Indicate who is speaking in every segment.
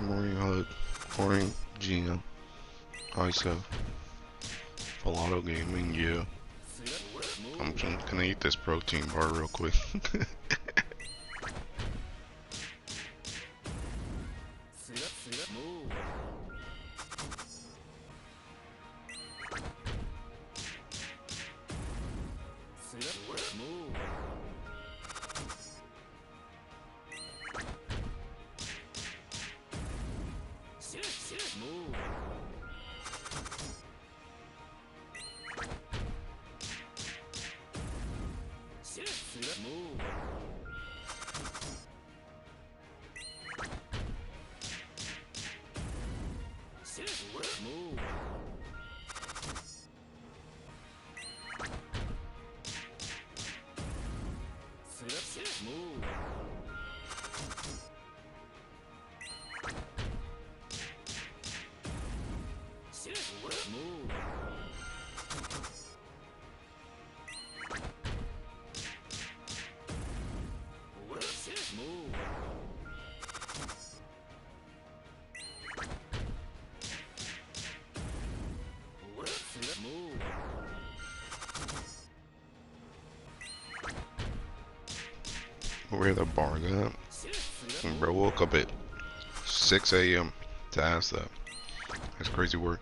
Speaker 1: Morning hug, morning GM. ISO. Lotto gaming, yeah. I'm just gonna eat this protein bar real quick. Where the bar's at? And bro woke up at 6 a.m. to ask that. That's crazy work.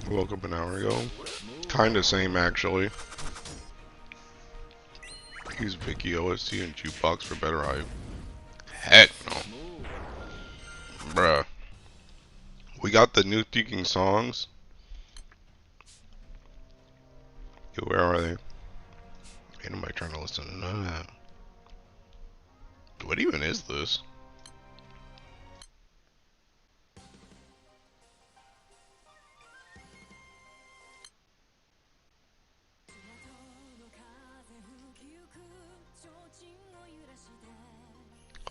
Speaker 1: Woke up an hour ago. Kinda same actually. Use Vicky OST and Jukebox for better hype. Heck no. Bruh. We got the new Thinking songs. Yo, where are they? Ain't nobody trying to listen to none of that. What even is this?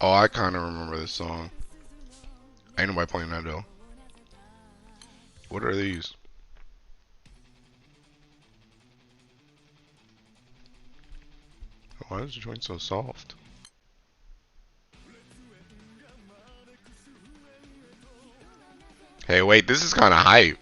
Speaker 1: Oh, I kind of remember this song. Ain't nobody playing that though. What are these? Why is the joint so soft? Hey, wait, this is kind of hype.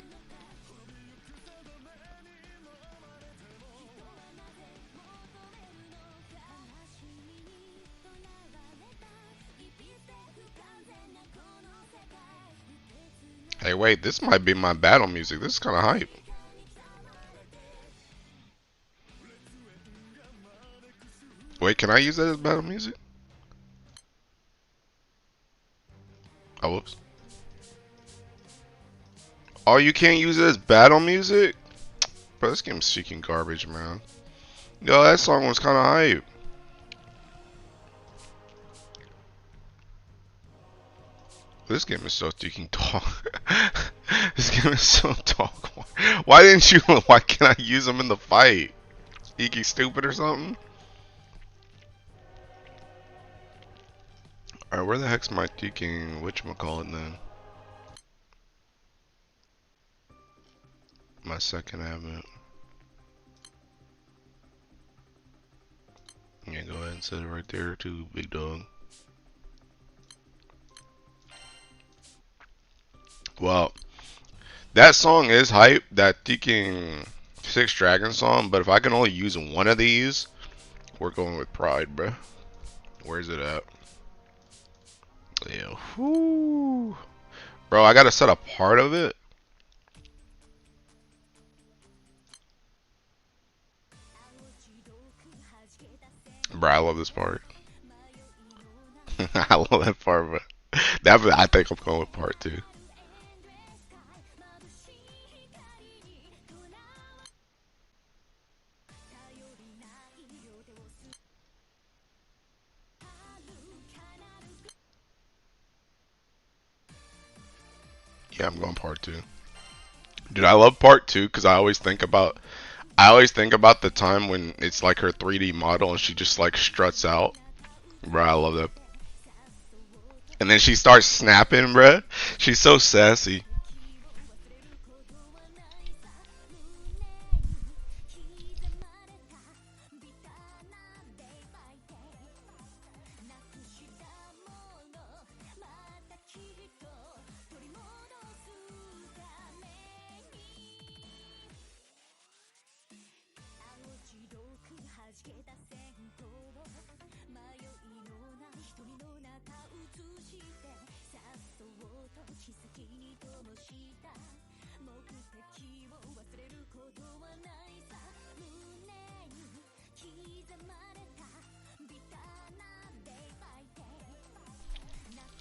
Speaker 1: Hey, wait, this might be my battle music. This is kind of hype. Wait, can I use that as battle music? Oh, whoops. Oh, you can't use it as battle music? Bro, this game's seeking garbage, man. Yo, that song was kind of hype. This game is so freaking dog. This game is so dog. Why didn't you? Why can't I use them in the fight? Iki stupid or something? Alright, where the heck's my freaking whatchamacallit then? My second advent. Yeah, go ahead and set it right there too, big dog. Well, that song is hype, that freaking Six Dragon song, but if I can only use one of these, we're going with Pride, bruh. Where's it at? Yeah. Whoo. Bro, I gotta set a part of it. Bro, I love this part. I love that part, but I think I'm going with part 2. Yeah, I'm going part 2. Dude, I love part 2 because I always think about the time when it's like her 3D model and she just like struts out. Bro, I love that. And then she starts snapping, bro. She's so sassy.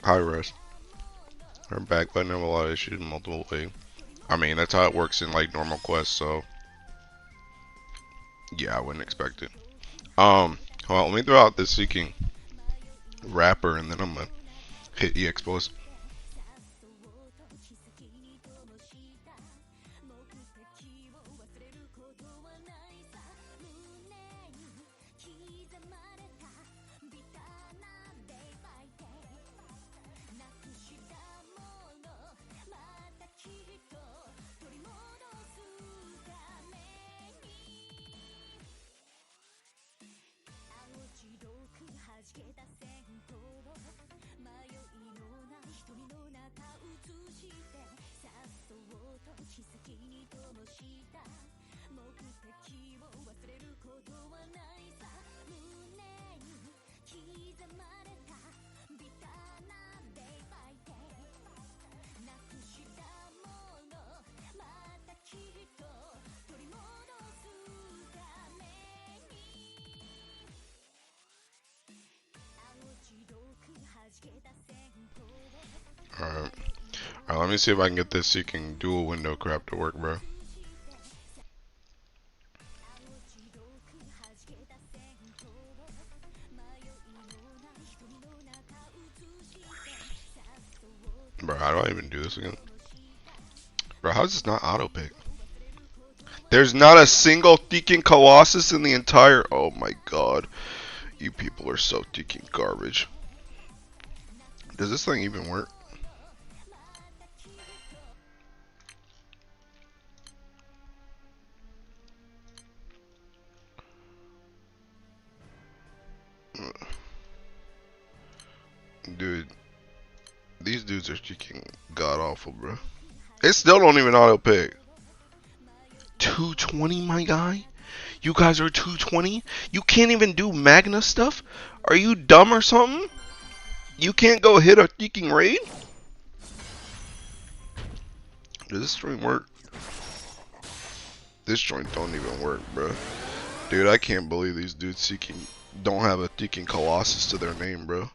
Speaker 1: High rush. Her back button have a lot of issues multiple ways. I mean, that's how it works in like normal quests, so yeah, I wouldn't expect it. Hold on, let me throw out this seeking wrapper and then I'm gonna hit E expose. Alright. Alright, let me see if I can get this seeking dual window crap to work, bro. Bro, how do I even do this again? Bro, how is this not auto pick? There's not a single freaking Colossus in the entire. Oh my god. You people are so freaking garbage. Does this thing even work? Dude, these dudes are freaking god awful, bro. It still don't even auto pick. 220, my guy? You guys are 220? You can't even do Magna stuff? Are you dumb or something? You can't go hit a freaking raid? Does this joint work? This joint don't even work, bro. Dude, I can't believe these dudes seeking don't have a freaking Colossus to their name, bro.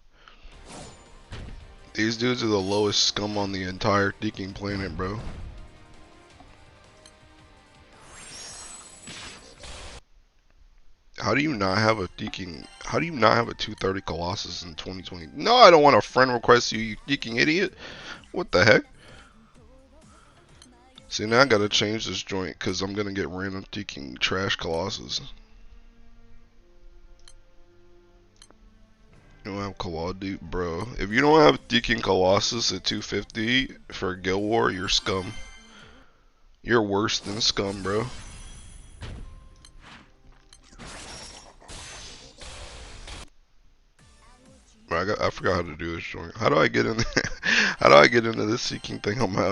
Speaker 1: These dudes are the lowest scum on the entire freaking planet, bro. How do you not have a 230 Colossus in 2020? No, I don't want a friend request you, you freaking idiot. What the heck? See, now I gotta change this joint because I'm gonna get random freaking trash Colossus. You don't have Colossus, dude, bro. If you don't have freaking Colossus at 250 for Guild War, you're scum. You're worse than scum, bro. I forgot how to do this joint. How do I get in? How do I get into this seeking thing on my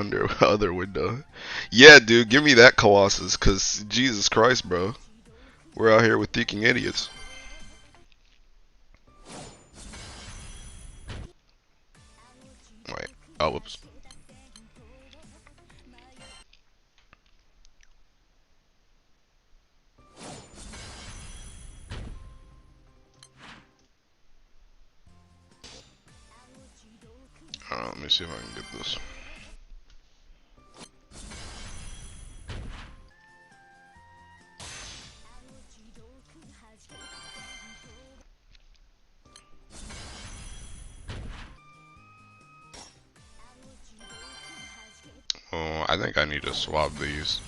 Speaker 1: other window? Yeah, dude, give me that Colossus, cause Jesus Christ, bro, we're out here with seeking idiots. Wait, oh whoops. Let me see if I can get this. Oh, I think I need to swap these.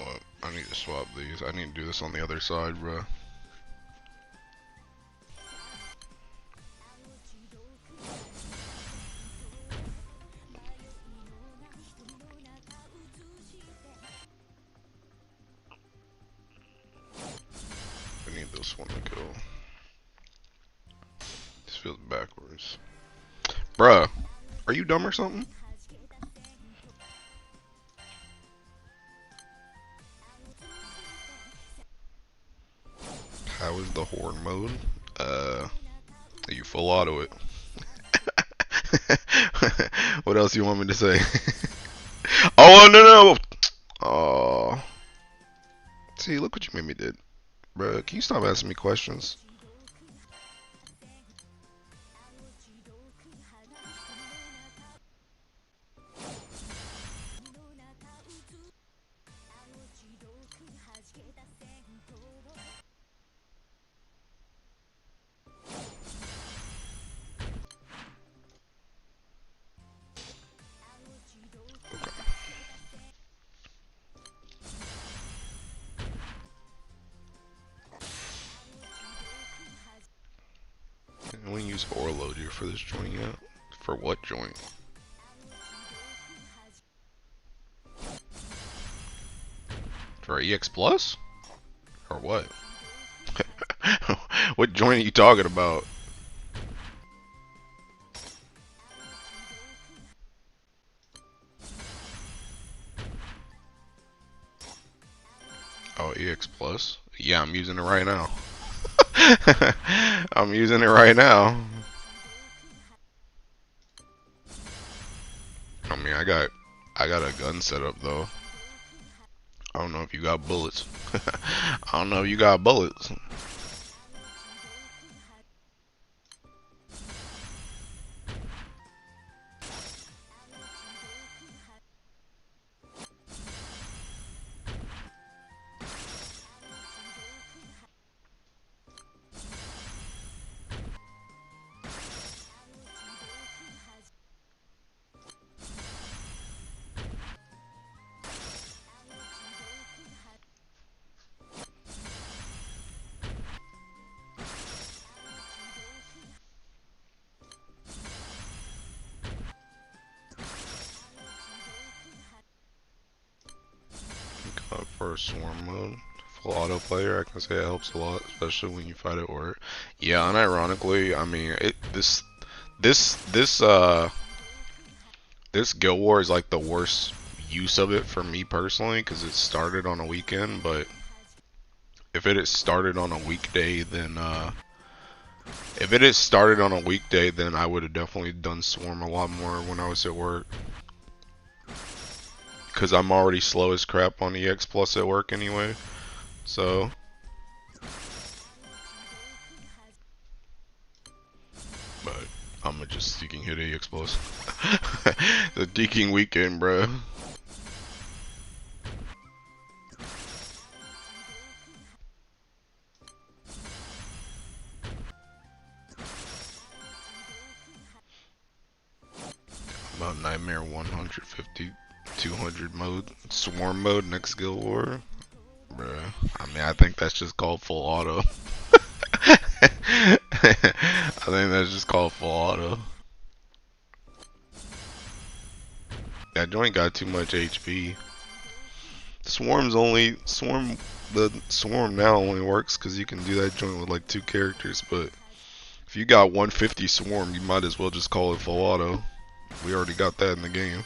Speaker 1: Oh, I need to swap these. I need to do this on the other side, bro. I need this one to go. This feels backwards. Bruh, are you dumb or something? How is the horn mode? You full auto it. What else you want me to say? Oh no no! Oh, see, look what you made me did, bro. Can you stop asking me questions? I want to use ore loader for this joint yet? For what joint? For EX Plus? Or what? What joint are you talking about? Oh, EX Plus? Yeah, I'm using it right now. I'm using it right now. I mean, I got a gun set up though. I don't know if you got bullets. I don't know if you got bullets. For swarm mode, full auto player, I can say it helps a lot, especially when you fight at work. Yeah, unironically, I mean, this Guild War is like the worst use of it for me personally, because it started on a weekend. But if it had started on a weekday, then I would have definitely done swarm a lot more when I was at work. because I'm already slow as crap on EX Plus at work anyway. So, but I'ma just Seeking hit EX Plus. The Deking weekend, bro. About Nightmare 150, 200 mode, Swarm mode, next Guild War. Bruh. I mean, I think that's just called full auto. I think that's just called full auto. That joint got too much HP. The Swarm now only works because you can do that joint with like 2 characters, but if you got 150 Swarm, you might as well just call it full auto. We already got that in the game.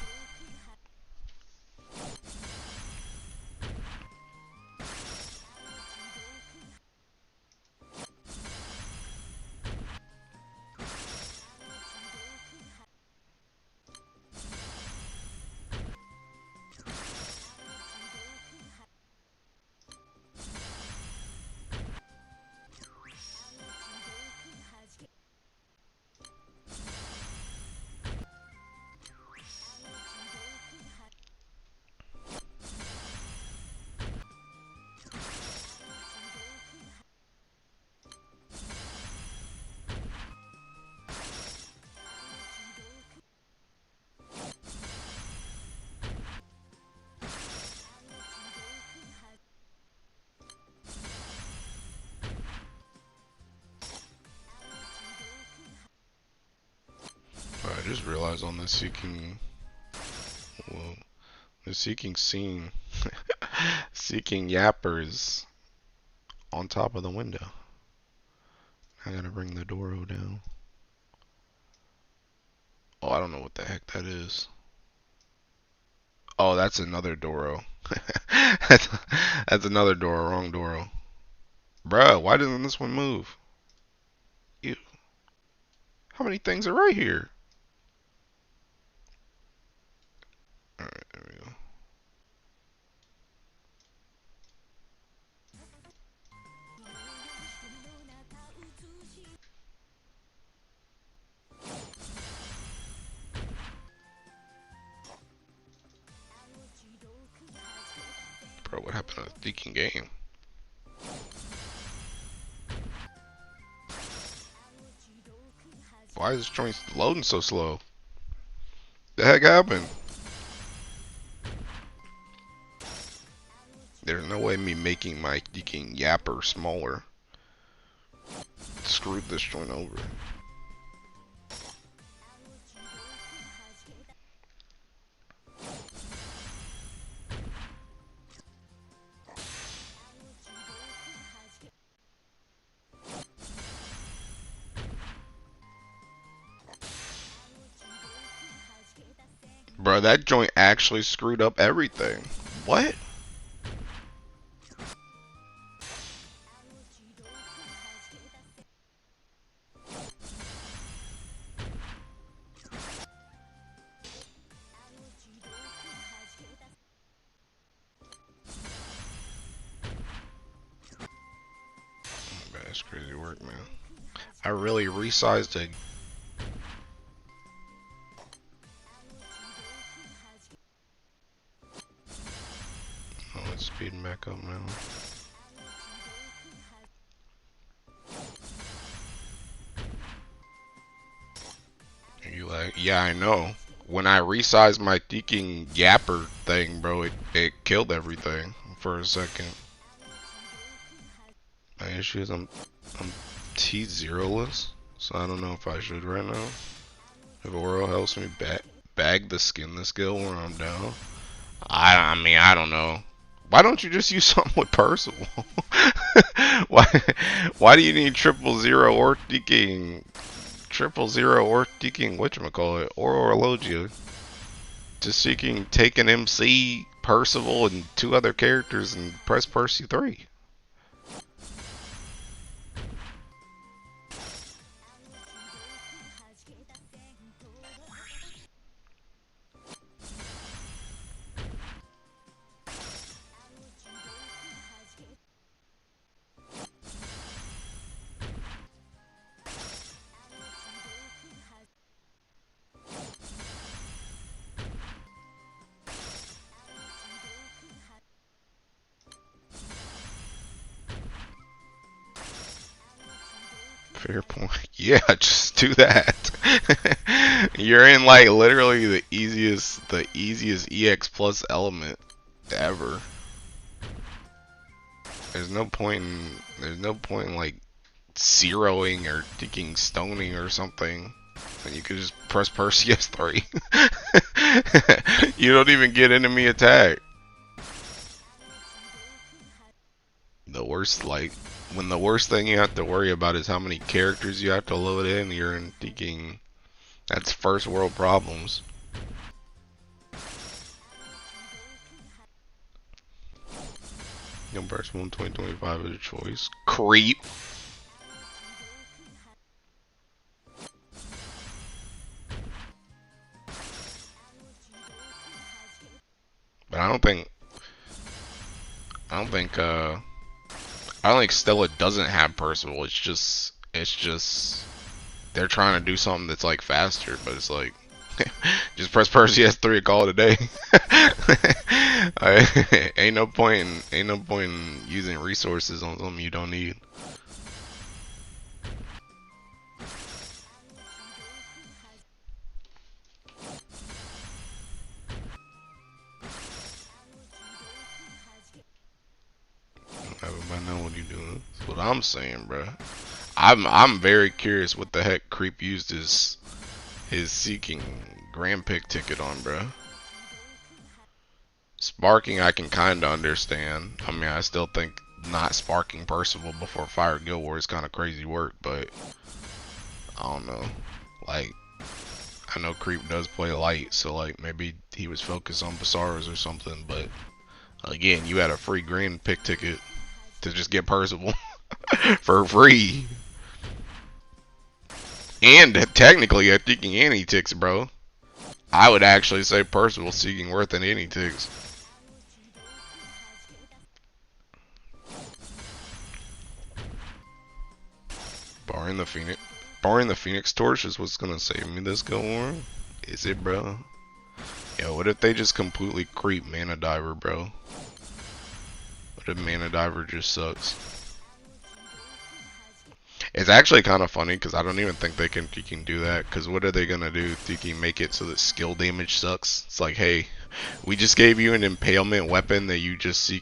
Speaker 1: I just realized on the Seeking, well, the Seeking scene, Seeking Yappers on top of the window. I gotta bring the Doro down. Oh, I don't know what the heck that is. Oh, that's another Doro. that's, that's another Doro, wrong Doro. Bruh, why doesn't this one move? Ew. How many things are right here? Alright, there we go. Bro, what happened to the Seeking game? Why is this joint loading so slow? The heck happened? There's no way me making my Seeking Yapper smaller screwed this joint over. Bro, that joint actually screwed up everything. What? That's crazy work, man. I really resized it. Oh, it's speeding back up now. You like, yeah, I know. When I resized my Seeking Yapper thing, bro, it killed everything for a second. My issue is I'm T0less, so I don't know if I should right now. If Oro helps me bag the skin the skill when I'm down. I mean, I don't know. Why don't you just use something with Percival? why why do you need 000 or Seeking 000 or Seeking whatchamacallit or Orologia? Just Seeking take an MC, Percival, and 2 other characters and press Percy 3. Fair point. Yeah, just do that. You're in like literally the easiest EX plus element ever. There's no point in like zeroing or taking stoning or something. And you could just press Perseus 3. You don't even get enemy attack. The worst, like, when the worst thing you have to worry about is how many characters you have to load in, you're in thinking that's first world problems. Young Burst 1 2025 is a choice. Creep. But I don't think I don't think Stella doesn't have Percival. It's just they're trying to do something that's like faster, but it's like just press Perseus 3 and call it a day. Ain't no point in using resources on something you don't need. Everybody know what you doing. That's what I'm saying, bro. I'm very curious what the heck Creep used his seeking Grand Pick ticket on, bro. Sparking I can kinda understand. I mean, I still think not sparking Percival before Fire Guild War is kind of crazy work, but I don't know. Like, I know Creep does play light, so like maybe he was focused on Basaras or something, but again, you had a free Grand Pick ticket to just get Percival for free. And technically, I think any ticks, bro. I would actually say Percival seeking worth than any ticks. Barring the Phoenix Torch is what's gonna save me this go war. Is it, bro? Yo, what if they just completely creep Mana Diver, bro? What if Mana Diver just sucks? It's actually kind of funny because I don't even think they can do that. Because what are they gonna do? Tiki make it so that skill damage sucks? It's like, hey, we just gave you an impalement weapon that you just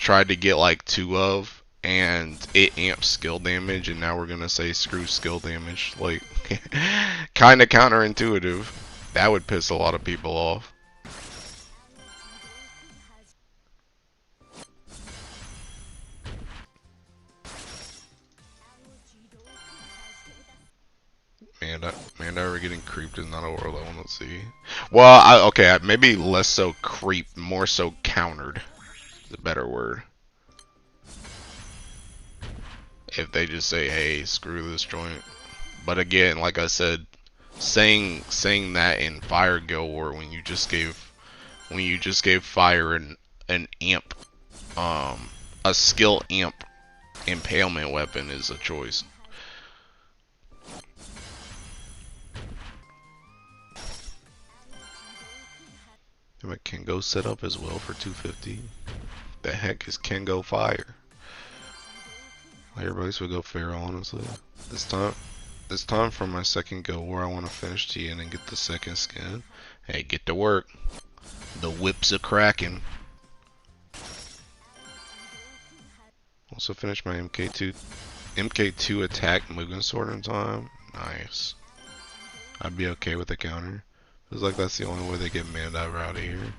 Speaker 1: tried to get like 2 of, and it amps skill damage, and now we're gonna say screw skill damage. Like, kind of counterintuitive. That would piss a lot of people off. Man, ever getting creeped is not a world I want to see. Well, okay, maybe less so creeped, more so countered. Is a better word. If they just say, "Hey, screw this joint," but again, like I said, saying that in Fire Guild War when you just gave Fire an amp, a skill amp impalement weapon is a choice. My Kengo set up as well for 250. The heck is Kengo Fire? Everybody should go Pharaoh, honestly. This time for my second go where I want to finish TN and get the second skin. Hey, get to work. The whips are cracking. Also finish my MK2 attack Mugen Sword in time. Nice. I'd be okay with the counter. Feels like that's the only way they get Mana Diver out of here.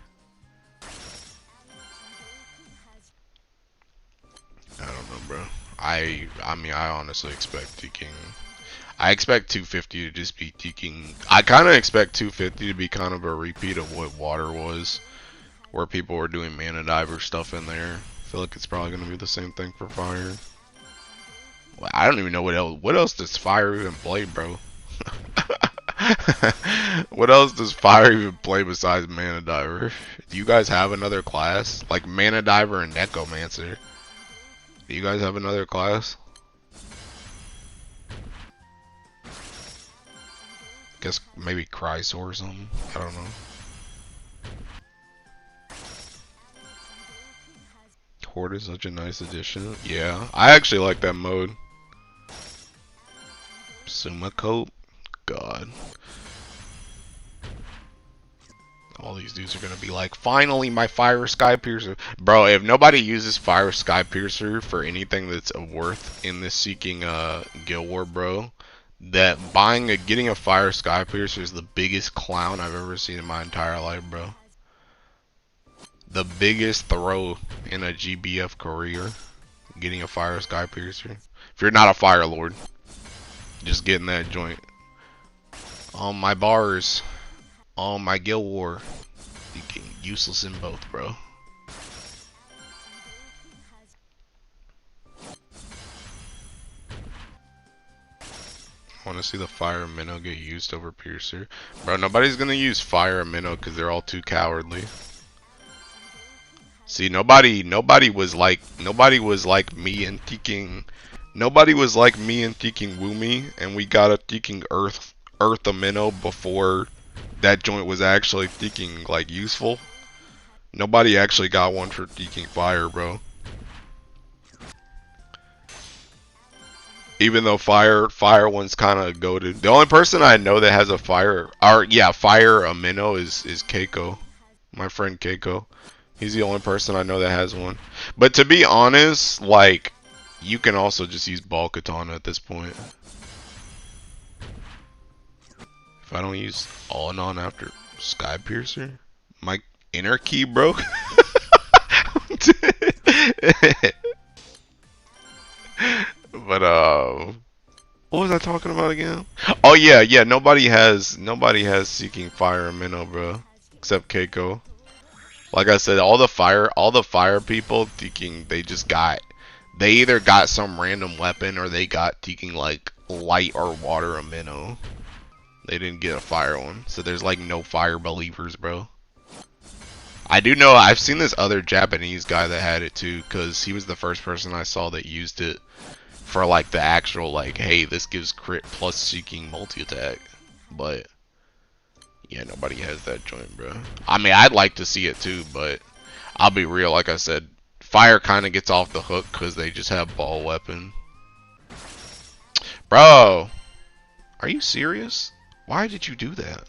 Speaker 1: I don't know, bro. I mean, I honestly expect King. I expect 250 to just be King. I kind of expect 250 to be kind of a repeat of what Water was, where people were doing Mana Diver stuff in there. I feel like it's probably gonna be the same thing for Fire. Well, I don't even know what else. What else does Fire even play, bro? What else does Fire even play besides Mana Diver? Do you guys have another class? Like Mana Diver and Necromancer. Do you guys have another class? Guess maybe Chrysor or something. I don't know. Horde is such a nice addition. Yeah, I actually like that mode. Sumacope. God. All these dudes are gonna be like, finally my Fire Sky Piercer. Bro, if nobody uses Fire Sky Piercer for anything that's of worth in this Seeking Guild War, bro, that getting a Fire Sky Piercer is the biggest clown I've ever seen in my entire life, bro. The biggest throw in a GBF career, getting a Fire Sky Piercer. If you're not a Fire Lord, just getting that joint. On my bars, on my Guild War, you get useless in both, bro. I want to see the Fire Minnow get used over Piercer. Bro, nobody's gonna use Fire Minnow because they're all too cowardly. See, nobody was like me and Teeking. Nobody was like me and Teeking Woomy, and we got a Teeking Earth a Minnow before that joint was actually Teeking like useful. Nobody actually got one for Teeking Fire, bro. Even though fire one's kind of goated. The only person I know that has a fire minnow is Keiko, my friend Keiko. He's the only person I know that has one. But to be honest, like, you can also just use ball katana at this point. If I don't use all and on after Sky Piercer, my inner key broke. But what was I talking about again? Oh yeah, nobody has Seeking Fire Minnow, bro, except Keiko. Like I said, all the fire people thinking they either got some random weapon or they got thinking like light or water a minnow. They didn't get a fire one, so there's like no fire believers, bro. I do know I've seen this other Japanese guy that had it too, cause he was the first person I saw that used it for like the actual like, hey, this gives crit plus Seeking multi-attack. But yeah, nobody has that joint, bro. I mean, I'd like to see it too, but I'll be real, like I said, fire kind of gets off the hook because they just have ball weapon. Bro, are you serious? Why did you do that?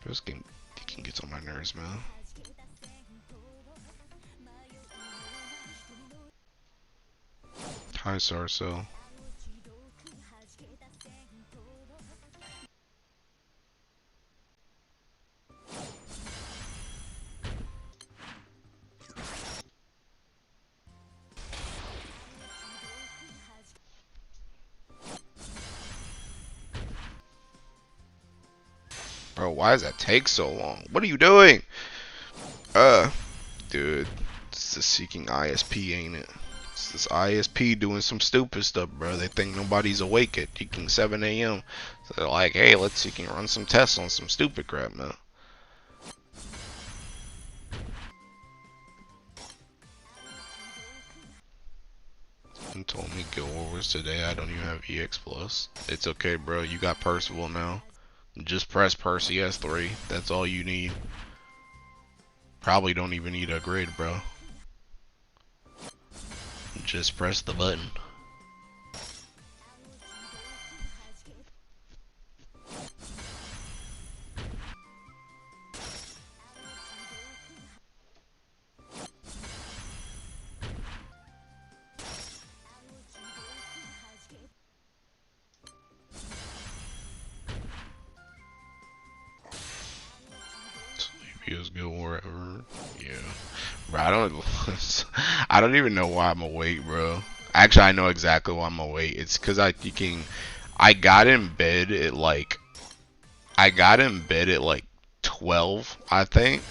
Speaker 1: This game gets on my nerves, man. Hi, Sarso. Bro, why does that take so long? What are you doing? Dude, it's the Seeking ISP, ain't it? It's this ISP doing some stupid stuff, bro. They think nobody's awake at Seeking 7 a.m. So they're like, hey, let's Seeking run some tests on some stupid crap, man. Someone told me Guild Wars today. I don't even have EX Plus. It's okay, bro. You got Percival now. Just press Percy S3. That's all you need. Probably don't even need a grid, bro. Just press the button. Sleepiest Guild War ever. Yeah. Bro, I don't even know why I'm awake, bro. Actually, I know exactly why I'm awake. It's because I got in bed at like 12, I think,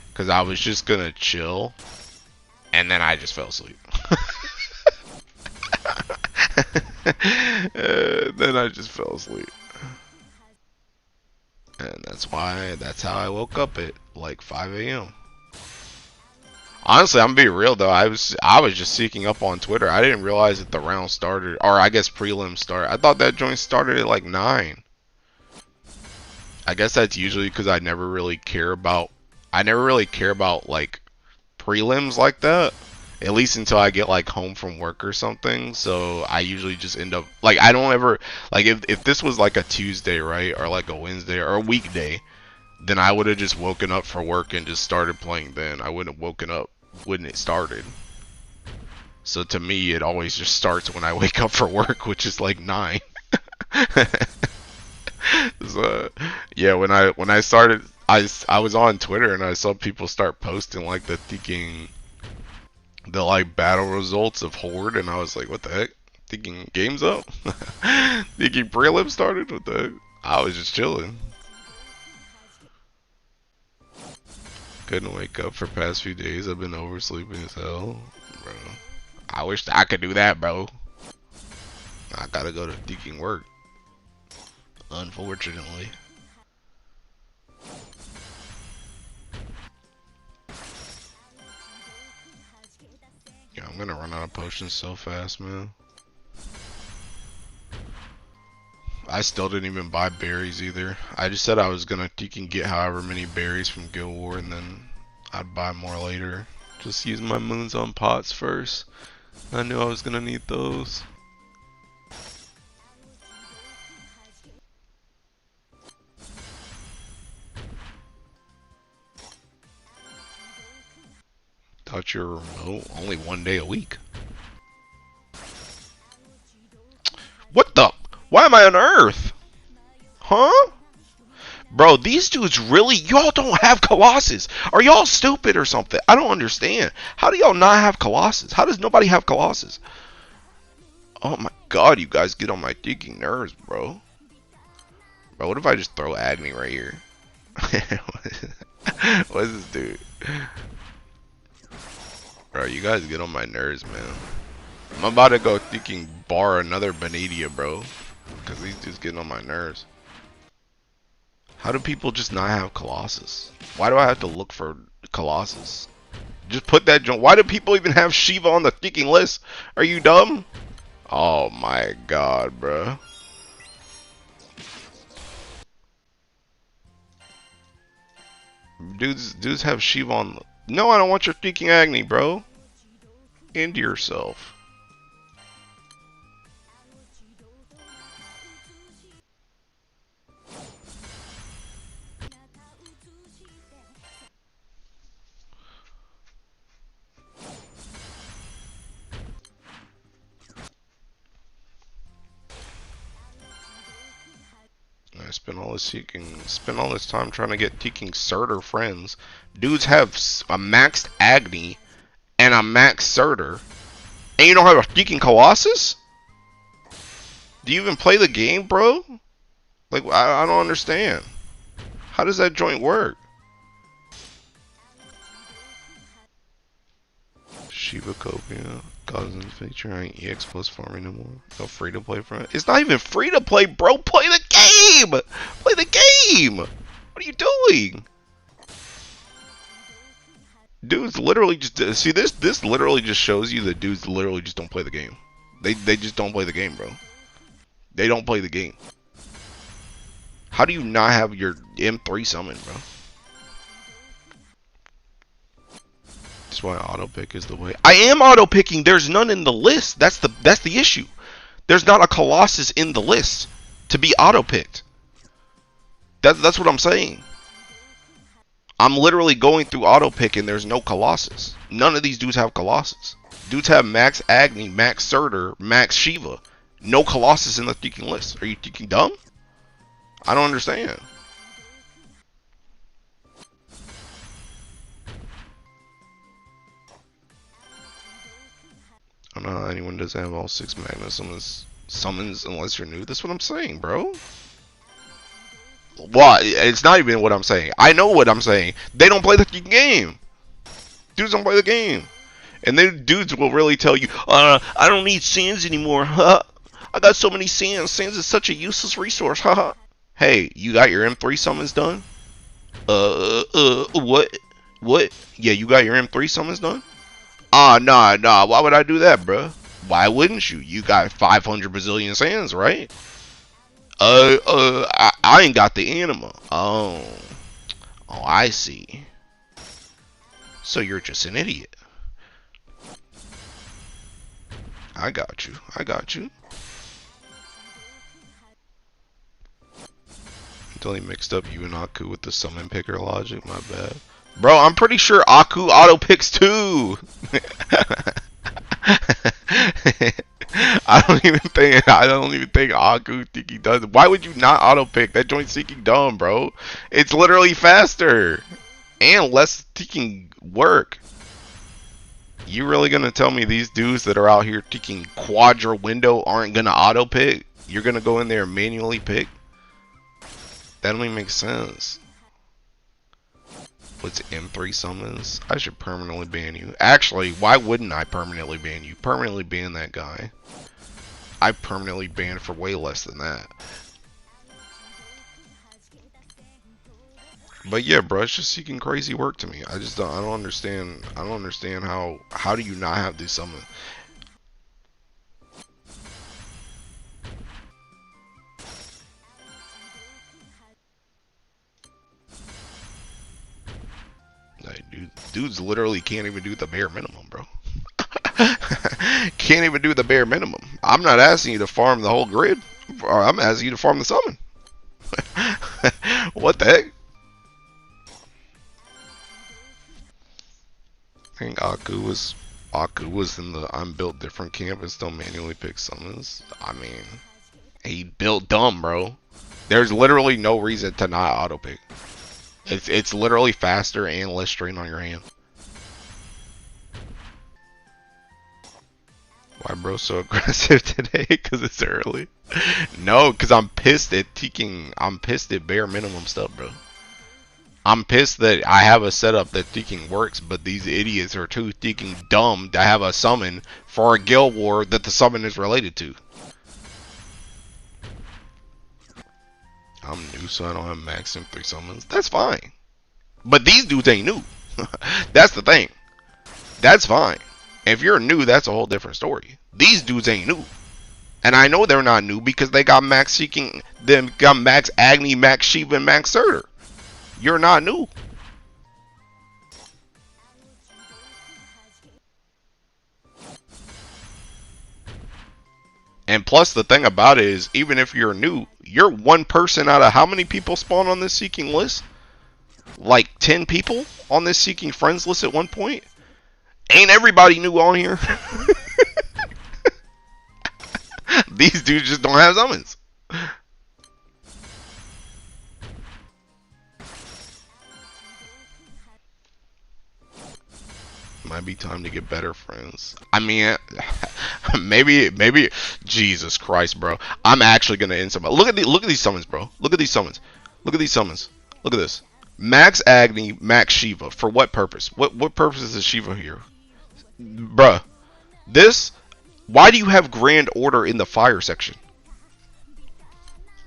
Speaker 1: because I was just gonna chill, and then I just fell asleep. Then I just fell asleep, and that's how I woke up at like 5 a.m. Honestly, I'm gonna be real though. I was just seeking up on Twitter. I didn't realize that the round started, or I guess prelims started. I thought that joint started at like 9. I guess that's usually because I never really care about like prelims like that. at least until I get like home from work or something. So I usually just end up like I don't ever like if this was like a Tuesday, right, or like a Wednesday or a weekday, then I would have just woken up for work and just started playing. Then I wouldn't have woken up when it started. So to me, it always just starts when I wake up for work, which is like 9. So, yeah, when I started, I was on Twitter and I saw people start posting like the like battle results of Horde, and I was like, what the heck? Thinking game's up? Thinking Prelims started? What the heck? I was just chilling. Couldn't wake up for past few days. I've been oversleeping as hell, bro. I wish I could do that, bro. I gotta go to thinking work, unfortunately. Yeah, I'm gonna run out of potions so fast, man. I still didn't even buy berries either. I just said I was gonna get however many berries from Guild War and then I'd buy more later. Just use my moons on pots first. I knew I was gonna need those. Thought you were remote only 1 day a week. What the? Why am I on Earth? Huh? Bro, these dudes really, y'all don't have Colossus. Are y'all stupid or something? I don't understand. How do y'all not have Colossus? How does nobody have Colossus? Oh my god, you guys get on my freaking nerves, bro. Bro, what if I just throw Agni right here? What is this dude? Bro, you guys get on my nerves, man. I'm about to go thinking bar another Benedia, bro. Because these dudes getting on my nerves. How do people just not have Colossus? Why do I have to look for Colossus? Just put that junk. Why do people even have Shiva on the thinking list? Are you dumb? Oh my god, bro. Dudes have Shiva on. No, I don't want your thinking Agni, bro. Into yourself. I spent all this time trying to get Teaking Surtur friends. Dudes have a maxed Agni and a maxed Surtur, and you don't have a Teaking Colossus? Do you even play the game, bro? Like, I don't understand. How does that joint work? Shiva Copia, Cousins feature, ain't EX plus farming no more. No free to play for it. It's not even free to play, bro. Play the game! Play the game! What are you doing? Dudes literally just see this literally just shows you that dudes literally just don't play the game. They just don't play the game, bro. They don't play the game. How do you not have your M3 summon, bro? That's why auto pick is the way. I am auto picking. There's none in the list. That's the issue. There's not a Colossus in the list to be auto picked. That's what I'm saying. I'm literally going through auto pick and there's no Colossus. None of these dudes have Colossus. Dudes have max Agni, max Surtur, max Shiva. No Colossus in the thinking list. Are you thinking dumb? I don't understand. I don't know how anyone doesn't have all 6 Magnus summons unless you're new. That's what I'm saying, bro. Well, it's not even what I'm saying. I know what I'm saying. They don't play the game. Dudes don't play the game. And then dudes will really tell you, I don't need sands anymore. I got so many sands. Sands is such a useless resource. Hey, you got your M3 summons done? What? What? Yeah, you got your M3 summons done? Nah. Why would I do that, bro? Why wouldn't you? You got 500 bazillion sands, right? I ain't got the anima. Oh, I see. So you're just an idiot. I got you. I got you. Until he mixed up you and Aku with the summon picker logic. My bad. Bro, I'm pretty sure Aku auto picks too. I don't even think Aku think he does. Why would you not auto pick? That joint's seeking dumb, bro. It's literally faster and less seeking work. You really gonna tell me these dudes that are out here taking quadra window aren't gonna auto pick? You're gonna go in there and manually pick? That don't even make sense. What's M3 summons? I should permanently ban you. Actually, why wouldn't I permanently ban you? Permanently ban that guy. I permanently banned for way less than that. But yeah, bro, it's just seeking crazy work to me. I don't understand. I don't understand how do you not have these summons? Like, dudes literally can't even do the bare minimum, bro. Can't even do the bare minimum. I'm not asking you to farm the whole grid. Or I'm asking you to farm the summon. What the heck? I think Aku was in the I'm built different camp and still manually pick summons. I mean, he built dumb, bro. There's literally no reason to not auto pick. It's literally faster and less strain on your hand. Why bro so aggressive today? Because it's early. No, because I'm pissed at bare minimum stuff, bro. I'm pissed that I have a setup that thinking works, but these idiots are too thinking dumb to have a summon for a guild war that the summon is related to. I'm new, so I don't have max M3 summons. That's fine. But these dudes ain't new. That's the thing. That's fine. If you're new, that's a whole different story. These dudes ain't new. And I know they're not new because they got max seeking, them got max Agni, max Shiva, and max Surtur. You're not new. And plus the thing about it is, even if you're new, you're one person out of how many people spawn on this seeking list? Like 10 people on this seeking friends list at one point? Ain't everybody new on here? These dudes just don't have summons. Might be time to get better friends. I mean, maybe. Jesus Christ, bro. I'm actually gonna end some. Look at these summons, bro. Look at these summons. Look at these summons. Look at this. Max Agni, Max Shiva. For what purpose? What purpose is Shiva here, bruh? This. Why do you have Grand Order in the fire section?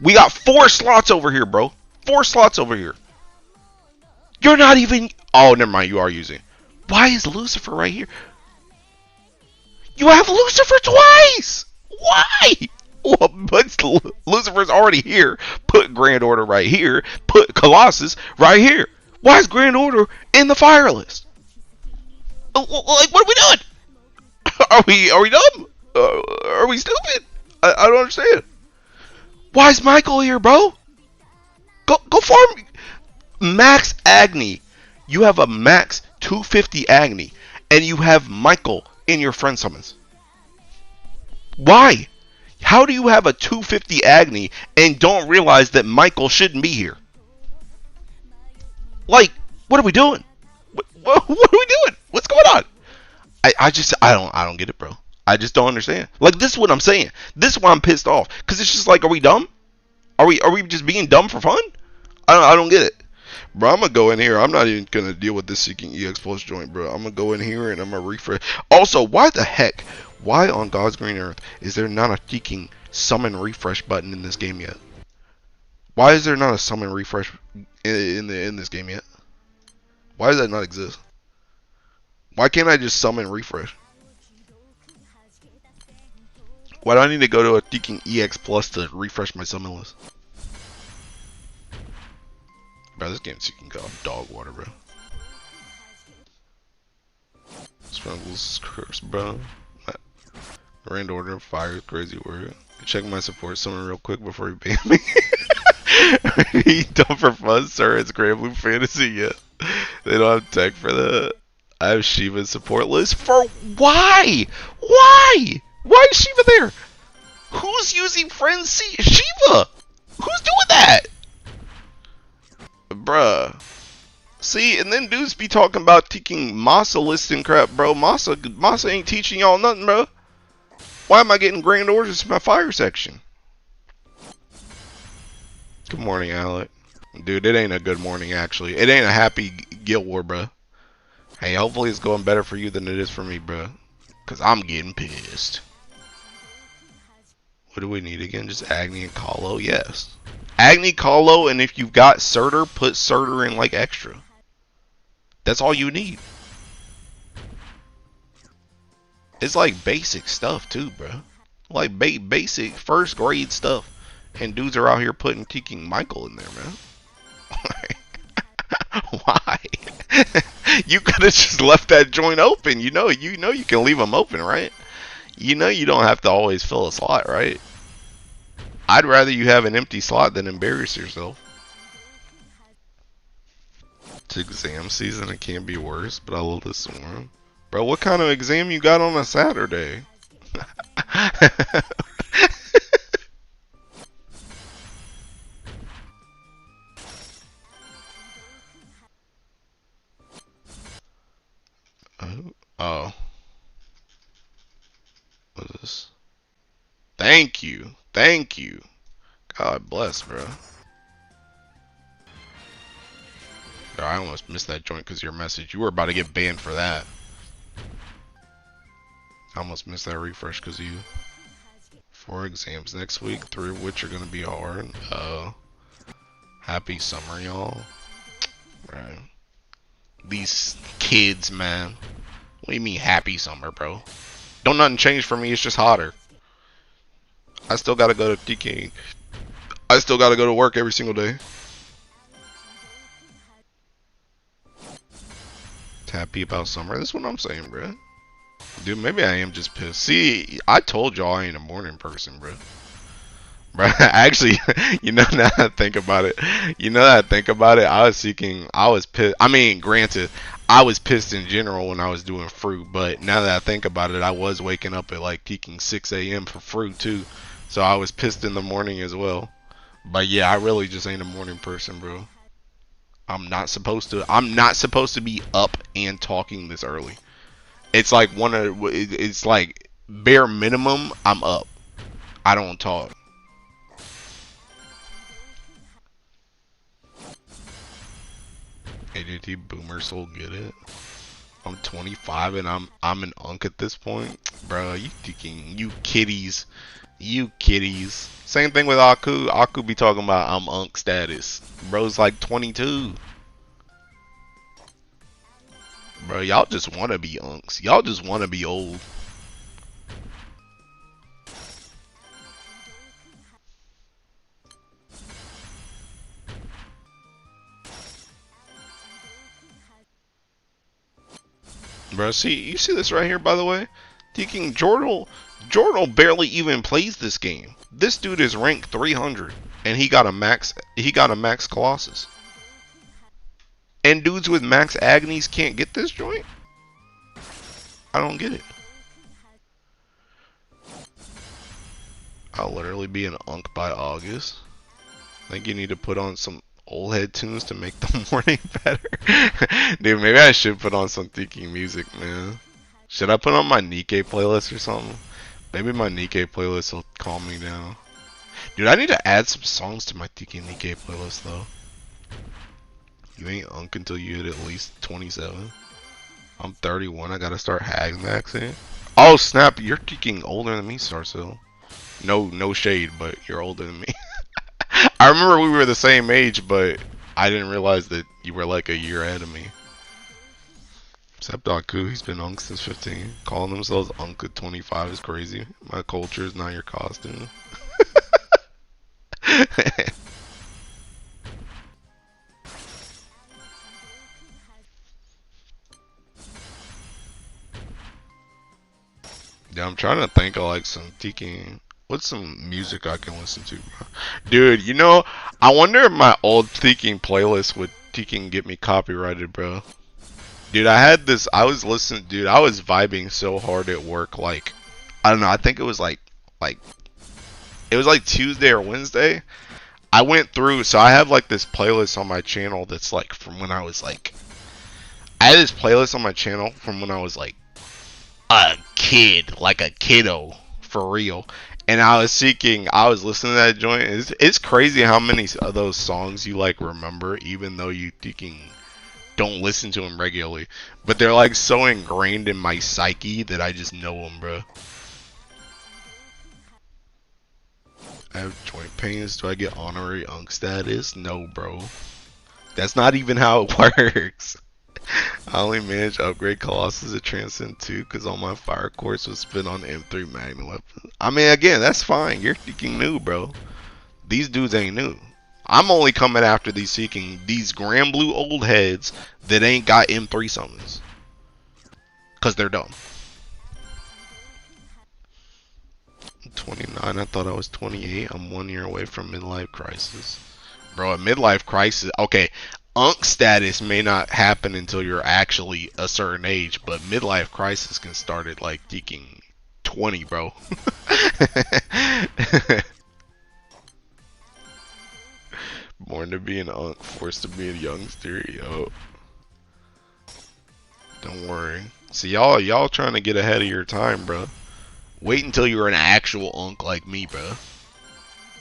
Speaker 1: We got 4 slots over here, bro. 4 slots over here. You're not even. Oh, never mind. You are using. Why is Lucifer right here? You have Lucifer twice! Why? Well, but Lucifer's already here. Put Grand Order right here. Put Colossus right here. Why is Grand Order in the fire list? Like, what are we doing? Are we dumb? Are we stupid? I don't understand. Why is Michael here, bro? Go farm Max Agni. You have a max 250 Agni, and you have Michael in your friend summons. Why? How do you have a 250 Agni and don't realize that Michael shouldn't be here? Like, what are we doing? What are we doing? What's going on? I don't get it, bro. I just don't understand. Like, this is what I'm saying. This is why I'm pissed off. Because it's just like, are we dumb? Are we just being dumb for fun? I don't get it. Bro, I'm going to go in here. I'm not even going to deal with this Seeking EX Plus joint, bro. I'm going to go in here and I'm going to refresh. Also, why the heck? Why on God's green earth is there not a Seeking summon refresh button in this game yet? Why is there not a summon refresh in this game yet? Why does that not exist? Why can't I just summon refresh? Why do I need to go to a Seeking EX Plus to refresh my summon list? Bro, this game's Seeking God dog water, bro. Struggles curse, bro. Rand order fire crazy word. Check my support summon real quick before you ban me. He done for fun, sir. It's Grand Blue Fantasy yet. They don't have tech for that. I have Shiva's support list for why? Why? Why is Shiva there? Who's using Frenzy? Shiva! Who's doing that? Bruh. See, and then dudes be talking about taking Masa listing crap, bro. Masa ain't teaching y'all nothing, bro. Why am I getting grand orders in my fire section? Good morning, Alec. Dude, it ain't a good morning, actually. It ain't a happy Guild War, bro. Hey, hopefully it's going better for you than it is for me, bro. Because I'm getting pissed. What do we need again? Just Agni and Kahlo? Yes. Agni, Kahlo, and if you've got Surtur, put Surtur in like extra. That's all you need. It's like basic stuff too, bro. Like basic first grade stuff. And dudes are out here taking Michael in there, man. Why? You could have just left that joint open. You know you can leave them open, right? You know you don't have to always fill a slot, right? I'd rather you have an empty slot than embarrass yourself. It's exam season, it can't be worse, but I love this one. Bro, what kind of exam you got on a Saturday? Oh. What is this? Thank you. Thank you. God bless, bro. Bro, I almost missed that joint because of your message. You were about to get banned for that. I almost missed that refresh because of you. 4 exams next week, 3 of which are going to be hard. Happy summer, y'all. Right. These kids, man. What do you mean happy summer, bro? Don't nothing change for me, it's just hotter. I still gotta go to DK. I still gotta go to work every single day. Happy about summer. That's what I'm saying, bro. Dude, maybe I am just pissed. See, I told y'all I ain't a morning person, bro. Bro, actually, now that I think about it, I was pissed. I mean, granted, I was pissed in general when I was doing fruit, but now that I think about it, I was waking up at like peaking 6 a.m. for fruit too. So I was pissed in the morning as well. But yeah, I really just ain't a morning person, bro. I'm not supposed to be up and talking this early. It's like it's like bare minimum I'm up. I don't talk. ADT boomer soul, get it? I'm 25 and I'm an unk at this point. Bro, you kiddies. You kiddies. Same thing with Aku. Aku be talking about I'm unk status. Bro's like 22. Bro, y'all just want to be unks. Y'all just want to be old. Bro, you see this right here, by the way? Thinking Jordan barely even plays this game. This dude is ranked 300, and he got a max Colossus. And dudes with max Agnes can't get this joint? I don't get it. I'll literally be an unk by August. I think you need to put on some old head tunes to make the morning better. Dude, maybe I should put on some thinking music, man. Should I put on my Nikkei playlist or something? Maybe my Nikkei playlist will calm me down. Dude, I need to add some songs to my thinking Nikkei playlist, though. You ain't unk until you hit at least 27. I'm 31, I gotta start hag maxing. Oh, snap, you're kicking older than me, Starsill. No shade, but you're older than me. I remember we were the same age, but I didn't realize that you were like a year ahead of me. Except Aku, he's been unk since 15. Calling themselves unk at 25 is crazy. My culture is not your costume. Yeah, I'm trying to think of like some tiki. What's some music I can listen to, bro? Dude, you know, I wonder if my old thinking playlist would tiki get me copyrighted, bro. Dude, I had this. I was listening, dude. I was vibing so hard at work. Like, I don't know. I think it was like it was like Tuesday or Wednesday. I went through. So I have like this playlist on my channel that's like from when I was like. I had this playlist on my channel from when I was like a kid, like a kiddo, for real. And I was listening to that joint. It's crazy how many of those songs you like remember, even though you thinking don't listen to them regularly. But they're like so ingrained in my psyche that I just know them, bro. I have joint pains. Do I get honorary unk status? No, bro. That's not even how it works. I only managed to upgrade Colossus to Transcend 2 because all my fire course was spent on M3 Magnum weapons. I mean, again, that's fine. You're thinking new, bro. These dudes ain't new. I'm only coming after these Grand Blue old heads that ain't got M3 summons. Because they're dumb. I'm 29. I thought I was 28. I'm 1 year away from midlife crisis. Bro, a midlife crisis. Okay, unk status may not happen until you're actually a certain age, but midlife crisis can start at like deking 20, bro. Born to be an unk, forced to be a youngster, yo. Don't worry. See, y'all trying to get ahead of your time, bro. Wait until you're an actual unk like me, bro.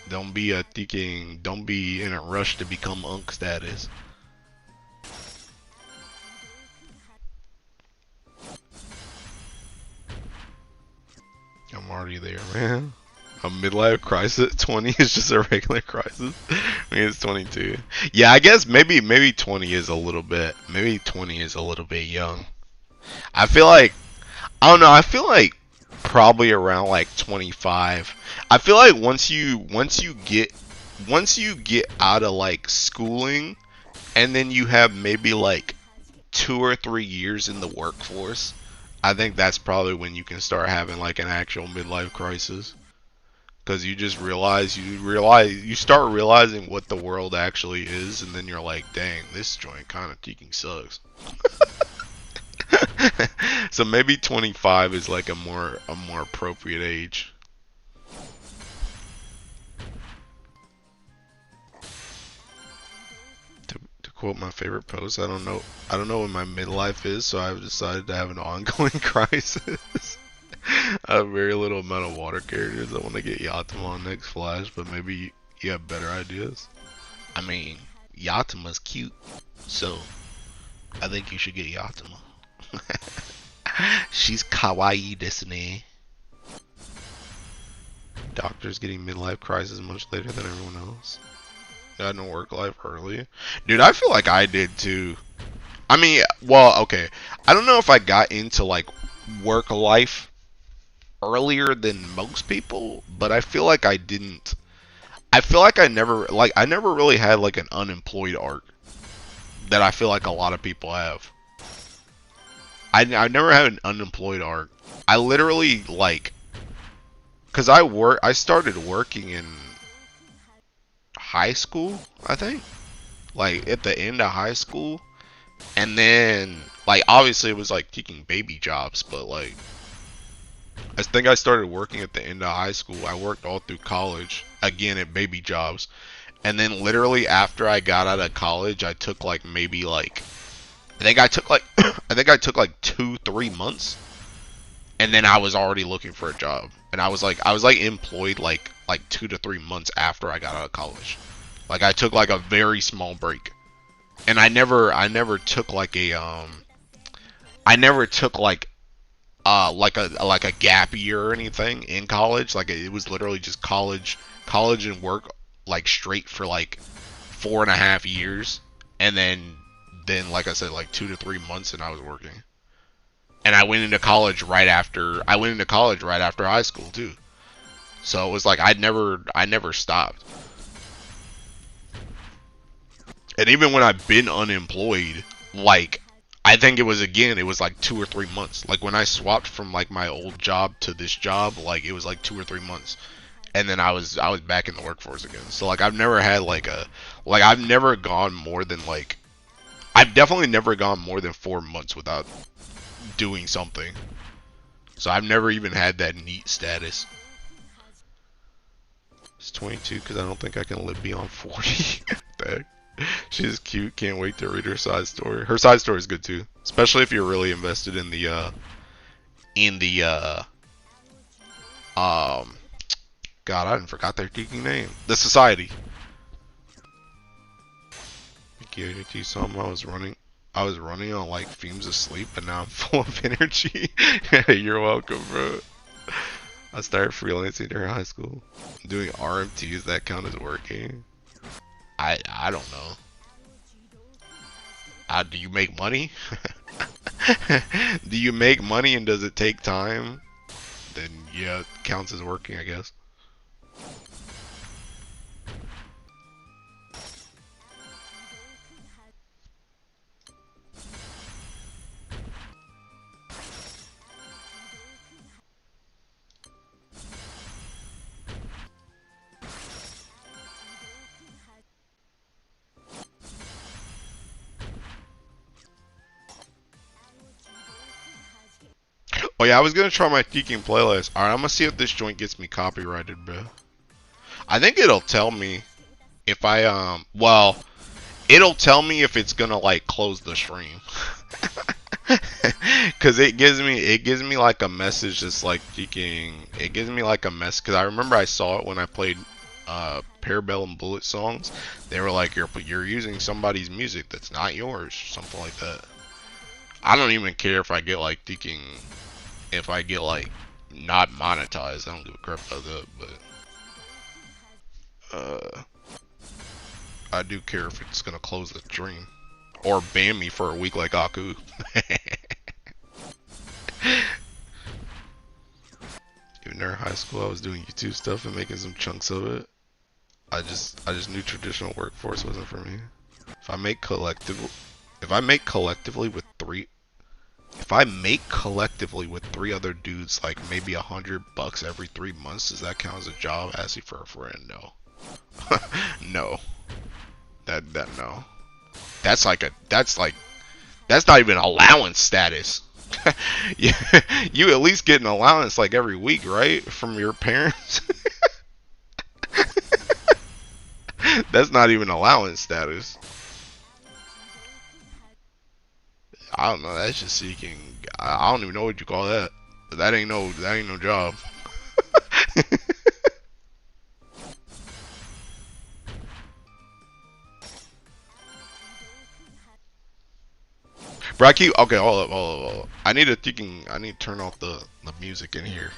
Speaker 1: Don't be in a rush to become unk status. I'm already there, man. A midlife crisis at 20 is just a regular crisis. I mean, it's 22. Yeah, I guess maybe 20 is a little bit. Maybe 20 is a little bit young. I feel like I don't know. I feel like probably around like 25. I feel like once you get out of like schooling, and then you have maybe like 2 or 3 years in the workforce. I think that's probably when you can start having like an actual midlife crisis. Because you start realizing what the world actually is, and then you're like, dang, this joint kind of teaking sucks. So maybe 25 is like a more appropriate age. To quote my favorite post, I don't know what my midlife is, so I've decided to have an ongoing crisis. I have very little amount of water characters. I want to get Yatima on next Flash, but maybe you have better ideas. I mean, Yatima's cute, so I think you should get Yatima. She's kawaii desu ne. Doctor's getting midlife crisis much later than everyone else. Got no work life early. Dude, I feel like I did too. I mean, well, okay. I don't know if I got into like work life earlier than most people, but I feel like I didn't. I feel like I never really had like an unemployed arc that I feel like a lot of people have. I never had an unemployed arc. I literally like, cause I started working in high school, I think, like at the end of high school, and then like obviously it was like taking baby jobs, but like I think I started working at the end of high school. I worked all through college, again at baby jobs. And then literally after I got out of college, I took like maybe like I think I took like I think I took like 2-3 months, and then I was already looking for a job. And I was like employed like 2 to 3 months after I got out of college. Like I took like a very small break. And I never took like a I never took like a gap year or anything in college. Like it was literally just college and work like straight for like 4.5 years, and then like I said, like 2 to 3 months, and I was working. And I went into college right after high school too. So it was like I never stopped. And even when I've been unemployed, like I think it was like 2 or 3 months. Like when I swapped from like my old job to this job, like it was like 2 or 3 months, and then I was back in the workforce again. So like I've never had like I've never gone more than like I've definitely never gone more than 4 months without doing something. So I've never even had that neat status. It's 22 because I don't think I can live beyond 40. Dang. She's cute. Can't wait to read her side story. Her side story is good too, especially if you're really invested in the um God, I didn't forgot their geeking name. The Society. Thank you, something I was running on like fumes of sleep, but now I'm full of energy. You're welcome, bro. I started freelancing during high school. Doing RMTs, that count as working? I don't know. Do you make money? Do you make money and does it take time? Then yeah, it counts as working, I guess. Oh yeah, I was gonna try my Teking playlist. Alright, I'm gonna see if this joint gets me copyrighted, bro. I think it'll tell me if well, it'll tell me if it's gonna like close the stream. Cause it gives me like a message that's like it gives me like a mess cause I remember I saw it when I played Parabellum Bullet songs. They were like you're using somebody's music that's not yours, something like that. I don't even care if I get like if I get like not monetized. I don't give a crap about that, but I do care if it's gonna close the stream or ban me for a week like Aku. Even during high school, I was doing YouTube stuff and making some chunks of it. I just knew traditional workforce wasn't for me. If I make collective, if I make collectively with three, if I make collectively with three other dudes like maybe $100 every 3 months, does that count as a job? Asking for a friend? No. No. That no. That's not even allowance status. you, you at least get an allowance like every week, right? From your parents. That's not even allowance status. I don't know. That's just seeking. I don't even know what you call that. But that ain't no job. Bro, okay. Hold up. I need to turn off the music in here.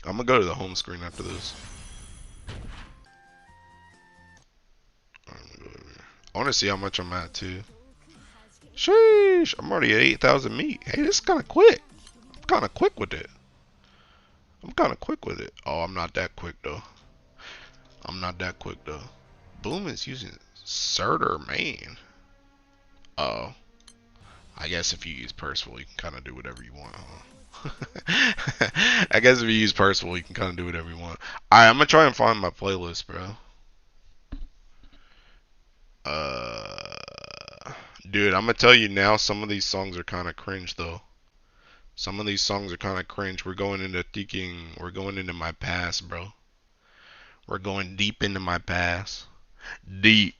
Speaker 1: I'm gonna go to the home screen after this. I want to see how much I'm at too. Sheesh, I'm already at 8,000 meat. Hey, this is kind of quick. I'm kind of quick with it. Oh, I'm not that quick though. Boom is using Surtur main. Oh, I guess if you use Percival, you can kind of do whatever you want, huh? I guess if you use Percival, you can kind of do whatever you want. Alright, I'm gonna try and find my playlist, bro. Dude, I'm gonna tell you now, some of these songs are kind of cringe, though. Some of these songs are kind of cringe. We're going into my past, bro. We're going deep into my past. Deep.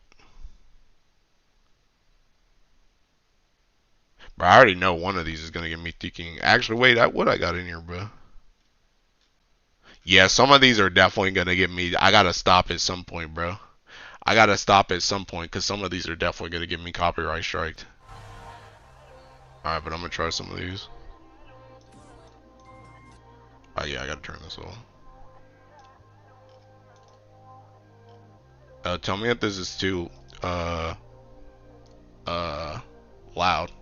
Speaker 1: Bro, I already know one of these is gonna get me thinking. Actually, wait, what I got in here, bro? Yeah, some of these are definitely gonna get me. I gotta stop at some point, bro. I gotta stop at some point because some of these are definitely gonna get me copyright striked. Alright, but I'm gonna try some of these. Oh yeah, I gotta turn this off. Tell me if this is too loud.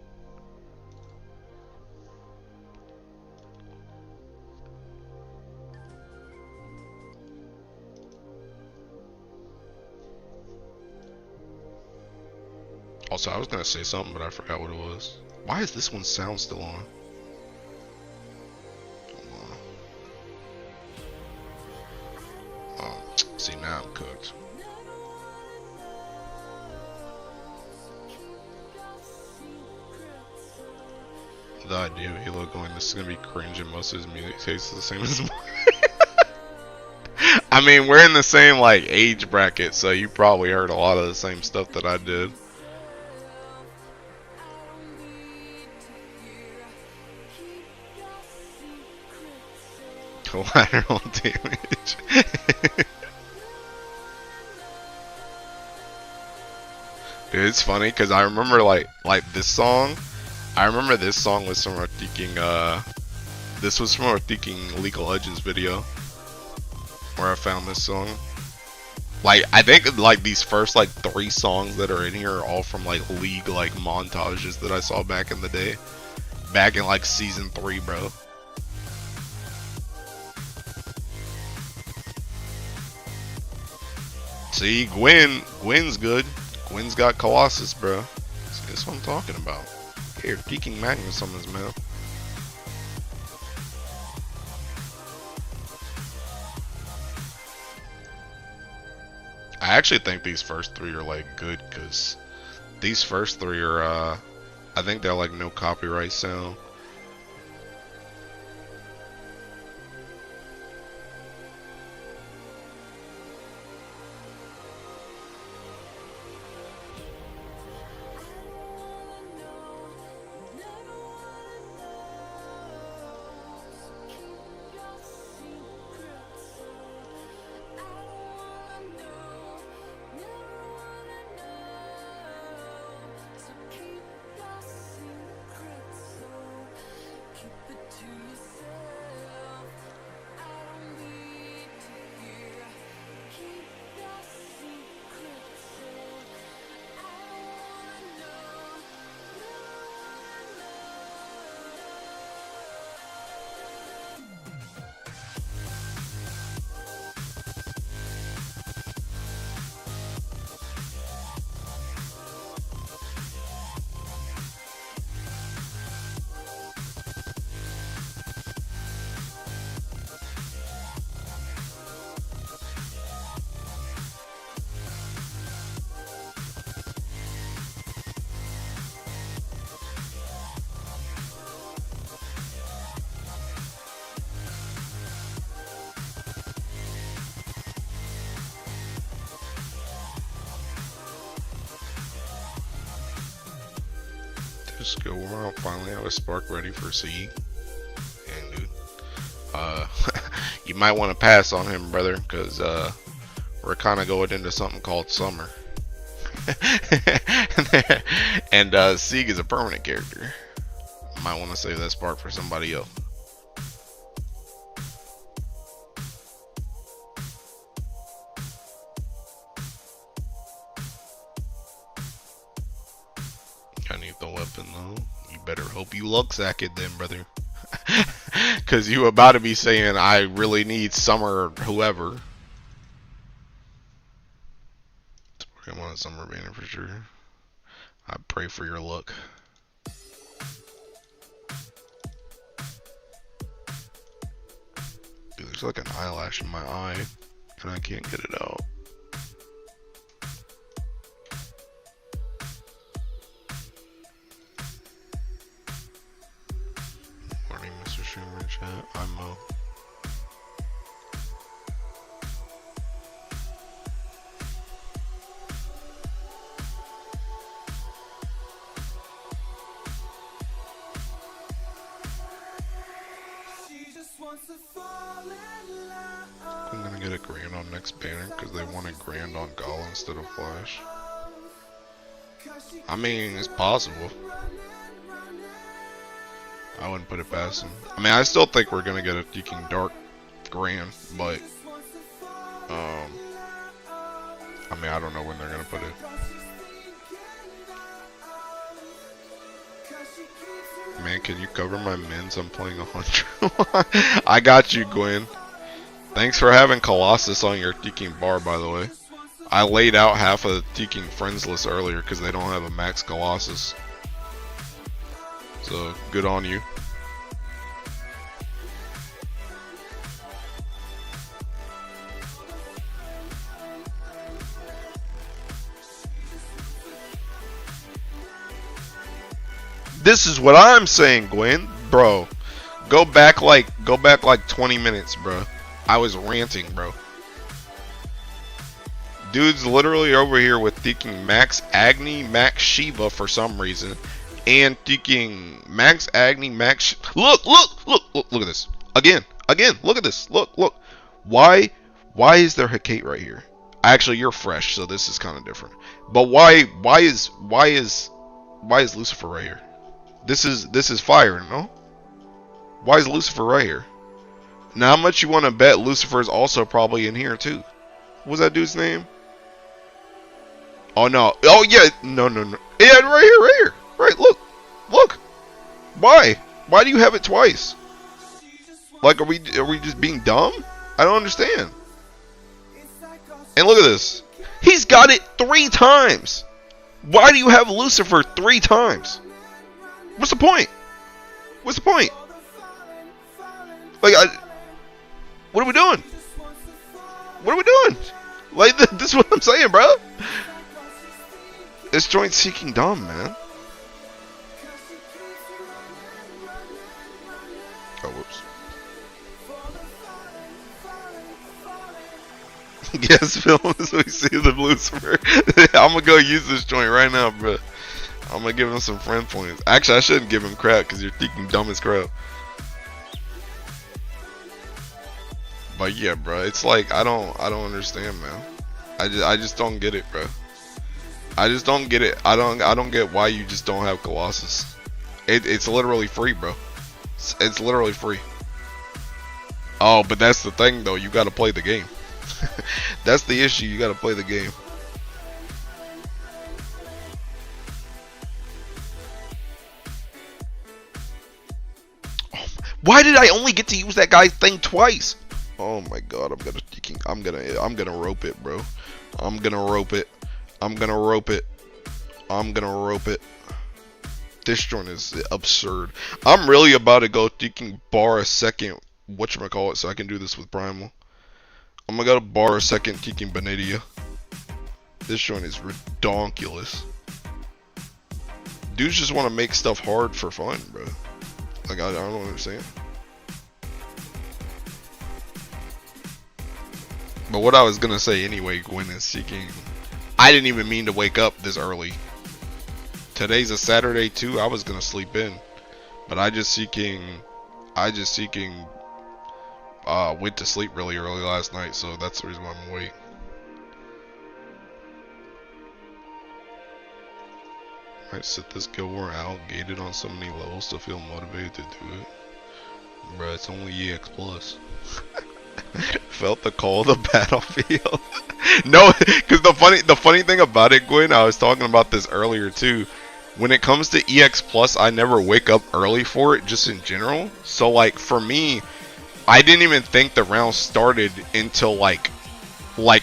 Speaker 1: Also, I was gonna say something, but I forgot what it was. Why is this one sound still on? See, now I'm cooked. The idea of Halo going, this is gonna be cringe and most of his music tastes the same as mine. I mean, we're in the same like age bracket, so you probably heard a lot of the same stuff that I did. Collateral damage. Dude, it's funny because I remember like this song. I remember this song was from our Thinking. This was from our Thinking League of Legends video where I found this song. Like I think like these first like 3 songs that are in here are all from like League like montages that I saw back in the day, back in like season 3, bro. See, Gwen's good. Gwen's got Colossus, bro. See, that's what I'm talking about. Here, Peking Magnus on his mouth. I actually think these first 3 are like good, cause these first 3 are I think they're like no copyright sound. Just go around. Finally have a spark ready for C. And dude, you might want to pass on him, brother, because we're kind of going into something called summer. And Sieg is a permanent character. Might want to save that spark for somebody else. I need the weapon though. You better hope you luck sack it then, brother. Cause you about to be saying I really need summer whoever. I want a summer banner for sure. I pray for your luck. Dude, there's like an eyelash in my eye and I can't get it out. Morning, Mr. Streamer Chat. I'm Mo. I'm gonna get a grand on next banner because they want a grand on Gala instead of Flash. I mean, it's possible. I wouldn't put it past them. I mean, I still think we're gonna get a Deacon Dark grand, but I mean, I don't know when they're gonna put it. Man, can you cover my mins? I'm playing 100. I got you, Gwen. Thanks for having Colossus on your Deacon bar, by the way. I laid out half of the Teking friends list earlier because they don't have a max Colossus. So good on you. This is what I'm saying, Gwen, bro. Go back like 20 minutes, bro. I was ranting, bro. Dude's literally over here with thinking Max Agni, Max Shiva for some reason, and thinking Max Agni, Max. Look at this. Again. Look at this. Look. Why is there Hecate right here? Actually, you're fresh, so this is kind of different. But why is Lucifer right here? This is fire, no? Why is Lucifer right here? Now, how much you want to bet Lucifer is also probably in here too? What was that dude's name? Oh no! Oh yeah! No! Yeah, right here! Right, look! Why? Why do you have it twice? Like, are we just being dumb? I don't understand. And look at this. He's got it 3 times. Why do you have Lucifer 3 times? What's the point? Like, what are we doing? Like, this is what I'm saying, bro. This joint's seeking dumb, man. Oh, whoops. Yes, films. We see the Lucifer. I'm gonna go use this joint right now, bro. I'm gonna give him some friend points. Actually, I shouldn't give him crap because you're thinking dumb as crap. But yeah, bro, it's like I don't understand, man. I just don't get it, bro. I just don't get it. I don't get why you just don't have Colossus. It's literally free, bro. It's literally free. Oh, but that's the thing though. You got to play the game. That's the issue. You got to play the game. Why did I only get to use that guy's thing twice? Oh my god, I'm gonna rope it, bro. I'm gonna rope it. This joint is absurd. I'm really about to go thinking bar a second whatchamacallit so I can do this with Primal. I'm gonna go bar a second thinking Benedia. This joint is redonkulous. Dudes just want to make stuff hard for fun, bro. Like, I don't understand. But what I was gonna say anyway, Gwen, is seeking. I didn't even mean to wake up this early. Today's a Saturday too. I was gonna sleep in, but I just seeking. Went to sleep really early last night, so that's the reason why I'm awake. Might sit this Guild War out, gated on so many levels to feel motivated to do it. Bruh, it's only EX plus. Felt the call of the battlefield. No, because the funny thing about it, Gwen, I was talking about this earlier too. When it comes to EX plus, I never wake up early for it, just in general. So like for me, I didn't even think the round started until like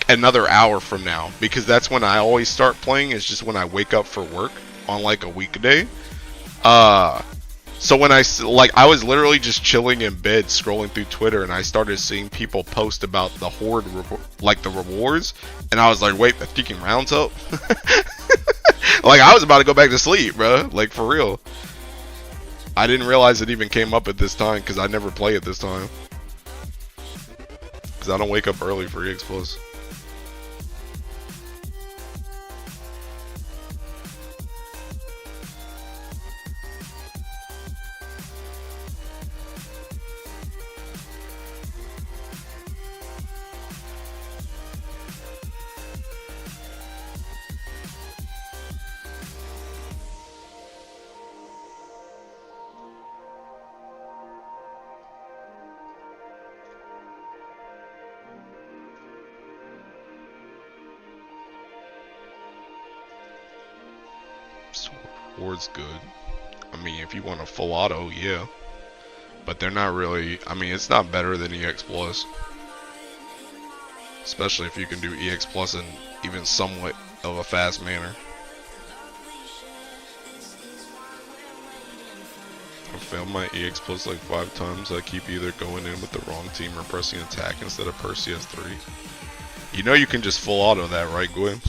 Speaker 1: another hour from now, because that's when I always start playing. Is just when I wake up for work on like a weekday. So when I was literally just chilling in bed scrolling through Twitter, and I started seeing people post about the Horde, the rewards, and I was like, wait, the freaking round's up? Like, I was about to go back to sleep, bro. Like, for real. I didn't realize it even came up at this time, because I never play it this time. Because I don't wake up early for EX Plus. Hord's good. I mean, if you want a full auto, yeah. But they're not really, I mean, it's not better than EX Plus. especially if you can do EX Plus in even somewhat of a fast manner. I failed my EX Plus like 5 times. I keep either going in with the wrong team or pressing attack instead of Percy S3. You know you can just full auto that, right, Gwen?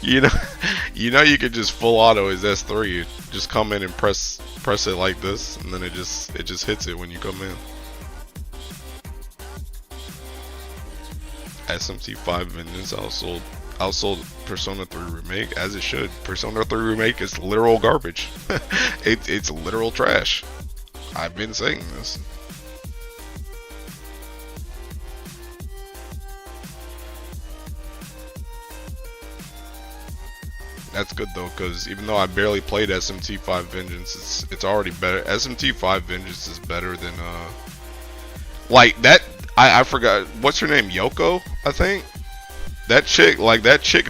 Speaker 1: you know, you can just full auto his S3. You just come in and press it like this, and then it just hits it when you come in. SMT5 Vengeance outsold Persona 3 Remake, as it should. Persona 3 Remake is literal garbage. It's literal trash. I've been saying this. That's good though, because even though I barely played SMT5 Vengeance, it's already better. SMT5 Vengeance is better than like that. I forgot what's her name, Yoko, I think. That chick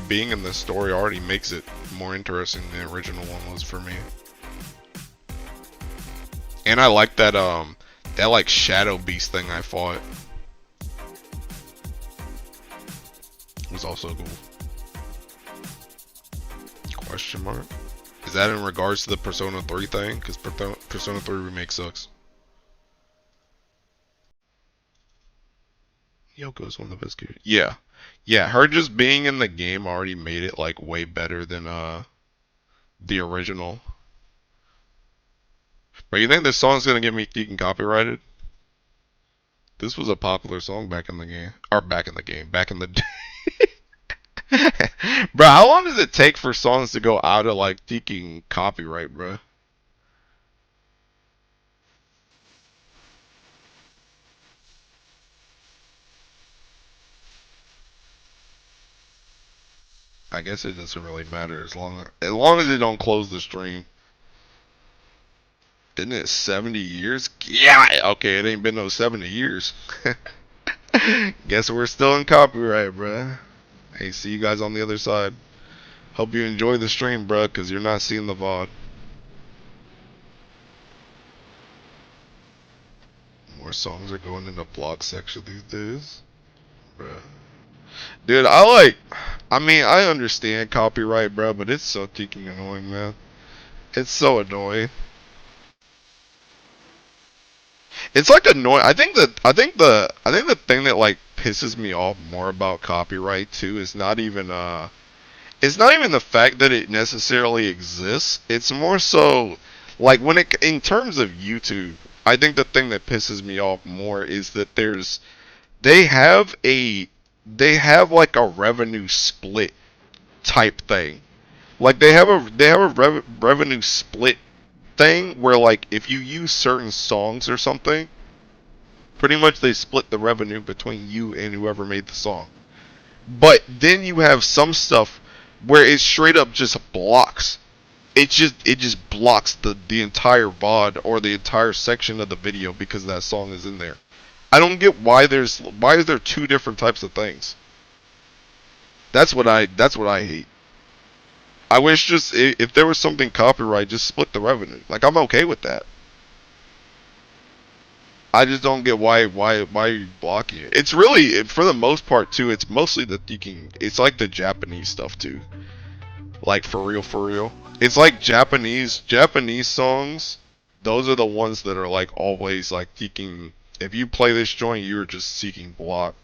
Speaker 1: being in the story already makes it more interesting than the original one was for me. And I like that that like Shadow Beast thing I fought. It was also cool. Question mark? Is that in regards to the Persona 3 thing? Because Persona 3 Remake sucks. Yoko's one of the best characters. Yeah. Yeah, her just being in the game already made it like way better than the original. But you think this song's gonna get me geeking copyrighted? This was a popular song back in the game. Or back in the game. Back in the day. Bro, how long does it take for songs to go out of like geeking copyright, bro? I guess it doesn't really matter as long as it don't close the stream. Isn't it 70 years? Yeah. Okay, it ain't been no 70 years. Guess we're still in copyright, bruh. Hey, see you guys on the other side. Hope you enjoy the stream, bruh, because you're not seeing the VOD. More songs are going in the block section these days. Bruh. Dude, I mean, I understand copyright, bruh, but it's so freaking annoying, man. It's so annoying. It's like annoying. I think the thing that like pisses me off more about copyright too is not even it's not even the fact that it necessarily exists. It's more so like when it in terms of YouTube, I think the thing that pisses me off more is that they have a they have like a revenue split type thing. Like they have a revenue split thing where like if you use certain songs or something, pretty much they split the revenue between you and whoever made the song. But then you have some stuff where it straight up just blocks. It just blocks the entire VOD or the entire section of the video because that song is in there. I don't get why is there two different types of things. That's what I hate. I wish just if there was something copyright, just split the revenue. Like I'm okay with that. I just don't get why are you blocking it. It's really for the most part too. It's mostly that you can. It's like the Japanese stuff too. Like for real, for real. It's like Japanese songs. Those are the ones that are like always like seeking. If you play this joint, you're just seeking block.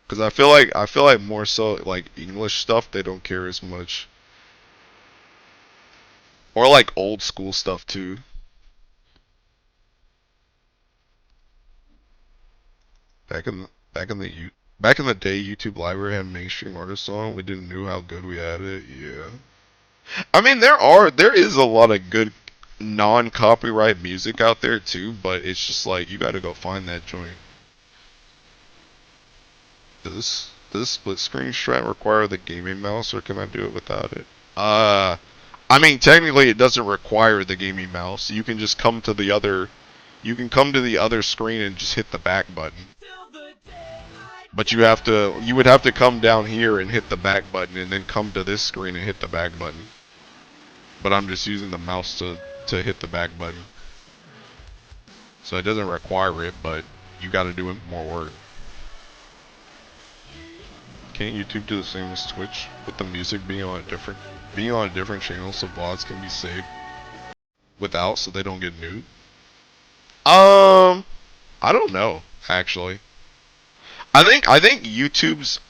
Speaker 1: Because I feel like more so like English stuff they don't care as much. Or like old school stuff too. Back in the day, YouTube Library had mainstream artist song. We didn't know how good we had it. Yeah. I mean, there is a lot of good non-copyright music out there too, but it's just like you got to go find that joint. Does split screen strat require the gaming mouse, or can I do it without it? I mean, technically, it doesn't require the gaming mouse. You can come to the other screen and just hit the back button. But you would have to come down here and hit the back button, and then come to this screen and hit the back button. but I'm just using the mouse to hit the back button. So it doesn't require it, but you gotta do it more work. Can't YouTube do the same as Twitch with the music being on a different channel so VODs can be saved without so they don't get nude? I don't know, actually. I think YouTube's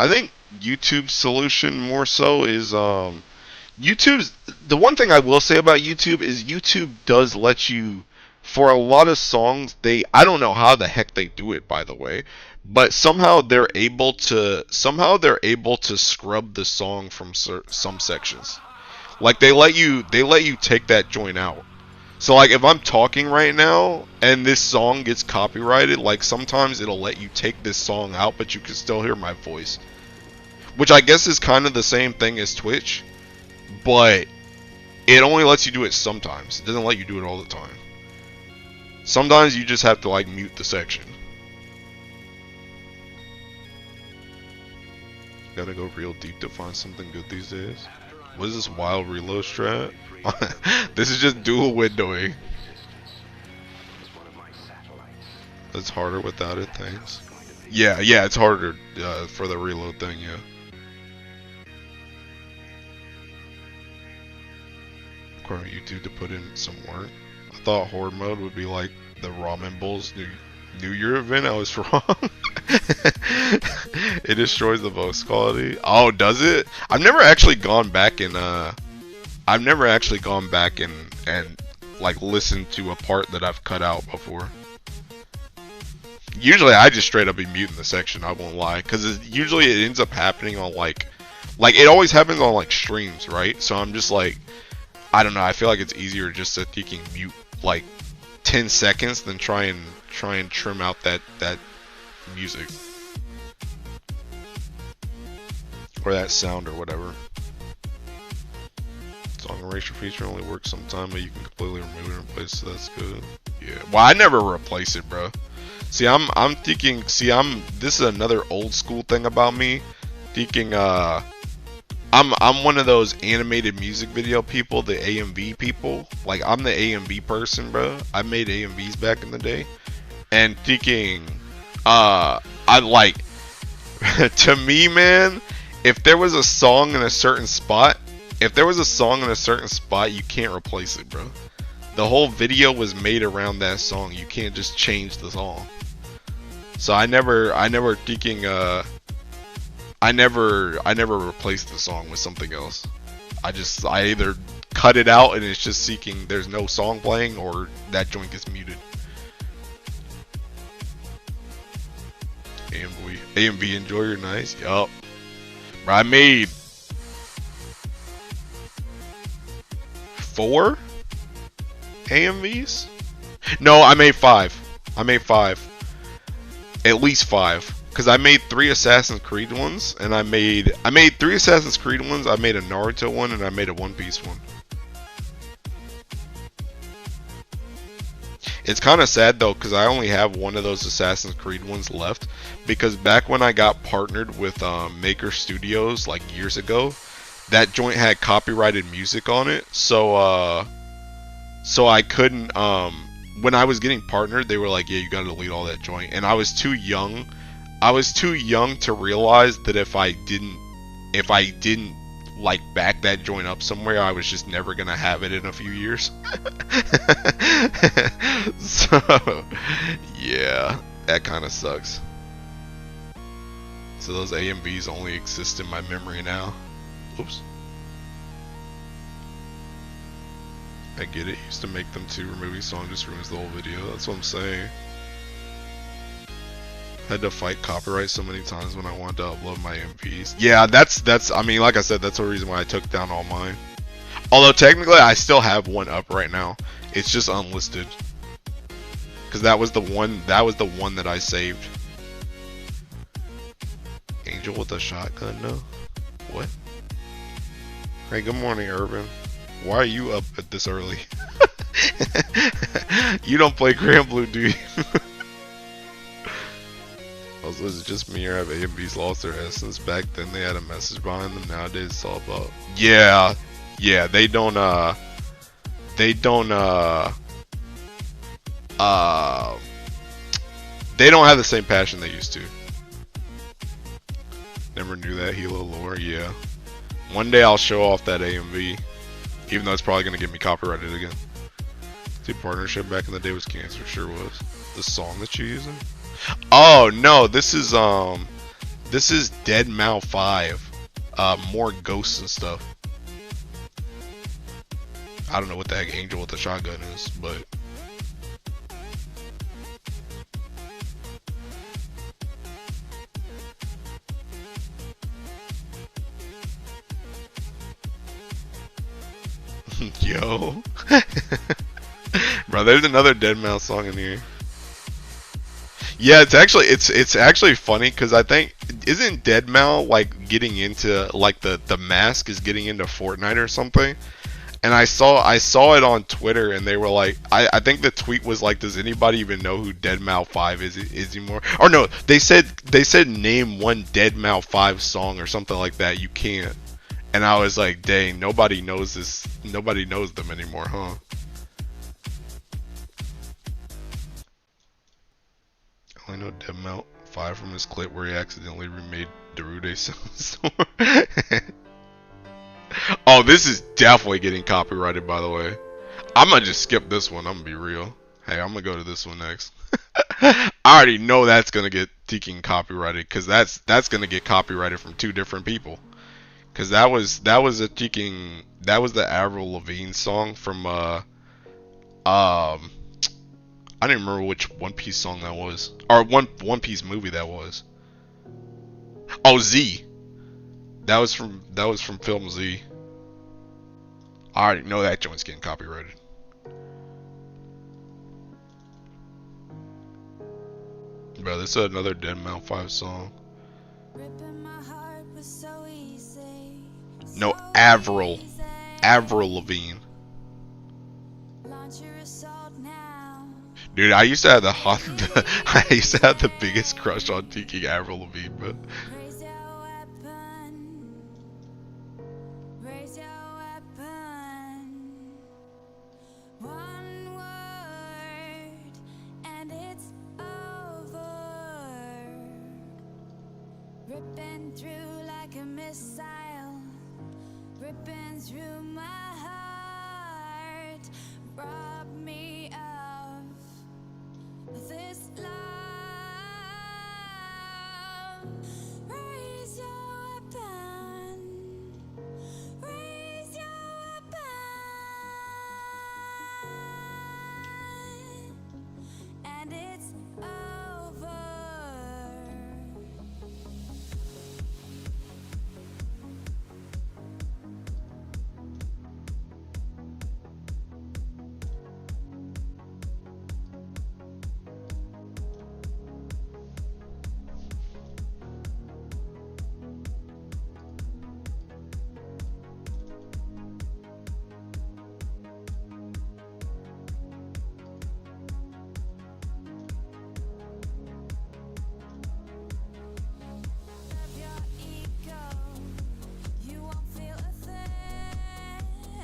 Speaker 1: solution more so is YouTube's the one thing I will say about YouTube is YouTube does let you for a lot of songs I don't know how the heck they do it, by the way, but somehow they're able to scrub the song from some sections. Like they let you take that joint out. So like if I'm talking right now and this song gets copyrighted, like sometimes it'll let you take this song out but you can still hear my voice. Which I guess is kind of the same thing as Twitch, but it only lets you do it sometimes. It doesn't let you do it all the time. Sometimes you just have to like mute the section. Gotta go real deep to find something good these days. What is this wild reload strat? This is just dual windowing. It's harder without it, thanks. Yeah, it's harder for the reload thing, yeah. Require YouTube to put in some work. I thought horde mode would be like the Ramen Bowl's New Year event. I was wrong. It destroys the voice quality. Oh, does it? I've never actually gone back and like listened to a part that I've cut out before. Usually I just straight up be muting the section, I won't lie, because usually it ends up happening on like it always happens on like streams, right? So I'm just like, I don't know, I feel like it's easier just to you can mute like 10 seconds than try and trim out that music or that sound or whatever. Song erasure feature only works sometime, but you can completely remove it and replace it, so that's good. Yeah. Well, I never replace it, bro. See, I'm thinking. See, this is another old school thing about me. Thinking, I'm one of those animated music video people, the AMV people. Like, I'm the AMV person, bro. I made AMVs back in the day, and thinking, I like. To me, man, if there was a song in a certain spot. If there was a song in a certain spot, you can't replace it, bro. The whole video was made around that song. You can't just change the song. So I never replaced the song with something else. I either cut it out and it's just seeking there's no song playing, or that joint gets muted. AMV enjoyer, nice. Yup. I made 4 AMVs? No, I made 5. At least 5. Because I made 3 Assassin's Creed ones, and I made 3 Assassin's Creed ones, I made a Naruto one, and I made a One Piece one. It's kind of sad though, because I only have one of those Assassin's Creed ones left, because back when I got partnered with Maker Studios like years ago, that joint had copyrighted music on it, so I couldn't, when I was getting partnered, they were like, yeah, you gotta delete all that joint, and I was too young to realize that if I didn't like back that joint up somewhere, I was just never gonna have it in a few years. So yeah, that kind of sucks. So those AMVs only exist in my memory now. Oops. I get it. Used to make them too. Removing song just ruins the whole video. That's what I'm saying. Had to fight copyright so many times when I wanted to upload my MPs. Yeah, that's. I mean, like I said, that's the reason why I took down all mine. Although technically, I still have one up right now. It's just unlisted. Cause that was the one. That was the one that I saved. Angel with a shotgun, no? What? Hey, good morning, Urban. Why are you up at this early? You don't play Grand Blue, do you? Also, is it just me or have AMVs lost their essence? Back then they had a message behind them. Nowadays it's all about... Yeah, they don't, they don't they don't have the same passion they used to. Never knew that Hilo lore. Yeah, one day I'll show off that AMV, even though it's probably gonna get me copyrighted again. Dude, partnership back in the day was cancer. Sure was. The song that you're using? Oh no, this is Dead Mal 5. More ghosts and stuff. I don't know what the heck Angel with the Shotgun is, but yo. Bro, there's another Dead Mouse song in here. Yeah, it's actually funny because I think isn't Dead Mal like getting into like the mask is getting into Fortnite or something? And I saw it on Twitter and they were like I think the tweet was like, does anybody even know who Dead Mal 5 is anymore? Or no, they said name one Dead Mal 5 song or something like that. You can't. And I was like, dang, nobody knows this. Nobody knows them anymore, huh? I only know Dead Mal 5 from his clip where he accidentally remade Darude Storm. Oh, this is definitely getting copyrighted, by the way. I'm gonna just skip this one. I'm gonna be real. Hey, I'm gonna go to this one next. I already know that's gonna get Teking copyrighted because that's gonna get copyrighted from two different people. Because that was a Teking, that was the Avril Lavigne song from I don't even remember which One Piece song that was, or One Piece movie that was. Oh, Z. That was from film Z. I already know that joint's getting copyrighted. Bro, this is another Dead Mal 5 song. No, Avril Lavigne. Dude, I used to have the biggest crush on Teking Avril Lavigne, bro.
Speaker 2: Ripping through like a missile, ripping through my heart, rob me of this love. Raise your weapon, raise your weapon, and it's over.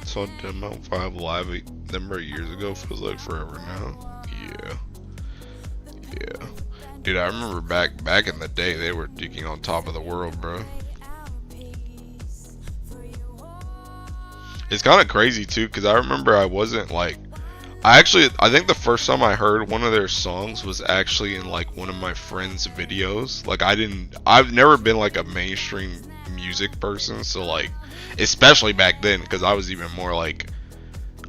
Speaker 1: Saw Dead Mal 5 live a number of years ago. Feels like forever now. Yeah. Dude, I remember back in the day they were Teking on top of the world, bro. It's kind of crazy too, because I remember I wasn't like, I think the first time I heard one of their songs was actually in like one of my friend's videos. Like I've never been like a mainstream music person, so like, especially back then, because I was even more like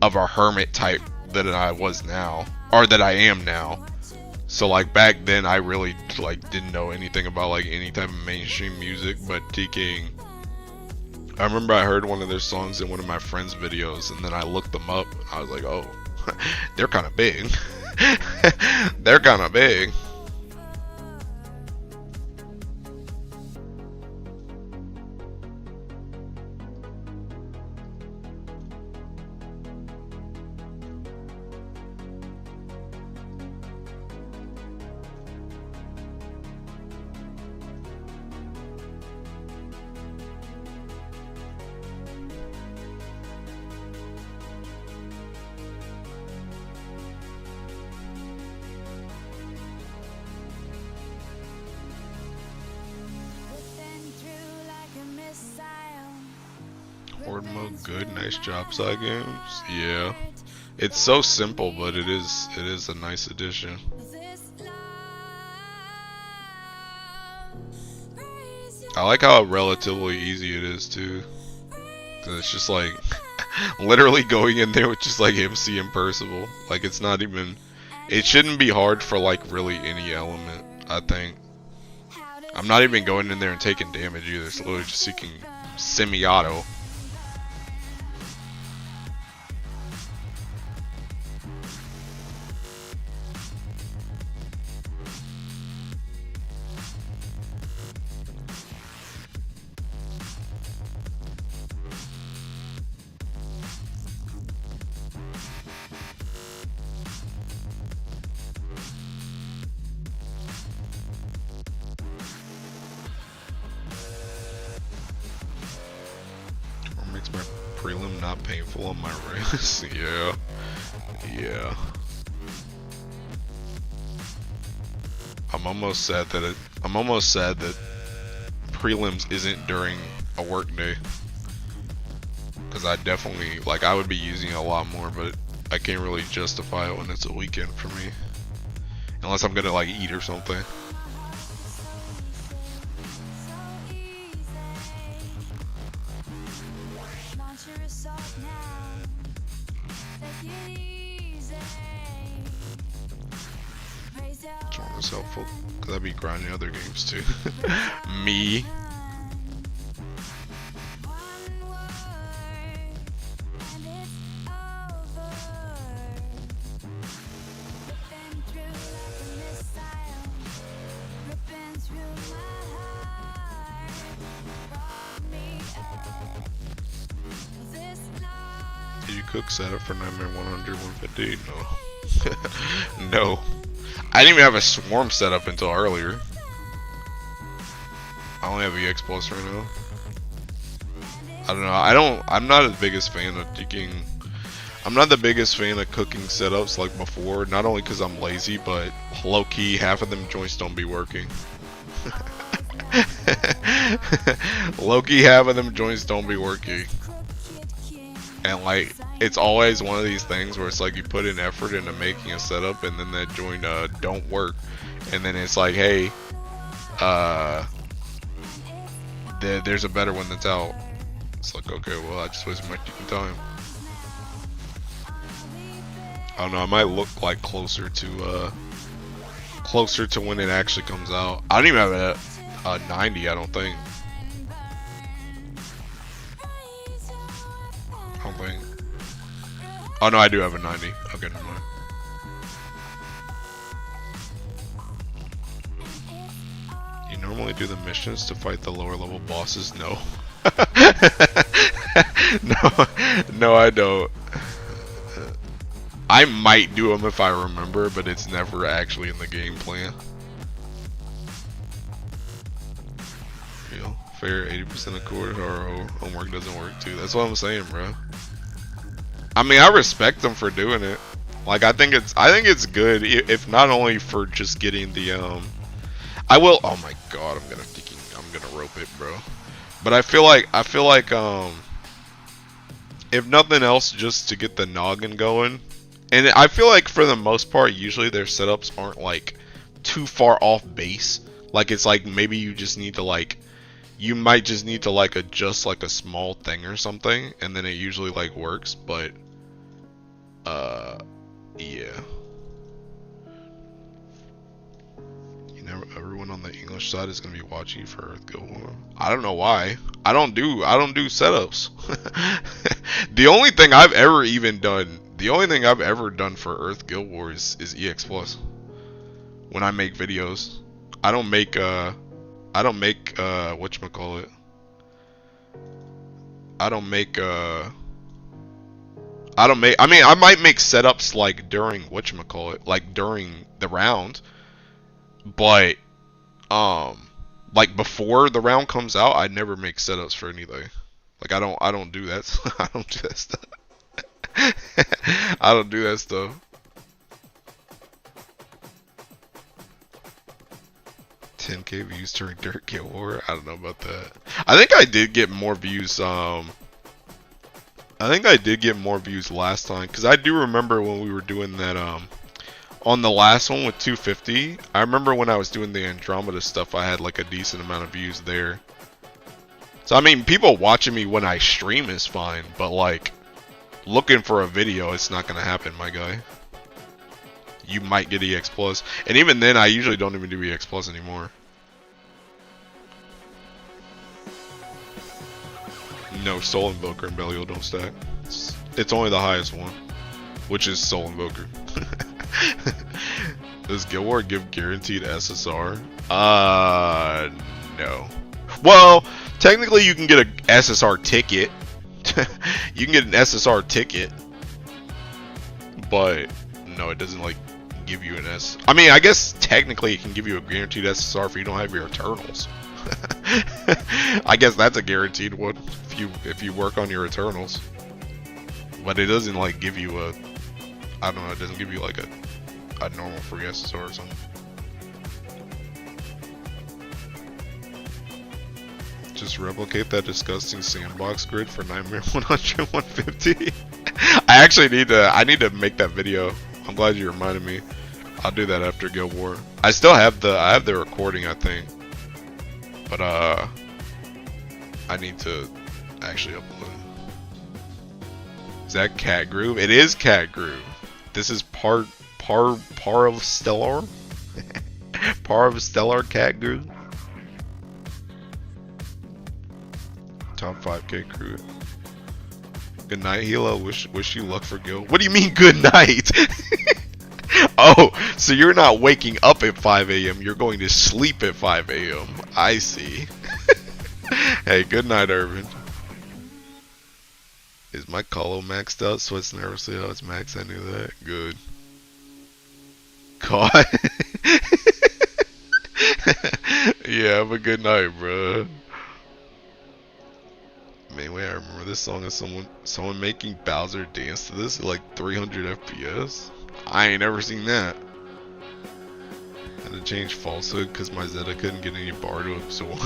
Speaker 1: of a hermit type than I was now, or that I am now. So like back then I really like didn't know anything about like any type of mainstream music, but Teking, I remember I heard one of their songs in one of my friend's videos, and then I looked them up and I was like, oh, they're kind of big. They're kind of big. hard mode good. Nice job, side games. Yeah, it's so simple, but it is a nice addition.
Speaker 2: this love. Raise your
Speaker 1: I like how relatively easy it is too. 'Cause it's just like literally going in there with just like MC and Percival. Like it's not even. It shouldn't be hard for like really any element. I think.
Speaker 2: how does
Speaker 1: I'm not even going in there and taking damage either. It's literally just seeking semi-auto. What makes my prelim not painful on my wrist? Yeah. Yeah. I'm almost sad that prelims isn't during a work day. Cause I definitely like I would be using it a lot more, but I can't really justify it when it's a weekend for me. Unless I'm gonna like eat or something.
Speaker 2: so easy? Launch your assault now. Take it easy. Raise your
Speaker 1: Trying this helpful. Cause I'd be grinding other games too. Me.
Speaker 2: one word, and it's over. Ripping through like a missile, ripping through my heart. Brought me up. This love.
Speaker 1: Did you cook setup for Nightmare 100, 150? No. No. I didn't even have a swarm set up until earlier. I only have EX Plus right now. I don't know. I'm not the biggest fan of taking. I'm not the biggest fan of cooking setups like before. Not only because I'm lazy, but low key, half of them joints don't be working. Low key, half of them joints don't be working. And like, it's always one of these things where it's like you put in effort into making a setup and then that joint don't work. And then it's like, hey, there's a better one that's out. It's like, okay, well, I just wasted my fucking time. I don't know, I might look like closer to when it actually comes out. I don't even have a 90, I don't think. I don't think. Oh no, I do have a 90. Okay, never mind. You normally do the missions to fight the lower level bosses? No. No, I don't. I might do them if I remember, but it's never actually in the game plan. Real fair, 80% of core or homework doesn't work too. That's what I'm saying, bro. I mean, I respect them for doing it. Like, I think it's good, if not only for just getting the I will. Oh my god, I'm gonna rope it, bro. But I feel like if nothing else, just to get the noggin going. And I feel like for the most part, usually their setups aren't like too far off base. Like it's like maybe you just need to like, you might just need to like adjust like a small thing or something, and then it usually like works. But yeah. You know, everyone on the English side is gonna be watching for Earth Guild War. I don't know why. I don't do setups. The only thing I've ever done for Earth Guild War is EX Plus. When I make videos, I don't make whatchamacallit. I mean, I might make setups like during whatchamacallit, like during the round, but like before the round comes out, I never make setups for anything. Like I don't do that. I don't do that stuff. I don't do that stuff. 10K views during Dirt Guild War. I don't know about that. I think I did get more views I think I did get more views last time because I do remember when we were doing that on the last one with 250. I remember when I was doing the Andromeda stuff, I had like a decent amount of views there. So I mean, people watching me when I stream is fine, but like looking for a video, it's not gonna happen, my guy. You might get EX Plus, and even then, I usually don't even do EX Plus anymore. No, Soul Invoker and Belial don't stack. It's only the highest one, which is Soul Invoker. Does Guild War give guaranteed SSR? No. Well, technically you can get a SSR ticket. You can get an SSR ticket, but no, it doesn't like give you an S. I mean, I guess technically it can give you a guaranteed SSR if you don't have your Eternals. I guess that's a guaranteed one if you work on your Eternals. But it doesn't like give you a, I don't know, it doesn't give you like a normal free SSR or something. Just replicate that disgusting sandbox grid for Nightmare 100, 150. I need to make that video. I'm glad you reminded me. I'll do that after Guild War. I still have the recording, I think. But I need to actually upload it. Is that Cat Groove? It is Cat Groove. This is par of Stellar. Par of Stellar Cat Groove. Top 5K crew. Good night, Hilo. Wish you luck for Guild. What do you mean good night? Oh, so you're not waking up at 5 a.m. You're going to sleep at 5 a.m. I see. Hey, good night, Irvin. Is my colo maxed out so it's never say how it's maxed? I knew that. Good. God. Yeah, have a good night, bro. Man, wait, I remember this song is someone making Bowser dance to this at like 300 FPS. I ain't ever seen that. Had to change falsehood because my Zeta couldn't get any bar to absorb.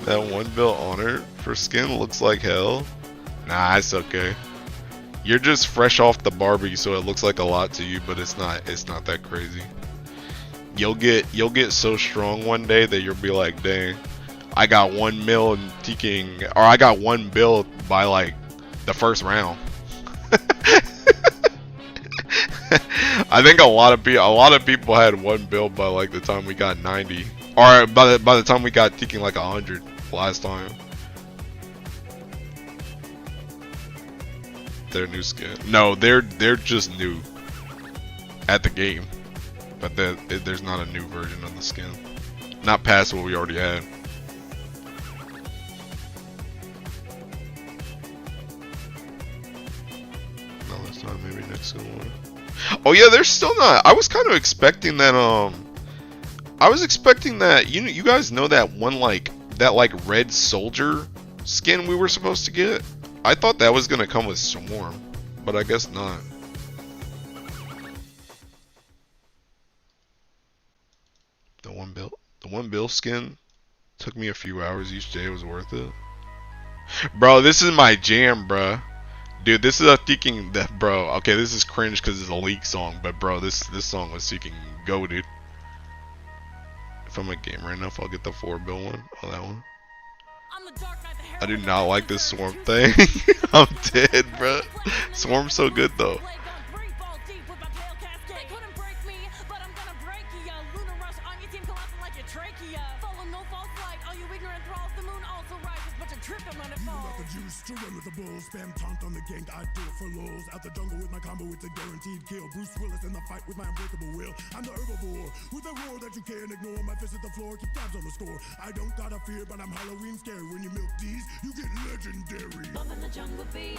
Speaker 1: That one bill honor for skin looks like hell. Nah, it's okay. You're just fresh off the Barbie, so it looks like a lot to you, but it's not that crazy. You'll get so strong one day that you'll be like, dang, I got 1 mil in TKing, or I got 1 bill by like the first round. I think a lot of people had 1 bill by like the time we got 90, or by the time we got TKing like 100 last time. Their new skin? No, they're just new at the game, but there's not a new version of the skin, not past what we already had. Maybe next one. Oh yeah, they're still not. I was kind of expecting that. I was expecting that. You guys know that one that red soldier skin we were supposed to get. I thought that was gonna come with Swarm, but I guess not. The one bill skin took me a few hours each day. It was worth it, bro. This is my jam, bro. Dude, this is a seeking that, bro. Okay, this is cringe because it's a leak song, but bro, this song was seeking go, dude. If I'm a gamer enough, I'll get the 4 bill one. Oh, that one. I do not like this Swarm thing. I'm dead, bro. Swarm's so good though.
Speaker 3: To run with the bulls, spam taunt on the gang, I do it for lulz. Out the jungle with my combo, it's a guaranteed kill. Bruce Willis in the fight with my unbreakable will. I'm the herbivore, with a roar that you can't ignore. My fist at the floor, keep tabs on the score. I don't gotta fear, but I'm Halloween scary. When you milk these, you get legendary. Bump in the jungle beat,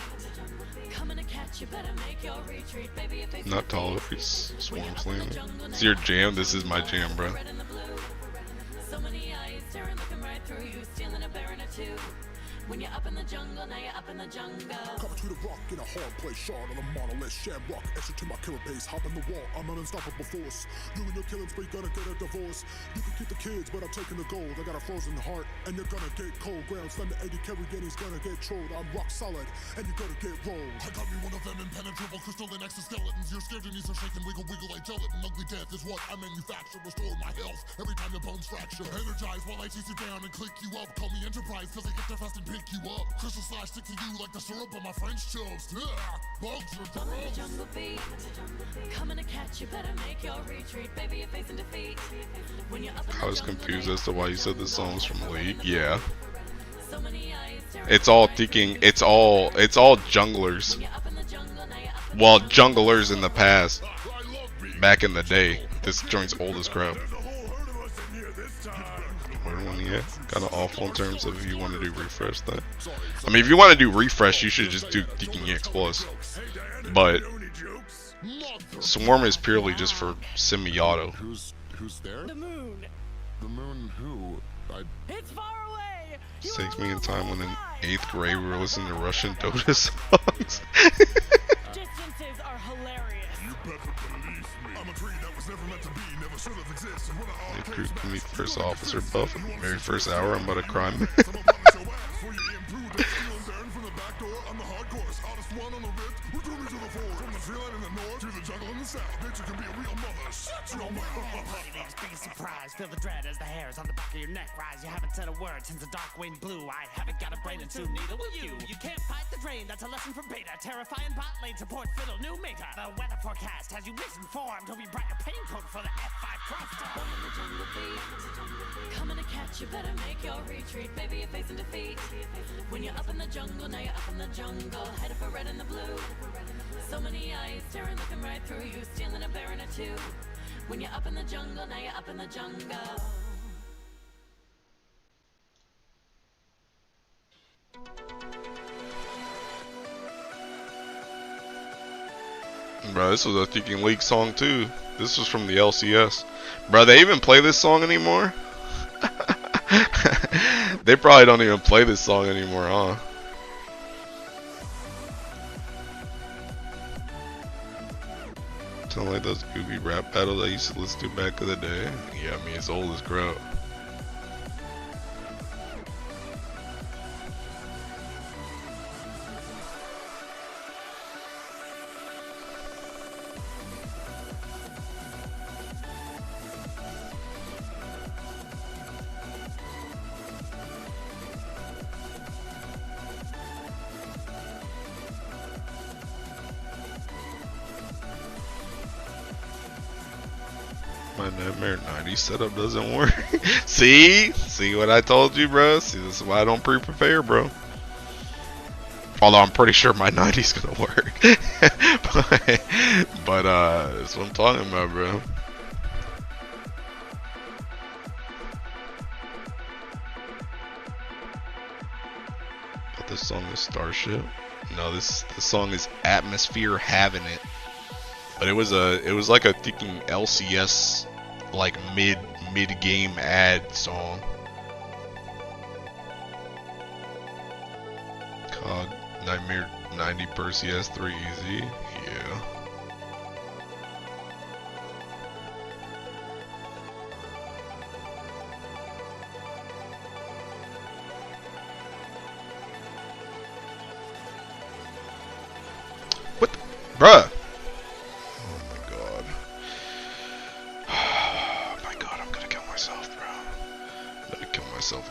Speaker 3: coming to catch you, better make your retreat, baby. If
Speaker 1: not tall, if he's Swarm Slam. It's your jam, this is my jam, bro.
Speaker 3: So many eyes staring, looking right through you, stealing a bear and a two. When you're up in the jungle, now you're up in the jungle. Coming to the rock in a hard place, shard on a monolith, shamrock, extra to my killer pace, hop in the wall, I'm an unstoppable force. You and your killing spree gonna get a divorce. You can keep the kids, but I'm taking the gold. I got a frozen heart, and you're gonna get cold. Ground's thunder 80 carry, and he's gonna get trolled. I'm rock solid, and you're gonna get rolled. I got me one of them impenetrable crystalline exoskeletons. Your scared knees are shaking, wiggle, wiggle like gelatin. Ugly death is what I manufacture. Restore my health every time the bones fracture. Energize while I chase you down and click you up. Call me Enterprise, cause I get there fast and pick you up. Crystal slash stick to you like the syrup on my French toast. Bugs are gross.
Speaker 2: Jungle beat, coming to catch you, better make your retreat. Baby, you're facing defeat. When you're up in
Speaker 1: I was confused as to why you said the song's from League. Yeah.
Speaker 2: so many eyes,
Speaker 1: It's all thinking, it's all junglers. Well, junglers in the past. Back in the day. This joint's old as crap. Yeah, kind of awful in terms of if you want to do refresh then. I mean, if you want to do refresh, you should just do Deacon EX Plus. But Swarm is purely just for semi-auto.
Speaker 3: Who's there?
Speaker 2: the moon.
Speaker 3: The moon who?
Speaker 2: It's far away.
Speaker 1: This takes me in time when in 8th grade we were listening to Russian Dota songs.
Speaker 2: Distances are hilarious.
Speaker 3: You better believe me. I'm a tree that was never meant to be, never should have existed. When I
Speaker 1: Recruit to meet first officer buff. Very first hour, I'm about to cry.
Speaker 3: I'm a punish your ass for your improved stealing Darren from the back door. I'm the hardcore, hottest one on the rift. Recruit me to the fore. From the tree line in the north to the jungle in the south. Bitch, you can be a real mother. Shut your mouth.
Speaker 4: Biggest surprise, feel the dread as the hairs on the back of your neck rise. You haven't said a word since the dark wind blew. I haven't got a brain and soon neither will you. You can't fight the drain, that's a lesson from beta. Terrifying bot lane support fiddle, new meta. The weather forecast has you misinformed. Will be bright a pain code for the F5 crosster.
Speaker 2: Coming to catch you, better make your retreat. Baby, you're facing defeat. When you're up in the jungle, now you're up in the jungle. Headed for red and the blue. So many eyes staring, looking right through you. Stealing a bear and a two. When you're up in the jungle, now you're up in the jungle.
Speaker 1: Bro, this was a Deacon League song too. This was from the LCS. Bro, they even play this song anymore? They probably don't even play this song anymore, huh? Sound like those goofy rap battles I used to listen to back in the day. Yeah, I mean, it's old as crap. My Nightmare 90 setup doesn't work. See what I told you, bro? See, this is why I don't pre-prepare, bro. Although I'm pretty sure my 90's gonna work. but that's what I'm talking about, bro. But this song is Starship. No, this song is Atmosphere Having It. But it was like a thinking LCS like mid game ad song. COD Nightmare 90 per CS3 easy. Yeah. What the, bruh?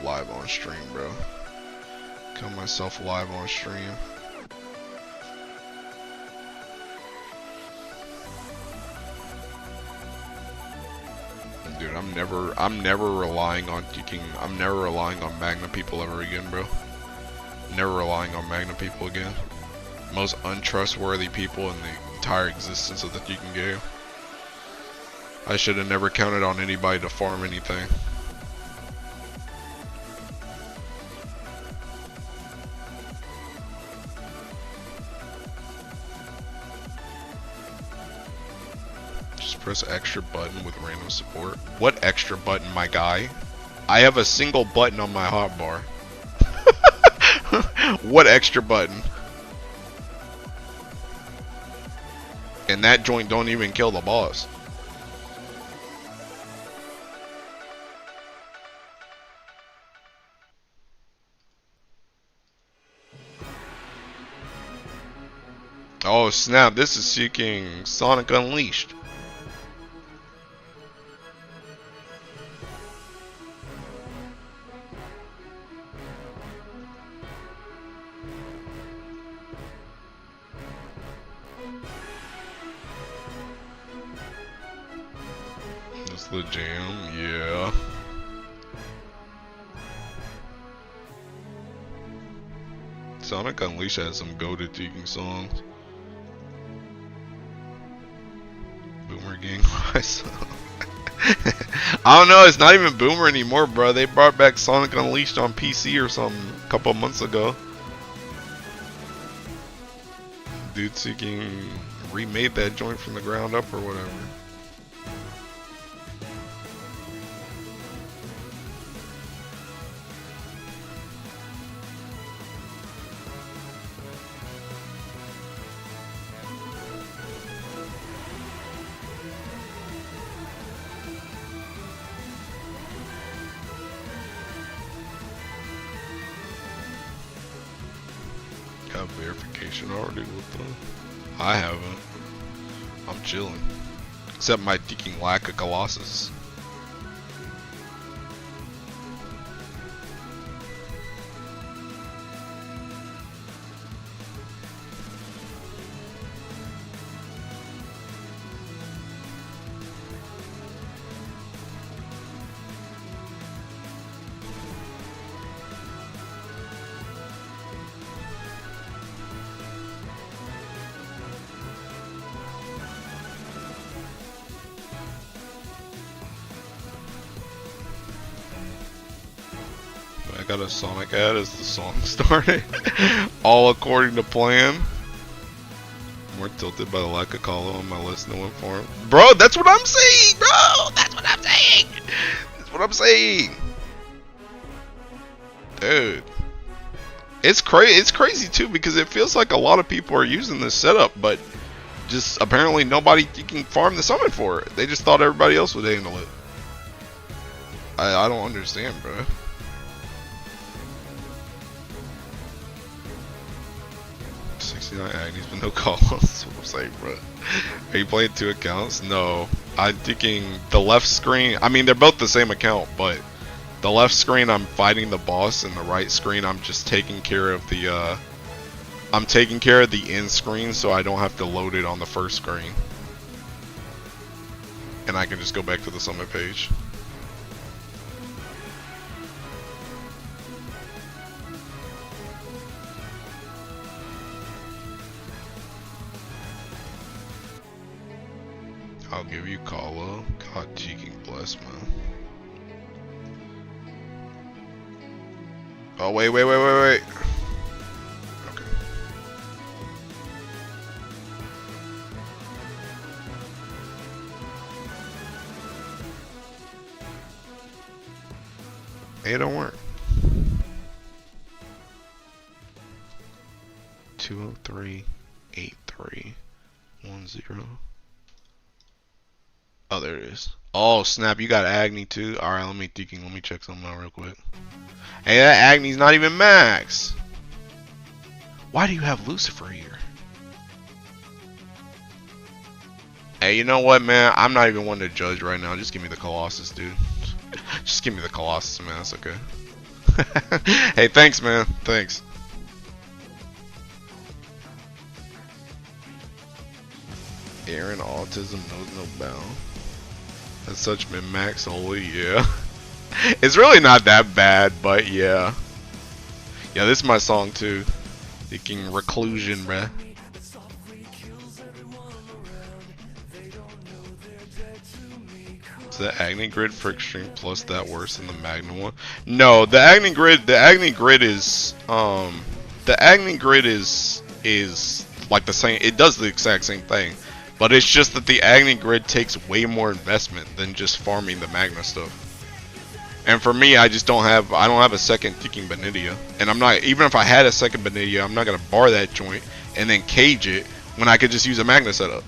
Speaker 1: Live on stream, bro. Kill myself live on stream. Dude, I'm never relying on Magna people ever again, bro. Never relying on Magna people again. Most untrustworthy people in the entire existence of the Deacon game. I should have never counted on anybody to farm anything. Press extra button with random support. What extra button, my guy? I have a single button on my hotbar. What extra button? And that joint don't even kill the boss. Oh snap, this is seeking Sonic Unleashed. That's the jam, yeah. Sonic Unleashed has some goated Teking songs. Boomer Gang wise. I don't know, it's not even Boomer anymore, bro. They brought back Sonic Unleashed on PC or something a couple months ago. Dude Seeking remade that joint from the ground up or whatever. Got verification already with them. I haven't. I'm chilling. Except my Teking lack of Colossus. I got a Sonic ad as the song started. All according to plan. More tilted by the lack of call on my list, no one for him. Bro, that's what I'm saying, bro! That's what I'm saying! That's what I'm saying! Dude. It's crazy too, because it feels like a lot of people are using this setup, but just apparently nobody can farm the summon for it. They just thought everybody else would handle it. I don't understand, bro. 69 Agnes, but no calls. That's what I'm saying, bro. Are you playing two accounts? No. I'm thinking the left screen. I mean, they're both the same account, but the left screen I'm fighting the boss, and the right screen I'm just taking care of the. I'm taking care of the end screen, so I don't have to load it on the first screen, and I can just go back to the summit page. I'll give you Kala. God, cheeking bless, man. Oh, wait. Okay. Hey, don't work. 203-8310. Oh, there it is. Oh, snap, you got Agni too? Alright, let me check something out real quick. Hey, that Agni's not even max. Why do you have Lucifer here? Hey, you know what, man? I'm not even one to judge right now. Just give me the Colossus, dude. Just give me the Colossus, man. That's okay. Hey, thanks, man. Thanks. Aaron, autism knows no bound. That's such min-max holy, yeah. It's really not that bad, but yeah. Yeah, this is my song too. Thinking Reclusion, bruh. Is the Agni Grid Frick Stream plus that worse than the Magnum one? No, the Agni Grid is like the same. It does the exact same thing. But it's just that the Agni Grid takes way more investment than just farming the Magna stuff. And for me, I don't have a second Teking Benidia. And I'm not, even if I had a second Benidia, I'm not gonna bar that joint and then cage it when I could just use a Magna setup.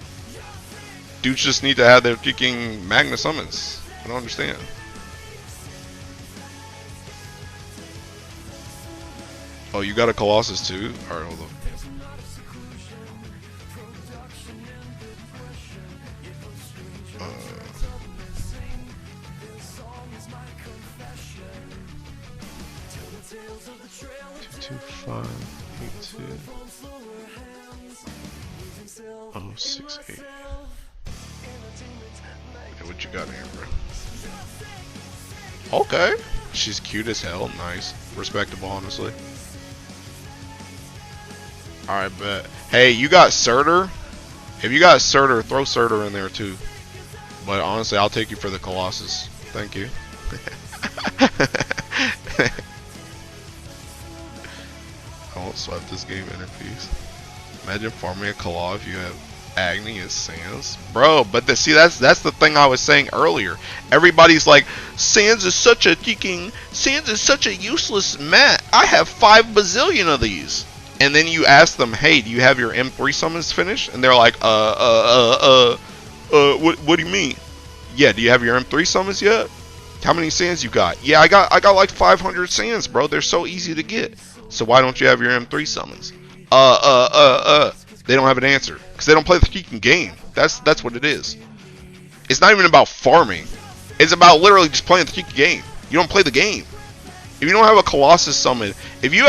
Speaker 1: Dudes just need to have their Teking Magna summons. I don't understand. Oh, you got a Colossus too? Alright, hold up. 2582 068. Hey, what you got in here, bro? Okay. She's cute as hell. Nice. Respectable, honestly. Alright, bet. Hey, you got Surtur? If you got Surtur, throw Surtur in there too. But honestly, I'll take you for the Colossus. Thank you. I won't swipe this game interface. Imagine farming a Claw if you have Agni as Sans. Bro, but see, that's the thing I was saying earlier. Everybody's like, Sans is such a useless mat. I have 5 bazillion of these. And then you ask them, hey, do you have your M3 summons finished? And they're like, what do you mean? Yeah, do you have your M3 summons yet? How many Sans you got? Yeah, I got like 500 Sans, bro. They're so easy to get. So why don't you have your M3 summons? They don't have an answer because they don't play the freaking game. That's what it is. It's not even about farming. It's about literally just playing the freaking game. You don't play the game. If you don't have a Colossus summon, if you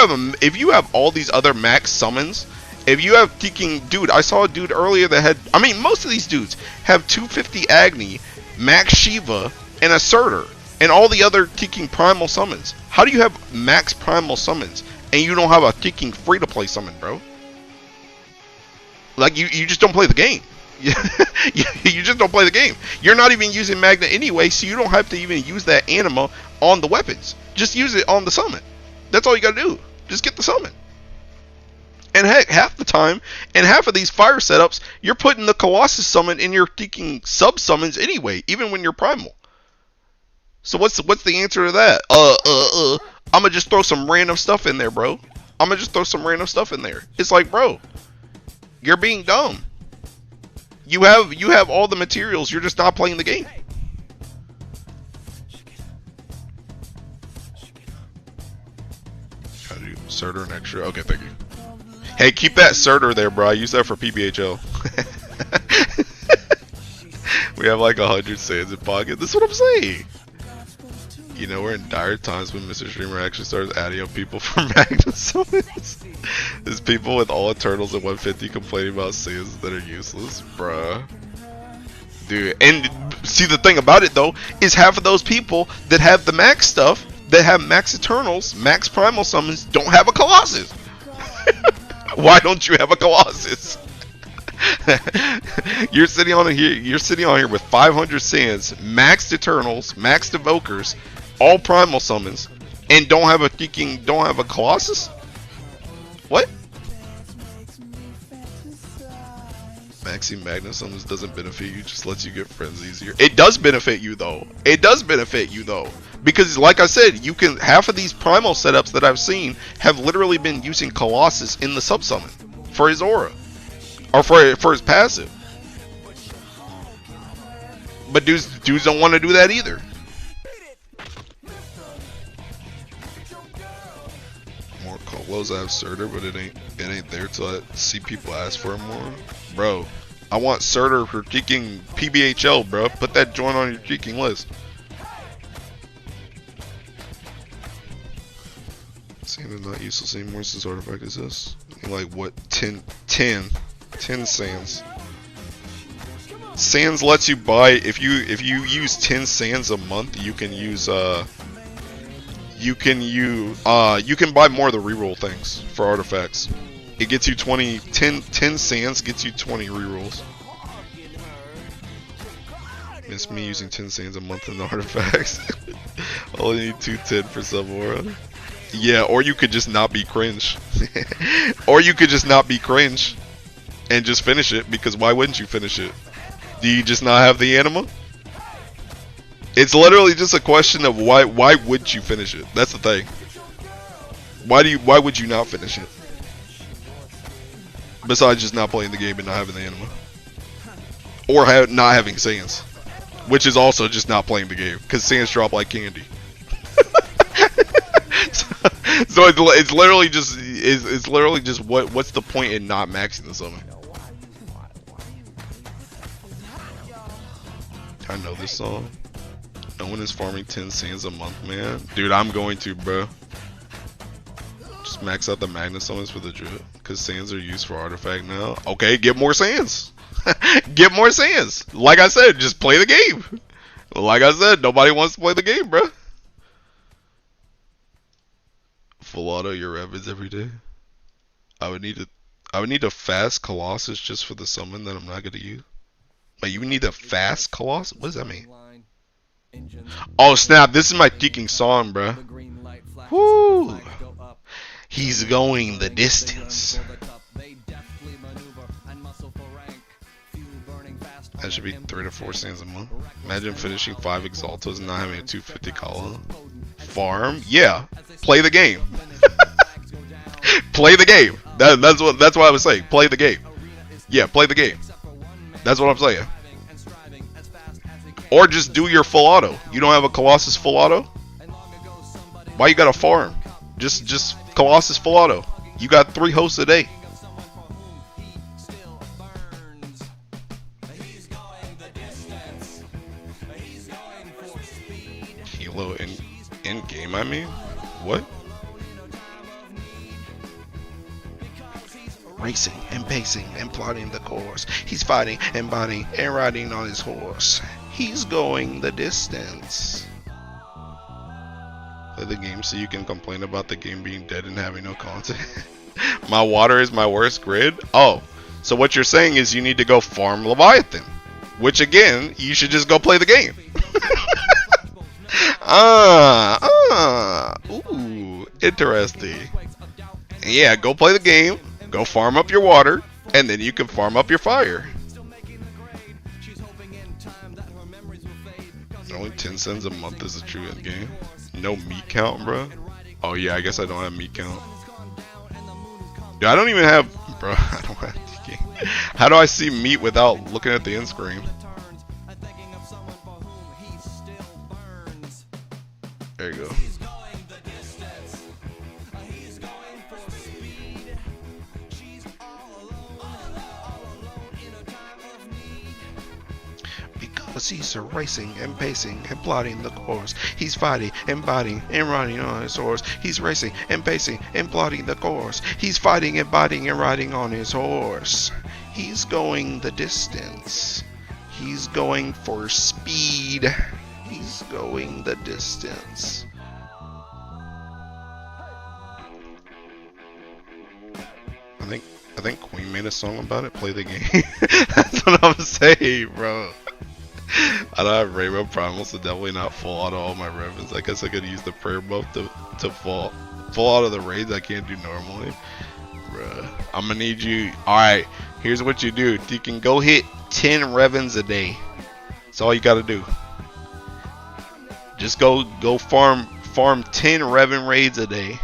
Speaker 1: have all these other max summons, if you have freaking dude, I saw a dude earlier that had, I mean, most of these dudes have 250 Agni, max Shiva, and a Surtur, and all the other freaking primal summons. How do you have max primal summons and you don't have a freaking free to play summon, bro? Like you just don't play the game. You just don't play the game. You're not even using Magna anyway, so you don't have to even use that anima on the weapons. Just use it on the summon. That's all you gotta do. Just get the summon. And heck, half the time, and half of these fire setups, you're putting the Colossus summon in your freaking sub summons anyway, even when you're primal. So what's the answer to that? I'ma just throw some random stuff in there, bro. I'ma just throw some random stuff in there. It's like, bro, you're being dumb. You have all the materials, you're just not playing the game. How do you Surtur an extra? Okay, thank you. Hey, keep that Surtur there, bro. I use that for PBHL. We have like 100 Sans in pocket. This is what I'm saying. You know, we're in dire times when Mr. Streamer actually starts adding up people for Magna summons. There's people with all Eternals at 150 complaining about Sans that are useless, bruh. Dude, and see, the thing about it though is half of those people that have the max stuff, that have max Eternals, max primal summons, don't have a Colossus. Why don't you have a Colossus? You're sitting on here with 500 Sans, maxed Eternals, maxed Evokers, all primal summons, and don't have a Colossus? What? Maxing Magna summons doesn't benefit you, just lets you get friends easier. It does benefit you though. It does benefit you though. Because like I said, you can, half of these primal setups that I've seen have literally been using Colossus in the sub summon for his aura. Or for his passive. But dudes don't want to do that either. More Colos, I have Surtur, but it ain't there till I see people ask for it more. Bro, I want Surtur for freaking PBHL, bro. Put that joint on your freaking list. Sans not useless anymore since artifact is this. Like what? 10 Sans. Sans lets you buy, if you use 10 Sans a month, you can buy more of the reroll things for artifacts. It gets you 10 Sans gets you 20 rerolls. Miss me using 10 Sans a month in the artifacts. Only need 210 for sub aura. Yeah, or you could just not be cringe. Or you could just not be cringe and just finish it, because why wouldn't you finish it? Do you just not have the anima? It's literally just a question of why would you finish it? That's the thing. Why would you not finish it? Besides just not playing the game and not having the anima. Or not having Sans. Which is also just not playing the game, because Sans drop like candy. So it's literally just what's the point in not maxing the summon? I know this song. No one is farming 10 Sans a month, man. Dude, I'm going to, bro. Just Max out the Magna summons for the drip. Because sands are used for artifact now. Okay, get more sands. Get more sands. Like I said, just play the game. Like I said, nobody wants to play the game, bro. Full auto your Ravens every day. I would need a fast Colossus just for the summon that I'm not gonna use. But you need a fast Colossus? What does that mean? Oh snap! This is my kicking song, bro. Woo! He's going the distance. That should be 3 to 4 sands a month. Imagine finishing 5 Exaltos and not having a 250 Kala. Farm? Yeah. Play the game. Play the game. That's what I was saying. Play the game. Yeah, play the game. That's what I'm saying. Or just do your full auto. You don't have a Colossus full auto? Why you gotta farm? Just Colossus full auto. You got 3 hosts a day. Hilo in game, I mean? What? Racing and pacing and plotting the course. He's fighting and biting and riding on his horse. He's going the distance. Play the game so you can complain about the game being dead and having no content. My water is my worst grid? Oh, so what you're saying is you need to go farm Leviathan. Which again, you should just go play the game. Ooh, interesting. Yeah, go play the game. Go farm up your water, and then you can farm up your fire. Only 10 cents a month is a true end game. No meat count, bro. Oh yeah, I guess I don't have meat count. Dude, I don't even have, bro. I don't have DK. How do I see meat without looking at the end screen? There you go. Because he's racing and pacing and plotting the course. He's fighting and biting and riding on his horse. He's racing and pacing and plotting the course. He's fighting and biting and riding on his horse. He's going the distance. He's going for speed. He's going the distance. I think Queen made a song about it. Play the game. That's what I'm saying, bro. I don't have Rainbow Primal, so definitely not full auto all my Ravens. I guess I could use the prayer buff to full auto the raids I can't do normally. Bruh. I'm gonna need you. Alright, here's what you do. You can go hit 10 Ravens a day. That's all you gotta do. Just go farm 10 Revan raids a day.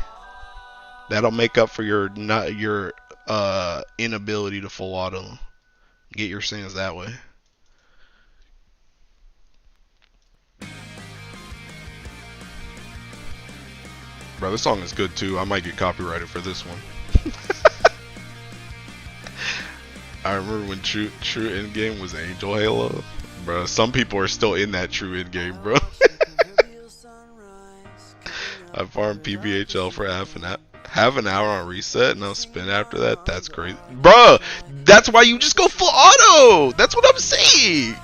Speaker 1: That'll make up for your inability to full auto. Get your sands that way. Bro, this song is good too. I might get copyrighted for this one. I remember when true endgame was Angel Halo. Bro, some people are still in that true endgame, bro. I farmed PBHL for half an hour on reset and I'll spin after that. That's crazy. Bro, that's why you just go full auto. That's what I'm saying.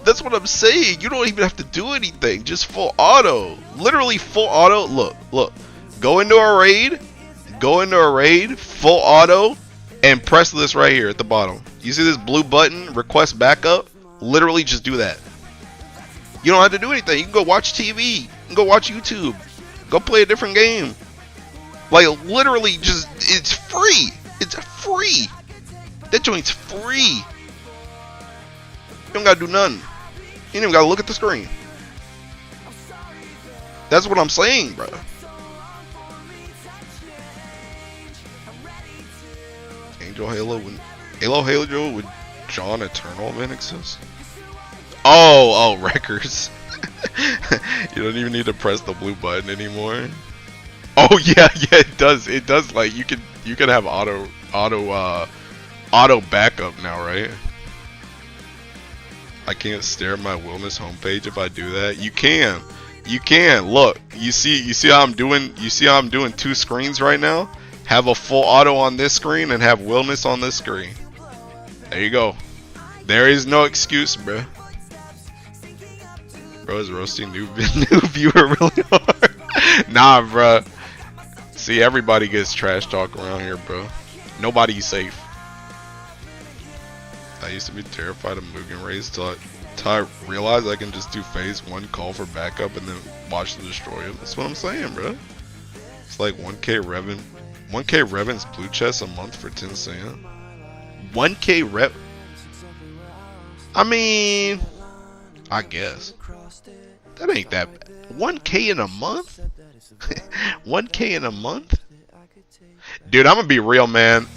Speaker 1: That's what I'm saying. You don't even have to do anything. Just full auto. Literally full auto. Look. Go into a raid, full auto, and press this right here at the bottom. You see this blue button, request backup? Literally just do that. You don't have to do anything. You can go watch TV. You can go watch YouTube. Go play a different game. Like, literally just, it's free. It's free. That joint's free. You don't gotta do nothing. You don't even gotta look at the screen. That's what I'm saying, bro. Angel Halo with John Eternal man exists. Oh, records. You don't even need to press the blue button anymore. Oh yeah, it does. It does. Like you can have auto backup now, right? I can't stare at my wellness homepage if I do that. You can. You can look. You see how I'm doing. You see how I'm doing 2 screens right now. Have a full auto on this screen and have Willness on this screen. There you go. There is no excuse, bro. Bro is roasting new viewer really hard. Nah, bro. See, everybody gets trash talk around here, bro. Nobody's safe. I used to be terrified of Mugen raids till I realized I can just do phase 1, call for backup, and then watch the destroyer. That's what I'm saying, bro. It's like 1K Revan's blue chest a month for 10 cents. 1K Rev. I mean, I guess that ain't that bad. 1K in a month. 1K in a month. Dude, I'm gonna be real, man.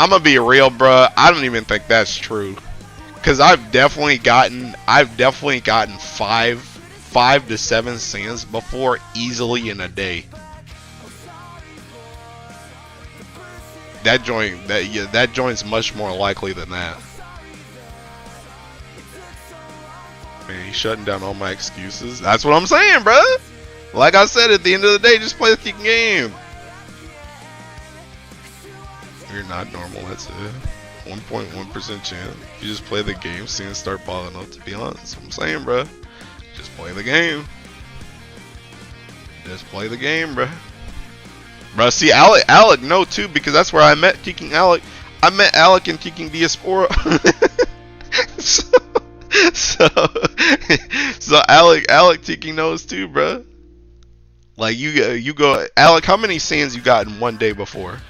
Speaker 1: I'm gonna be real, bruh. I don't even think that's true, cause I've definitely gotten 5 to 7 cents before easily in a day. That joint's much more likely than that. Man, he's shutting down all my excuses. That's what I'm saying, bruh. Like I said, at the end of the day, just play the fucking game. You're not normal, that's it. 1.1% chance. You just play the game, seeing start balling up, to be honest. That's what I'm saying, bro. Just play the game. Just play the game, bro. Bro, see, Alec, no, too, because that's where I met Teking Alec. I met Alec and Teking Diaspora. so Alec Teking knows too, bro. Like, you go, Alec, how many sands you got in one day before?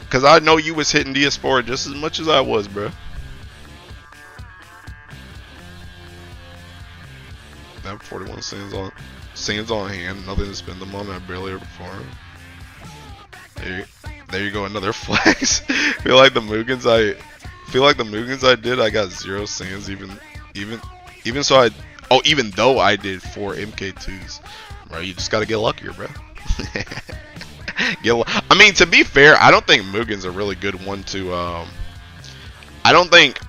Speaker 1: Cause I know you was hitting Diaspora just as much as I was, bro. I have 41 sands on hand, nothing to spend them on. I barely ever farm. There you go, another flex. feel like the Mugens I did, I got 0 sands. Even though I did 4 MK2s, bro. You just gotta get luckier, bro. I mean, to be fair, I don't think Mugen's a really good one to. I don't think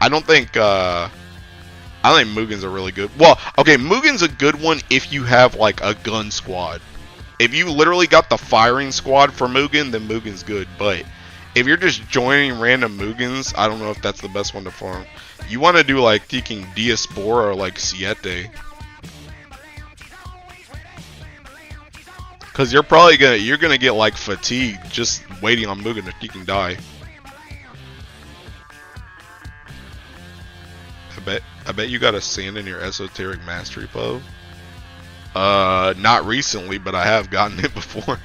Speaker 1: Mugen's a really good. Well, okay, Mugen's a good one if you have like a gun squad. If you literally got the firing squad for Mugen, then Mugen's good. But if you're just joining random Mugens, I don't know if that's the best one to farm. You want to do like taking Diaspora or like Siete. Cause you're gonna get like fatigued just waiting on Mugen to fucking die. I bet you got a sand in your esoteric mastery pub. Not recently, but I have gotten it before.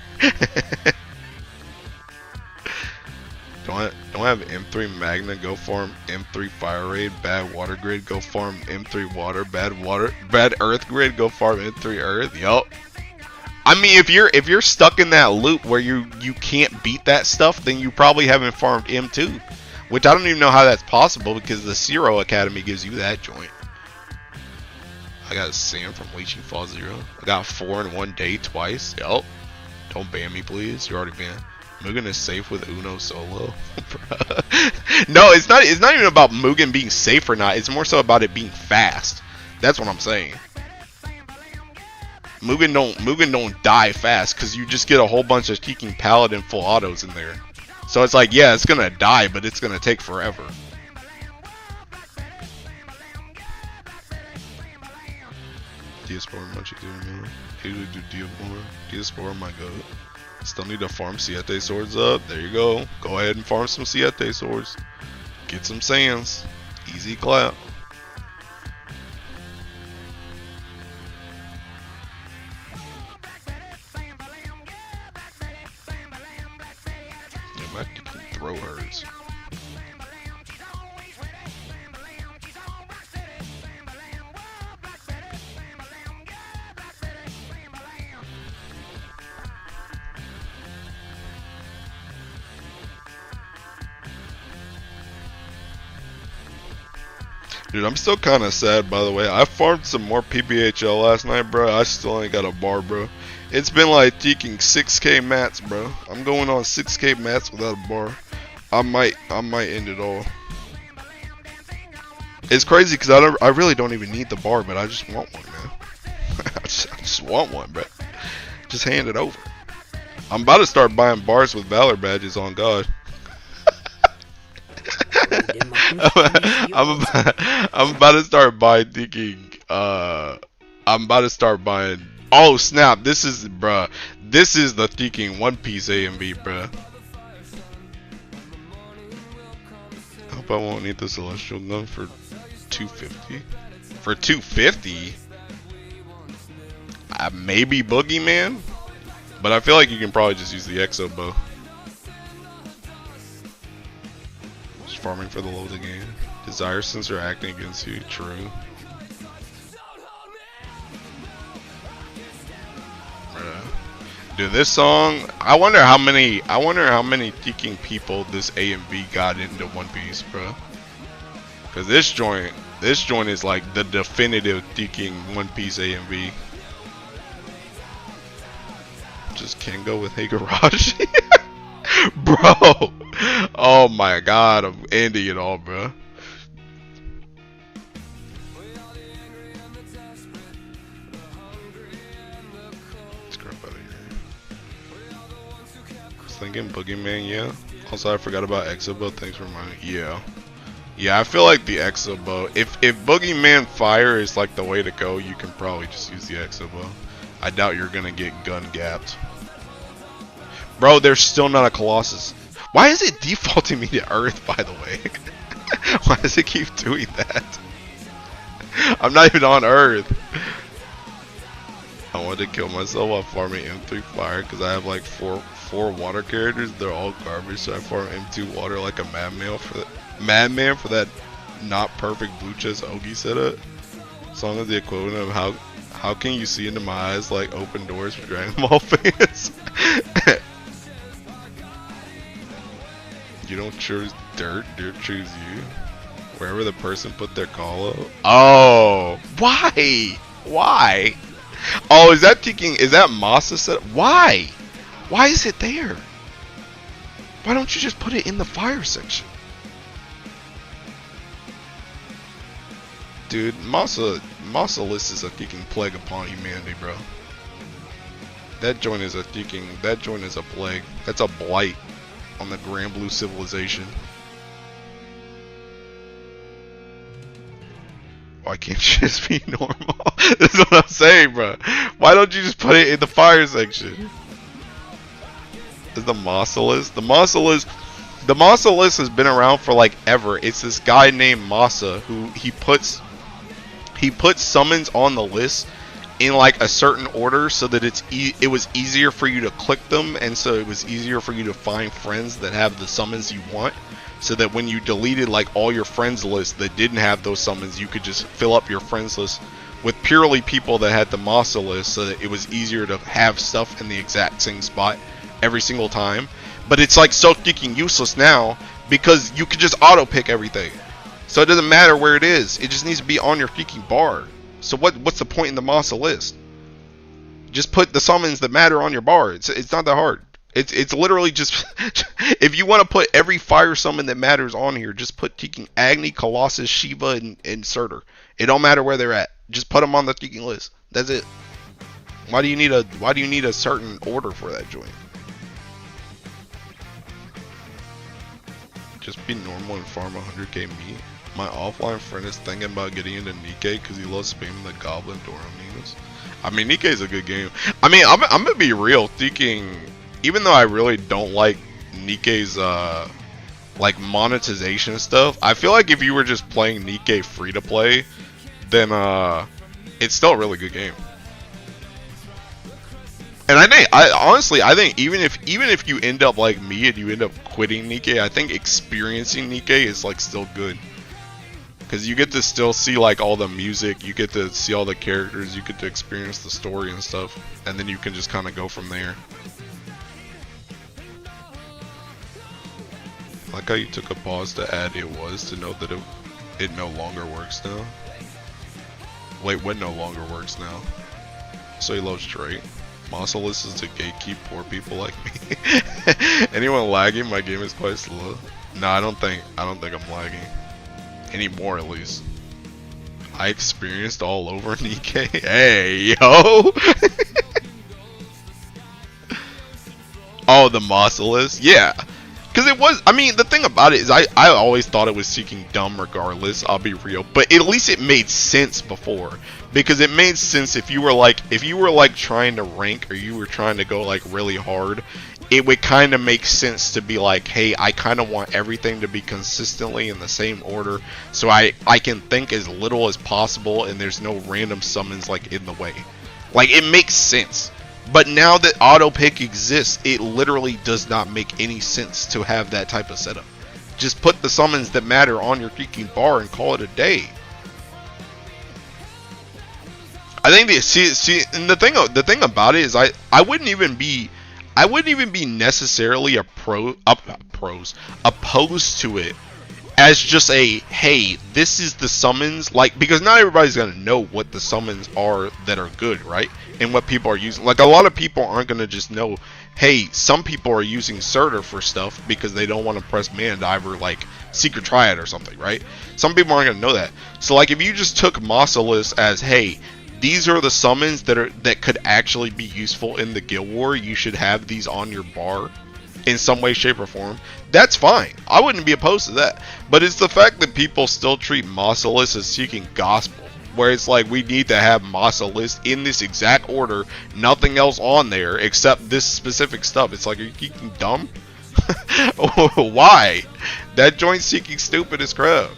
Speaker 1: Don't have M3 Magna, go farm M3 Fire Raid, bad water grid, go farm M3 water, bad earth grid, go farm M3 earth. Yup. I mean, if you're stuck in that loop where you can't beat that stuff, then you probably haven't farmed M2, which I don't even know how that's possible because the Zero Academy gives you that joint. I got Sam from Leeching Fall 0. I got 4 in one day twice. Yup. Don't ban me, please. You're already banned. Mugen is safe with Uno solo. No, it's not even about Mugen being safe or not. It's more so about it being fast. That's what I'm saying. Mugen don't die fast because you just get a whole bunch of kicking paladin full autos in there. So it's like, yeah, it's gonna die, but it's gonna take forever. Diaspora much easier, man. Usually do Diaspora my goat. Still need to farm Siete swords up. There you go. Go ahead and farm some Siete swords. Get some sands. Easy clap. Yeah, my throw hurts. Dude, I'm still kind of sad, by the way. I farmed some more PBHL last night, bro. I still ain't got a bar, bro. It's been like taking 6K mats, bro. I'm going on 6K mats without a bar. I might end it all. It's crazy because I really don't even need the bar, but I just want one, man. I just want one, bro. Just hand it over. I'm about to start buying bars with Valor badges on God. I'm about to start buying thinking, I'm about to start buying, oh snap, this is, bruh, this is the thinking One Piece A and B, bruh. I hope I won't need the Celestial Gun for 250. For 250? Maybe Boogeyman? But I feel like you can probably just use the Exo Bow. Just farming for the love of the game. Desire sensor acting against you, true. Dude, this song, I wonder how many thinking people this A and B got into One Piece, bro. Cause this joint is like the definitive thinking One Piece A and B. Just can't go with Higurashi. Bro. Oh my god, I'm ending it all, bro. Let's grab out of here. I was thinking Boogeyman, yeah. Also, I forgot about Exobo. Thanks for reminding me. Yeah. Yeah, I feel like the Exobo. If Boogeyman Fire is like the way to go, you can probably just use the Exobo. I doubt you're gonna get gun gapped. Bro, there's still not a Colossus. Why is it defaulting me to Earth, by the way? Why does it keep doing that? I'm not even on Earth. I wanted to kill myself while farming M3 Fire because I have like four water characters. They're all garbage, so I farm M2 Water like a madman for that not perfect blue chest Ogi setup. Song is the equivalent of how can you see into my eyes like open doors for Dragon Ball fans? You don't choose dirt choose you. Wherever the person put their call out. Oh, why? Why? Oh, is that Masa set? Why? Why is it there? Why don't you just put it in the fire section? Dude, Masa list is a freaking plague upon humanity, bro. That joint is a plague. That's a blight on the Grand Blue civilization. Why can't you just be normal? This is what I'm saying, bro. Why don't you just put it in the fire section? Is the Masa list? The Masa list has been around for like ever. It's this guy named Masa who he puts summons on the list in like a certain order so that it was easier for you to click them, and so it was easier for you to find friends that have the summons you want, so that when you deleted like all your friends list that didn't have those summons, you could just fill up your friends list with purely people that had the Masa list, so that it was easier to have stuff in the exact same spot every single time. But it's like so freaking useless now because you could just auto pick everything, so it doesn't matter where it is. It just needs to be on your freaking bar. So what's the point in the Masa list? Just put the summons that matter on your bar. It's not that hard. It's literally just if you want to put every fire summon that matters on here, just put Teking Agni, Colossus, Shiva, and Surtur. It don't matter where they're at. Just put them on the Teking list. That's it. Why do you need a certain order for that joint? Just be normal and farm 100k meat. My offline friend is thinking about getting into Nikkei because he loves spamming the Goblin Doro memes. I mean, Nikkei is a good game. I mean, I'm gonna be real. Thinking, even though I really don't like Nikkei's like monetization stuff, I feel like if you were just playing Nikkei free to play, then it's still a really good game. And I think even if you end up like me and you end up quitting Nikkei, I think experiencing Nikkei is like still good. Because you get to still see like all the music, you get to see all the characters, you get to experience the story and stuff, and then you can just kind of go from there. I like how you took a pause to add it was to know that it no longer works now. Wait, what no longer works now? So he loves Drake. Masa list is to gatekeep poor people like me. Anyone lagging? My game is quite slow. No, I don't think I'm lagging. Anymore, at least. I experienced all over Nikkei. Hey, yo. Oh, the Mausolus? Yeah. Because it was, I mean, the thing about it is I always thought it was seeking dumb regardless, I'll be real. But at least it made sense before. Because it made sense if you were like trying to rank or you were trying to go like really hard, it would kind of make sense to be like, hey, I kind of want everything to be consistently in the same order so I can think as little as possible and there's no random summons like in the way. Like, it makes sense. But now that auto pick exists, it literally does not make any sense to have that type of setup. Just put the summons that matter on your freaking bar and call it a day. I think and the thing about it is I wouldn't even be necessarily opposed to it as just a, hey, this is the summons, like, because not everybody's gonna know what the summons are that are good, right? And what people are using. Like, a lot of people aren't gonna just know, hey, some people are using Surtur for stuff because they don't want to press Mana Dive or like Secret Triad or something, right? Some people aren't gonna know that. So like, if you just took Mausolus as, hey, these are the summons that could actually be useful in the Guild War, you should have these on your bar in some way, shape, or form, that's fine. I wouldn't be opposed to that. But it's the fact that people still treat Mausolus as seeking gospel, where it's like, we need to have Mausolus in this exact order, nothing else on there except this specific stuff. It's like, are you geeking dumb? Why? That joint's seeking stupid as crap.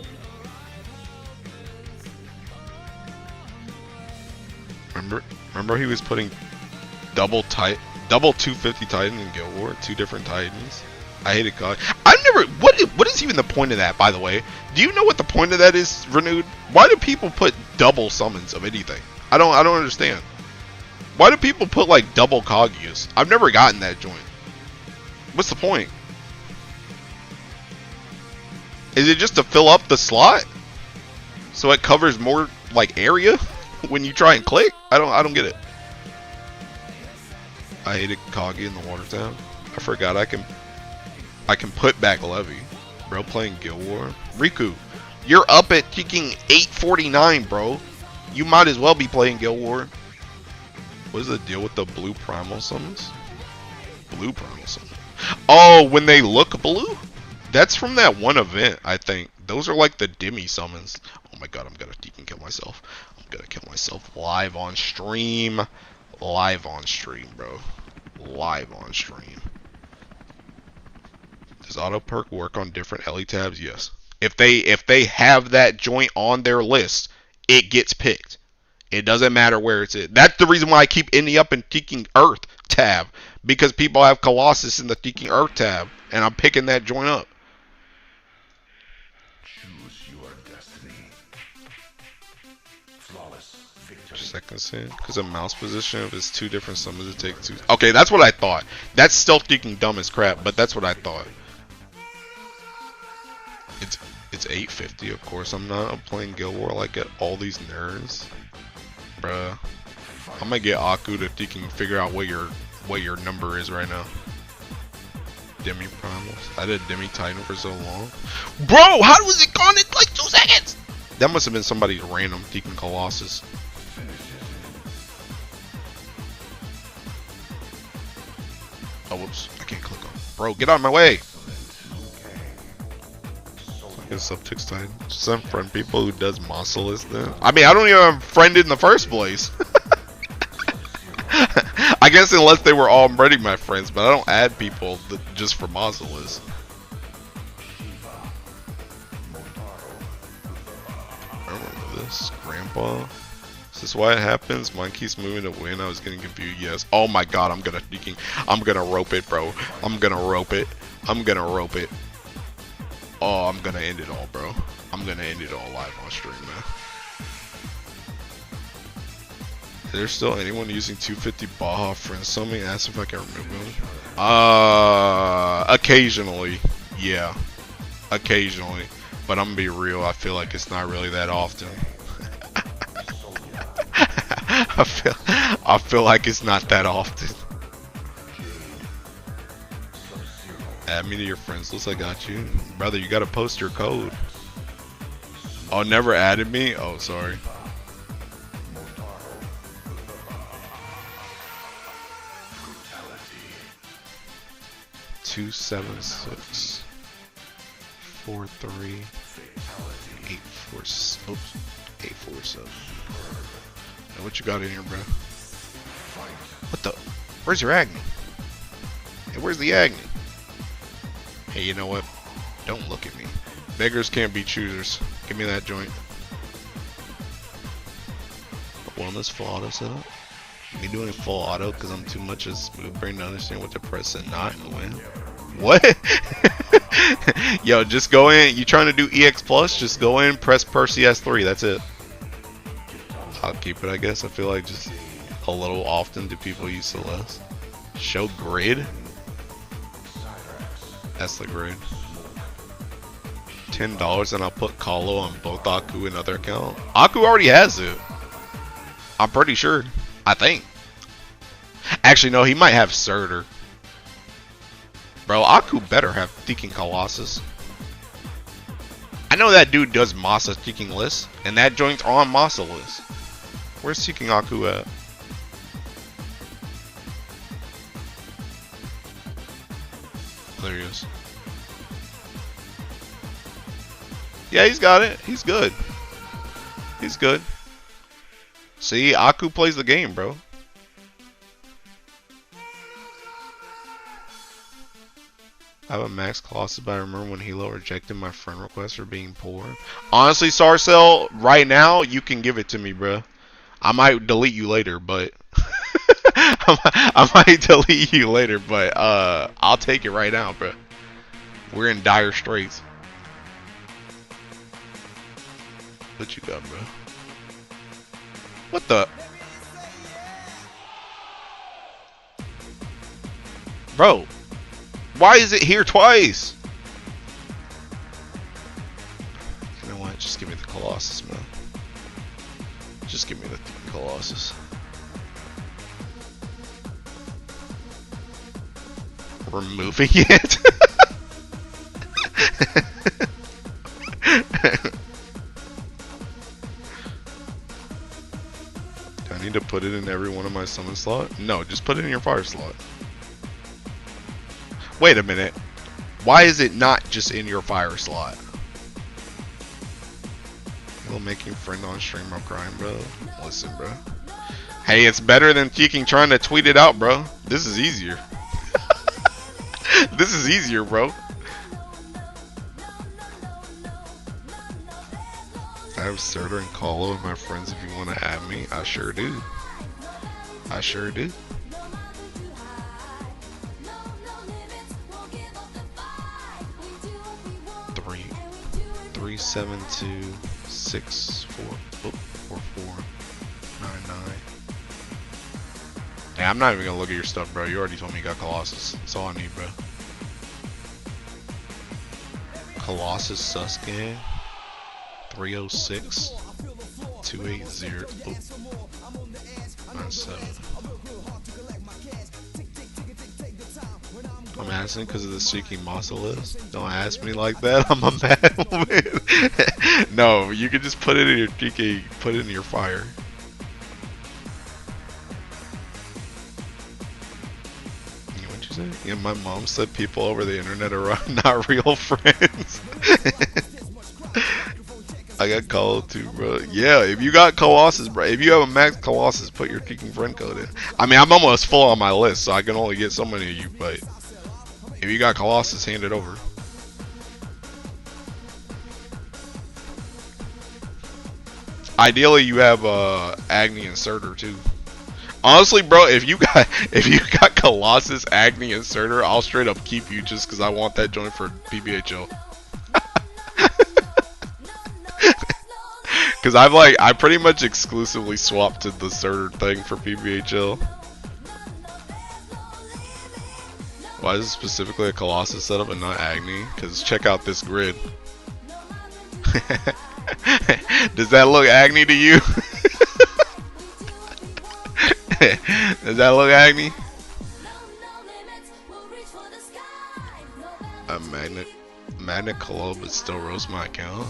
Speaker 1: Remember he was putting double 250 Titan in Guild War, 2 different Titans. I hated God. I've never. What is even the point of that? By the way, do you know what the point of that is? Renewed. Why do people put double summons of anything? I don't understand. Why do people put like double Kaguya's? I've never gotten that joint. What's the point? Is it just to fill up the slot so it covers more like area when you try and click? I don't get it. I hated Kagi in the water tab. I forgot I can put back Levy. Bro, playing Guild War. Riku, you're up at kicking 849, bro. You might as well be playing Guild War. What is the deal with the blue primal summons? Blue primal summons. Oh, when they look blue? That's from that one event, I think. Those are like the Demi summons. Oh my god, I'm gonna kill myself. I'm gonna kill myself live on stream. Live on stream, bro. Live on stream. Does auto perk work on different LE tabs? Yes. If they have that joint on their list, it gets picked. It doesn't matter where it's at. That's the reason why I keep ending up in Teaking Earth tab, because people have Colossus in the Teaking Earth tab, and I'm picking that joint up.
Speaker 3: Choose your destiny. Flawless victory.
Speaker 1: Second sin, because a mouse position, if it's 2 different summons, it takes 2. Okay, that's what I thought. That's still freaking dumb as crap, but that's what I thought. It's 850, of course. I'm playing Guild War like at all these nerds, bruh. I'm gonna get Aku if you can figure out what your number is right now. Demi Primals. I did Demi Titan for so long, bro. How was it gone in like 2 seconds? That must have been somebody random Teaking Colossus. Oh, whoops. I can't click on. Bro, get out of my way. Subtext Titan. Just unfriend people who does Mausolus then. I mean, I don't even have a friend in the first place. I guess unless they were already my friends, but I don't add people just for Mausolus. I remember this. Grandpa. Is this why it happens? Mine keeps moving to win. I was getting confused. Yes. Oh my god, I'm gonna rope it, bro. I'm gonna rope it. I'm gonna rope it. Oh, I'm gonna end it all, bro. I'm gonna end it all live on stream, man. Is there still anyone using 250 Baja friends? Somebody asked if I can remove them. Occasionally. Yeah. Occasionally. But I'm gonna be real, I feel like it's not really that often. I feel like it's not that often. Add me to your friends list, I got you. Brother, you gotta post your code. Oh, never added me? Oh, sorry. Two, 7, 6, 4, 3, 8, 4, oops, 8, 4, 7. Now what you got in here, bro? What the? Where's your Agni? Hey, where's the Agni? Hey, you know what? Don't look at me. Beggars can't be choosers. Give me that joint. Wellness full auto setup. Me doing full auto because I'm too much of a smooth brain to understand what to press and not and when. What? Yo, just go in. You trying to do EX plus? Just go in, press per CS3. That's it. I'll keep it, I guess. I feel like just a little often do people use Celeste. Show grid. That's the grid. $10 and I'll put Kalo on both Aku and other account. Aku already has it. I'm pretty sure. I think. Actually, no, he might have Surtur. Bro, Aku better have Seeking Colossus. I know that dude does Masa Seeking list, and that joint's on Masa list. Where's Seeking Aku at? There he is. Yeah, he's got it. He's good. He's good. See, Aku plays the game, bro. I have a max Colossus, but I remember when Hilo rejected my friend request for being poor. Honestly, Sarcell, right now, you can give it to me, bro. I might delete you later, but... I might delete you later, but I'll take it right now, bro. We're in dire straits. What you got, bro? What the? Bro, why is it here twice? You know what? Just give me the Colossus, man. Just give me the Colossus. Removing it? Do I need to put it in every one of my summon slot? No, just put it in your fire slot. Wait a minute. Why is it not just in your fire slot? You'll making friend on stream while crying, bro. Listen, bro. Hey, it's better than trying to tweet it out, bro. This is easier. This is easier, bro. I have Surtur and Kalo and my friends if you want to add me. I sure do. I sure do. Three, 7, 2, 6, 4, 4, 4, 9, 9. Hey, I'm not even gonna look at your stuff, bro. You already told me you got Colossus. That's all I need, bro. Colossus Sasuke 306 280 97. I'm asking because of the Seeking Masa list. Don't ask me like that. I'm a mad woman. No, you can just put it in your TK, put it in your fire. What'd you say? Yeah, my mom said people over the internet are not real friends. I got called too, bro. Yeah, if you got Colossus, bro. If you have a max Colossus, put your kicking friend code in. I mean, I'm almost full on my list, so I can only get so many of you, but if you got Colossus, hand it over. Ideally, you have Agni and Surtur too. Honestly, bro, if you got Colossus, Agni, and Surtur, I'll straight up keep you just because I want that joint for PBHL. Because I pretty much exclusively swapped to the Surtur thing for PBHL. Why is it specifically a Colossus setup and not Agni? Because check out this grid. Does that look Agni to you? Does that look Agni? A Magnet Club but still roast my account.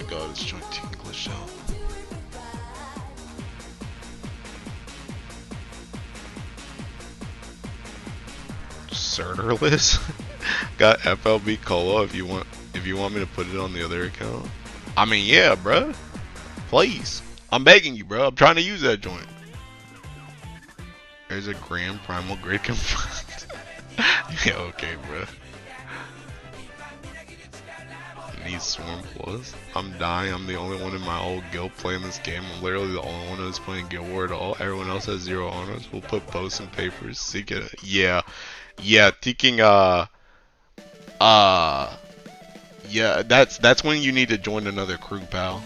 Speaker 1: god, it's joint English out. Serverless? Got FLB Colo if you want me to put it on the other account. I mean, yeah, bruh. Please. I'm begging you, bro. I'm trying to use that joint. There's a Grand Primal Grid confirmed. Yeah, okay, bro. Need Swarm Plus. I'm dying. I'm the only one in my whole guild playing this game. I'm literally the only one who's playing Guild War at all. Everyone else has 0 honors. We'll put posts and papers. Seek it. Yeah. Yeah, taking yeah, that's when you need to join another crew, pal.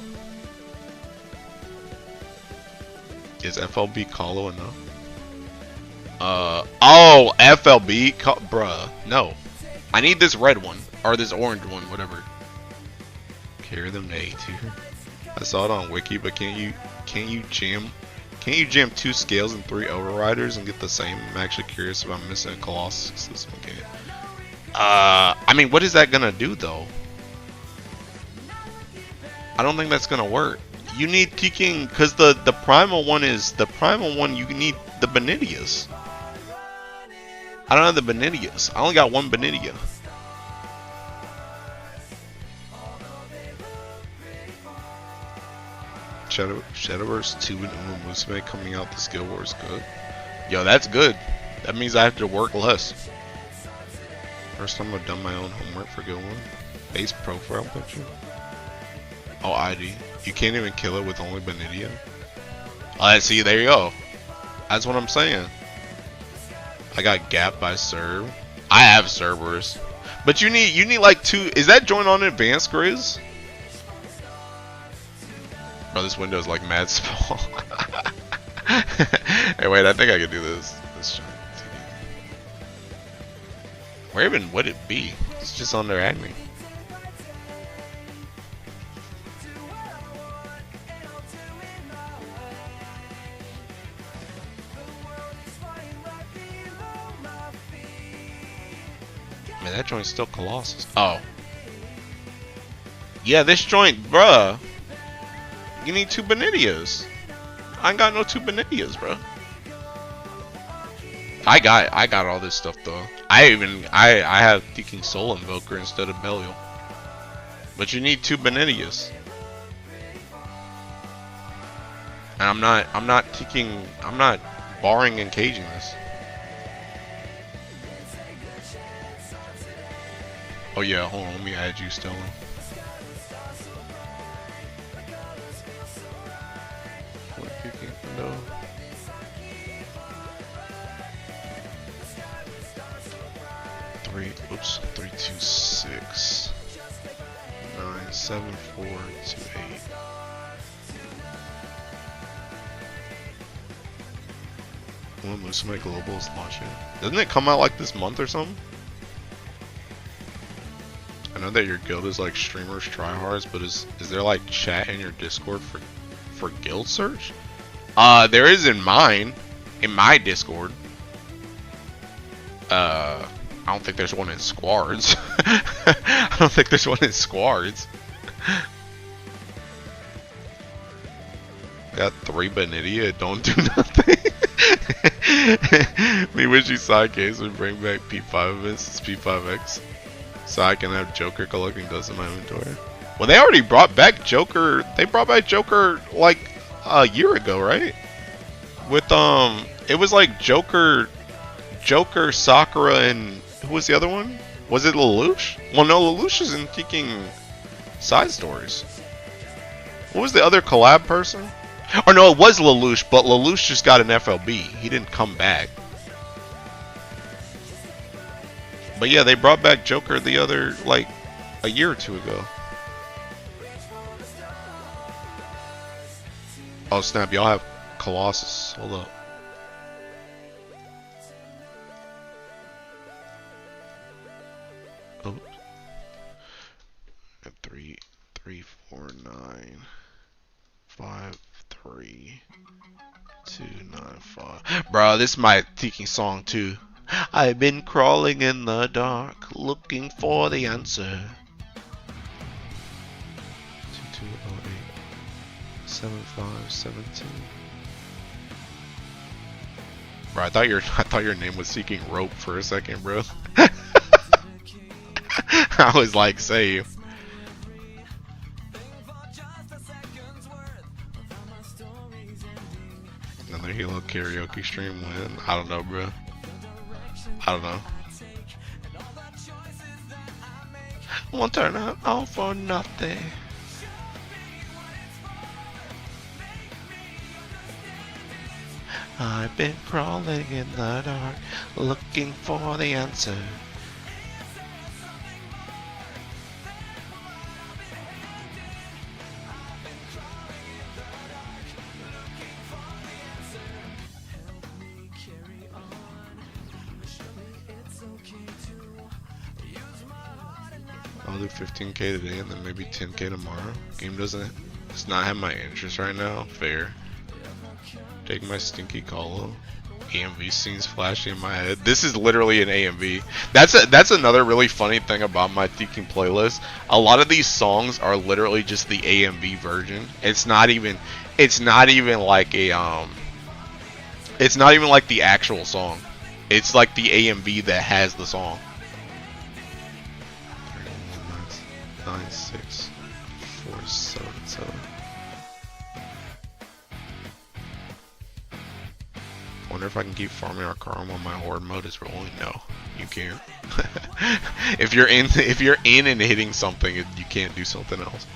Speaker 1: Is FLB Colo enough? Oh, FLB, bruh, no. I need this red one or this orange one, whatever. Carry them to A tier. I saw it on Wiki, but can't you jam 2 scales and 3 overriders and get the same? I'm actually curious if I'm missing a Colossus this one game. I mean, what is that gonna do though? I don't think that's gonna work. You need Teking, because the primal one is the primal one. You need the Benitius. I don't have the Benitius. I only got 1 Benitia. Shadowverse 2 and Uma Musume coming out this Guild War is good. Yo, that's good. That means I have to work less. First time I've done my own homework for Guild War. Base profile picture. Oh, ID. You can't even kill it with only Benitia. See, there you go. That's what I'm saying. I got gapped by serve. I have servers. But you need like 2. Is that joint on advanced, Grizz? Bro, this window is like mad small. Hey, wait, I think I can do this. Where even would it be? It's just on their admin. Man, that joint's still Colossus. Oh. Yeah, this joint, bruh. You need 2 Benitias. I ain't got no 2 Benitias, bruh. I got all this stuff though. I have Teking Soul Invoker instead of Belial. But you need 2 Benitias. And I'm not barring and caging this. Oh yeah, hold on, let me add you still. No. Oops, 326 97428. When Musume Global is launching, doesn't it come out like this month or something? I know that your guild is like streamers tryhards, but is there like chat in your Discord for guild search? There is in mine, in my Discord. I don't think there's one in Squads. I don't think there's one in Squads. Got 3 Benitia, don't do nothing. Me wish you side case would bring back P5 events, it's P5X. So I can have Joker collecting dust in my inventory. Well, they already brought back Joker. They brought back Joker like a year ago, right? With it was like Joker, Sakura, and who was the other one? Was it Lelouch? Well, no, Lelouch is in Teking side stories. What was the other collab person? Or no, it was Lelouch, but Lelouch just got an FLB. He didn't come back. But yeah, they brought back Joker the other, like, a year or 2 ago. Oh snap, y'all have Colossus. Hold up. Oh. 34953 Bro, this is my Teking song too. I've been crawling in the dark, looking for the answer. 7517. Bro, I thought your name was Seeking Rope for a second, bro. I was like, save. Another Halo karaoke stream win. I don't know, bro. I don't know. Won't turn it on for nothing. I've been crawling in the dark, looking for the answer. I'll do 15k today and then maybe 10k tomorrow. Game does not have my interest right now. Fair. Take my stinky colo. AMV scenes flashing in my head. This is literally an AMV. That's another really funny thing about my Thinking playlist. A lot of these songs are literally just the AMV version. It's not even like a it's not even like the actual song. It's like the AMV that has the song. 96477. Wonder if I can keep farming our car while my horde mode is rolling. No, you can't. if you're in and hitting something, you can't do something else.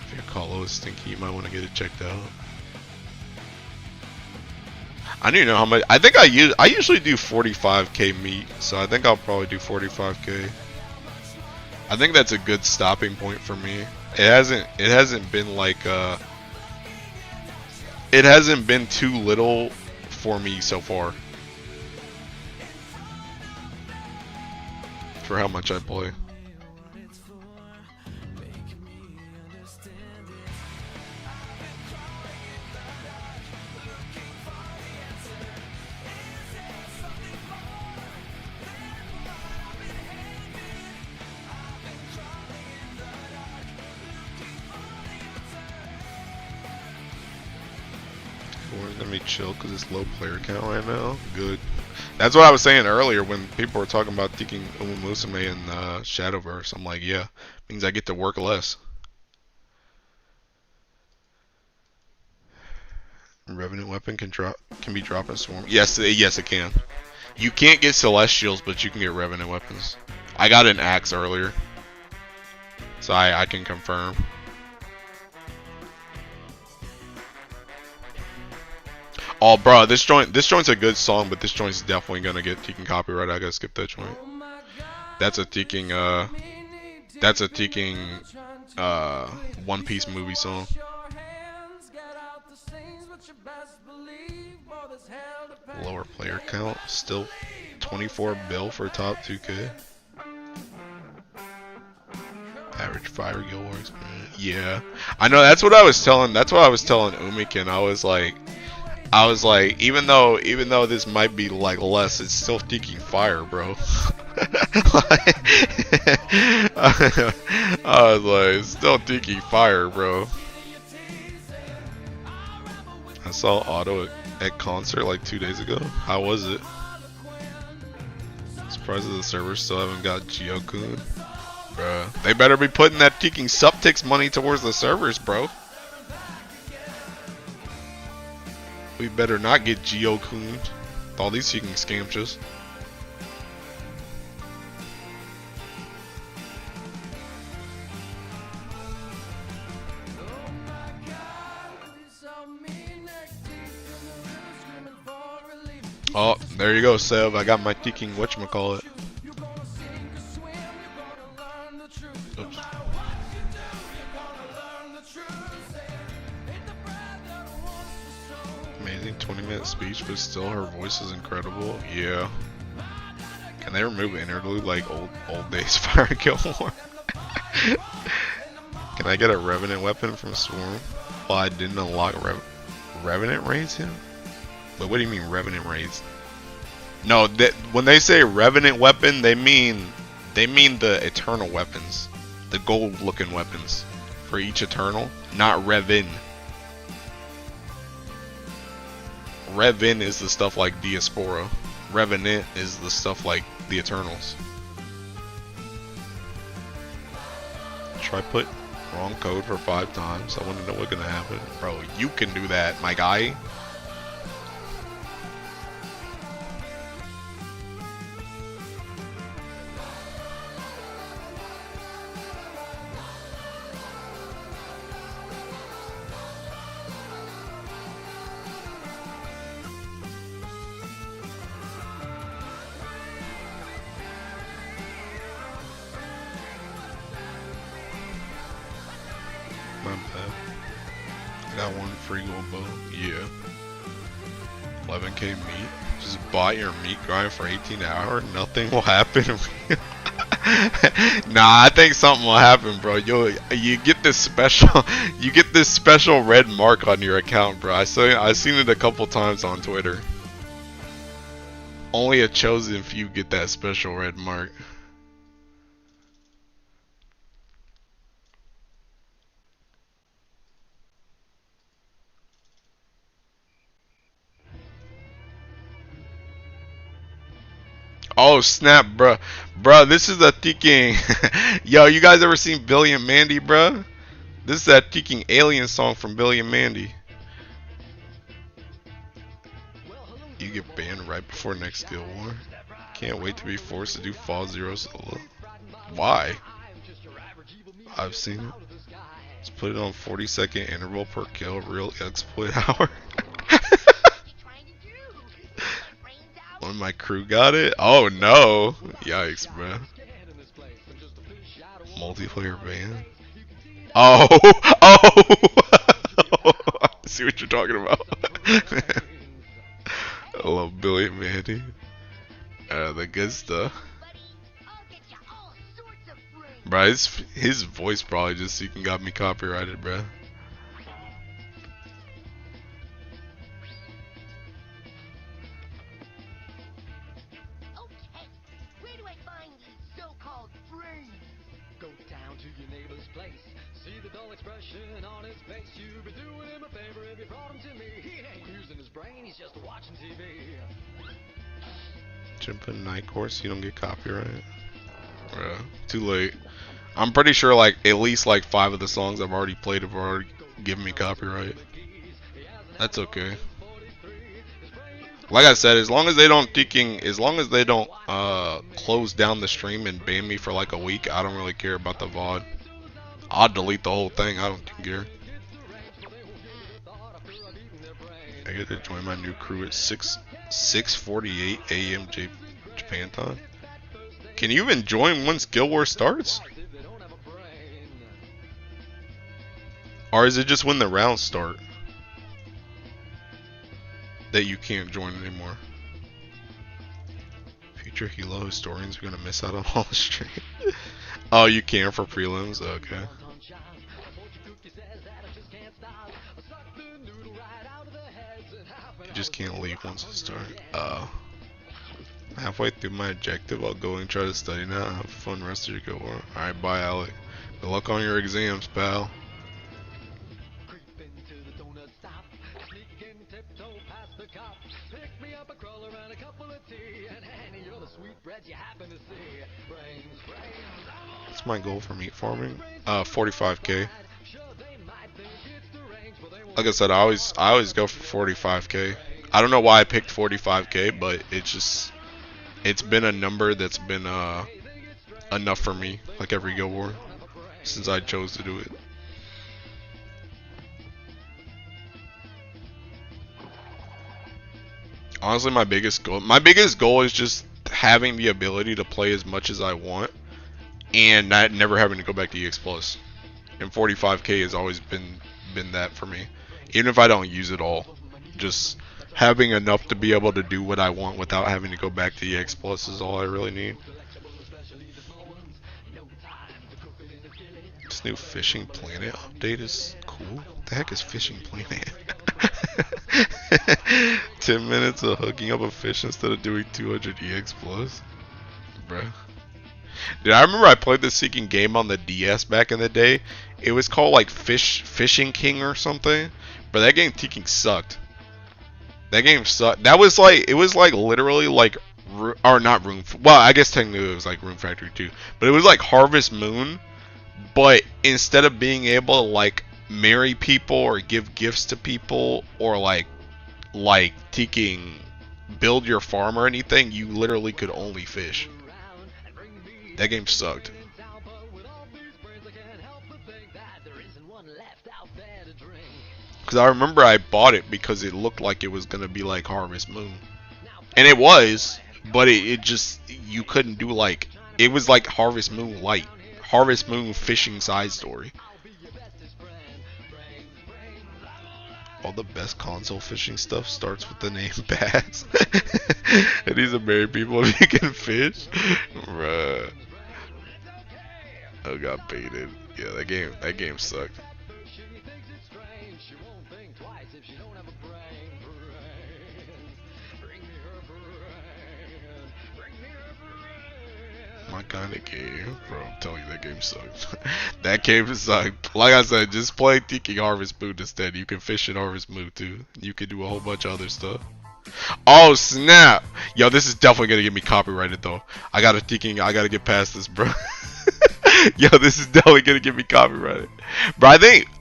Speaker 1: If your colo is stinky, you might want to get it checked out. I don't even know how much. I think I usually do 45k meat, so I think I'll probably do 45k. I think that's a good stopping point for me. It hasn't been like it hasn't been too little for me so far for how much I play. Let me chill because it's low player count right now. Good. That's what I was saying earlier when people were talking about taking Umusume and Shadowverse. I'm like, yeah, means I get to work less. Revenant weapon can be dropped in Swarm. Yes, it can. You can't get Celestials, but you can get Revenant weapons. I got an axe earlier, so I can confirm. Oh, bro, this joint's a good song, but this joint's definitely gonna get Tekken copyright. I gotta skip that joint. That's a Tekken, One Piece movie song. Lower player count, still 24 bill for top 2K. Average fire guild war experience. Yeah, I know. That's what I was telling Umikin. I was like, even though this might be like less, it's still Tekken fire, bro. I was like, it's still Tekken fire, bro. I saw Otto at concert like 2 days ago. How was it? Surprised that the servers still haven't got Gyokun. Bruh, they better be putting that Tekken subtix money towards the servers, bro. We better not get Gyokun. All these Tekken scamches. Oh, there you go, Seb. I got my Tekken whatchamacallit. Oops. Amazing 20-minute speech, but still her voice is incredible. Yeah. Can they remove interlude like old days Fire Kill War? Can I get a Revenant weapon from Swarm? Well, I didn't unlock Revenant raids here? But what do you mean Revenant raids? No, when they say Revenant weapon, they mean the Eternal weapons, the gold-looking weapons for each Eternal, not Revin. Revin is the stuff like Diaspora. Revenant is the stuff like the Eternals. Try put wrong code for 5 times. I want to know what's gonna happen. Bro, you can do that, my guy. My bad. I got one free gold bow. Yeah. 11k meat. Just buy your meat grind for 18 hours. Nothing will happen. Nah, I think something will happen, bro. You get this special red mark on your account, bro. I've seen it a couple times on Twitter. Only a chosen few get that special red mark. Oh snap, bruh. Bruh, this is a thinking. Yo, you guys ever seen Billy and Mandy, bruh? This is that thinking alien song from Billy and Mandy. You get banned right before next Guild War. Can't wait to be forced to do Fall Zero solo. Why? I've seen it. Let's put it on 40-second interval per kill, real exploit hour. When my crew got it? Oh no! Yikes, bro. Multiplayer ban? Oh! Oh! I see what you're talking about. I love Billy and Mandy. The good stuff. Bro, his voice probably just so you can got me copyrighted, bro. Jump in night course, you don't get copyright. Bro, too late. I'm pretty sure like at least like 5 of the songs I've already played have already given me copyright. That's okay. Like I said, as long as they don't close down the stream and ban me for like a week, I don't really care about the VOD. I'll delete the whole thing, I don't care. I get to join my new crew at 6:48 a.m. Japan time. Can you even join once Guild War starts? Or is it just when the rounds start that you can't join anymore? Future Hilo historians are gonna miss out on all the stream. Oh, you can for prelims? Okay. You just can't leave once it starts. Halfway through my objective, I'll go and try to study now. Have a fun rest of your Guild War. Alright, bye, Alec. Good luck on your exams, pal. What's my goal for meat farming? 45k. Like I said, I always go for 45k. I don't know why I picked 45k, but it's been a number that's been enough for me, like every Guild War, since I chose to do it. Honestly, my biggest goal is just having the ability to play as much as I want and never having to go back to EX Plus. And 45k has always been that for me. Even if I don't use it all, just having enough to be able to do what I want without having to go back to EX Plus is all I really need. This new Fishing Planet update is cool. What the heck is Fishing Planet? 10 minutes of hooking up a fish instead of doing 200 EX Plus? Bruh. Dude, I remember I played this Seeking game on the DS back in the day, It was called like Fishing King or something. But that game King sucked. That game sucked. That was like, it was like literally like, or not Room. Well, I guess technically it was like Room Factory 2, but it was like Harvest Moon. But instead of being able to like marry people or give gifts to people or like taking build your farm or anything, you literally could only fish. That game sucked. Because I remember I bought it because it looked like it was gonna be like Harvest Moon, and it was, but it just, you couldn't do like, it was like Harvest Moon Light, Harvest Moon fishing side story. All the best console fishing stuff starts with the name Bass. And these are married people if you can fish. Bruh. I got baited. Yeah, that game sucked. My kind of game, bro. I'm telling you, that game sucked. That game sucked. Like I said, just play Tiki Harvest Moon instead. You can fish in Harvest Moon too. You can do a whole bunch of other stuff. Oh snap! Yo, this is definitely gonna get me copyrighted though. I gotta get past this, bro. Yo, this is definitely gonna get me copyrighted, bro.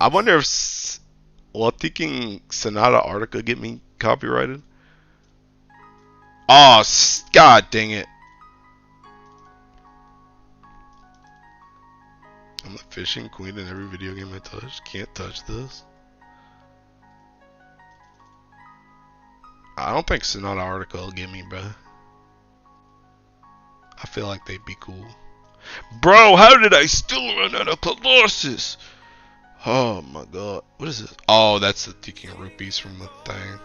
Speaker 1: I wonder if, well, thinking Sonata Arctica get me copyrighted. Oh, god dang it! I'm the fishing queen in every video game I touch. Can't touch this. I don't think Sonata Arctica will get me, bro. I feel like they'd be cool. Bro, how did I still run out of Colossus? Oh my god. What is this? Oh, that's the Tiki rupees from the thing.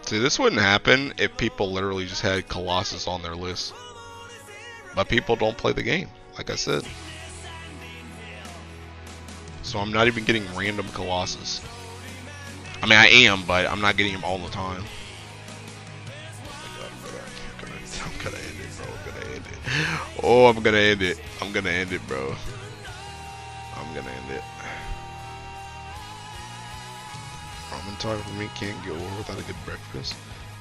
Speaker 1: See, this wouldn't happen if people literally just had Colossus on their list. But people don't play the game, like I said. So I'm not even getting random Colossus. I mean, I am, but I'm not getting him all the time. Oh my god, I'm gonna end it, bro. I'm gonna end it. Oh, I'm gonna end it. I'm gonna end it, bro. I'm gonna end it. Ramen talk for me can't get over without a good breakfast.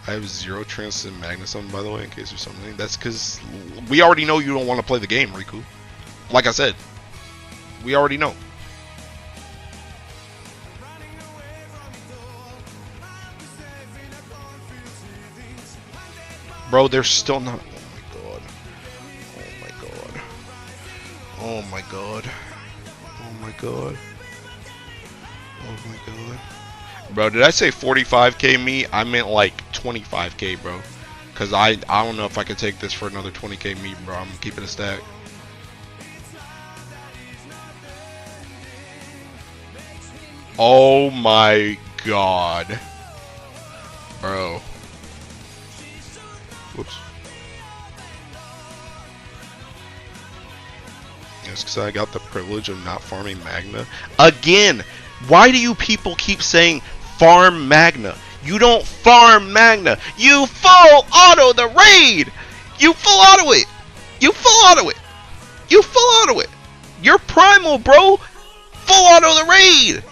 Speaker 1: I have 0 chances in Magnusum, by the way, in case there's something. That's because we already know you don't want to play the game, Riku. Like I said, we already know. Bro, they're still not. Oh my god. Oh my god. Oh my god. Oh my god. Oh my god. Bro, did I say 45k me? I meant like 25k, bro. Cause I don't know if I can take this for another 20k me, bro. I'm keeping a stack. Oh my god. Bro. Whoops. Yes, because I got the privilege of not farming Magna. Again! Why do you people keep saying farm Magna? You don't farm Magna. You full auto the raid! You full auto it! You full auto it! You full auto it! You're primal, bro! Full auto the raid!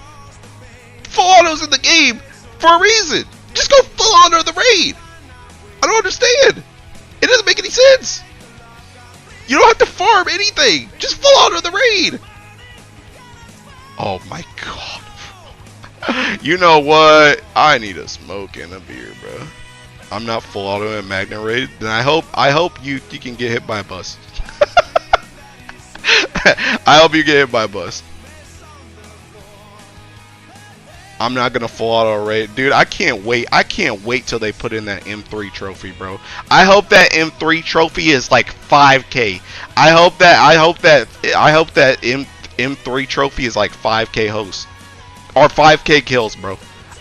Speaker 1: Full autos in the game for a reason! Just go full auto the raid! I don't understand! It doesn't make any sense! You don't have to farm anything! Just full auto the raid! Oh my god. You know what? I need a smoke and a beer, bro. I'm not full auto in Magna raid. Then I hope you can get hit by a bus. I hope you get hit by a bus. I'm not gonna full auto raid, dude. I can't wait. I can't wait till they put in that M3 trophy, bro. I hope that M3 trophy is like 5k. I hope that M3 trophy is like 5k hosts or 5k kills, bro.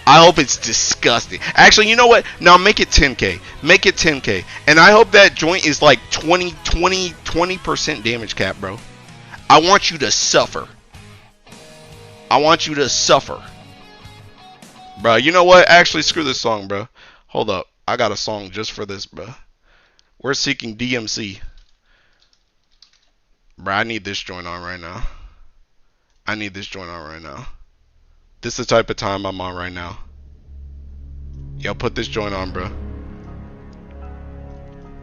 Speaker 1: I hope it's disgusting. Actually, you know what? No, make it 10k. Make it 10k. And I hope that joint is like 20% damage cap, bro. I want you to suffer. I want you to suffer. Bro, you know what? Actually, screw this song, bro. Hold up. I got a song just for this, bro. We're seeking DMC. Bro, I need this joint on right now. I need this joint on right now. This is the type of time I'm on right now. Yo, put this joint on, bro.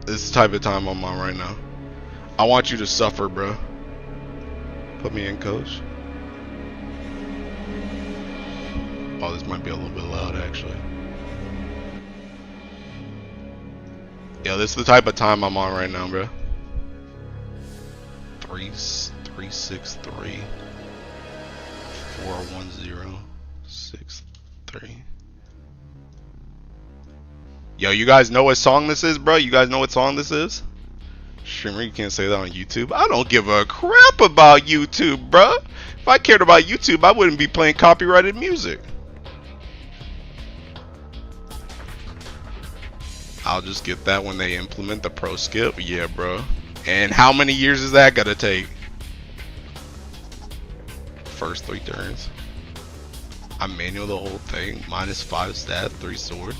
Speaker 1: This is the type of time I'm on right now. I want you to suffer, bro. Put me in, coach. Oh, this might be a little bit loud, actually. Yo, this is the type of time I'm on right now, bro. 363 410 63. Yo, you guys know what song this is, bro? You guys know what song this is? Streamer, you can't say that on YouTube. I don't give a crap about YouTube, bro. If I cared about YouTube, I wouldn't be playing copyrighted music. I'll just get that when they implement the pro skip. Yeah, bro. And how many years is that gonna take? First 3 turns. I manual the whole thing. -5 stat, 3 sword.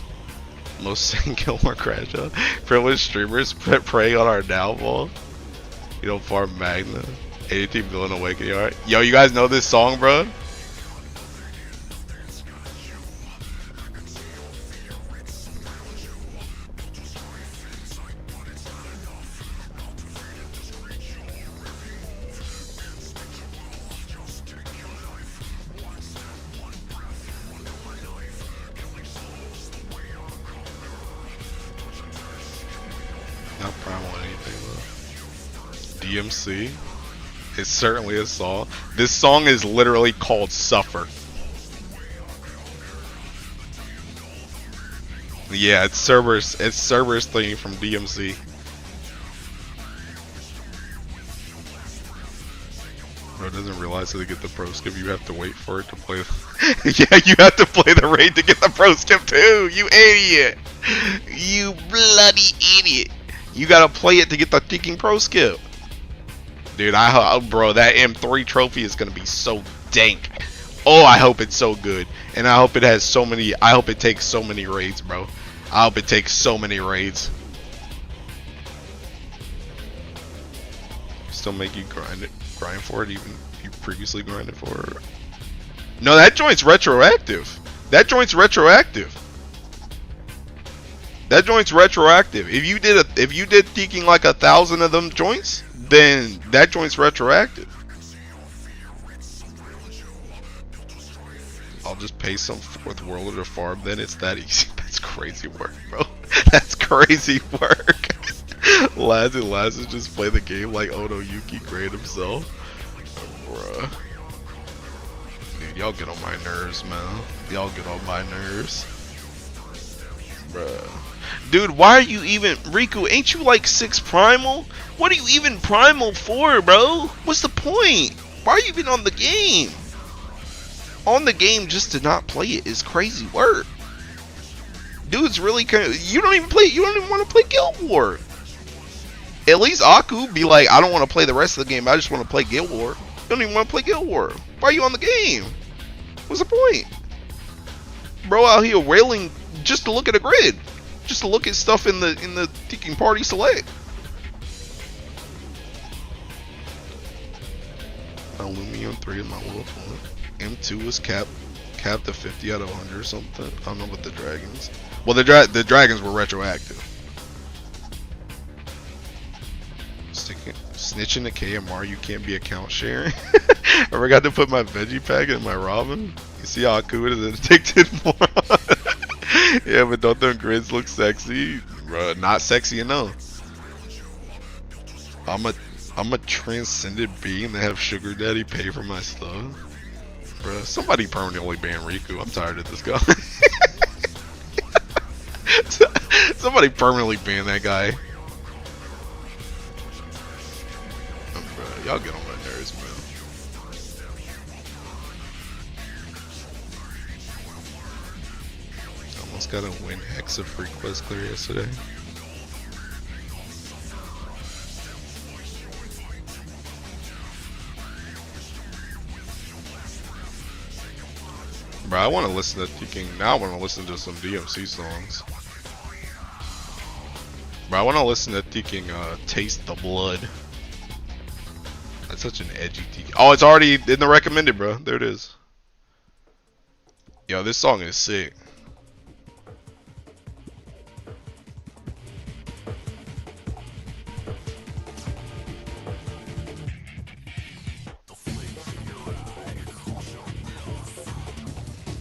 Speaker 1: Most kill more crash out. Privileged streamers preying on our downfall. You know, farm Magna. 80 villain awakening art. Yo, you guys know this song, bro? Not primal anything though. DMC. It's certainly a song. This song is literally called Suffer. Yeah, it's Cerberus theme from DMC. Bro doesn't realize that to get the pro skip you have to wait for it to play. Yeah, you have to play the raid to get the pro skip too. You idiot. You bloody idiot. You gotta play it to get the freaking pro skip. Dude, bro, that M3 trophy is gonna be so dank. Oh, I hope it's so good. And I hope it has so many, I hope it takes so many raids, bro. I hope it takes so many raids. Still make you grind for it, even if you previously grinded for it. No, that joint's retroactive. That joint's retroactive. That joint's retroactive. If you did thinking like 1,000 of them joints, then that joint's retroactive. I'll just pay some 4th worlder to farm, then it's that easy. That's crazy work, bro. That's crazy work. Lazzy just play the game like Ono Yuki grade himself. Bruh. Dude, y'all get on my nerves, man. Y'all get on my nerves. Bruh. Dude, why are you even... Riku, ain't you like 6 primal? What are you even primal for, bro? What's the point? Why are you even on the game? On the game just to not play it is crazy work. Dude's really kind of... You don't even want to play Guild War. At least Aku be like, I don't want to play the rest of the game. I just want to play Guild War. You don't even want to play Guild War. Why are you on the game? What's the point? Bro out here railing just to look at a grid. Just to look at stuff in the Teking Party Select. Lumion 3 is my wolf one. M2 is capped to 50 out of 100 or something. I don't know about the dragons. Well, the dragons were retroactive. Snitching the KMR, you can't be account sharing. I forgot to put my veggie pack in my ramen. You see how Aku is addicted more. Yeah, but don't them grids look sexy? Bruh, not sexy enough. I'm a transcendent being that have sugar daddy pay for my stuff. Bruh, somebody permanently ban Riku. I'm tired of this guy. Somebody permanently ban that guy. Bruh, y'all get on my nerves, man. Almost got a win Hexa free quest clear yesterday. Bro, I want to listen to King. Now I want to listen to some DMC songs. Bro, I want to listen to Thinking Taste the Blood. That's such an edgy Tiki. Oh, it's already in the recommended, bro. There it is. Yo, this song is sick.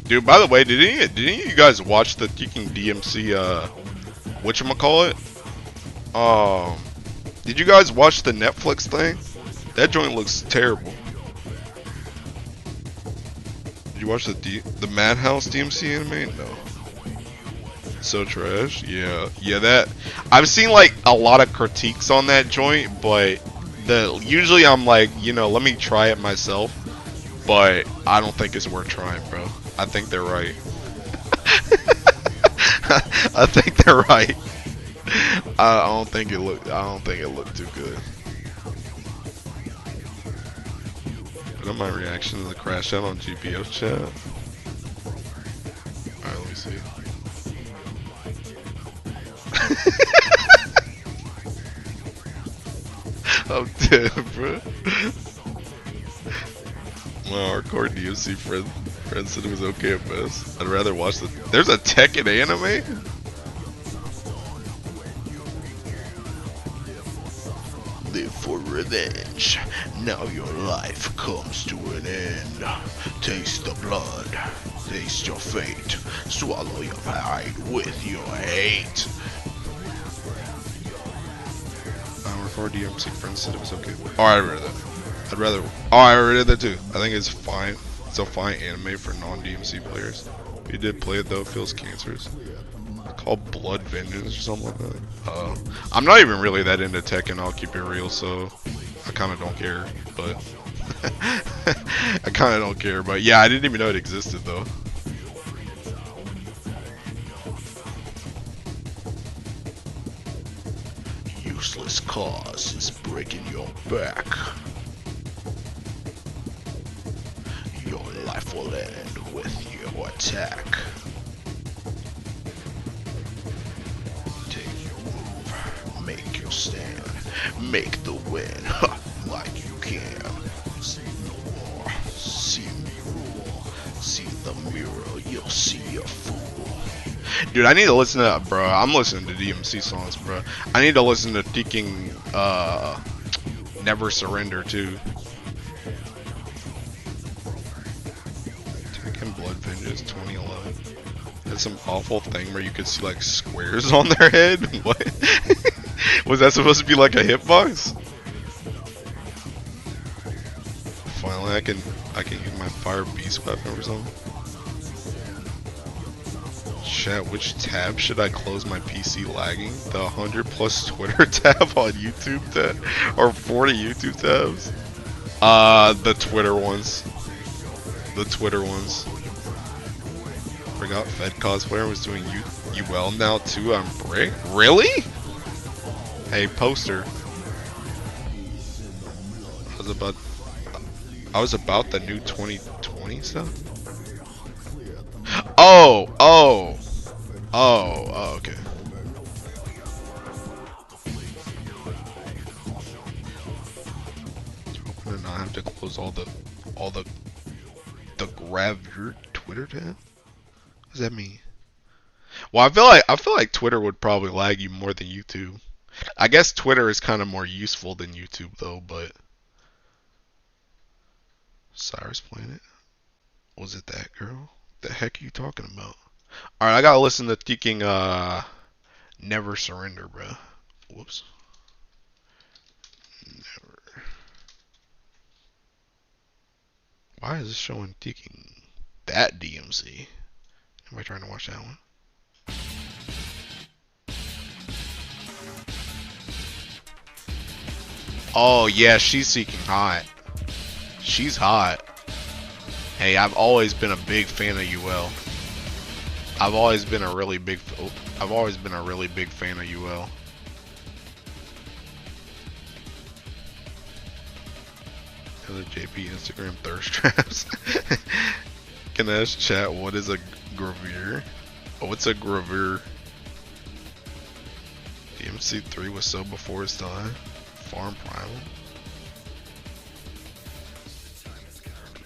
Speaker 1: Dude, by the way, did any of you guys watch the Thinking DMC whatchamacallit? Did you guys watch the Netflix thing? That joint looks terrible. Did you watch the Madhouse DMC anime? No. So trash. Yeah, that I've seen like a lot of critiques on that joint, but usually I'm like, you know, let me try it myself. But I don't think it's worth trying, bro. I think they're right. I think they're right. I don't think it looked too good. But my reaction to the crash out on GBF chat. Alright, let me see. I'm dead, bro. My hardcore DMC friend said it was okay at best. I'd rather watch the. There's a Tekken anime? Live for revenge. Now your life comes to an end. Taste the blood. Taste your fate. Swallow your pride with your hate. Hardcore DMC friend said it was okay. Oh, I read that. Oh, I read that too. I think it's fine. It's a fine anime for non-DMC players. If you did play it though, it feels cancerous. It's called Blood Vengeance or something like that. I'm not even really that into Tekken, I'll keep it real, so I kind of don't care. But I kind of don't care. But yeah, I didn't even know it existed though. Useless cause is breaking your back. Your life will end with your attack. Take your move, make your stand, make the win, like you can. See no more, see me rule, see the mirror, you'll see a fool. Dude, I need to listen to that, bro. I'm listening to DMC songs, bro. I need to listen to Thinking Never Surrender too. Blood Vengeance 2011. That's some awful thing where you could see like squares on their head. What? Was that supposed to be like a hitbox? Finally, I can use my fire beast weapon or something. Chat, which tab should I close my PC lagging? The 100+ Twitter tab on YouTube tab, or 40 YouTube tabs? The Twitter ones. The Twitter ones. Forgot Fed cosplayer was doing UL now too on Brick. Really? Hey, poster. I was about the new 2020 stuff. Oh, okay. Hoping to not have to close all the grab your Twitter tab. What does that mean? Well, I feel like Twitter would probably lag you more than YouTube. I guess Twitter is kind of more useful than YouTube though, but Cyrus Planet? Was it that girl? The heck are you talking about? Alright, I gotta listen to Thinking Never Surrender, bro. Whoops. Never. Why is this showing Thinking that DMC? Am I trying to watch that one? Oh yeah, she's seeking hot. She's hot. Hey, I've always been a big fan of UL. I've always been a really big fan of UL. Other JP Instagram thirst traps. Can I ask chat what is a gravure? Oh, what's a gravure? DMC DMC3 was so before its time. Farm Primal.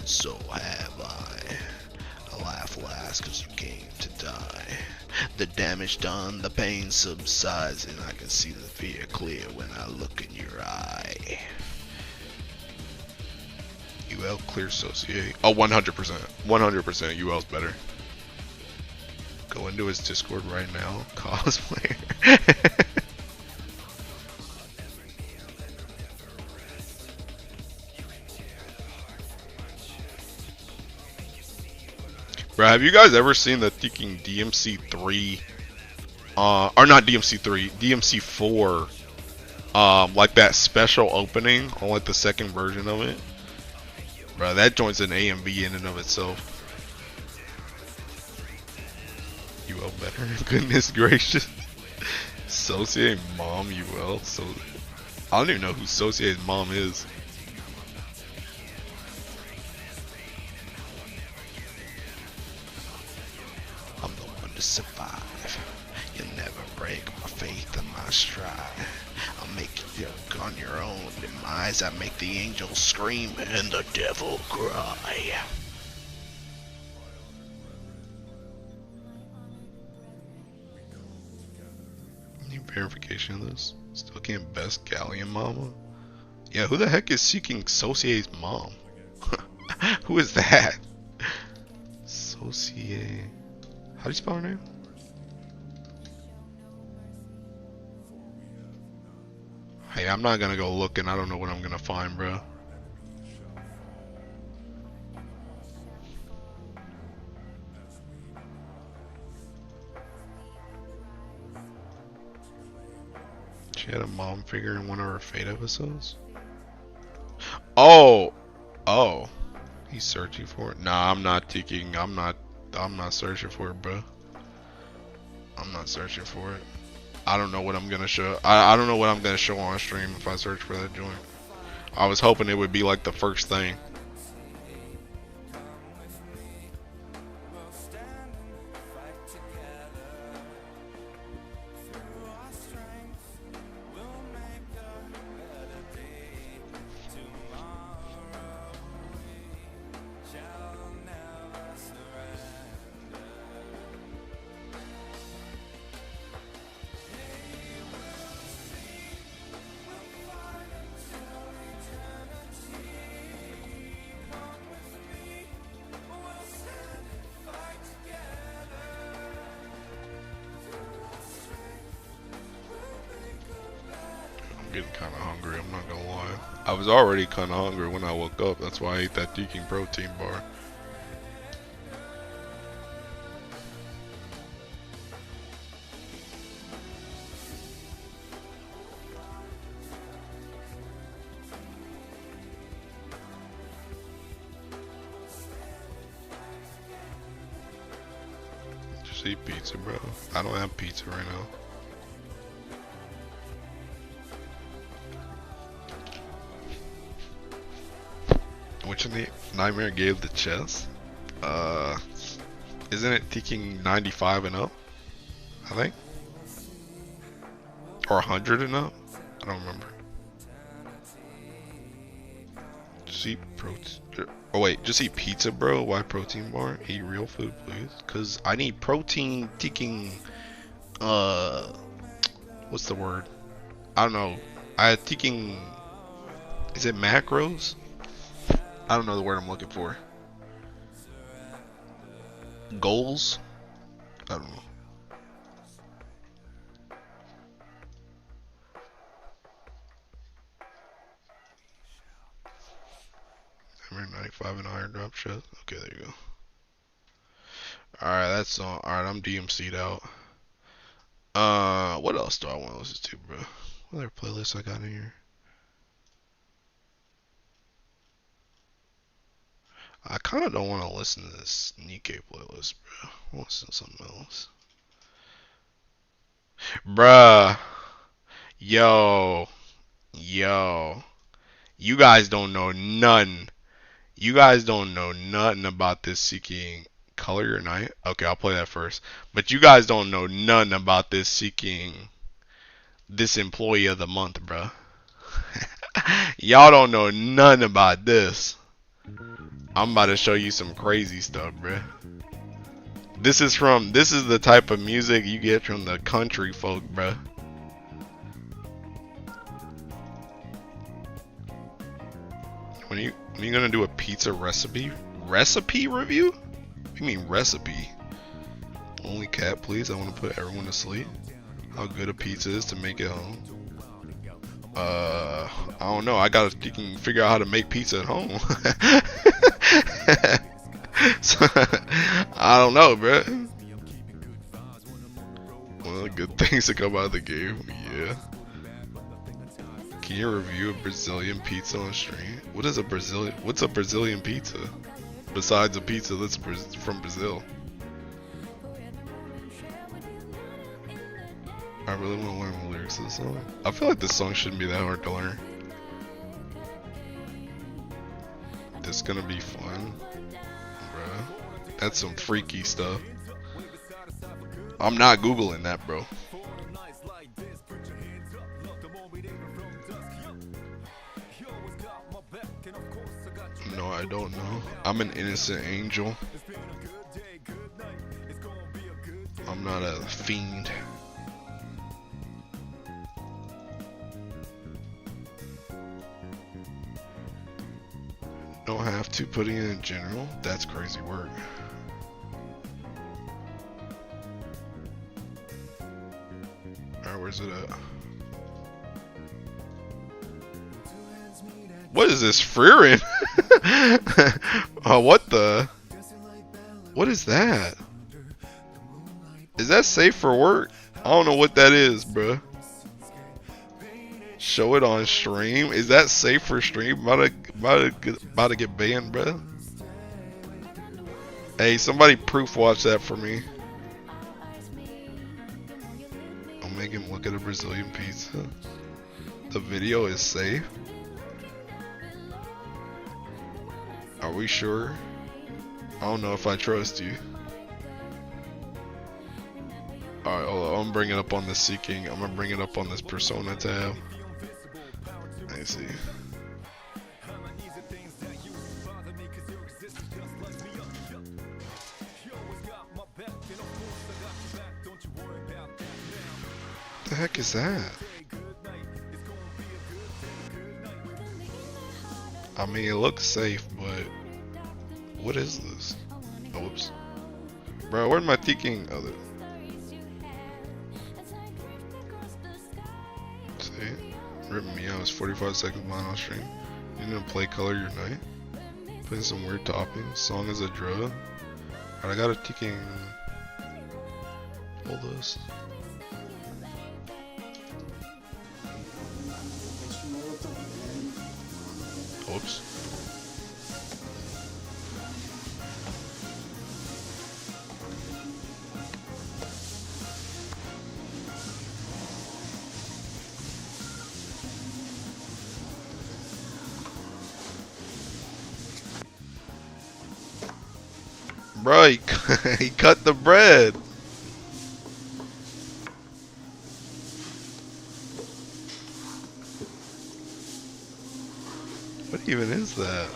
Speaker 1: So have I. A life lasts cause you came to die. The damage done, the pain subsides, and I can see the fear clear when I look in your eye. UL clear associate. Oh, 100%. 100% UL's better. Go into his Discord right now. Cosplayer. Bro, have you guys ever seen the freaking DMC3? Or not DMC3, DMC4. Like that special opening on like the second version of it. Bro, that joint's an AMV in and of itself. UL better. Goodness gracious. Associate mom UL. So I don't even know who Associate's mom is. I'm the one to survive. You'll never break my faith and my stride. I'll make you look on your own demise. I make the angels scream and the devil cry. Need verification of this. Still can't best Galleon Mama. Yeah, who the heck is seeking Saucier's mom? Who is that? Saucier. How do you spell her name? Hey, I'm not gonna go looking. I don't know what I'm gonna find, bro. She had a mom figure in one of her Fate episodes. Oh, oh, he's searching for it. Nah, I'm not taking. I'm not searching for it, bro. I'm not searching for it. I don't know what I'm gonna show. I don't know what I'm gonna show on stream if I search for that joint. I was hoping it would be like the first thing. Getting kind of hungry, I'm not gonna lie. I was already kind of hungry when I woke up. That's why I ate that Deaking protein bar. Just eat pizza, bro. I don't have pizza right now. Which of the Nightmare gave the chest? Isn't it taking 95 and up? I think? Or 100 and up? I don't remember. Just eat protein. Oh wait, just eat pizza, bro. Why protein bar? Eat real food, please. Cause I need protein taking. What's the word? I don't know. I taking. Is it macros? I don't know the word I'm looking for. Goals? I don't know. I'm 95 and a higher drop shot. Okay, there you go. Alright, that's all. Alright, I'm DMC'd out. What else do I want to listen to, bro? What other playlists I got in here? I kind of don't want to listen to this Nikkei playlist, bro. I want to listen to something else. Bruh. Yo. You guys don't know none. You guys don't know nothing about this Seeking Color Your Night. Okay, I'll play that first. But you guys don't know none about this Seeking this employee of the month, bro. Y'all don't know nothing about this. I'm about to show you some crazy stuff, bro. This is the type of music you get from the country folk, bro. When you gonna do a pizza recipe review? What do you mean recipe? Only cat, please. I want to put everyone to sleep. How good a pizza is to make it home. I don't know. I gotta figure out how to make pizza at home. So, I don't know, bro. One of the good things to come out of the game, yeah. Can you review a Brazilian pizza on stream? What's a Brazilian pizza? Besides a pizza that's from Brazil. I really want to learn the lyrics of the song. I feel like this song shouldn't be that hard to learn. This is gonna be fun. Bruh. That's some freaky stuff. I'm not Googling that, bro. No, I don't know. I'm an innocent angel. I'm not a fiend. Don't have to putting it in general. That's crazy work. Alright, where's it at? What is this, Freerin? Oh, what the? What is that? Is that safe for work? I don't know what that is, bruh. Show it on stream. Is that safe for stream? About to get banned, bruh. Hey, somebody proof watch that for me. I'll make him look at a Brazilian pizza. The video is safe. Are we sure? I don't know if I trust you. Alright, hold on. I'm gonna bring it up on the seeking. I'm gonna bring it up on this persona tab. Let me see. What the heck is that? I mean, it looks safe, but what is this? Oops. Bro, where's my thinking of it? See? Ripping me out. It's 45 seconds blind on stream. You didn't play color your night. Putting some weird toppings. Song is a drug. Alright, I got a ticking. Hold this. Oops. Bro, he cut the bread. What even is that?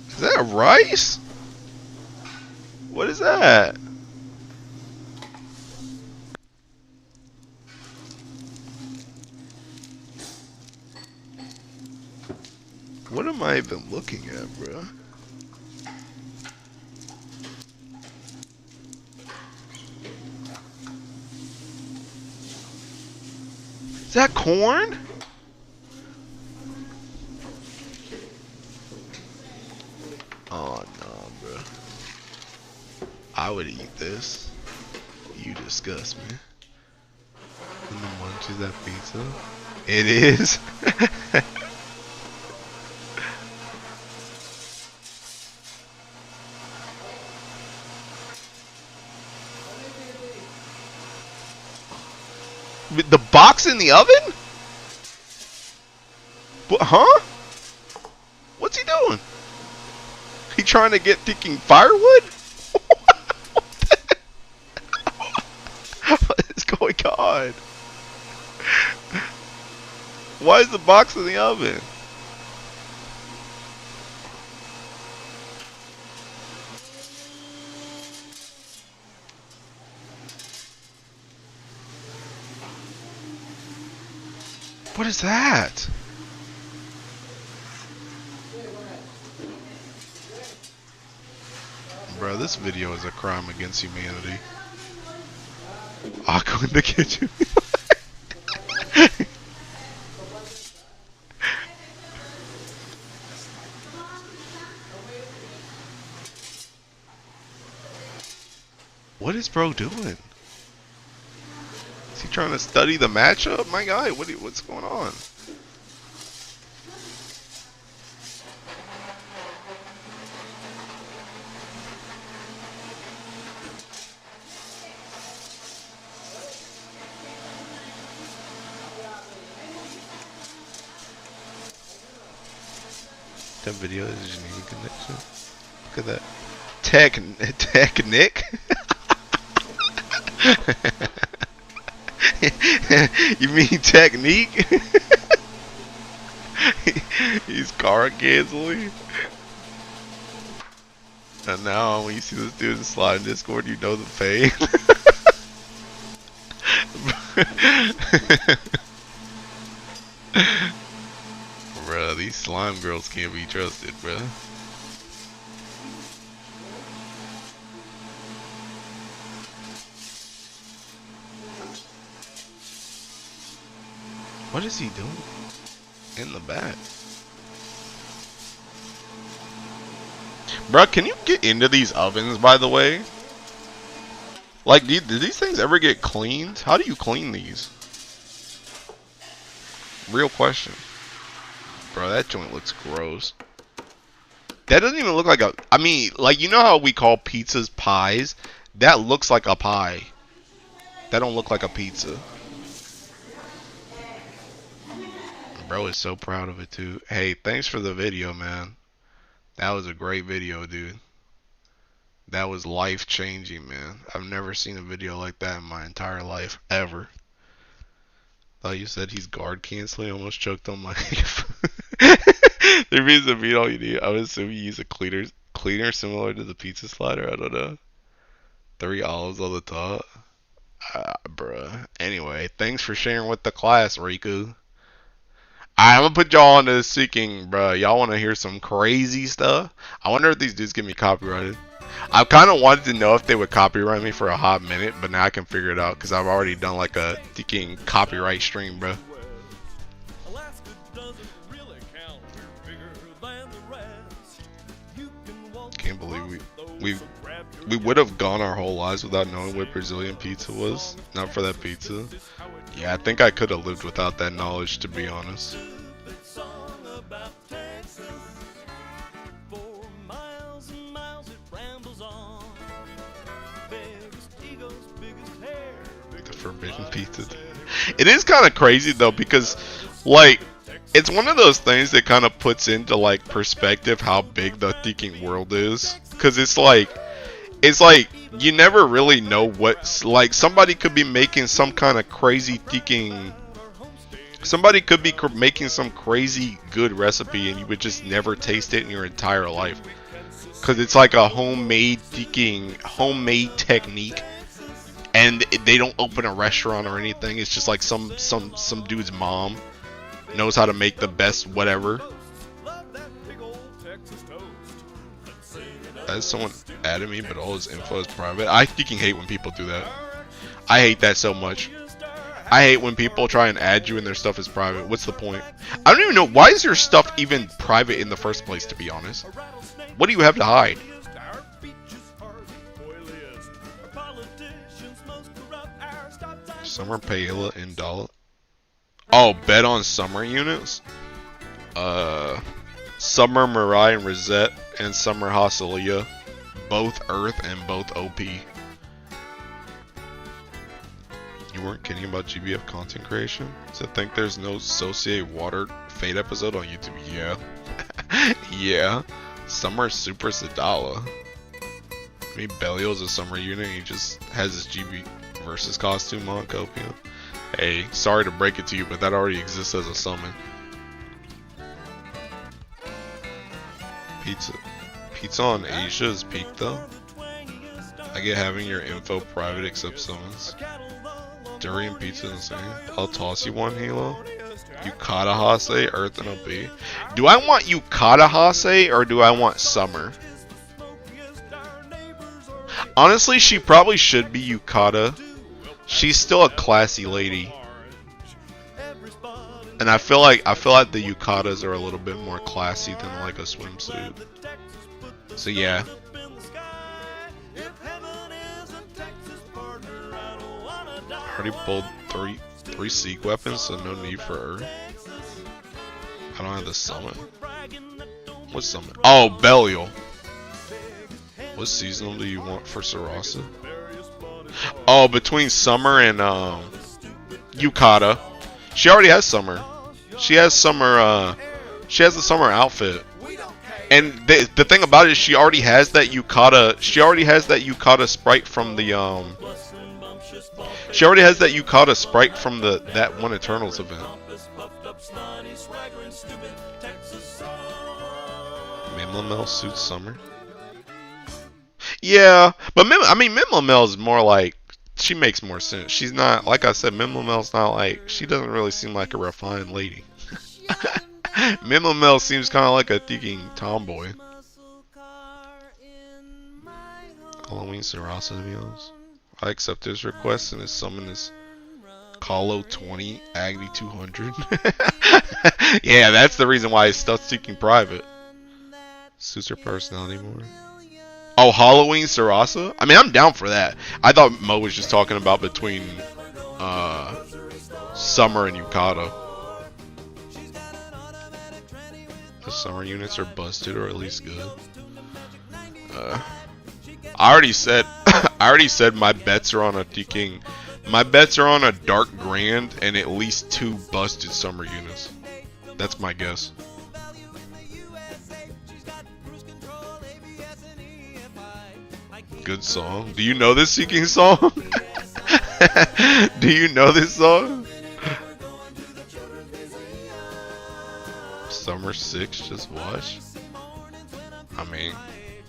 Speaker 1: Is that rice? What is that? What am I even looking at, bro? Is that corn? Oh no, bro. I would eat this. You disgust me. And the munch is that pizza? It is. The box in the oven? What, huh? What's he doing? He trying to get thinking firewood? god. Why is the box in the oven? What is that? Bro, this video is a crime against humanity. Aqua in the kitchen. What is bro doing? Is he trying to study the matchup? My guy, what's going on? That video is just need a connection. Look at that. Technic? You mean technique? He's car canceling. And now when you see this dude slide in Discord, you know the pain. Bruh, these slime girls can't be trusted, bruh. What is he doing in the back? Bruh, can you get into these ovens, by the way? Like, did these things ever get cleaned? How do you clean these? Real question. Bro, that joint looks gross. That doesn't even look like a... I mean, like, you know how we call pizzas pies? That looks like a pie. That don't look like a pizza. Bro is so proud of it, too. Hey, thanks for the video, man. That was a great video, dude. That was life-changing, man. I've never seen a video like that in my entire life, ever. Thought you said he's guard canceling. Almost choked on my... There means a beat all you need. I would assume you use a cleaner similar to the pizza slider. I don't know. 3 olives on the top. Bruh. Anyway, thanks for sharing with the class, Riku. I'm gonna put y'all into seeking, bruh. Y'all want to hear some crazy stuff? I wonder if these dudes get me copyrighted. I kind of wanted to know if they would copyright me for a hot minute, but now I can figure it out because I've already done like a thinking copyright stream, bruh. Can't believe we would have gone our whole lives without knowing what Brazilian pizza was. Not for that pizza. Yeah, I think I could have lived without that knowledge, to be honest. The forbidden pizza. It is kind of crazy though, because like it's one of those things that kind of puts into like perspective how big the thinking world is, because it's like you never really know what's like. Somebody could be making some kind of crazy thinking. Somebody could be making some crazy good recipe and you would just never taste it in your entire life, because it's like a homemade technique, and they don't open a restaurant or anything. It's just like some dude's mom knows how to make the best whatever. As someone added me, but all his info is private. I fucking hate when people do that. I hate that so much. I hate when people try and add you and their stuff is private. What's the point? I don't even know. Why is your stuff even private in the first place, to be honest? What do you have to hide? Summer Paella in dollar. Oh, bet on summer units? Summer Mirai and Rosette and Summer Hasilia. Both Earth and both OP. You weren't kidding about GBF content creation? So I think there's no Sociate Water Fate episode on YouTube. Yeah. Yeah. Summer Super Sadala. I mean, Belial's a summer unit. He just has his GB versus costume Moncopia. Hey, sorry to break it to you, but that already exists as a summon. Pizza on Asia is peak though. I get having your info private except summons. Durian pizza insane. I'll toss you one, Hilo. Yukata Hase, Earth and OP. Do I want Yukata Hase or do I want Summer? Honestly, she probably should be Yukata. She's still a classy lady. And I feel like the Yukatas are a little bit more classy than like a swimsuit. So yeah. Already pulled three Seek weapons, so no need for Earth. I don't have the summon. What summon? Oh, Belial. What seasonal do you want for Sarasa? Oh, between Summer and Yukata. She already has Summer. She has Summer. She has the Summer outfit. And the thing about it is, she already has that Yukata. She already has that Yukata sprite from the She already has that Yukata sprite from that one Eternals event. Mimlamel suits Summer. Yeah, but Mimlamel is more like, she makes more sense. She's not, like I said, Mimlamel's not like, she doesn't really seem like a refined lady. Mimlamel seems kind of like a thinking tomboy. Halloween Sarasa, to be honest. I accept his request and his summon is Kahlo 20, Agni 200. Yeah, that's the reason why it's stuff seeking private. Suits her personality more. Oh, Halloween Sarasa? I mean, I'm down for that. I thought Mo was just talking about between Summer and Yukata. The Summer units are busted or at least good. I already said my bets are on a King. My bets are on a Dark Grand and at least 2 busted Summer units. That's my guess. Good song. Do you know this Seeking song? Do you know this song? Summer 6, just watch. I mean,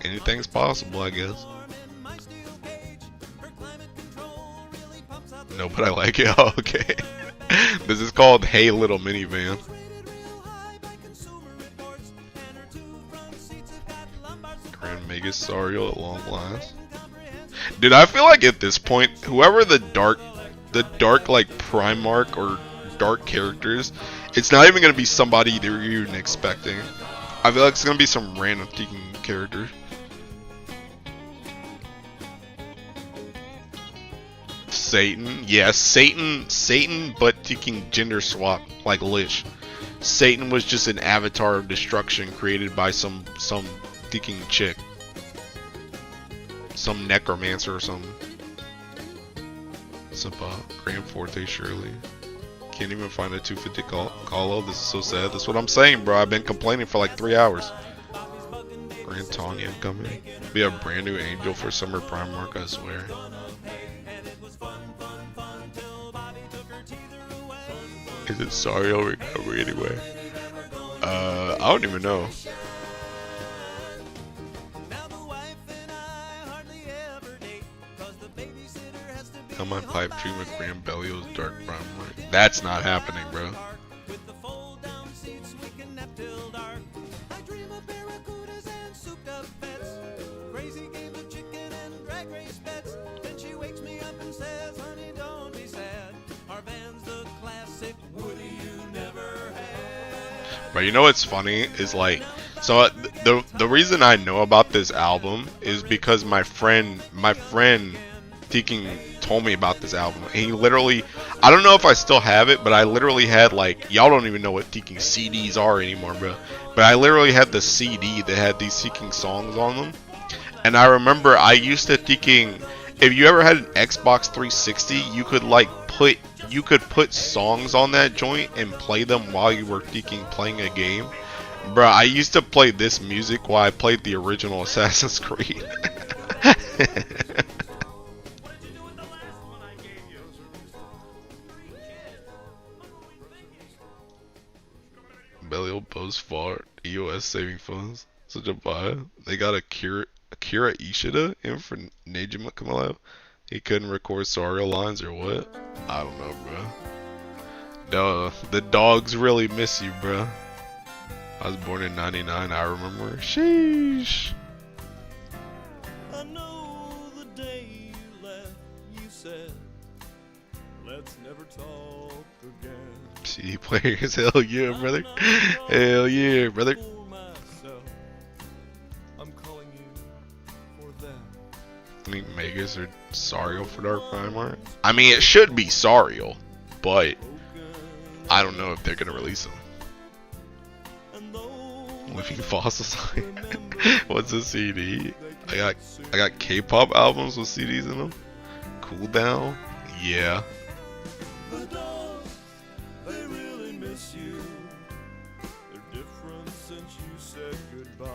Speaker 1: anything's possible, I guess. No, but I like it. Oh, okay. This is called Hey Little Minivan. Grand Mega Sariel at long last. Dude, I feel like at this point, whoever the dark like Primarch or dark characters, it's not even gonna be somebody they're even expecting. I feel like it's gonna be some random Tekken character. Satan, yes, Satan, but Tekken gender swap like Lich. Satan was just an avatar of destruction created by some Tekken chick. Some necromancer or something. Some Grand Forte surely. Can't even find a 250 call. This is so sad. That's what I'm saying, bro. I've been complaining for like 3 hours. Grand Tanya coming. Be a brand new angel for Summer Primarch, I swear. Is it Sario recovery anyway? I don't even know. I might pipe dream with Grand Belial's Dark Primarch. That's not happening, bro. But you know what's funny is like, so the reason I know about this album is because my friend Tekken told me about this album. And he literally, I don't know if I still have it, but I literally had like, y'all don't even know what Tekken CDs are anymore, bro. But I literally had the CD that had these Tekken songs on them. And I remember I used to Tekken, if you ever had an Xbox 360, you could put songs on that joint and play them while you were playing a game. Bro, I used to play this music while I played the original Assassin's Creed. post fart. EOS saving funds. Such a vibe. They got Akira Ishida in for Nejima Kamalev. He couldn't record Sario lines or what? I don't know, bro. No, the dogs really miss you, bro. I was born in '99. I remember. Sheesh.
Speaker 3: I know the day you left, you said, let's never talk again.
Speaker 1: CD players, hell yeah, brother. Hell yeah, brother.
Speaker 3: For myself, I'm calling you for them.
Speaker 1: I think Megas or Sariel for Dark Prime art. I mean, it should be Sariel, but I don't know if they're gonna release them. Living Fossils. What's a CD? I got K-pop albums with CDs in them. Cool Down. Yeah.
Speaker 3: The dogs, they really miss you. They're different since you said goodbye.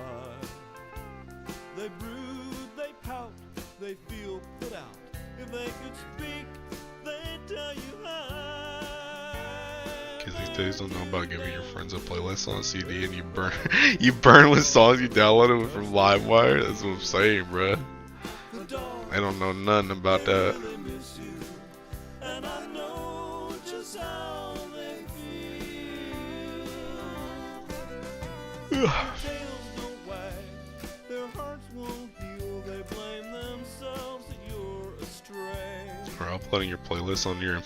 Speaker 3: They brood, they pout, they feel put out. If they could speak, they'd tell you hi.
Speaker 1: Kids these days don't know about giving your friends a playlist on a CD and you burn with songs you downloaded from LimeWire. That's what I'm saying, bruh. I don't know nothing about that.
Speaker 3: And I know just how they feel. Tails don't wag, their hearts won't heal. They blame themselves that you're astray.
Speaker 1: Or uploading your playlist on your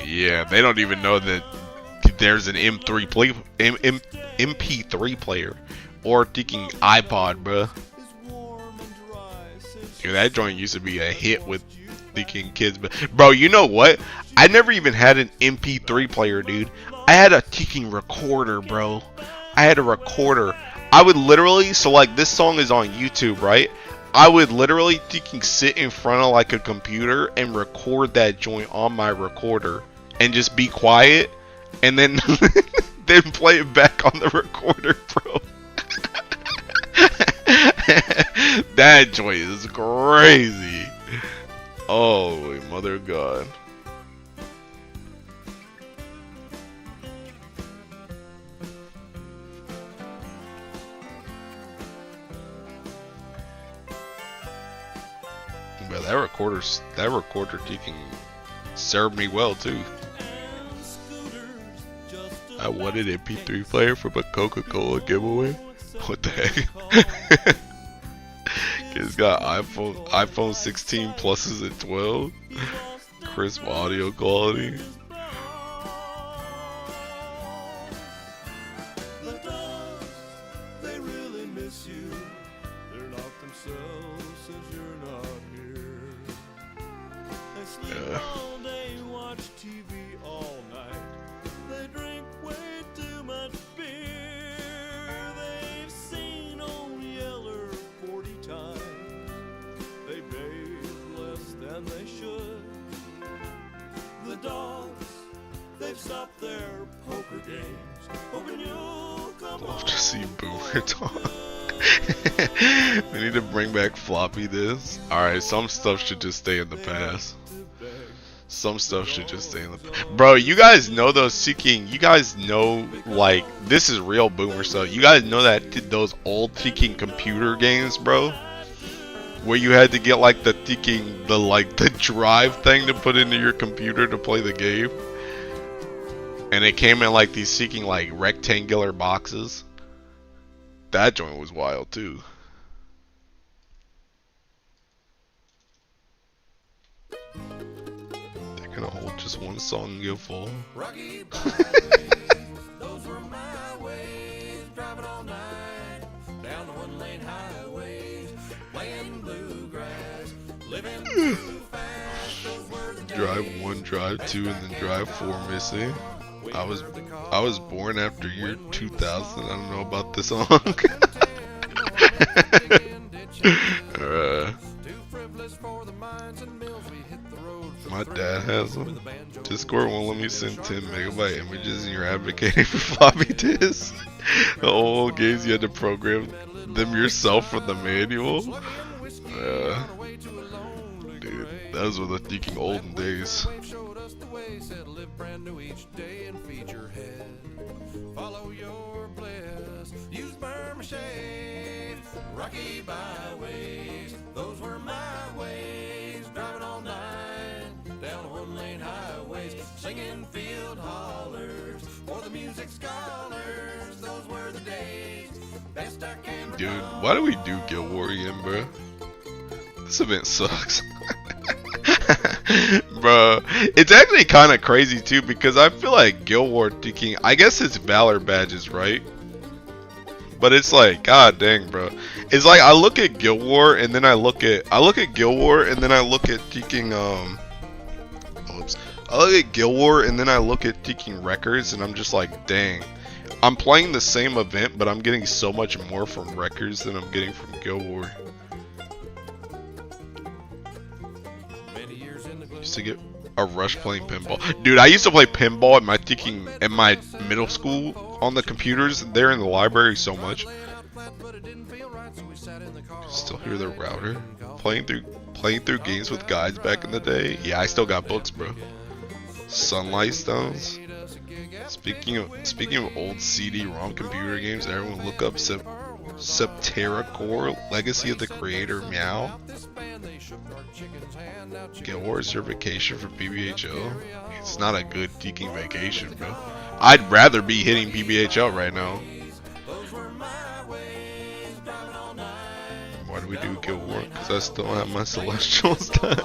Speaker 1: yeah, they don't even know that there's an MP3 player or thinking iPod, bruh. Dude, that joint used to be a hit with thinking kids, but bro, you know what? I never even had an MP3 player, dude. I had a ticking recorder, bro. I had a recorder. I would literally, so like this song is on YouTube, right? I would literally sit in front of like a computer and record that joint on my recorder and just be quiet and then then play it back on the recorder, bro. That joint is crazy. Oh, mother of God. But that recorder can serve me well too. I wanted an MP3 player from a Coca-Cola giveaway. What the heck? It's got iPhone 16 pluses at 12. Crisp audio quality.
Speaker 3: The dogs, they really miss you. They're not themselves since you're not here. They sleep all day, watch TV all night. They drink way too much beer. They've seen old Yeller 40 times. They bathe less than they should. The dogs, they've stopped their poker games, hoping you'll come
Speaker 1: Love to see Boomer talk. We need to bring back floppy disk. Alright, some stuff should just stay in the past. Some stuff should just stay in the past. Bro, you guys know those seeking. You guys know, like, this is real Boomer stuff. You guys know that those old seeking computer games, bro? Where you had to get like the drive thing to put into your computer to play the game. And it came in like these seeking like rectangular boxes. That joint was wild too. They're gonna hold just one song and go full.
Speaker 3: Rocky byways, those were my ways. Driving all night down the one-lane highways, playing bluegrass, living too fast. Those were the
Speaker 1: Drive 1, Drive 2, and then Drive 4 missing. I was born after year 2000. I don't know about this song. My dad has them. Discord won't let me send 10 megabyte images and you're advocating for floppy disks. The old games you had to program them yourself from the manual. Dude, those were the thinking olden days.
Speaker 3: cliche. Rocky byways, those were my ways. Driving all night down one-lane highways, singing field hollers for the music scholars. Those were the days. Best I can
Speaker 1: Dude, why do we do Guild War again, bro? This event sucks. Bro, it's actually kind of crazy too because I feel like Guild War thinking, I guess it's Valor badges, right? But it's like, god dang, bro. It's like I look at Guild War and then I look at Guild War and then I look at taking oops. I look at Guild War and then I look at taking records and I'm just like, dang. I'm playing the same event, but I'm getting so much more from records than I'm getting from Guild War. Used to get a rush playing pinball. Dude, I used to play pinball at my middle school on the computers there in the library so much. Still hear the router. Playing through games with guides back in the day. Yeah, I still got books, bro. Sunlight Stones. Speaking of old CD-ROM computer games, everyone look up Septerra Core, Legacy of the Creator, Meow. Guild War certification for PBHL. It's not a good deking vacation, bro. I'd rather be hitting PBHL right now. Why do we do Guild War? Because I still have my Celestials done.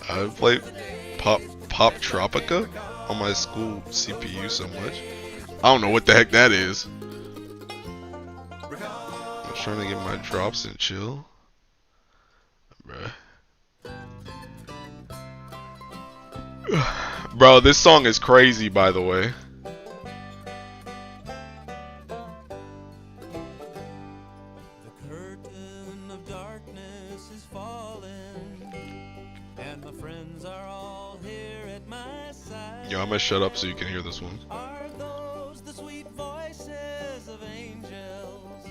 Speaker 1: I play Pop Tropica on my school CPU so much. I don't know what the heck that is. I'm trying to get my drops and chill. Bro, this song is crazy, by the way.
Speaker 4: The curtain of darkness is falling, and my friends are all here at my side.
Speaker 1: Yo, I'm gonna shut up so you can hear this one.
Speaker 4: Are those the sweet voices of angels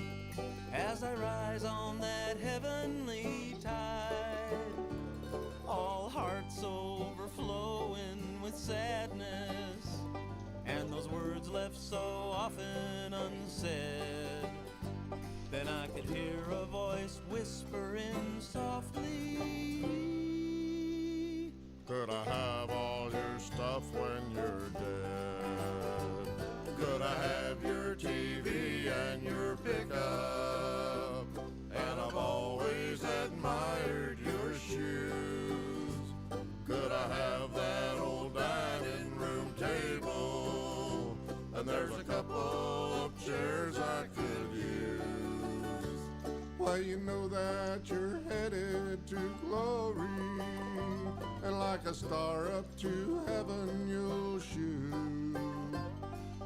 Speaker 4: as I rise on that heavenly tide? All hearts overflowing with sadness, and those words left so often unsaid. Then I could hear a voice whispering softly,
Speaker 3: Could I have all your stuff when you're dead? Could I have your TV and your pickup? And I've always admired your shoes. Could I have that old dining room table? And there's a couple of chairs I could use. Well, you know that you're headed to glory, and like a star up to heaven you'll shoot.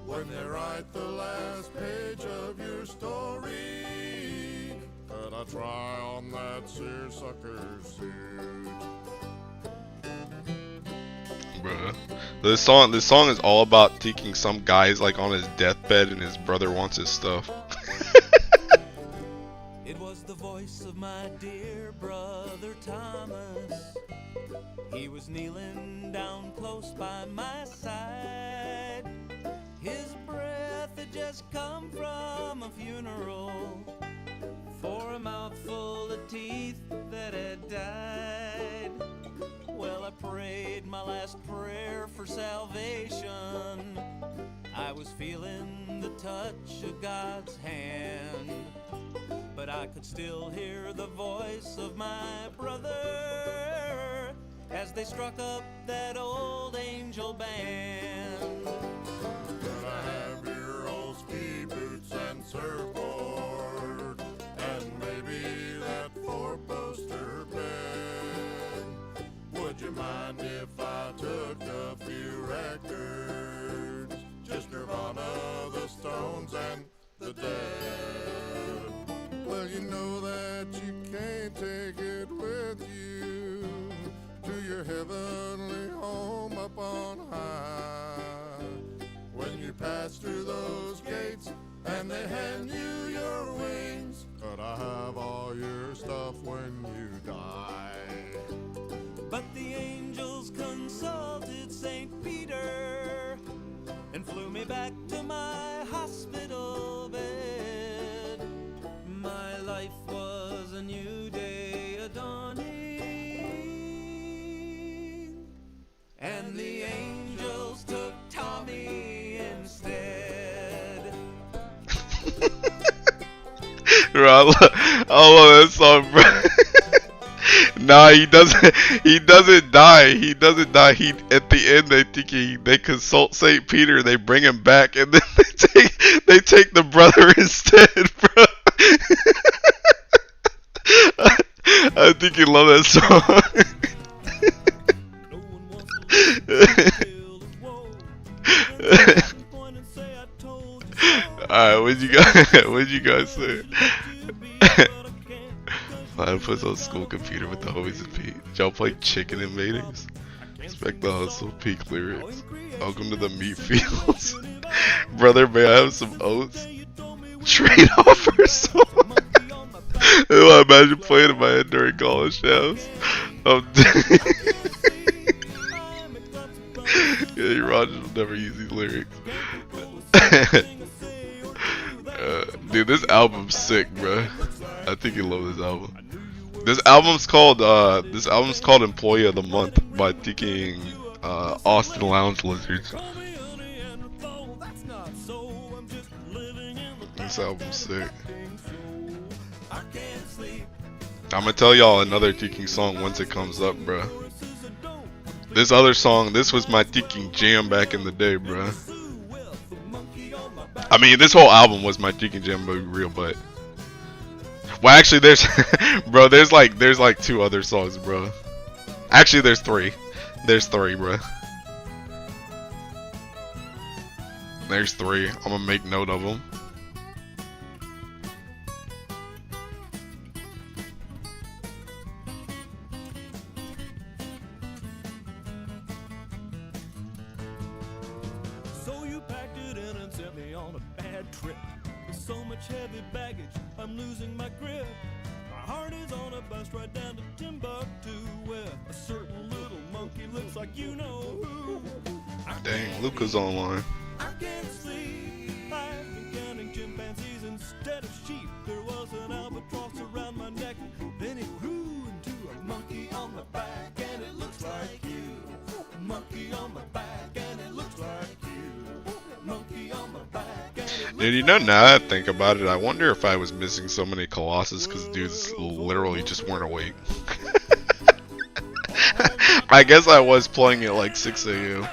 Speaker 3: When they write the last page of your story, could I try on that seersucker suit?
Speaker 1: Bruh. This song is all about taking some guy's like on his deathbed and his brother wants his stuff.
Speaker 4: it was the voice of my dear brother Thomas. He was kneeling down close by my side. His breath had just come from a funeral for a mouthful of teeth that had died. Well, I prayed my last prayer for salvation. I was feeling the touch of God's hand, but I could still hear the voice of my brother as they struck up that old angel band.
Speaker 3: Could I have your old ski boots and surfboard, and maybe that four-poster bed? Would you mind if I took a few records? Just Nirvana, the Stones, and the Dead. Well, you know that you can't take it with you to your heavenly home up on high. When you pass through those gates and they hand you your wings, could I have all your stuff when you die?
Speaker 4: But the angels consulted St. Peter and flew me back to my hospital
Speaker 1: I love that song, bro. Nah, he doesn't. He doesn't die. He doesn't die. He at the end they consult Saint Peter. They bring him back, and then they take the brother instead, bro. I think you love that song. Alright, what'd you guys say? I puts on school computer with the homies and Pete. Did y'all play Chicken Invaders? Respect the hustle, peak lyrics. Welcome to the meat fields. Brother, may I have some oats? Trade offers. I imagine playing in my head during college showers. Yeah, Roger will never use these lyrics. Dude, this album's sick, bro. I think you love this album. This album's called Employee of the Month by thinking Austin Lounge Lizards. This album's sick. I'm gonna tell y'all another Teaking song once it comes up, bro. This other song, this was my Teaking jam back in the day, bro. I mean, this whole album was my Teaking jam, to be real, but well, actually, there's bro, there's like 2 other songs, bro. Actually, there's 3. There's 3, bro. There's 3. I'm gonna make note of them.
Speaker 3: So you packed it in and sent me on a bad trip. With so much heavy baggage, I'm losing my grip. My heart is on a bus right down to Timbuktu, where a certain little monkey looks like you know who.
Speaker 1: Dang, Luca's online.
Speaker 3: I can't sleep. I've been counting chimpanzees instead of sheep. There was an albatross around my neck, then it grew into a monkey on my back, and it looks like you. A monkey on my back, and it looks like you. Monkey on my back, and it looks
Speaker 1: Dude, you know, now that I think about it, I wonder if I was missing so many Colossus because dudes literally just weren't awake. I guess I was playing it like 6 a.m.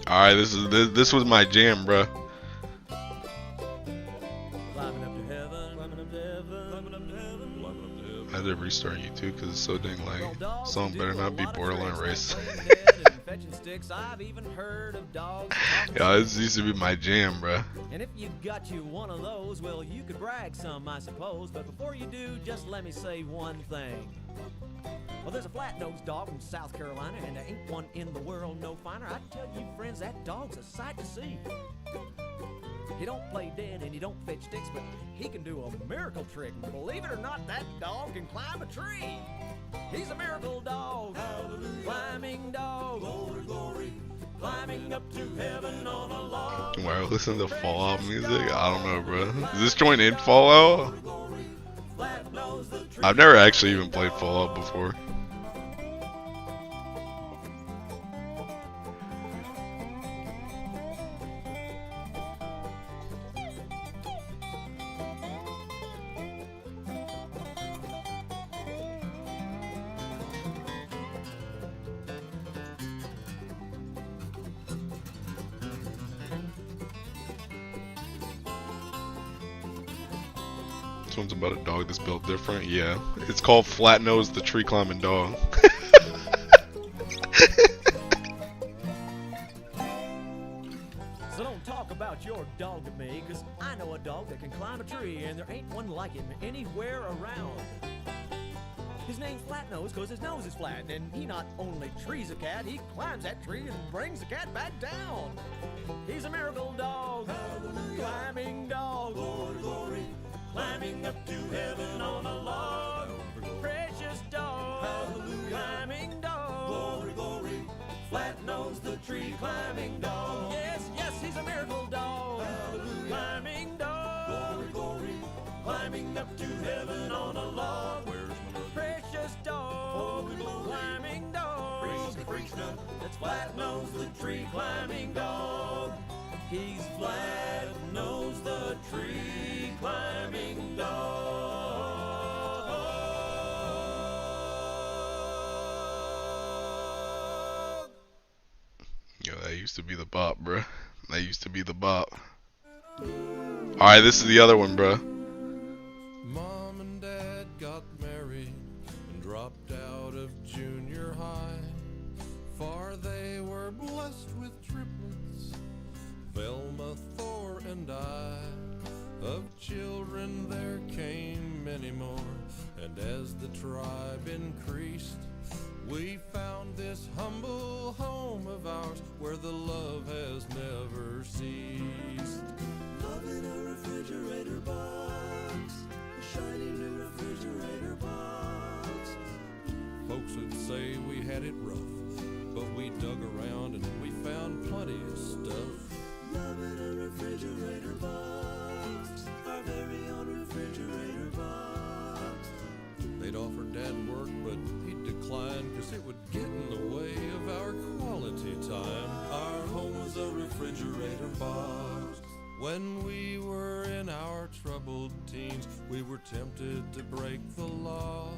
Speaker 1: Alright, this was my jam, bruh. I had to restart YouTube because it's so dang laggy. Song better not be borderline race. Yeah, this used to be my jam, bruh.
Speaker 5: And if you got you one of those, well, you could brag some, I suppose. But before you do, just let me say one thing. Well, there's a flat-nosed dog from South Carolina, and there ain't one in the world no finer. I tell you, friends, that dog's a sight to see. He don't play dead and he don't fetch sticks, but he can do a miracle trick. And believe it or not, that dog can climb a tree. He's a miracle dog, climbing dog, glory, glory, climbing up to heaven on a log.
Speaker 1: Why listen to Fallout music? I don't know, bro. Is this joint in Fallout? I've never actually even played Fallout before. This one's about a dog that's built different. Yeah, it's called Flat Nose the Tree Climbing Dog.
Speaker 5: So don't talk about your dog to me, cause I know a dog that can climb a tree, and there ain't one like him anywhere around. His name's Flatnose cause his nose is flat, and he not only trees a cat, he climbs that tree and brings the cat back down. He's a miracle dog, climbing dog, glory, glory, climbing up to heaven on a log. Precious dog, climbing dog, glory, glory, Flatnose the tree climbing dog. Yes, yes, he's a miracle dog, climbing dog, glory, glory, flat-nosed the tree climbing dog. He's flat-nosed the tree climbing dog.
Speaker 1: Yo, that used to be the bop, bruh. That used to be the bop. Alright, this is the other one, bruh.
Speaker 3: Mom and Dad got married and dropped out of junior high. For they were blessed with triplets, Velma, Thor, and I. Of children there came many more, and as the tribe increased, we found this humble home of ours where the love has never ceased. Love in a refrigerator box, a shiny new refrigerator box. Folks would say we had it rough, but we dug around and we found plenty of stuff. Love in a refrigerator box, our very own refrigerator box. They'd offer Dad work, but he'd decline, cause it would get in the way of our quality time. Our home was a refrigerator box. When we were in our troubled teens, we were tempted to break the law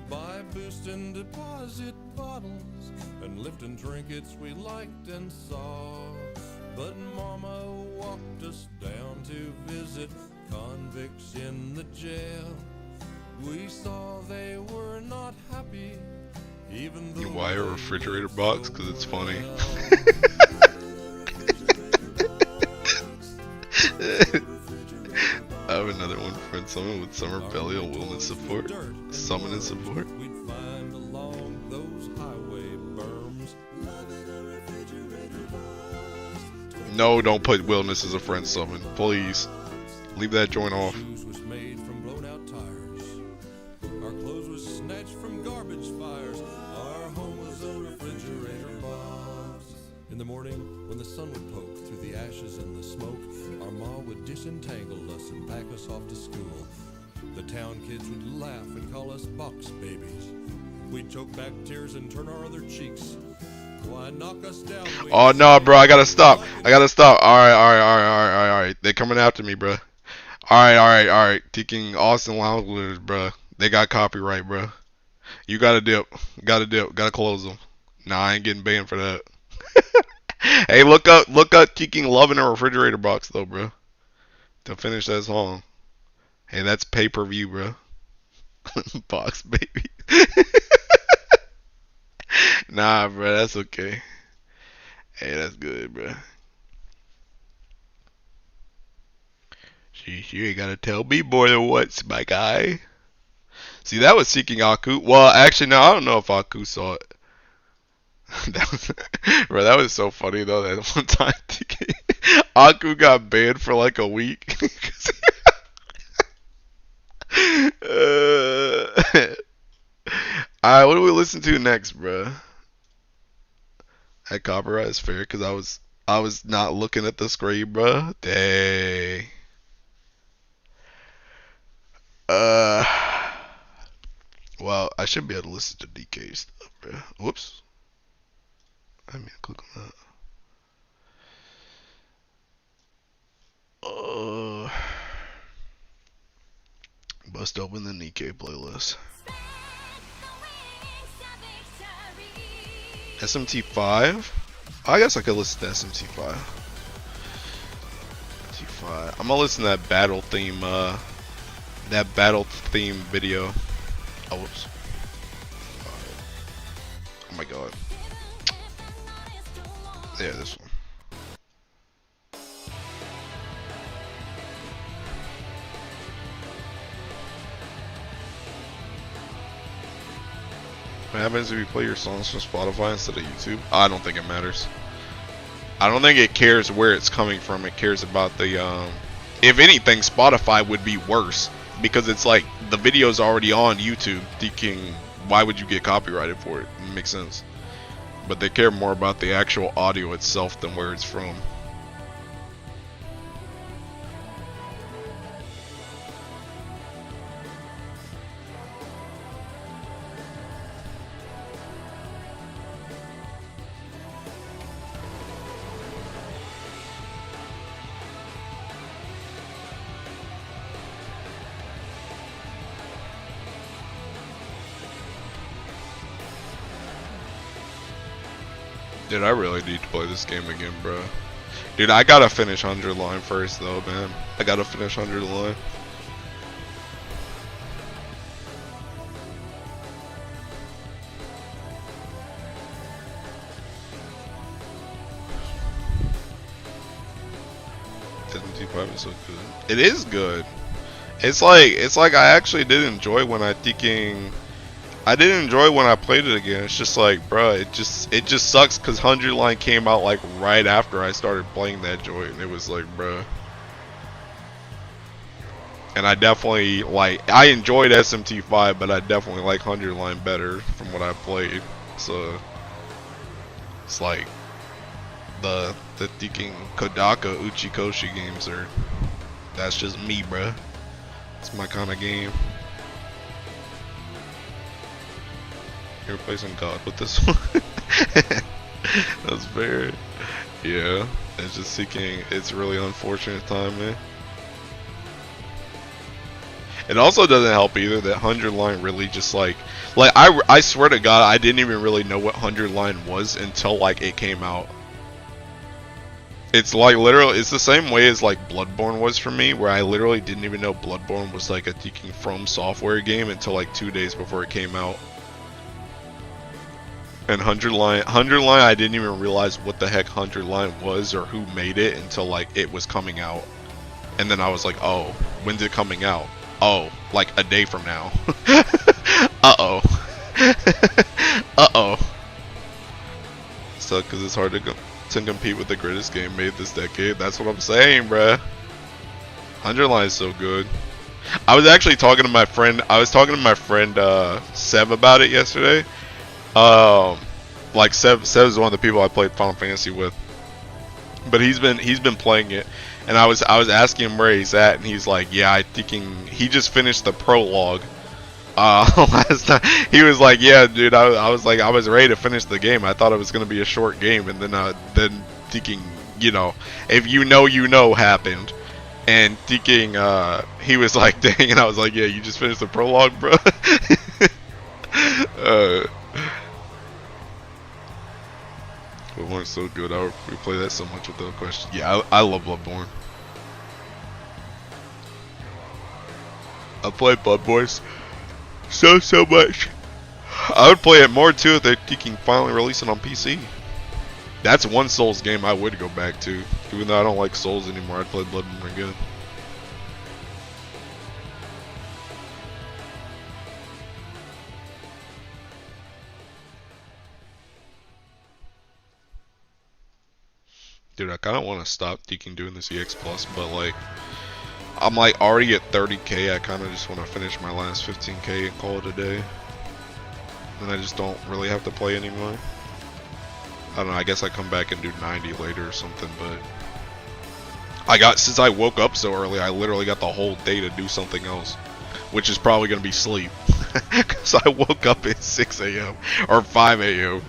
Speaker 3: by boosting deposit bottles and lifting trinkets we liked and saw. But Mama walked us down to visit convicts in the jail. We saw they were not happy, even though
Speaker 1: Why a refrigerator box? Because it's funny. I have another one for someone with summer belly or wellness support. Summoning support.
Speaker 3: we'd find along those highway berms. Love in a refrigerator box.
Speaker 1: No, don't put wellness as a friend summon. Please. Leave that joint off.
Speaker 3: Shoes was made from blown out tires. Our clothes was snatched from garbage fires. Our home was a refrigerator box. In the morning, when the sun would poke through the ashes and the smoke, our ma would disentangle us and pack us off to school. The town kids would laugh and call us box babies. We'd choke back tears and turn our other cheeks. Why knock us down?
Speaker 1: Oh no, bro, I gotta stop. Alright. They coming after me, bro. Alright. Taking Austin Louders, bro. They got copyright, bro. You gotta dip. Gotta close them. Nah, I ain't getting banned for that. Hey, look up Kicking Love in a Refrigerator Box, though, bro. To finish that song. Hey, that's pay-per-view, bro. Box, baby. Nah, bro, that's okay. Hey, that's good, bro. You ain't gotta tell me more than once, my guy. See, that was Seeking Aku. Well, actually, no, I don't know if Aku saw it. Bro, that was so funny, though, that one time Aku got banned for like a week. Alright, what do we listen to next, bro? That copyright is fair, because I was not looking at the screen, bro. Dang. Well, I should be able to listen to DK stuff, bro. Whoops. I mean, click on that. Bust open the Nikkei playlist. SMT5? I guess I could listen to SMT5. SMT5. I'm gonna listen to that battle theme video. Oh, whoops. Oh my god. Yeah, this one. What happens if you play your songs from Spotify instead of YouTube? I don't think it matters. I don't think it cares where it's coming from. It cares about the, if anything, Spotify would be worse. Because it's like, the video's already on YouTube. Thinking, why would you get copyrighted for it? It makes sense. But they care more about the actual audio itself than where it's from. Dude, I really need to play this game again, bro. Dude, I gotta finish 100 line first, though, man. I gotta finish 100 line. Is so good. It is good. It's like I actually did enjoy when I did enjoy when I played it again. It's just like, bruh, it just sucks because 100 line came out like right after I started playing that joint, and it was like, bruh. And I definitely I enjoyed SMT5, but I definitely like 100 line better from what I played. So it's like the thinking Kodaka Uchikoshi games are, that's just me, bruh. It's my kind of game. You're replacing God with this one. That's fair. Yeah, it's just seeking. It's really unfortunate timing. It also doesn't help either that 100 line really just like I swear to God, I didn't even really know what 100 line was until like it came out. It's like literally, it's the same way as like Bloodborne was for me, where I literally didn't even know Bloodborne was like a Tekken From Software game until like 2 days before it came out. And 100 line, I didn't even realize what the heck 100 line was or who made it until like it was coming out. And then I was like, oh, when's it coming out? Oh, like a day from now. Uh-oh. Uh-oh. So, because it's hard to compete with the greatest game made this decade. That's what I'm saying, bruh. 100 line is so good. I was actually talking to my friend. Seb about it yesterday. Like Seb is one of the people I played Final Fantasy with. But he's been playing it, and I was asking him where he's at, and he's like, yeah, I think he just finished the prologue. Last time he was like, yeah, dude, I was like, I was ready to finish the game. I thought it was gonna be a short game, and then thinking, you know, if you know happened, and thinking, he was like, dang, and I was like, yeah, you just finished the prologue, bro. Bloodborne's so good. We play that so much without question. Yeah, I love Bloodborne. I play Bloodborne so much. I would play it more too if they can finally release it on PC. That's one Souls game I would go back to. Even though I don't like Souls anymore, I'd play Bloodborne again. Dude, I kind of want to stop doing this EX Plus, but like, I'm like already at 30k. I kind of just want to finish my last 15k and call it a day. And I just don't really have to play anymore. I don't know, I guess I come back and do 90 later or something, but since I woke up so early, I literally got the whole day to do something else, which is probably going to be sleep. Because I woke up at 6 a.m. or 5 a.m.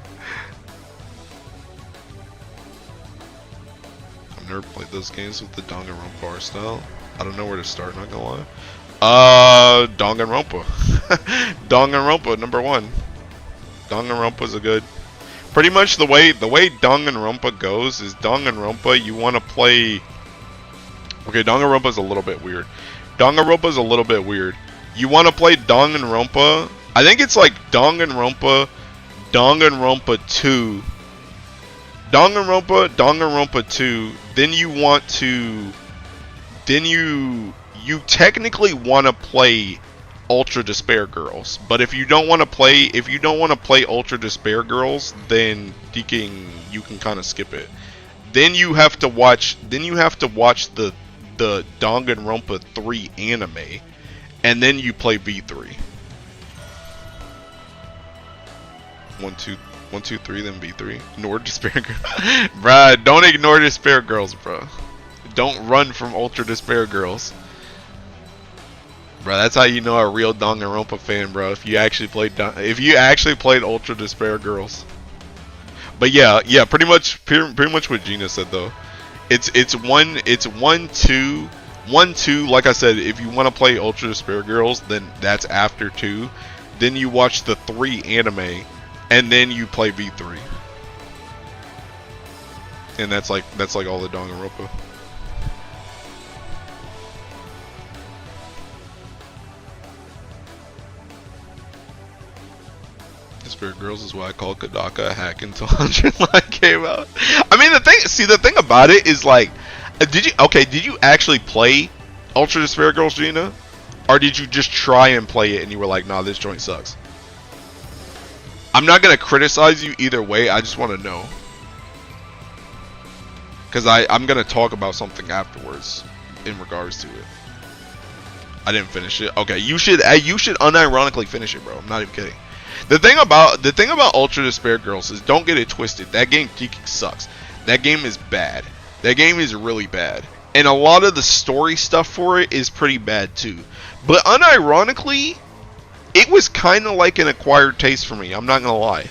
Speaker 1: I've never played those games with the Danganronpa art style. I don't know where to start, not gonna lie. Danganronpa. Danganronpa, number 1. Danganronpa's a good... Pretty much the way Danganronpa goes is Danganronpa, you want to play... Okay, Danganronpa's a little bit weird. You want to play Danganronpa... I think it's like Danganronpa 2... Danganronpa 2, then you want to... Then you technically want to play Ultra Despair Girls, but if you don't want to play Ultra Despair Girls, then you can kind of skip it. Then you have to watch the Danganronpa 3 anime, and then you play V3. 1, 2, 3, then V3. Ignore Despair Girls. Bruh, don't ignore Despair Girls, bro. Don't run from Ultra Despair Girls. Bro, that's how you know a real Danganronpa fan, bro. If you actually played Ultra Despair Girls. But yeah, pretty much what Gina said though. It's 1, 2, like I said, if you want to play Ultra Despair Girls, then that's after 2. Then you watch the 3 anime, and then you play V3. And that's like all the Danganronpa. Spirit Girls is why I call Kodaka a hack until 100 line came out. I mean, the thing about it is like, did you actually play Ultra Despair Girls, Gina? Or did you just try and play it and you were like, nah, this joint sucks? I'm not gonna criticize you either way, I just want to know. Because I'm gonna talk about something afterwards in regards to it. I didn't finish it. Okay, you should unironically finish it, bro. I'm not even kidding. The thing about Ultra Despair Girls is, don't get it twisted. That game sucks. That game is bad. That game is really bad. And a lot of the story stuff for it is pretty bad too. But unironically, it was kind of like an acquired taste for me. I'm not gonna lie.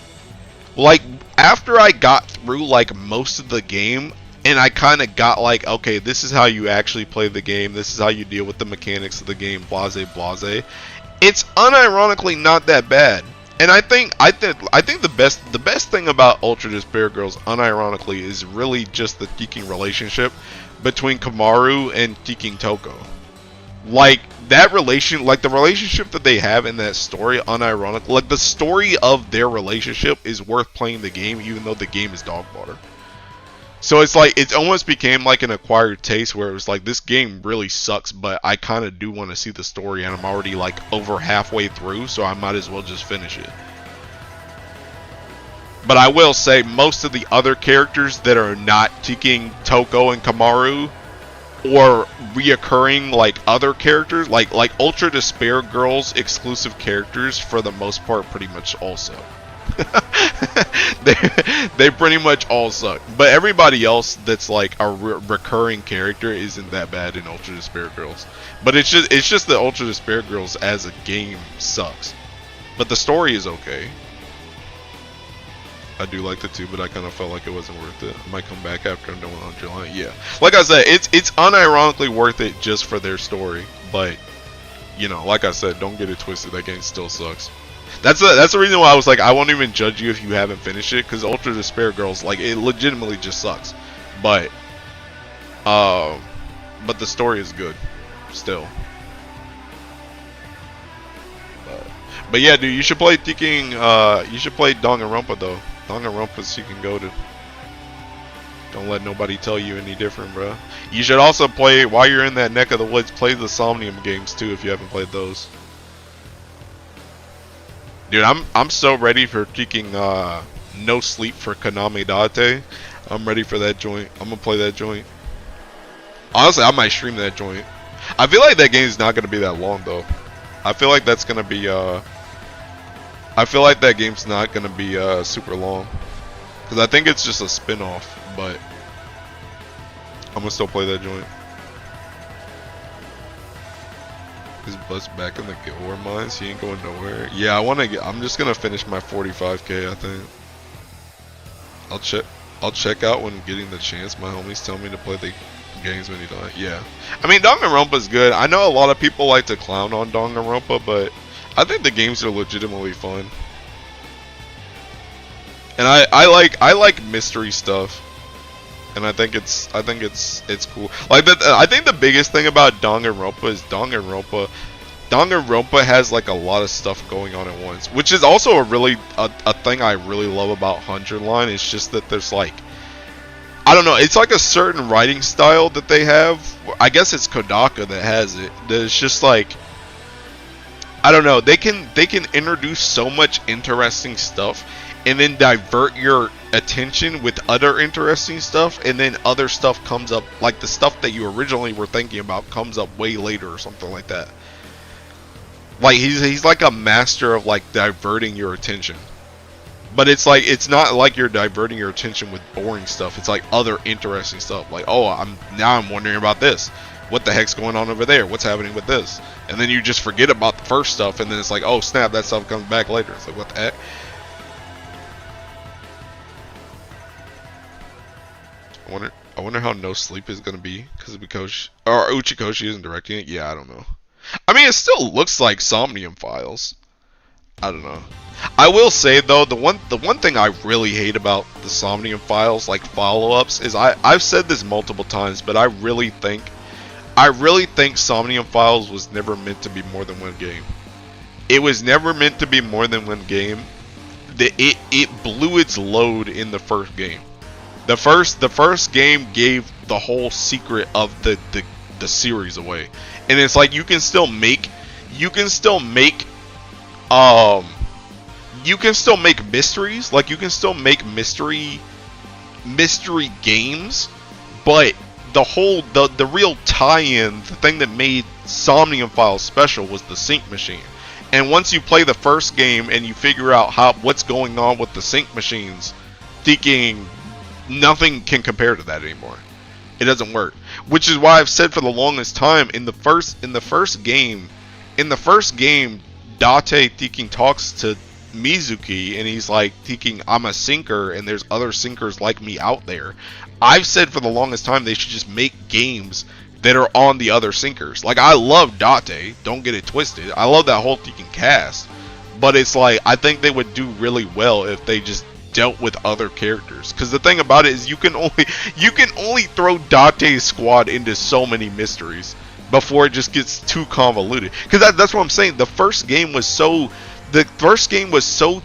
Speaker 1: Like, after I got through like most of the game, and I kind of got like, okay, this is how you actually play the game. This is how you deal with the mechanics of the game. Blase, blase. It's unironically not that bad. And I think the best thing about Ultra Despair Girls, unironically, is really just the Teking relationship between Kamaru and Teking Toko. Like that the relationship that they have in that story, unironically, like the story of their relationship is worth playing the game, even though the game is dog water. So it's like, it almost became like an acquired taste where it was like, this game really sucks, but I kind of do want to see the story, and I'm already like over halfway through, so I might as well just finish it. But I will say, most of the other characters that are not Teking Toko and Kamaru, or reoccurring like other characters, like Ultra Despair Girls exclusive characters, for the most part, pretty much also. they pretty much all suck, but everybody else that's like a recurring character isn't that bad in Ultra Despair Girls. But it's just that Ultra Despair Girls as a game sucks, but the story is okay. I do like the 2, but I kind of felt like it wasn't worth it. I might come back after I'm done with 100 line. Yeah, like I said, it's unironically worth it just for their story, but you know, like I said, don't get it twisted, that game still sucks. That's the reason why I was like, I won't even judge you if you haven't finished it, because Ultra Despair Girls, like, it legitimately just sucks. But the story is good, still. But yeah, dude, you should play Teking, you should play Danganronpa though. Danganronpa's you can go to. Don't let nobody tell you any different, bro. You should also play, while you're in that neck of the woods, play the Somnium games too if you haven't played those. Dude, I'm so ready for kicking No Sleep for Kaname Date. I'm ready for that joint. I'm gonna play that joint. Honestly, I might stream that joint. I feel like that game's not gonna be that long though. I feel like that's gonna be I feel like that game's not gonna be super long, cause I think it's just a spin-off. But I'm gonna still play that joint. His butt's back in the ore mines. He ain't going nowhere. Yeah, I'm just gonna finish my 45k. I think. I'll check out when getting the chance. My homies tell me to play the games when you don't. Yeah. I mean, Danganronpa's good. I know a lot of people like to clown on Danganronpa, but I think the games are legitimately fun. And I like mystery stuff. And I think it's cool. Like I think the biggest thing about Danganronpa is Danganronpa has like a lot of stuff going on at once, which is also a thing I really love about 100 line. It's just that there's like, I don't know, it's like a certain writing style that they have. I guess it's Kodaka that has it. That it's just like, I don't know, they can introduce so much interesting stuff and then divert your attention with other interesting stuff, and then other stuff comes up, like the stuff that you originally were thinking about comes up way later or something like that. Like he's like a master of like diverting your attention. But it's like, it's not like you're diverting your attention with boring stuff. It's like other interesting stuff. Like, oh, I'm wondering about this. What the heck's going on over there? What's happening with this? And then you just forget about the first stuff, and then it's like, oh snap, that stuff comes back later. It's like, what the heck? I wonder how No Sleep is gonna be, because Uchikoshi isn't directing it. Yeah, I don't know. I mean, it still looks like Somnium Files. I don't know. I will say though, the one thing I really hate about the Somnium Files like follow-ups is I've said this multiple times, but I really think Somnium Files was never meant to be more than one game. It was never meant to be more than one game. It blew its load in the first game. The first game gave the whole secret of the series away, and it's like you can still make mysteries, like you can still make mystery games, but the real tie-in, the thing that made Somnium Files special was the sync machine. And once you play the first game and you figure out what's going on with the sync machines, thinking nothing can compare to that anymore. It doesn't work. Which is why I've said for the longest time in the first game, Date thinking talks to Mizuki and he's like thinking I'm a sinker and there's other sinkers like me out there. I've said for the longest time they should just make games that are on the other sinkers. Like, I love Date, don't get it twisted. I love that whole Tekken cast. But it's like, I think they would do really well if they just dealt with other characters. Because the thing about it is you can only throw Date's squad into so many mysteries before it just gets too convoluted. Because that's what I'm saying. The first game was so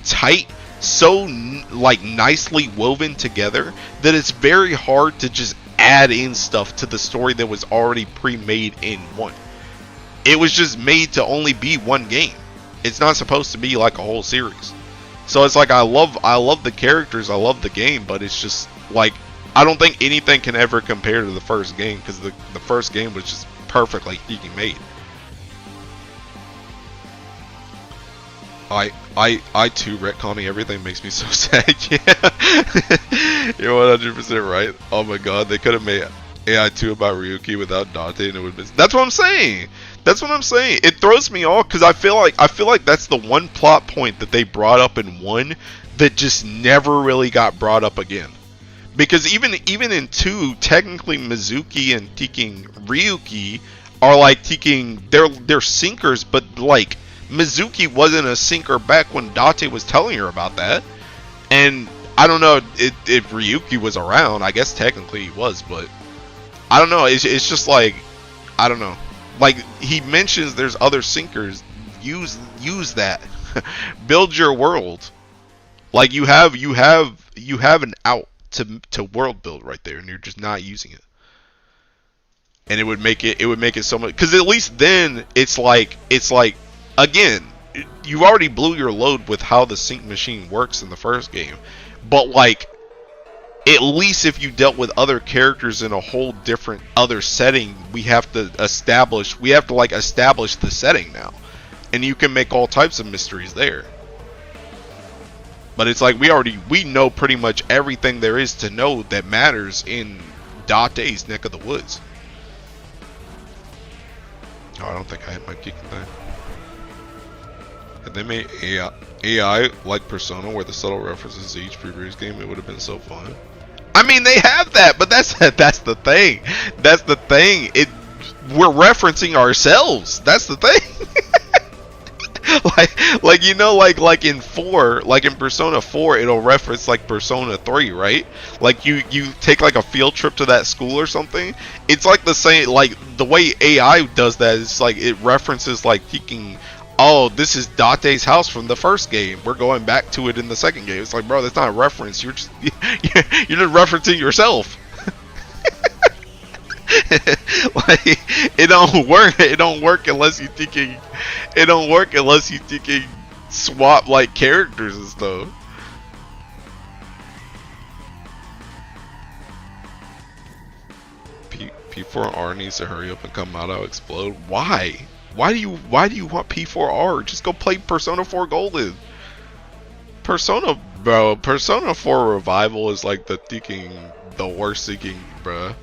Speaker 1: tight, so like nicely woven together that it's very hard to just add in stuff to the story that was already pre-made in one. It was just made to only be one game. It's not supposed to be like a whole series. So it's like I love the characters, I love the game, but it's just like I don't think anything can ever compare to the first game because the first game was just perfectly made. I too, retconning everything makes me so sad. Yeah, you're 100% right. Oh my god, they could have made AI2 about Ryuki without Date, and it would have been. That's what I'm saying. That's what I'm saying. It throws me off because I feel like that's the one plot point that they brought up in one that just never really got brought up again. Because even in 2, technically Mizuki and Ryuki are like they're sinkers, but like Mizuki wasn't a sinker back when Date was telling her about that. And I don't know if Ryuki was around. I guess technically he was, but I don't know. It's just like, I don't know. Like, he mentions there's other sinkers. Use that. Build your world. Like, you have an out to world build right there, and you're just not using it. And it would make it so much, because at least then it's like again, you already blew your load with how the sync machine works in the first game, but like at least if you dealt with other characters in a whole different other setting, we have to establish the setting now, and you can make all types of mysteries there. But it's like we know pretty much everything there is to know that matters in Date's neck of the woods. Oh, I don't think I hit my kick thing. If they made AI like Persona, where the subtle references to each previous game, it would have been so fun. I mean, they have that, but that's the thing. That's the thing. We're referencing ourselves. That's the thing. like you know, like in Persona 4, it'll reference like Persona 3, right? Like you take like a field trip to that school or something. It's like the same, like the way AI does that is like it references like thinking, oh, this is Date's house from the first game. We're going back to it in the second game. It's like, bro, that's not a reference. You're just referencing yourself. Like, it don't work. It don't work unless you thinking. It don't work unless you thinking swap like characters and stuff. P4R needs to hurry up and come out. I'll explode. Why? Why do you want P4R? Just go play Persona 4 Golden. Persona 4 Revival is like the worst thinking, bruh.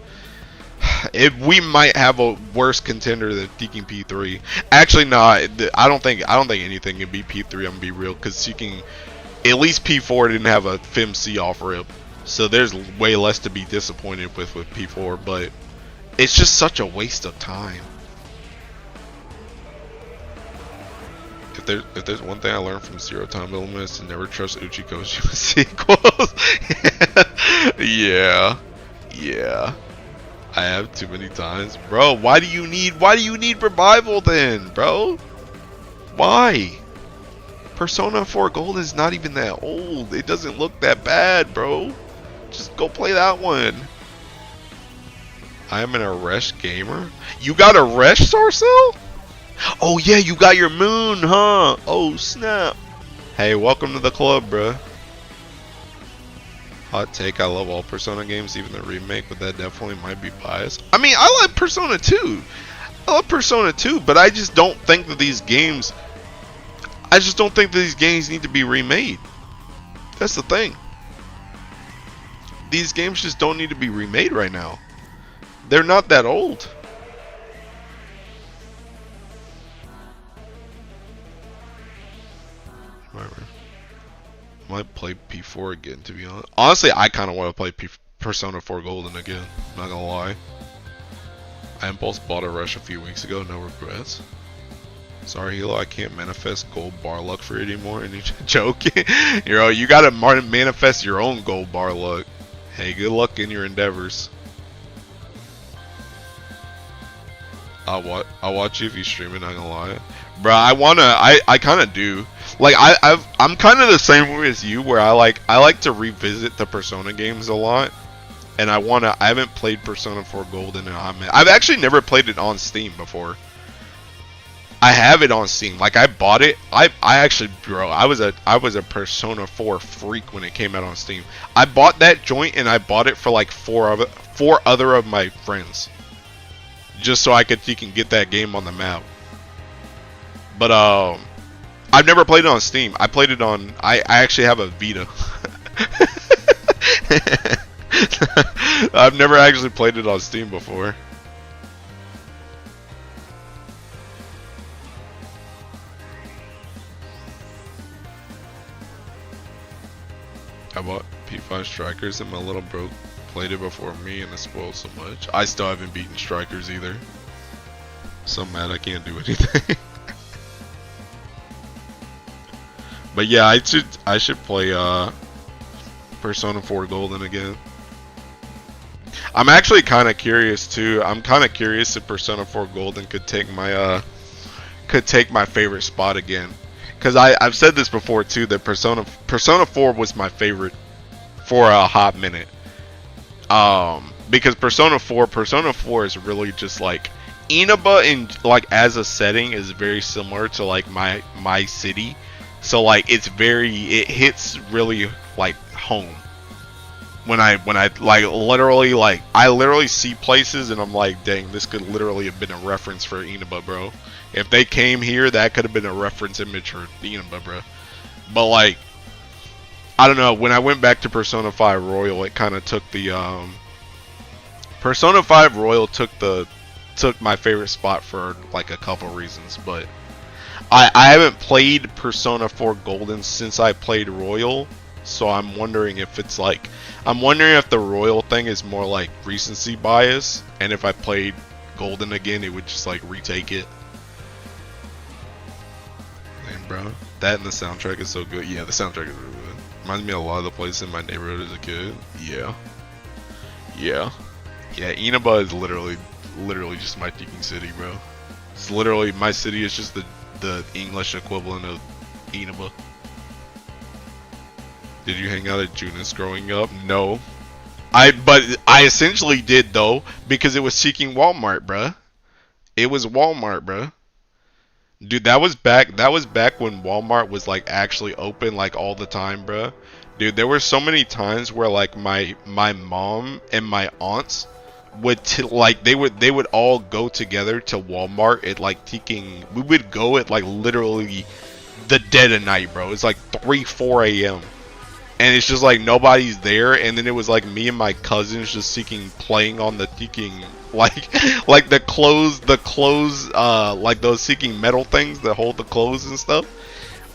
Speaker 1: If we might have a worse contender than Tekken P3. Actually, no, I don't think anything can beat P3. I'm gonna be real, because Tekken, at least P4 didn't have a FemC off rip, so there's way less to be disappointed with P4. But it's just such a waste of time. If there's one thing I learned from Zero Time Dilemma is to never trust Uchikoshi with sequels. Yeah. Yeah. I have too many times. Bro, why do you need revival then, bro? Why? Persona 4 Gold is not even that old. It doesn't look that bad, bro. Just go play that one. I am an Aresh gamer. You got Aresh, Sarcel? Oh yeah, you got your moon, huh? Oh snap. Hey, welcome to the club, bro. Hot take, I love all Persona games, even the remake, but that definitely might be biased. I mean, I like Persona 2. I love Persona 2, but I just don't think that these games need to be remade. That's the thing. These games just don't need to be remade right now. They're not that old. Whatever. I might play P4 again, to be honest. Honestly, I kind of want to play Persona 4 Golden again. Not gonna lie. I impulse bought a Rush a few weeks ago, no regrets. Sorry, Hilo, I can't manifest gold bar luck for you anymore. And you're joking? You gotta manifest your own gold bar luck. Hey, good luck in your endeavors. I'll watch you if you stream it, not gonna lie. Bro, I kinda do. Like, I'm kinda the same way as you, where I like to revisit the Persona games a lot. And I haven't played Persona 4 Golden in a hot minute. I've actually never played it on Steam before. I have it on Steam. Like, I bought it. I actually, bro, I was a Persona 4 freak when it came out on Steam. I bought that joint and I bought it for like four other of my friends, just so I could get that game on the map. But I've never played it on Steam. I played it on. I actually have a Vita. I've never actually played it on Steam before. I bought P5 Strikers and my little bro played it before me and it spoiled so much. I still haven't beaten Strikers either. So mad I can't do anything. But yeah, I should play Persona 4 Golden again. I'm actually kind of curious too. I'm kind of curious if Persona 4 Golden could take my favorite spot again. Because I've said this before too, that Persona 4 was my favorite for a hot minute. Because Persona 4 is really just like Inaba, in like as a setting is very similar to like my city. So like it hits really like home. When I like I literally see places and I'm like, dang, this could literally have been a reference for Inaba, bro. If they came here, that could have been a reference image for Inaba, bro. But like, I don't know. When I went back to Persona 5 Royal, it kind of took the Persona 5 Royal took my favorite spot for like a couple reasons. But I haven't played Persona 4 Golden since I played Royal, so I'm wondering if it's like, I'm wondering if the Royal thing is more like recency bias, and if I played Golden again, it would just like retake it. Man, bro, that and the soundtrack is so good. Yeah, the soundtrack is really good. Reminds me of a lot of the places in my neighborhood as a kid. Yeah. Inaba is literally just my thinking city, bro. It's literally, my city is just the English equivalent of Inaba. Did you hang out at Junis growing up? No. But I essentially did though, because it was seeking Walmart, bruh. It was Walmart, bruh. Dude, that was back when Walmart was like actually open like all the time, bruh. Dude, there were so many times where like my mom and my aunts would they would all go together to Walmart at like we would go at like literally the dead of night, bro. It's like 3-4 a.m. and it's just like nobody's there, and then it was like me and my cousins just playing on the like the clothes like those seeking metal things that hold the clothes and stuff,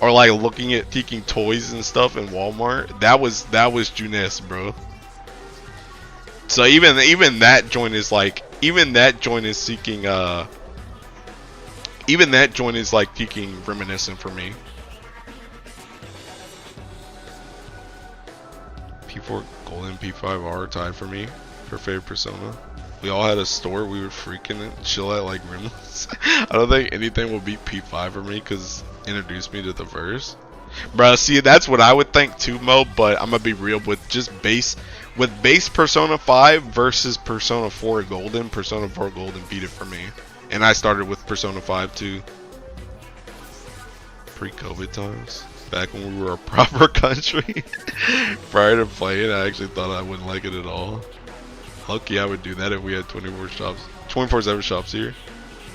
Speaker 1: or like looking at seeking toys and stuff in Walmart. That was Junes, bro. So even that joint is seeking Even that joint is like peaking reminiscent for me. P4 Gold and P5 are tied for me for favorite Persona. We all had a store we would freaking chill at like rooms. I don't think anything will beat P5 for me because introduced me to the verse. Bruh, see, that's what I would think too, Mo, but I'm gonna be real with just base Persona 5 versus Persona 4 Golden. Persona 4 Golden beat it for me. And I started with Persona 5 too. Pre-COVID times. Back when we were a proper country. Prior to playing, I actually thought I wouldn't like it at all. Lucky I would do that if we had 24/7 shops here.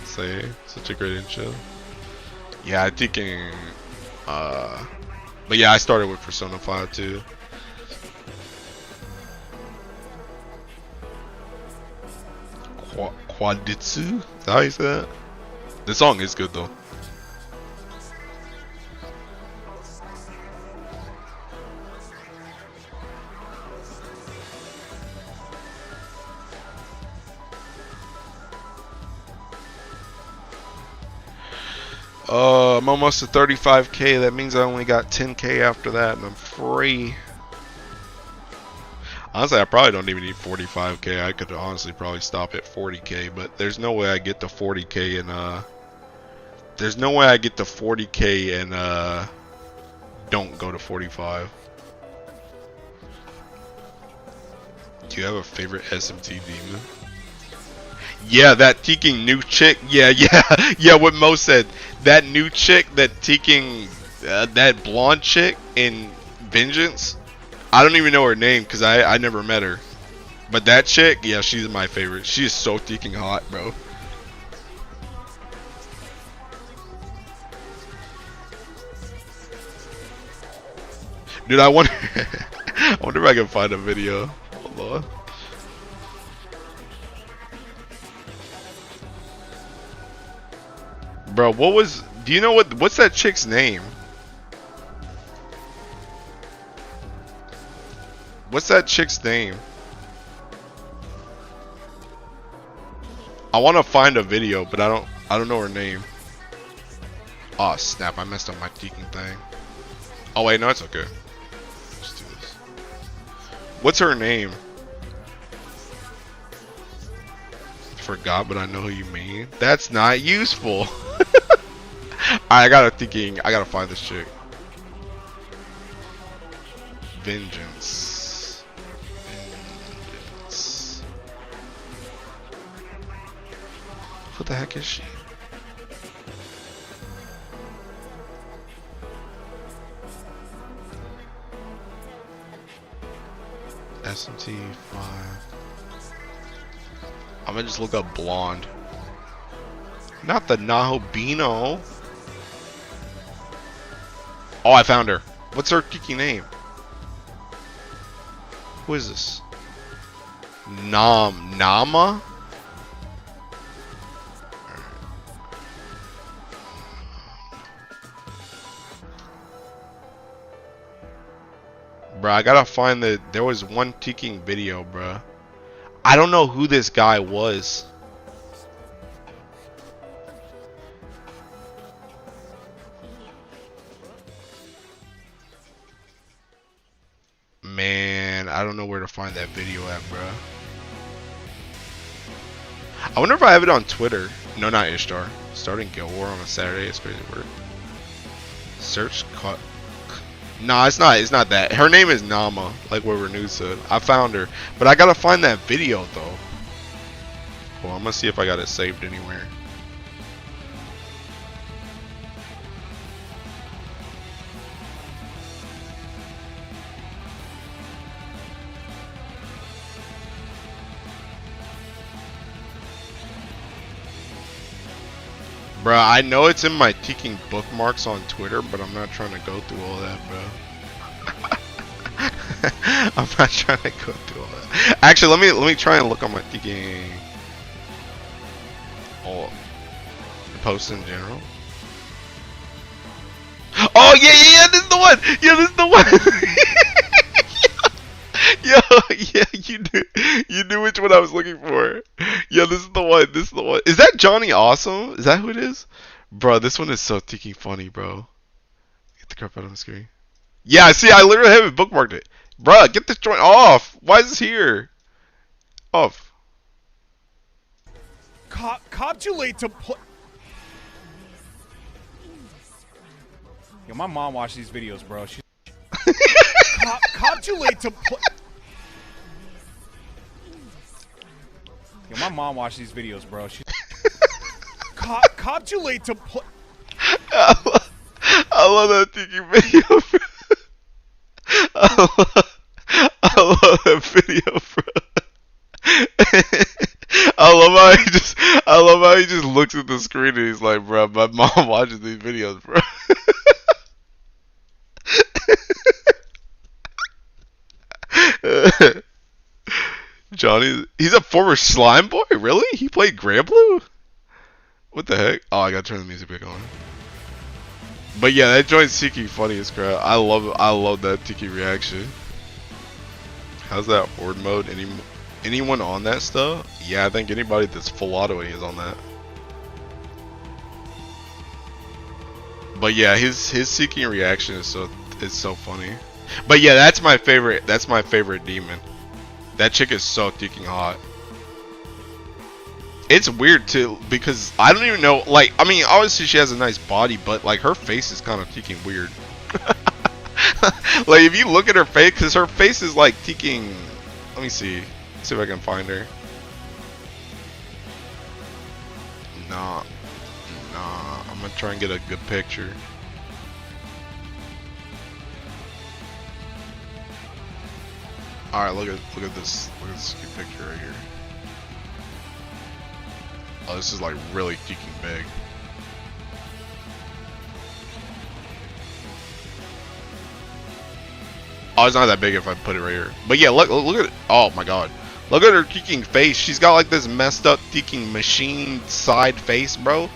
Speaker 1: Say, such a great intro. Yeah, I think but yeah, I started with Persona 5 too. Quaditsu? Is that how you say that? The song is good though. I'm almost at 35k. That means I only got 10k after that, and I'm free. Honestly, I probably don't even need 45k. I could honestly probably stop at 40k, but there's no way I get to 40k and there's no way I get to 40k and don't go to 45. Do you have a favorite SMT demon? Yeah, that teaking new chick. Yeah, what Mo said. That new chick, that teaking, that blonde chick in Vengeance. I don't even know her name because I never met her. But that chick, yeah, she's my favorite. She is so teaking hot, bro. Dude, I wonder, I wonder if I can find a video. Hold on. Bro, do you know what's that chick's name? What's that chick's name? I want to find a video, but I don't know her name. Oh snap, I messed up my teaking thing. Oh wait, no, it's okay. Let's do this. What's her name? Forgot, but I know who you mean. That's not useful. I gotta find this chick. Vengeance. What the heck is she? SMT 5. I'm gonna just look up blonde. Not the Nahobino. Oh, I found her. What's her tiki name? Who is this? Nama? Bruh, I gotta find there was one teaking video, bruh. I don't know who this guy was. Man, I don't know where to find that video at, bruh. I wonder if I have it on Twitter. No, not Ishtar. Starting Guild War on a Saturday. It's crazy work. Search cut. Nah, it's not that. Her name is Nama, like what Renew said. I found her, but I gotta find that video though. Well, I'm gonna see if I got it saved anywhere. Bruh, I know it's in my teaking bookmarks on Twitter, but I'm not trying to go through all that, bro. I'm not trying to go through all that. Actually, let me try and look on my teaking. Oh, posts in general. Oh yeah, this is the one. Yeah, this is the one. Yo, yeah, you knew which one I was looking for. Yeah, this is the one. This is the one. Is that Johnny Awesome? Is that who it is? Bro, this one is so tiki funny, bro. Get the crap out of the screen. Yeah, see, I literally haven't bookmarked it. Bruh, get this joint off. Why is this here? Off.
Speaker 6: Copulate to play. Yo, my mom watched these videos, bro. She copulate to play. Yo, my mom watched these videos, bro. She copulate to play.
Speaker 1: I love that tiki video, bro. I love that video, bro. I love how he just looks at the screen and he's like, bro, my mom watches these videos, bro. Johnny, he's a former slime boy, really? He played Grand Blue? What the heck? Oh, I gotta turn the music back on. But yeah, that joint's Tiki funny as crap. I love that Tiki reaction. How's that horde mode? Anyone on that stuff? Yeah, I think anybody that's full autoing is on that. But yeah, his seeking reaction is so funny. But yeah, that's my favorite demon. That chick is so freaking hot. It's weird too because I don't even know, like, I mean, obviously she has a nice body, but like her face is kind of freaking weird. Like if you look at her face, because her face is like freaking. Let me see if I can find her. Nah, I'm gonna try and get a good picture. All right, look at this cute picture right here. Oh, this is like really freaking big. Oh, it's not that big if I put it right here. But yeah, look at it. Oh my god. Look at her freaking face. She's got like this messed up freaking machine side face, bro.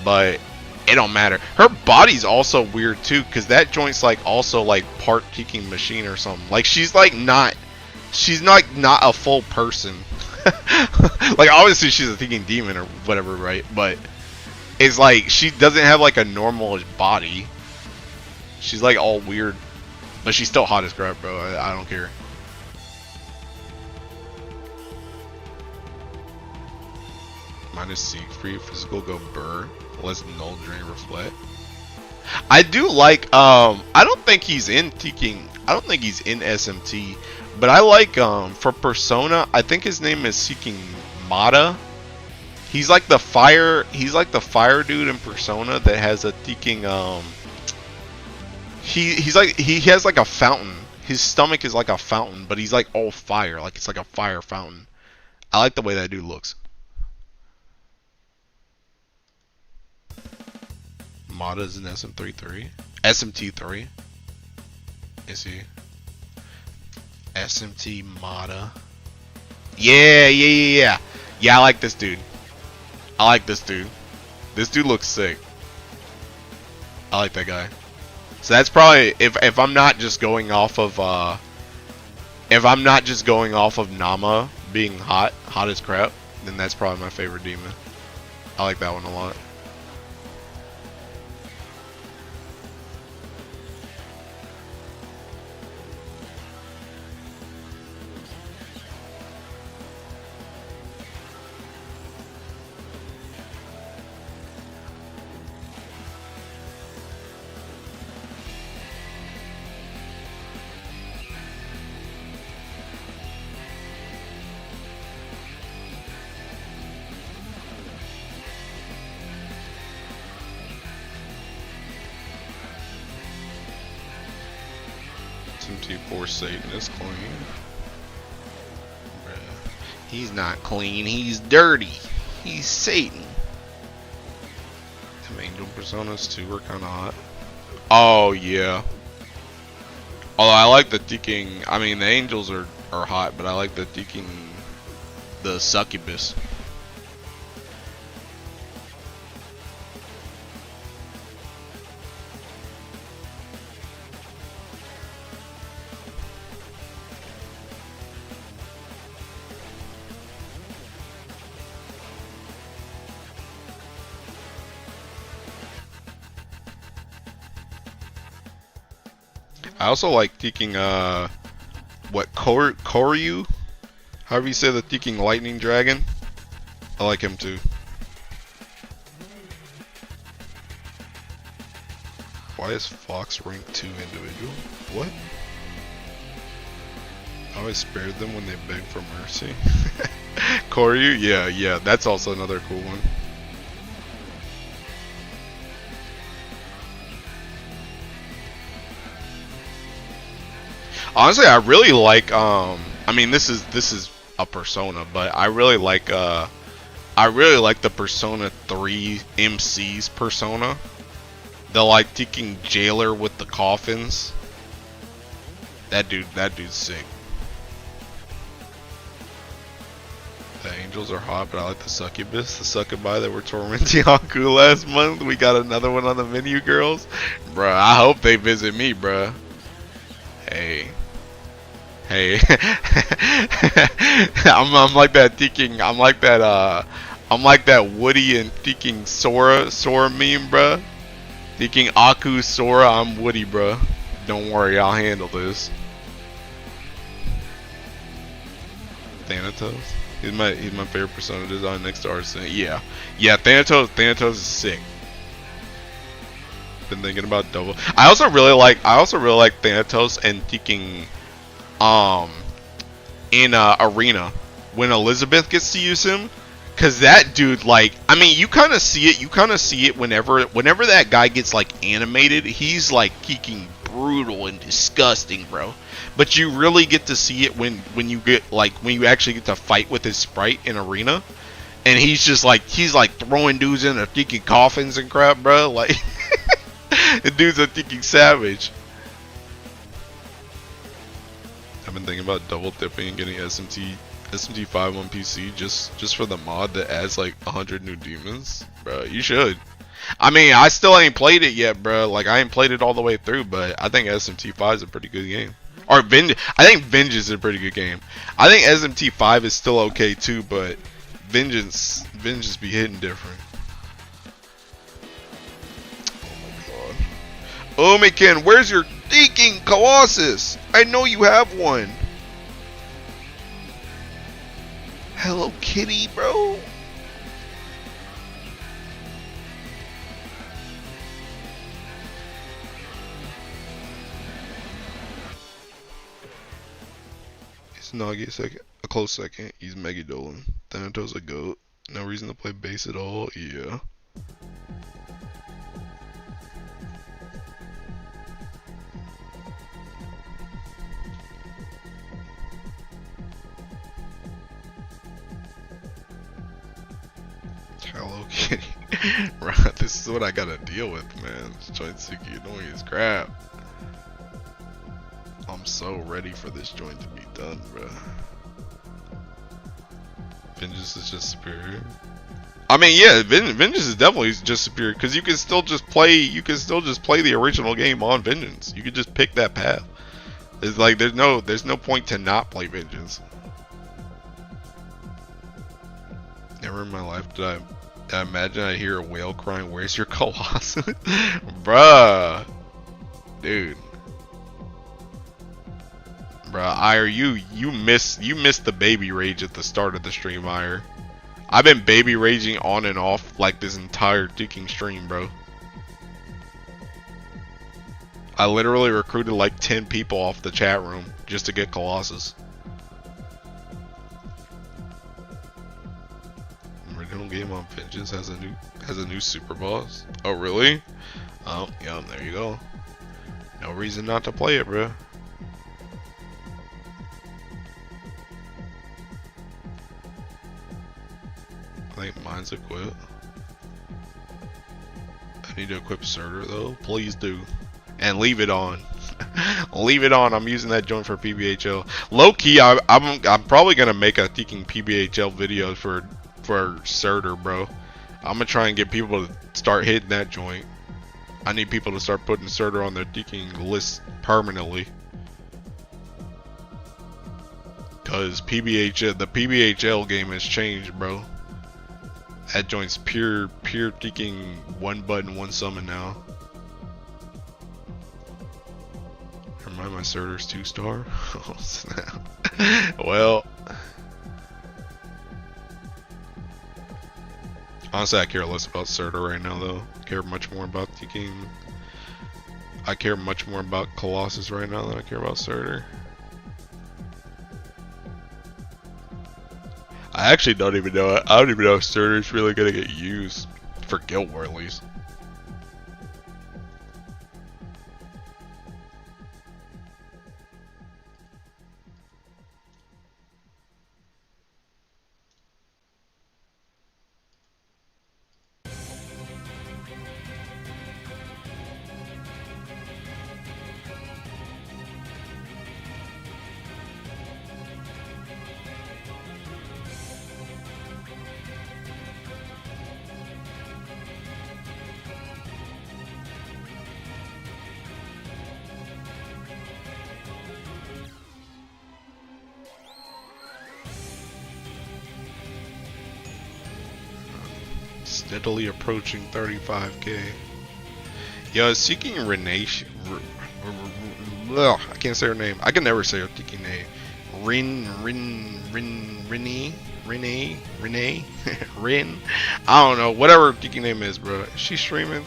Speaker 1: But it don't matter. Her body's also weird too, because that joint's like also like part freaking machine or something. Like she's not a full person. Like obviously she's a thinking demon or whatever, right? But it's like she doesn't have like a normal body. She's like all weird, but she's still hot as crap, bro. I don't care. Minus seek free physical go burr. Less null drain reflect. I do like I don't think he's in Teking. I don't think he's in SMT. But I like for Persona, I think his name is Seeking Mata. He's like the fire dude in Persona that has a Teking he has like a fountain. His stomach is like a fountain, but he's like all fire, like it's like a fire fountain. I like the way that dude looks. Mata's in SM33. SMT3. Is he? SMT Mata. Yeah. Yeah, I like this dude. This dude looks sick. I like that guy. So that's probably if I'm not just going off of Nama being hot as crap, then that's probably my favorite demon. I like that one a lot. SMT4 Satan is clean. He's not clean, he's dirty. He's Satan. Them angel personas too are kinda hot. Oh yeah. Although I like the Teking, I mean the angels are hot, but I like the Teking, the succubus. I also like taking what Koryu, however you say the taking lightning dragon. I like him too. Why is Fox ranked 2 individual? What? I always spared them when they begged for mercy. Koryu? Yeah, that's also another cool one. Honestly, I really like I mean this is a Persona, but I really like the Persona 3 MC's Persona. The like taking jailer with the coffins. That dude's sick. The angels are hot, but I like the succubus. The succubi that were tormenting Haku last month. We got another one on the menu, girls. Bruh, I hope they visit me, bruh. Hey. I'm like that thinking. I'm like that Woody and thinking Sora meme, bruh. Thinking Aku Sora, I'm Woody, bruh. Don't worry, I'll handle this. Thanatos. He's my favorite Persona design next to Arsene. Yeah, Thanatos is sick. Been thinking about double. I also really like Thanatos and thinking in Arena when Elizabeth gets to use him. Cause that dude, like, I mean, you kind of see it whenever that guy gets like animated, he's like kicking brutal and disgusting, bro. But you really get to see it when you actually get to fight with his sprite in Arena, and he's throwing dudes in a thinking coffins and crap, bro. Like, the dude's a thinking savage. I've been thinking about double dipping and getting SMT5 on PC just for the mod that adds like 100 new demons. Bro, you should. I mean, I still ain't played it yet, bro. Like, I ain't played it all the way through, but I think SMT5 is a pretty good game. Or I think Vengeance is a pretty good game. I think SMT5 is still okay too, but Vengeance be hitting different. Oh my god. Omiken, where's your thinking Colossus? I know you have one. Hello Kitty, bro. It's Nagi a close second. He's Megadolan. Thanatos a goat. No reason to play base at all. Yeah. Hello Kitty. Right, this is what I gotta deal with, man. This joint's super annoying as crap. I'm so ready for this joint to be done, bro. Vengeance is just superior. I mean, yeah, Vengeance is definitely just superior because you can still just play. You can still just play the original game on Vengeance. You can just pick that path. It's like there's no point to not play Vengeance. Never in my life did I imagine I hear a whale crying, "Where's your Colossus?" Bruh. Dude. Bruh, Ire, you missed the baby rage at the start of the stream, Ire. I've been baby raging on and off like this entire ticking stream, bro. I literally recruited like 10 people off the chat room just to get Colossus. Original game on Vengeance has a new super boss. Oh really? Oh yeah, there you go. No reason not to play it, bro. I think mine's equipped. I need to equip Surtur though. Please do. And leave it on. Leave it on. I'm using that joint for PBHL. Low key, I'm probably gonna make a thinking PBHL video for Surtur, bro. I'm gonna try and get people to start hitting that joint. I need people to start putting Surtur on their thinking list permanently. Cause the PBHL game has changed, bro. That joint's pure thinking one button, one summon now. mind, my Surtur's 2-star. Oh, snap. Well, honestly, I care less about Surtur right now, though. I care much more about the game. I care much more about Colossus right now than I care about Surtur. I actually don't even know. I don't even know if Surtur's really gonna get used for Guild War, at least. Steadily approaching 35k. Yo, seeking Renee. I can't say her name. I can never say her tiki name. Renee. I don't know. Whatever her tiki name is, bro. Is she streaming?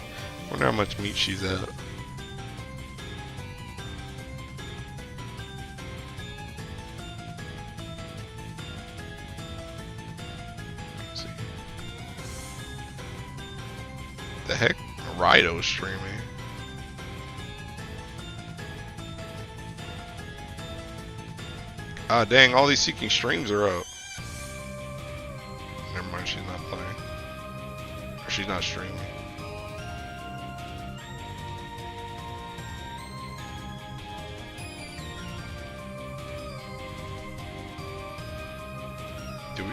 Speaker 1: Wonder how much meat she's at. The heck? Rido's streaming. Ah, dang, all these seeking streams are up. Never mind, she's not playing. Or she's not streaming. Do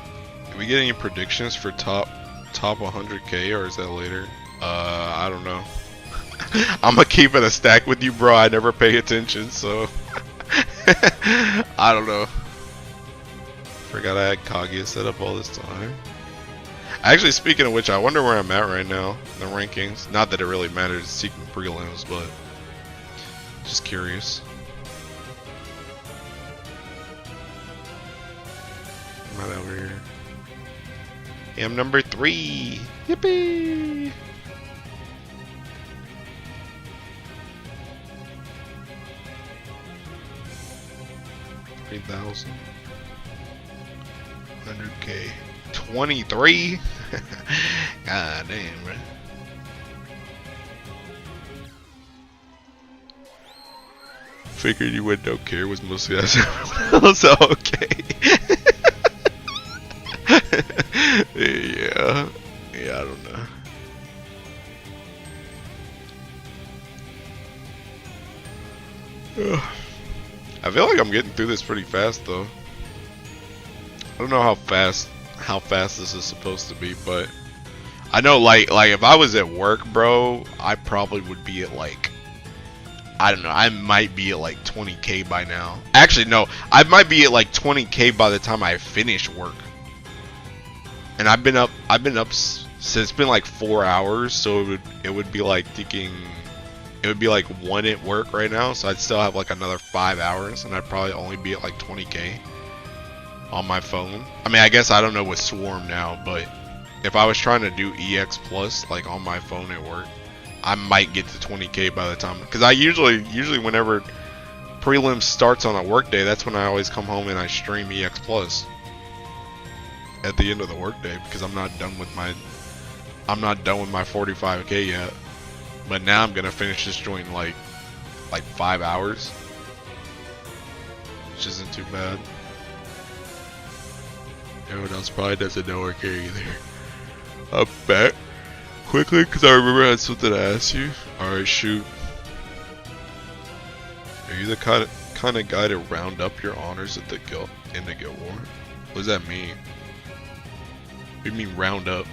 Speaker 1: we get any predictions for top 100k, or is that later? I don't know. I'm gonna keep it a stack with you, bro. I never pay attention, so I don't know. Forgot I had Kaguya set up all this time. Actually, speaking of which, I wonder where I'm at right now in the rankings. Not that it really matters, seeking prelims, but just curious. I'm not over here. Yeah, I'm number 3. Yippee! $3,000. 100k. 23? God damn, bro. Figured you would don't care was mostly that. So okay. Yeah, I don't know. I feel like I'm getting through this pretty fast though. I don't know how fast this is supposed to be, but I know like if I was at work, bro, I probably would be at like, I don't know, I might be at like 20k by now. Actually no, I might be at like 20k by the time I finish work. And I've been up since it's been like 4 hours, so it would be like thinking it would be like 1 at work right now, so I'd still have like another 5 hours, and I'd probably only be at like 20k on my phone. I mean, I guess I don't know with Swarm now, but if I was trying to do EX Plus like on my phone at work, I might get to 20k by the time, because I usually whenever Prelims starts on a work day, that's when I always come home and I stream EX Plus at the end of the workday, because I'm not done with my 45k yet. But now I'm gonna finish this joint in like 5 hours, which isn't too bad. Everyone else probably doesn't know or care either. I'm back quickly because I remember I had something to ask you. Alright, shoot. Are you the kind of guy to round up your honors at the guild in the guild war? What does that mean? What do you mean round up?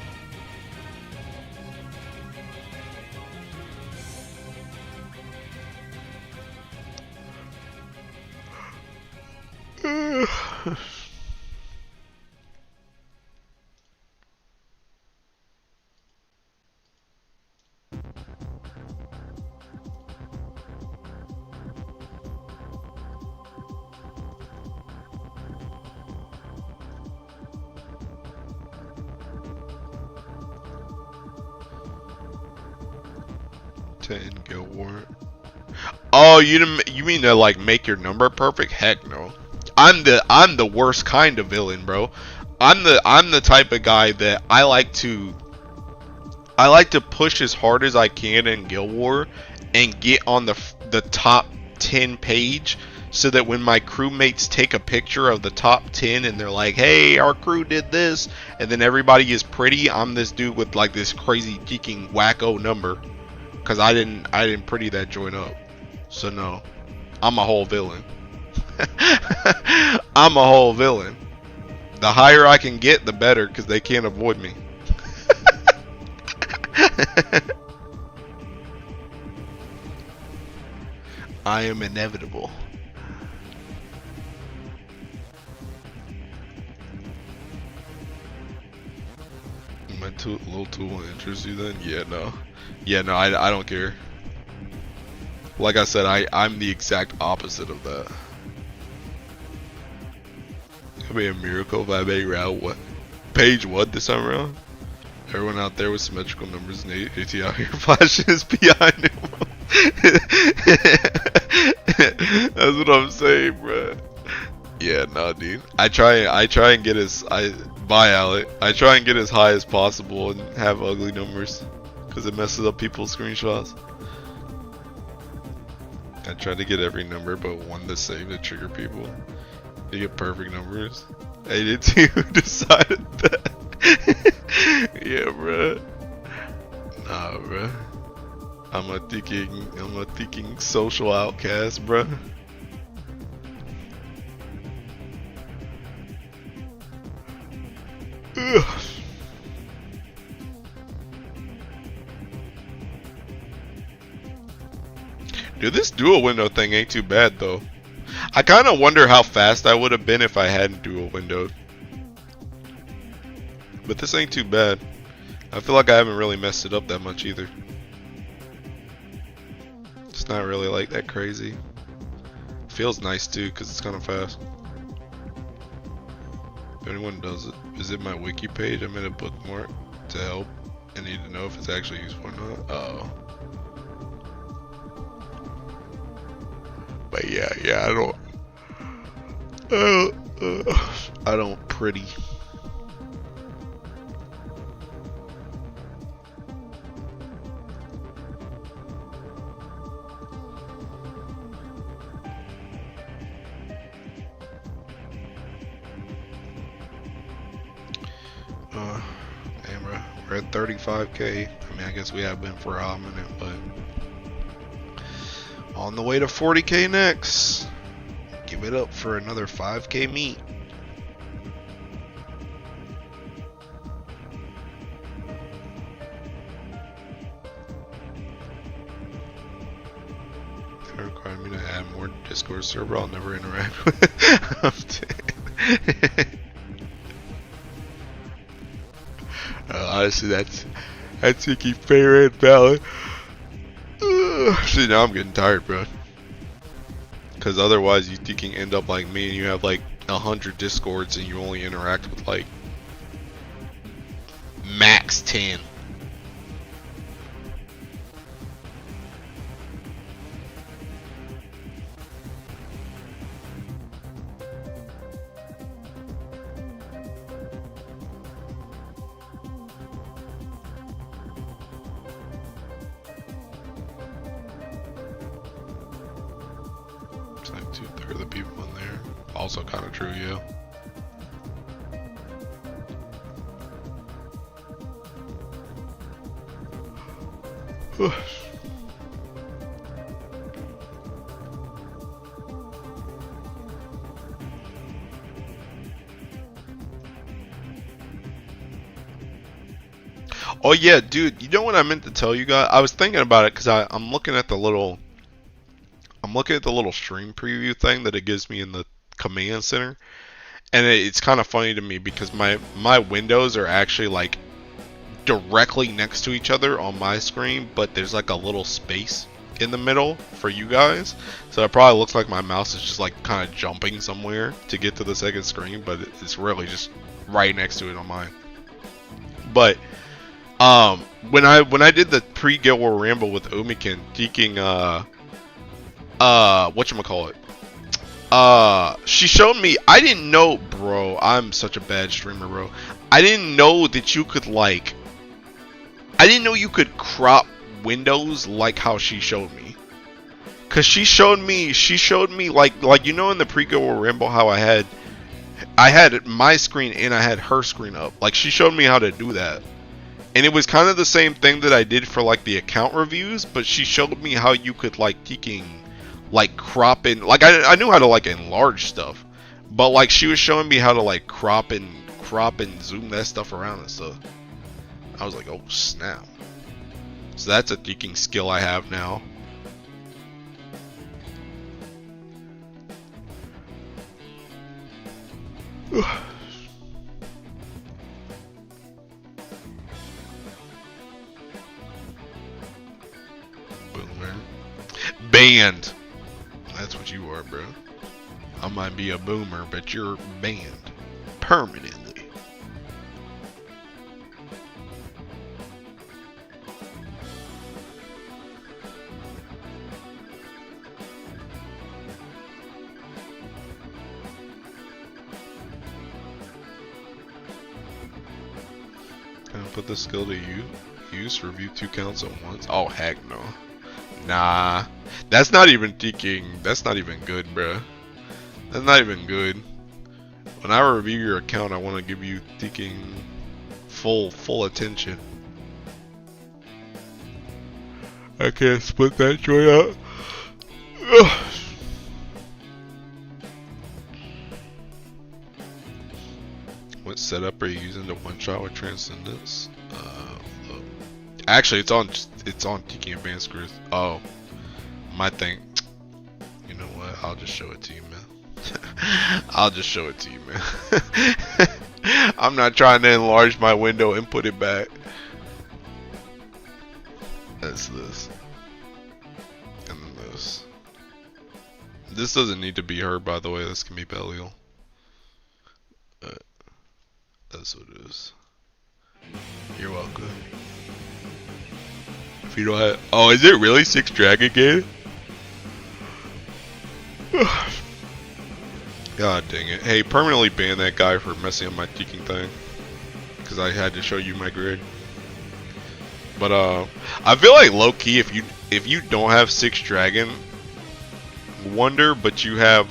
Speaker 1: to end Guild War. Oh, you mean to like make your number perfect? Heck no. I'm the worst kind of villain, bro. I'm the type of guy that I like to push as hard as I can in Guild War and get on the top 10 page, so that when my crewmates take a picture of the top 10 and they're like, hey, our crew did this, and then everybody is pretty, I'm this dude with like this crazy geeking wacko number, because I didn't pretty that joint up. So no, I'm a whole villain. I'm a whole villain. The higher I can get, the better, because they can't avoid me. I am inevitable. My little tool will interest you then? Yeah, no. Yeah, no, I don't care. Like I said, I'm the exact opposite of that. It'd be a miracle if I made round what? Page 1 this time around? Everyone out there with symmetrical numbers and AT out here flashing his behind him. That's what I'm saying, bro. Yeah, no, dude. I try and get bye, Alec. I try and get as high as possible and have ugly numbers, because it messes up people's screenshots. I try to get every number but one the same to trigger people. You get perfect numbers. I did too. Decided that. Yeah, bro. Nah, bro. I'm a thinking social outcast, bro. Ugh. Dude, this dual window thing ain't too bad though. I kind of wonder how fast I would have been if I hadn't dual windowed. But this ain't too bad. I feel like I haven't really messed it up that much either. It's not really like that crazy. Feels nice too, because it's kind of fast. If anyone does it, visit my wiki page. I made a bookmark to help. I need to know if it's actually useful or not. Oh. But yeah, I don't pretty. Damn, bro. We're at 35K. I mean, I guess we have been for a hot minute, but on the way to 40K next. Give it up for another 5K meet. They require me to add more Discord server I'll never interact with. Honestly, that's Icky fair and valid. See, now I'm getting tired, bro. Because otherwise, you can end up like me and you have like 100 Discords and you only interact with like max 10. It's like 2/3 of the people in there. Also kind of true, yeah. Oh yeah, dude, you know what I meant to tell you guys? I was thinking about it because I'm looking at the little stream preview thing that it gives me in the command center, and it's kind of funny to me because my windows are actually like directly next to each other on my screen, but there's like a little space in the middle for you guys, so it probably looks like my mouse is just like kind of jumping somewhere to get to the second screen, but it's really just right next to it on mine. But When I did the pre-Guild War Ramble with Omikin, deking whatchamacallit? She showed me. I didn't know, bro. I'm such a bad streamer, bro. I didn't know that you could like. I didn't know you could crop windows like how she showed me. Cause she showed me like you know in the pre-Guild War Ramble how I had my screen and I had her screen up. Like she showed me how to do that. And it was kind of the same thing that I did for like the account reviews, but she showed me how you could like like crop in, like I knew how to like enlarge stuff, but like she was showing me how to like crop and zoom that stuff around and stuff. I was like, oh snap. So that's a deking skill I have now. Boomer. Banned. That's what you are, bro. I might be a boomer, but you're banned. Permanently. Can I put this skill to use? Review 2 counts at once? Oh, heck no. Nah. That's not even deking. That's not even good, bruh. That's not even good. When I review your account, I want to give you deking full attention. I can't split that joy out. Ugh. What setup are you using to one shot with Transcendence? Actually, it's on Tiki Advanced Cruise. Oh, my thing. You know what? I'll just show it to you, man. I'll just show it to you, man. I'm not trying to enlarge my window and put it back. That's this. And then this. This doesn't need to be her, by the way. This can be Belial. That's what it is. You're welcome. If you don't have... Oh, is it really 6 Dragon Gate? God dang it. Hey, permanently ban that guy for messing up my deking thing. Because I had to show you my grid. But, I feel like low-key, if you don't have 6 Dragon Wonder, but you have,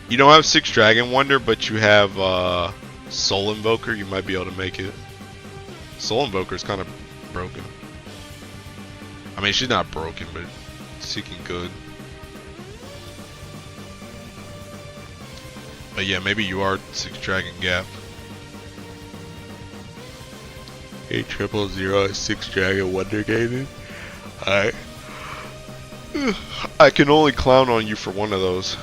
Speaker 1: you don't have 6 Dragon Wonder, but you have, Soul Invoker, you might be able to make it. Soul Invoker is kind of broken. I mean, she's not broken, but seeking good. But yeah, maybe you are 6 Dragon Gap. 8000 6 Dragon Wonder gated. Alright. I can only clown on you for one of those.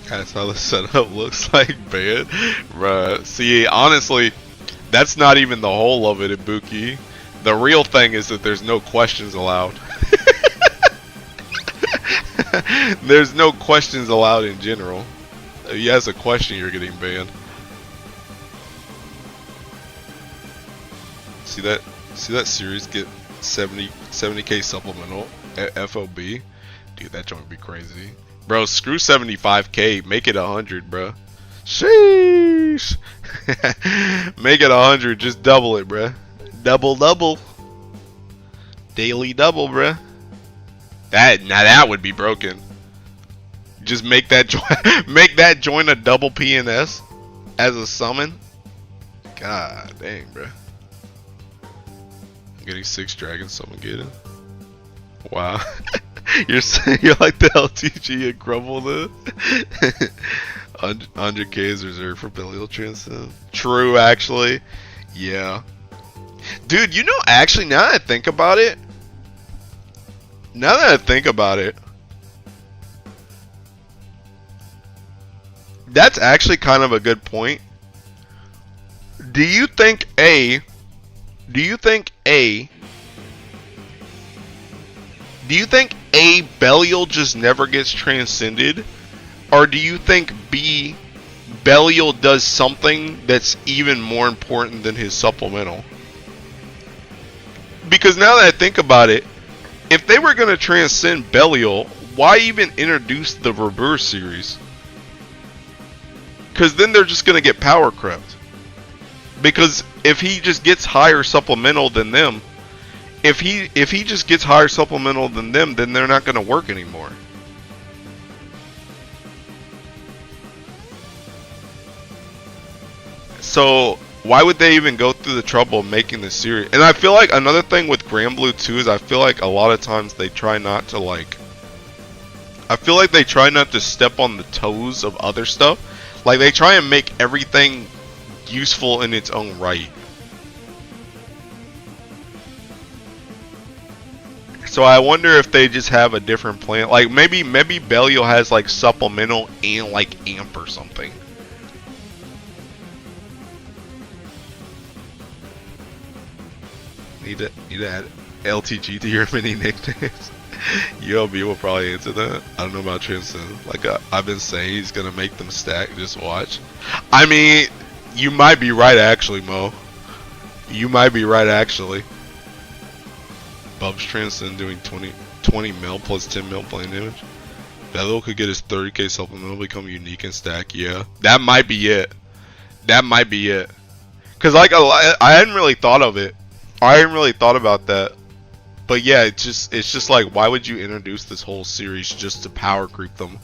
Speaker 1: That's how the setup looks like, man. Bruh. See, honestly, that's not even the whole of it, Ibuki. The real thing is that there's no questions allowed. There's no questions allowed in general. If you ask a question, you're getting banned. See that series get 70k supplemental at FOB? Dude, that joint would be crazy. Bro, screw 75k, make it 100, bro. Sheesh. Make it 100, just double it, bro. Double. Daily double, bro. That would be broken. Just make that join a double PNS as a summon. God dang, bro. I'm getting 6 dragons, someone get it. Wow. You're like the LTG and Grumble the 100k is reserved for Belial Transcend. True, actually. Yeah. Dude, you know, actually, now that I think about it, that's actually kind of a good point. Do you think Do you think Belial just never gets transcended? Or do you think B, Belial does something that's even more important than his supplemental? Because now that I think about it, if they were going to transcend Belial, why even introduce the Reverse series? Because then they're just going to get power crept. Because if he just gets higher supplemental than them, if he just gets higher supplemental than them, then they're not going to work anymore. So why would they even go through the trouble of making this series? And I feel like another thing with Grand Blue too is I feel like a lot of times they try not to step on the toes of other stuff. Like they try and make everything useful in its own right. So I wonder if they just have a different plan. Like maybe Belial has like supplemental and like amp or something. Need to add LTG to your mini nicknames. ULB will probably answer that. I don't know about Transcend. Like I've been saying, he's gonna make them stack. Just watch. I mean, you might be right actually, Mo. You might be right actually. Bubs Transcend doing 20 mil plus 10 mil plane damage. Belial could get his 30k supplemental, become unique and stack. Yeah, that might be it. That might be it. Cause like I hadn't really thought of it. I hadn't really thought about that. But yeah, it's just like, why would you introduce this whole series just to power creep them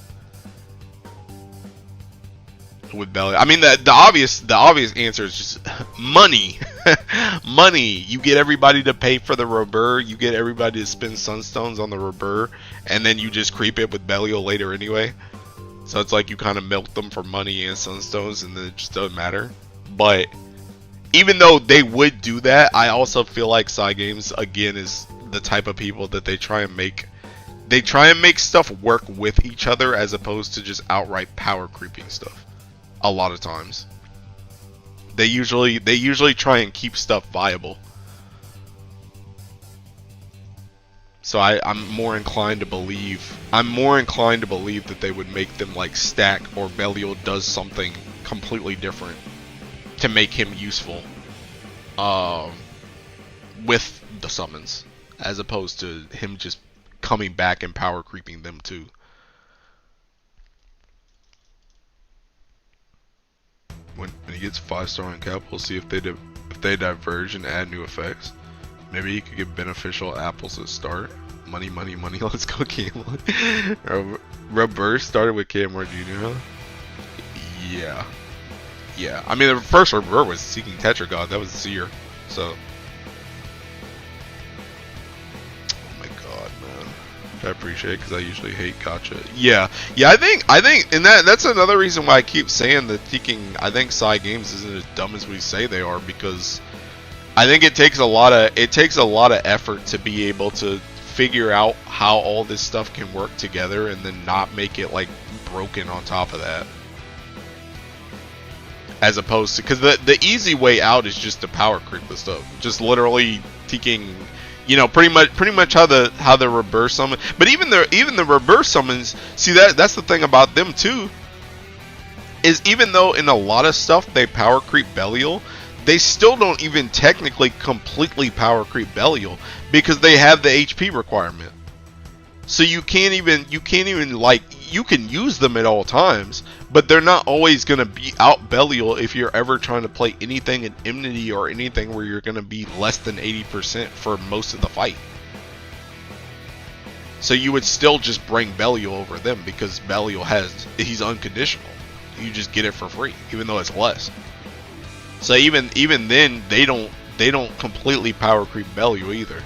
Speaker 1: with Belial? I mean, the obvious answer is just money. Money. You get everybody to pay for the Robur, you get everybody to spend Sunstones on the Robur, and then you just creep it with Belial later anyway. So it's like you kind of milk them for money and Sunstones, and then it just doesn't matter. But even though they would do that, I also feel like Cygames again is the type of people that they try and make stuff work with each other as opposed to just outright power creeping stuff. A lot of times they usually try and keep stuff viable. So I'm more inclined to believe that they would make them like stack, or Belial does something completely different to make him useful with the summons, as opposed to him just coming back and power creeping them too. When he gets 5-star on cap, we'll see if they diverge and add new effects. Maybe he could get beneficial apples at start. Money, money, money. Let's go, Camlin. Rubber started with Camlin Jr. Yeah. Yeah. I mean, the first Rubber was Seeking Tetragod. That was Seer. So. Oh my god, man. I appreciate it because I usually hate gotcha. Yeah. Yeah, I think, and that's another reason why I keep saying that I think Cygames isn't as dumb as we say they are, because I think it takes a lot of effort to be able to figure out how all this stuff can work together and then not make it like broken on top of that. As opposed to, because the easy way out is just to power creep the stuff, just literally taking, you know, pretty much how the reverse summon. But even the reverse summons, see that's the thing about them too, is even though in a lot of stuff they power creep Belial, they still don't even technically completely power creep Belial because they have the HP requirement. So you can't even like, you can use them at all times, but they're not always going to be out Belial if you're ever trying to play anything in Enmity or anything where you're going to be less than 80% for most of the fight. So you would still just bring Belial over them because Belial he's unconditional. You just get it for free, even though it's less. So even then, they don't completely power creep Belial either.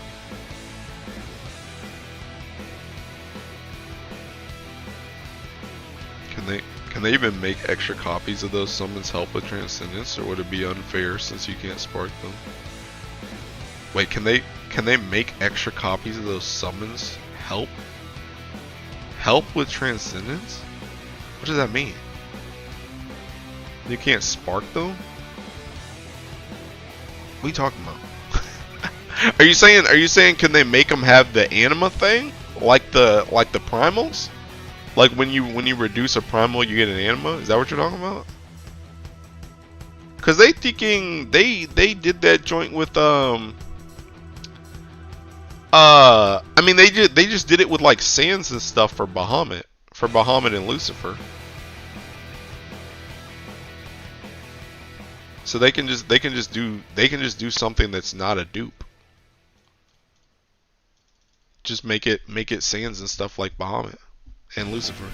Speaker 1: Can they even make extra copies of those summons help with Transcendence, or would it be unfair since you can't spark them? Wait, can they make extra copies of those summons help with Transcendence? What does that mean? You can't spark them? What are you talking about? Are you saying can they make them have the anima thing like the primals? Like when you reduce a primal, you get an anima. Is that what you're talking about? Cause they did that joint with I mean they just did it with like Sans and stuff for Bahamut and Lucifer. So they can just do something that's not a dupe. Just make it Sans and stuff like Bahamut and Lucifer.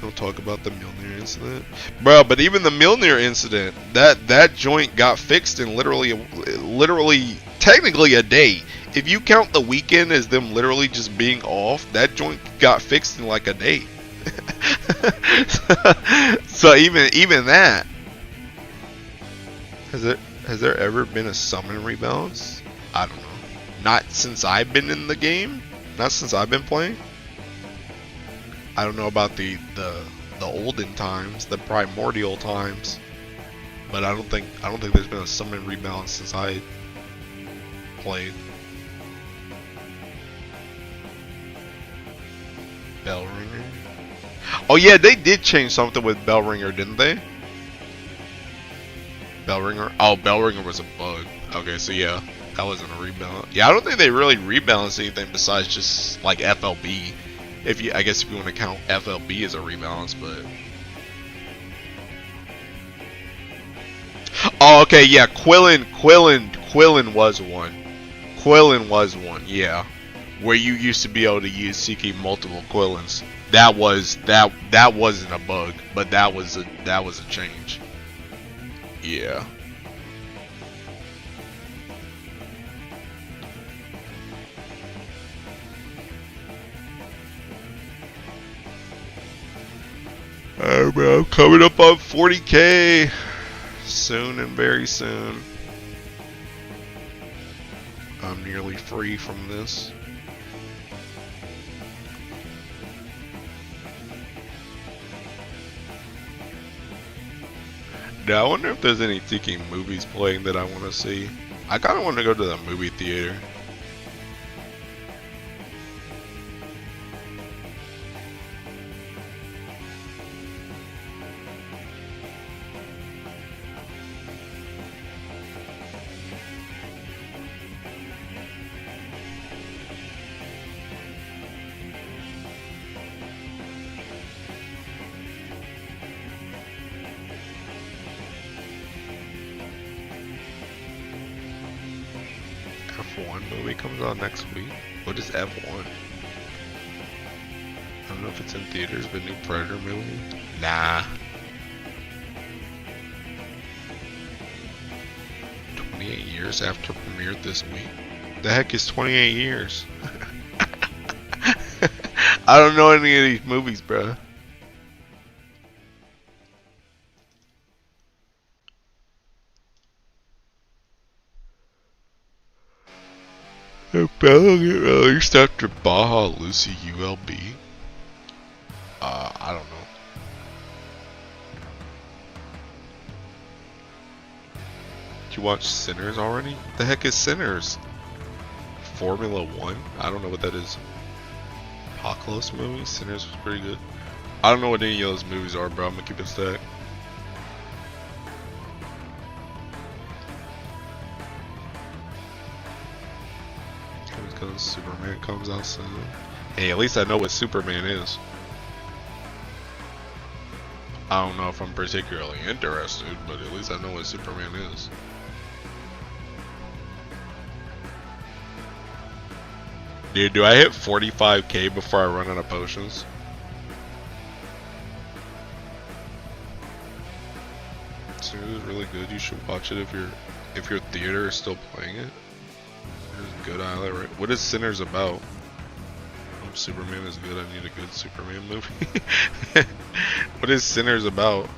Speaker 1: Don't talk about the Mjolnir incident, bro. But even the Mjolnir incident, that joint got fixed in literally, technically a day. If you count the weekend as them literally just being off, that joint got fixed in like a day. So even that, has there ever been a summon rebalance? I don't know. Not since I've been in the game. Not since I've been playing. I don't know about the olden times, the primordial times, but I don't think there's been a summon rebalance since I played. Bellringer. Oh yeah, they did change something with Bellringer, didn't they? Bellringer. Oh, Bellringer was a bug. Okay, so yeah, that wasn't a rebalance. Yeah, I don't think they really rebalanced anything besides just like FLB. I guess if you want to count FLB as a rebalance, but oh, okay, yeah, Quillen was one. Quillen was one, yeah, where you used to be able to use seeking multiple Quillens. That wasn't a bug, but that was a change. Yeah. Alright, bro, I'm coming up on 40K soon and very soon. I'm nearly free from this. Now, I wonder if there's any Tiki movies playing that I want to see. I kind of want to go to the movie theater. F1 movie comes out next week. What is F1? I don't know if it's in theaters, but new Predator movie? Nah. 28 years after premiered this week? The heck is 28 years? I don't know any of these movies, bro. Bella get released after Baja Lucy ULB? I don't know. Did you watch Sinners already? The heck is Sinners? Formula 1? I don't know what that is. Apocalypse movie? Sinners was pretty good. I don't know what any of those movies are, bro. I'm gonna keep it stacked. Superman comes out soon. Hey, at least I know what Superman is. I don't know if I'm particularly interested, but at least I know what Superman is. Dude, do I hit 45K before I run out of potions? This is really good. You should watch it if your theater is still playing it. Good highlight, right? What is Sinners about? Superman is good. I need a good Superman movie. What is Sinners about?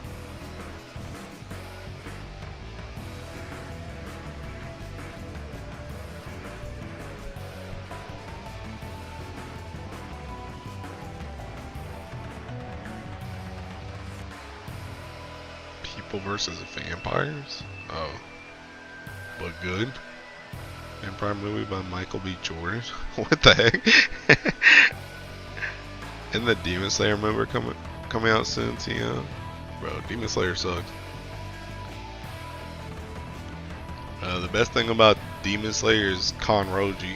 Speaker 1: people versus vampires. Oh, but good. Vampire movie by Michael B. Jordan. What the heck? And the Demon Slayer movie coming out soon, Tia. Bro, Demon Slayer sucks. The best thing about Demon Slayer is Kanroji.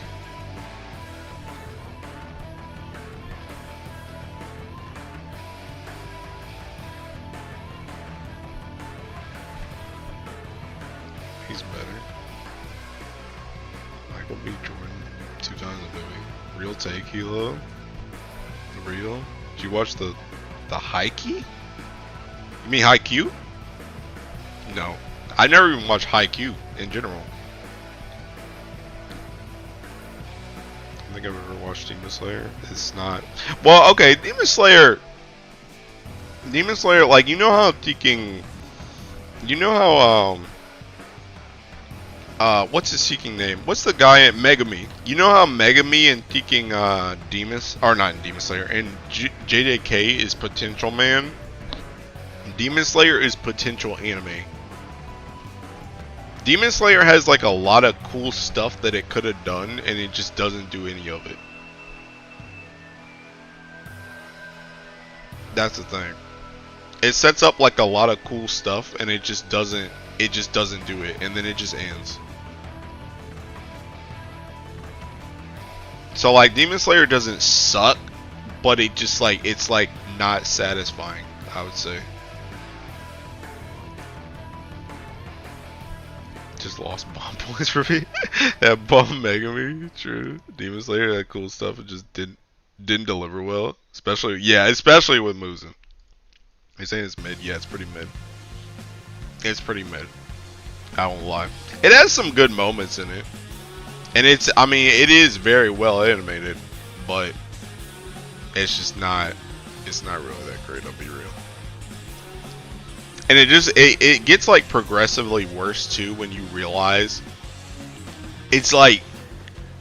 Speaker 1: He's better. Michael B. Jordan, 2 times a movie. Real take, Hilo. Real. Did you watch the Haikyuu? You mean Haikyuu? No, I never even watched Haikyuu in general. I don't think I've ever watched Demon Slayer. It's not. Well, okay, Demon Slayer. Like, you know how Teking. You know how what's his seeking name? What's the guy at Megami? You know how Megami and Teking not in Demon Slayer, and JJK is Potential Man. Demon Slayer is potential anime. Demon Slayer has like a lot of cool stuff that it could have done, and it just doesn't do any of it. That's the thing. It sets up like a lot of cool stuff, and it just doesn't do it, and then it just ends. So like Demon Slayer doesn't suck, but it just like it's like not satisfying, I would say. Just lost bomb points for me. That bomb Megami, true. Demon Slayer, that cool stuff, it just didn't deliver well. Especially with Muzan. You're saying it's mid? Yeah, it's pretty mid. It's pretty mid. I won't lie. It has some good moments in it. And it is very well animated, but it's not really that great, I'll be real. And it gets like progressively worse too when you realize it's like,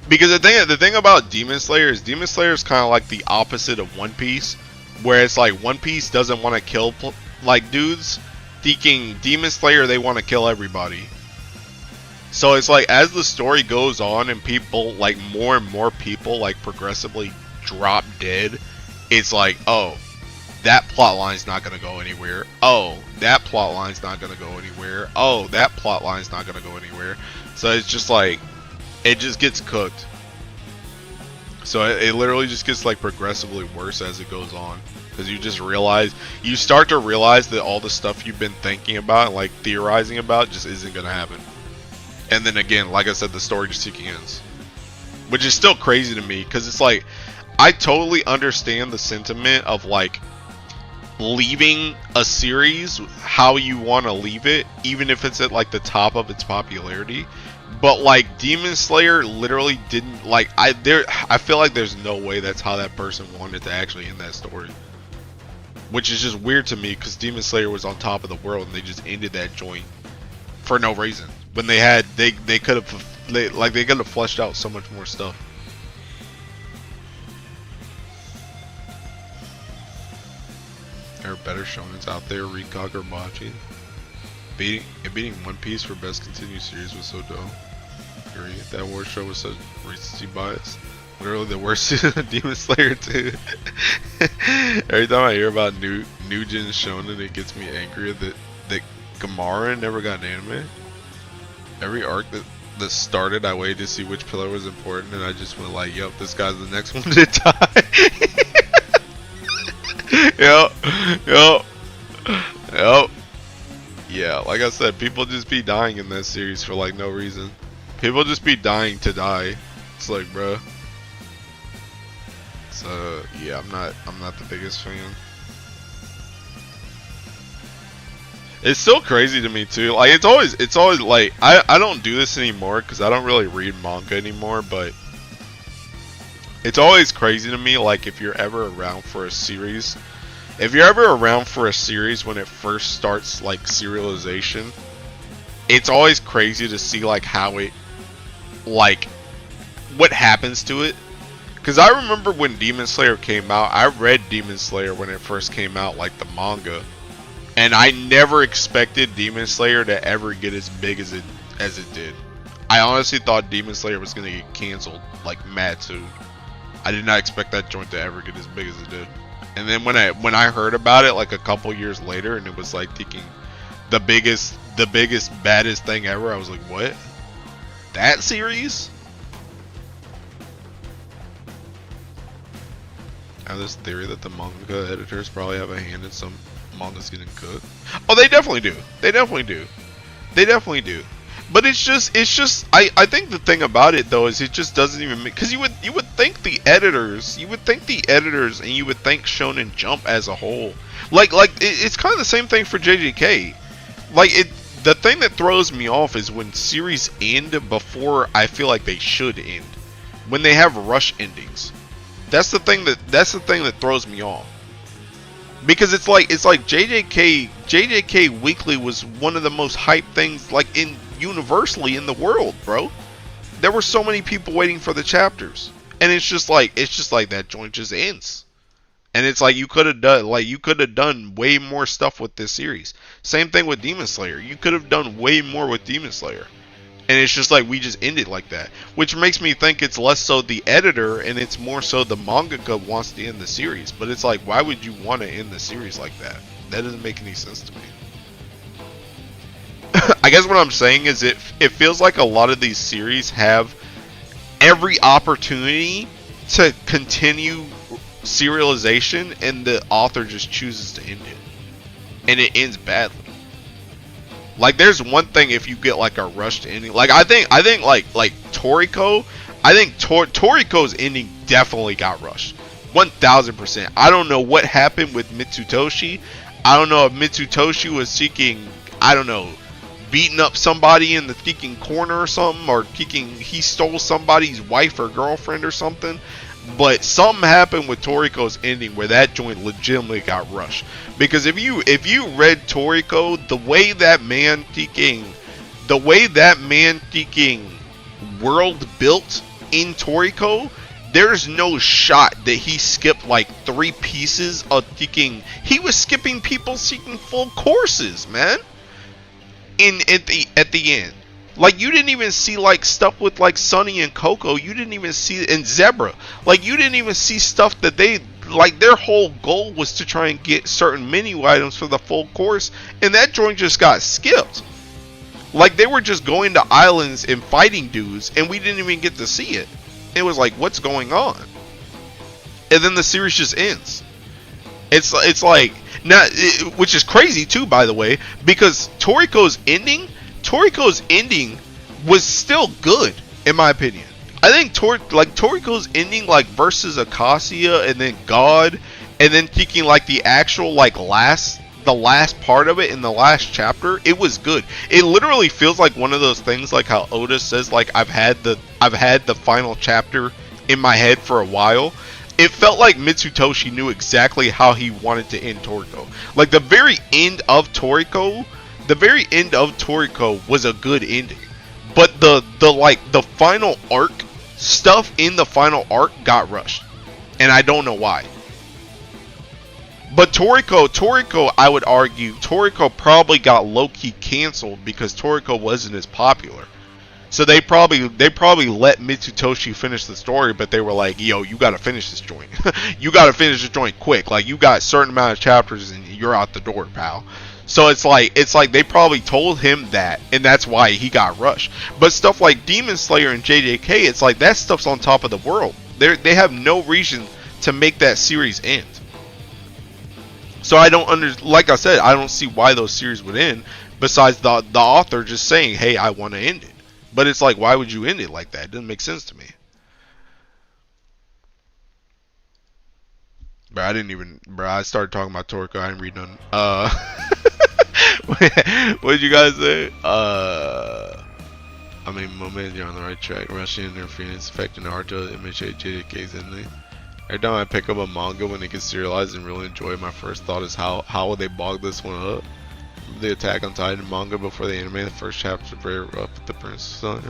Speaker 1: because the thing about Demon Slayer is kind of like the opposite of One Piece, where it's like One Piece doesn't want to kill like dudes, thinking Demon Slayer they want to kill everybody. So it's like as the story goes on and people like more and more people like progressively drop dead, it's like, oh, that plot line's not gonna go anywhere. Oh, that plot line's not gonna go anywhere. Oh, that plot line's not gonna go anywhere. So it's just like, it just gets cooked. So it literally just gets like progressively worse as it goes on, because you start to realize that all the stuff you've been thinking about, like theorizing about, just isn't gonna happen. And then again, like I said, the story just ends, which is still crazy to me, because it's like, I totally understand the sentiment of like leaving a series how you want to leave it, even if it's at like the top of its popularity. But like Demon Slayer literally didn't, like, I feel like there's no way that's how that person wanted to actually end that story, which is just weird to me, because Demon Slayer was on top of the world and they just ended that joint for no reason when they could have fleshed out so much more stuff. There are better shonens out there. Recog or Machi. Beating One Piece for best continued series was so dope. Agree. That war show was such recency bias. Literally the worst Demon Slayer too. Every time I hear about new gen shonen, it gets me angry that Gamara never got an anime. Every arc that started, I waited to see which pillar was important, and I just went like, "Yep, this guy's the next one to die." Yep. Yeah, like I said, people just be dying in that series for like no reason. People just be dying to die. It's like, bruh. So yeah, I'm not the biggest fan. It's still crazy to me too. Like it's always like, I don't do this anymore because I don't really read manga anymore, but it's always crazy to me, like, if you're ever around for a series when it first starts, like, serialization, it's always crazy to see, like, how it, like, what happens to it. Because I remember when Demon Slayer came out, I read Demon Slayer when it first came out, like, the manga. And I never expected Demon Slayer to ever get as big as it did. I honestly thought Demon Slayer was gonna get canceled like mad soon. I did not expect that joint to ever get as big as it did. And then when I heard about it like a couple years later, and it was like thinking the biggest, baddest thing ever, I was like, what? That series? I have this theory that the manga editors probably have a hand in some mangas getting cooked. Oh, they definitely do. They definitely do. They definitely do. But it's just I think the thing about it though is it just doesn't even make, because you would think the editors, and you would think Shonen Jump as a whole, it's kind of the same thing for JJK. The thing that throws me off is when series end before I feel like they should end, when they have rush endings. That's the thing that throws me off. Because it's like JJK Weekly was one of the most hyped things universally in the world, bro. There were so many people waiting for the chapters, and it's just like that joint just ends. And it's like you could have done way more stuff with this series. Same thing with Demon Slayer. You could have done way more with Demon Slayer. And it's just like we just end it like that, which makes me think it's less so the editor and it's more so the mangaka wants to end the series. But it's like, why would you want to end the series like that? That doesn't make any sense to me. I guess what I'm saying is it feels like a lot of these series have every opportunity to continue serialization, and the author just chooses to end it, and it ends badly. Like, there's one thing if you get like a rushed ending. Like, I think like Toriko, I think Toriko's ending definitely got rushed, 1000%. I don't know what happened with Mitsutoshi. I don't know if Mitsutoshi was seeking, I don't know, beating up somebody in the freaking corner or something, or he stole somebody's wife or girlfriend or something. But something happened with Toriko's ending where that joint legitimately got rushed. Because if you read Toriko, the way that man world built in Toriko, there's no shot that he skipped like 3 pieces of thinking. He was skipping people seeking full courses, man. At the end. Like, you didn't even see like stuff with like Sunny and Coco. You didn't even see, and Zebra. Like, you didn't even see stuff that they, like, their whole goal was to try and get certain menu items for the full course, and that joint just got skipped. Like, they were just going to islands and fighting dudes, and we didn't even get to see it. It was like, what's going on? And then the series just ends. It's like, now, which is crazy too, by the way, because Toriko's ending was still good, in my opinion. I think Toriko's ending, like, versus Acacia and then God, and then thinking like the actual like the last part of it in the last chapter, it was good. It literally feels like one of those things, like how Oda says, like, I've had the final chapter in my head for a while. It felt like Mitsutoshi knew exactly how he wanted to end Toriko. Like, the very end of Toriko was a good ending. But the final arc stuff in the final arc got rushed. And I don't know why. But Toriko, I would argue, Toriko probably got low-key canceled because Toriko wasn't as popular. So they probably let Mitsutoshi finish the story, but they were like, yo, you gotta finish this joint. You gotta finish this joint quick. Like, you got a certain amount of chapters and you're out the door, pal. So it's like they probably told him that, and that's why he got rushed. But stuff like Demon Slayer and JJK, it's like that stuff's on top of the world. They have no reason to make that series end. So I don't like I said, I don't see why those series would end, besides the author just saying, hey, I want to end it. But it's like, why would you end it like that? It doesn't make sense to me. Bro, I started talking about Toriko, I didn't read none. What did you guys say? I mean, moment, you're on the right track. Russian interference affecting Naruto, imitate JJK's ending. Every time I pick up a manga when it gets serialized and really enjoy it, my first thought is how would they bog this one up? The Attack on Titan manga before they animated the first chapter very rough with the Prince son.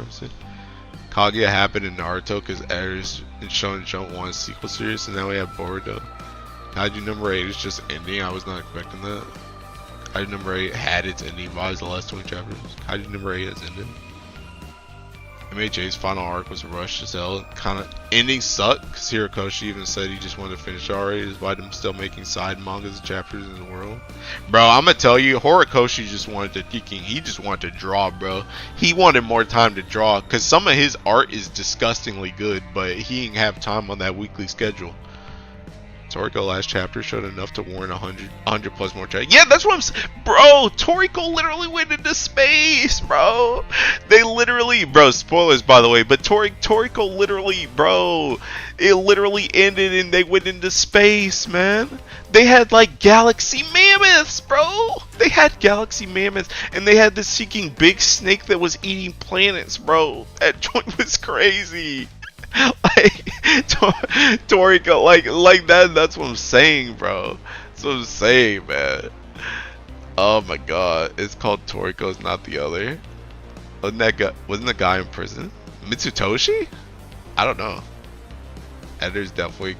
Speaker 1: Kaguya happened in Naruto because editors in Shonen Jump wanted a sequel series, and now we have Boruto. Kaiju number 8 is just ending. I was not expecting that. Kaiju number 8 had its ending vibes the last 20 chapters. Kaiju number 8 has ended. MHA's final arc was rushed as hell. Kind of ending sucked because Hirokoshi even said he just wanted to finish it already, despite him still making side mangas and chapters in the world. Bro, I'm gonna tell you, Horikoshi just wanted to he just wanted to draw, bro. He wanted more time to draw because some of his art is disgustingly good, but he didn't have time on that weekly schedule. Toriko last chapter showed enough to warrant 100 plus more chapters. Yeah, that's what I'm saying. Bro, Toriko literally went into space, bro. They literally, bro, spoilers by the way, but Toriko literally, bro, it literally ended and they went into space, man. They had like galaxy mammoths, bro. They had galaxy mammoths and they had this seeking big snake that was eating planets, bro. That joint was crazy. Like Toriko, like that's what I'm saying, bro. That's what I'm saying, man. Oh my god, it's called Toriko's, not the other. Wasn't the guy in prison Mitsutoshi? I don't know. Editors definitely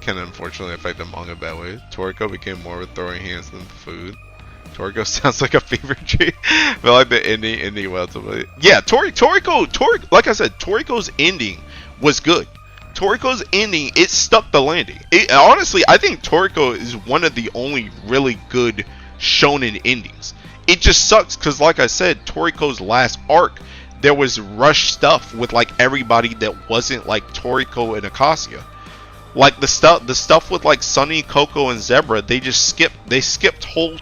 Speaker 1: can unfortunately affect the manga that way. Toriko became more of a throwing hands than food. Toriko sounds like a fever dream. But like the ending well to yeah, Toriko, like I said, Toriko's ending was good. Toriko's ending, it stuck the landing. Honestly, I think Toriko is one of the only really good shonen endings. It just sucks because, like I said, Toriko's last arc, there was rushed stuff with like everybody that wasn't like Toriko and Acacia. Like the stuff with like Sunny, Coco, and Zebra, they skipped whole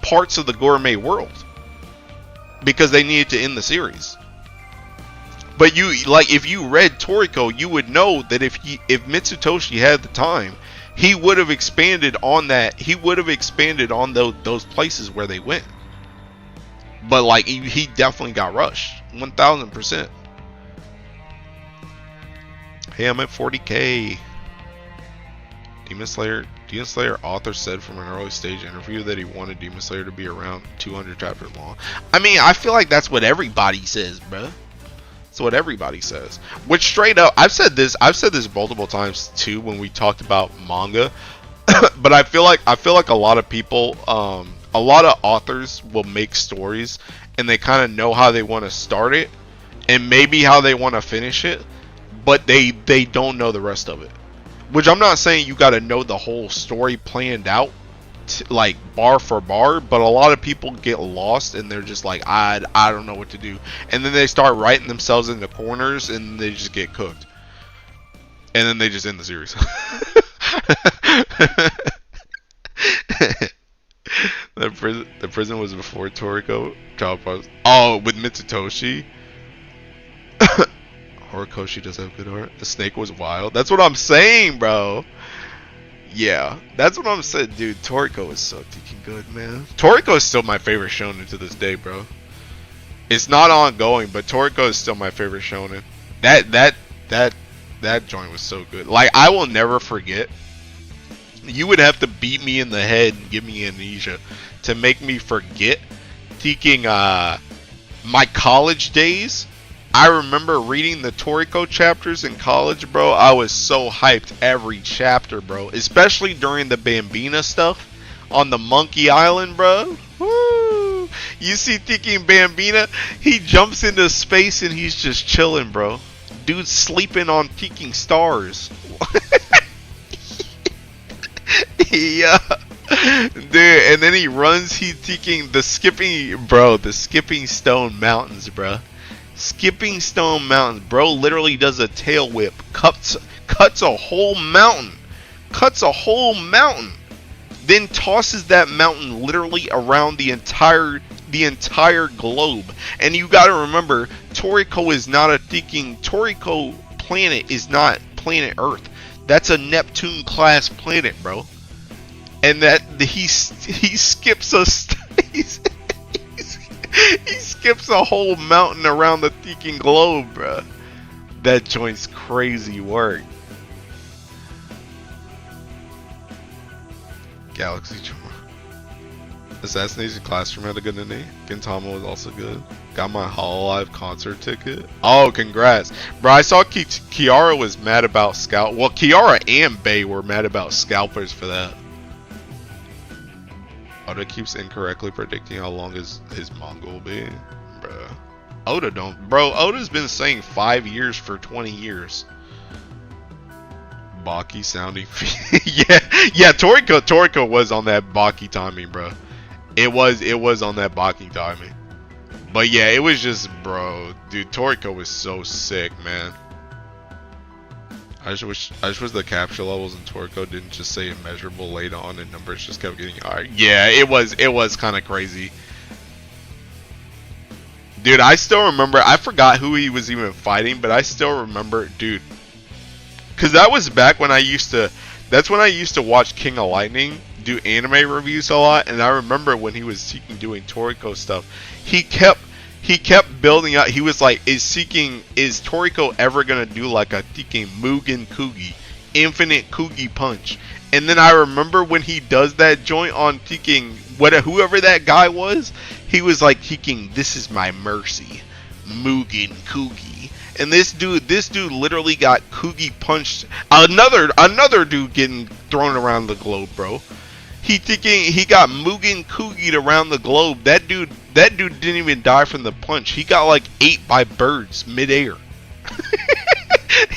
Speaker 1: parts of the gourmet world because they needed to end the series. But if you read Toriko, you would know that if Mitsutoshi had the time, he would have expanded on that. He would have expanded on those places where they went. But like he definitely got rushed, 1000%. Hey, I'm at 40K. Demon Slayer author said from an early stage interview that he wanted Demon Slayer to be around 200 chapters long. I mean, I feel like that's what everybody says, bruh. That's what everybody says. Which straight up, I've said this multiple times too when we talked about manga. But I feel like a lot of people, a lot of authors will make stories and they kind of know how they want to start it and maybe how they want to finish it, but they don't know the rest of it. Which I'm not saying you got to know the whole story planned out, like bar for bar, but a lot of people get lost and they're just like, I don't know what to do, and then they start writing themselves into corners and they just get cooked, and then they just end the series. The prison was before Toriko. Oh, with Mitsutoshi. Horikoshi does have good art. The snake was wild. That's what I'm saying, bro. Yeah, that's what I'm saying, dude. Toriko is so freaking good, man. Toriko is still my favorite shonen to this day, bro. It's not ongoing, but Toriko is still my favorite shonen. That joint was so good. Like, I will never forget. You would have to beat me in the head and give me amnesia to make me forget taking my college days. I remember reading the Toriko chapters in college, bro. I was so hyped every chapter, bro. Especially during the Bambina stuff on the Monkey Island, bro. Woo! You see Tiki Bambina, he jumps into space and he's just chilling, bro. Dude's sleeping on Tiki stars. Yeah. Dude, and then he runs, he's taking the skipping stone mountains, bro. Skipping stone mountains, bro, literally does a tail whip, cuts a whole mountain, then tosses that mountain literally around the entire globe. And you gotta remember, Toriko planet is not planet Earth. That's a Neptune class planet, bro. And that he skips he skips a whole mountain around the freaking globe, bruh. That joint's crazy work. Galaxy Charm. Assassination Classroom had a good ending. Gintama was also good. Got my Hololive concert ticket. Oh, congrats. Bro, I saw Kiara was mad about Scalp. Well, Kiara and Bae were mad about scalpers for that. Oda keeps incorrectly predicting how long his manga will be. Bruh. Oda don't. Bro, Oda's been saying 5 years for 20 years. Baki sounding. yeah, Toriko was on that Baki timing, bro. It was on that Baki timing. But yeah, it was just, bro, dude, Toriko was so sick, man. I just wish the capture levels in Toriko didn't just say immeasurable later on and numbers just kept getting higher. Yeah, it was kind of crazy. Dude, I still remember, I forgot who he was even fighting, but I still remember, dude. Cause that was back when that's when I used to watch King of Lightning, do anime reviews a lot, and I remember when he was doing Toriko stuff, he kept building up. He was like, is Toriko ever gonna do like a Mugen Kugi, infinite Kugi punch? And then I remember when he does that joint on whoever that guy was, he was like, this is my mercy, Mugen Kugi. And this dude literally got Kugi punched. Another dude getting thrown around the globe, bro. He got Mugen Kugi'd around the globe. That dude didn't even die from the punch. He got like ate by birds midair.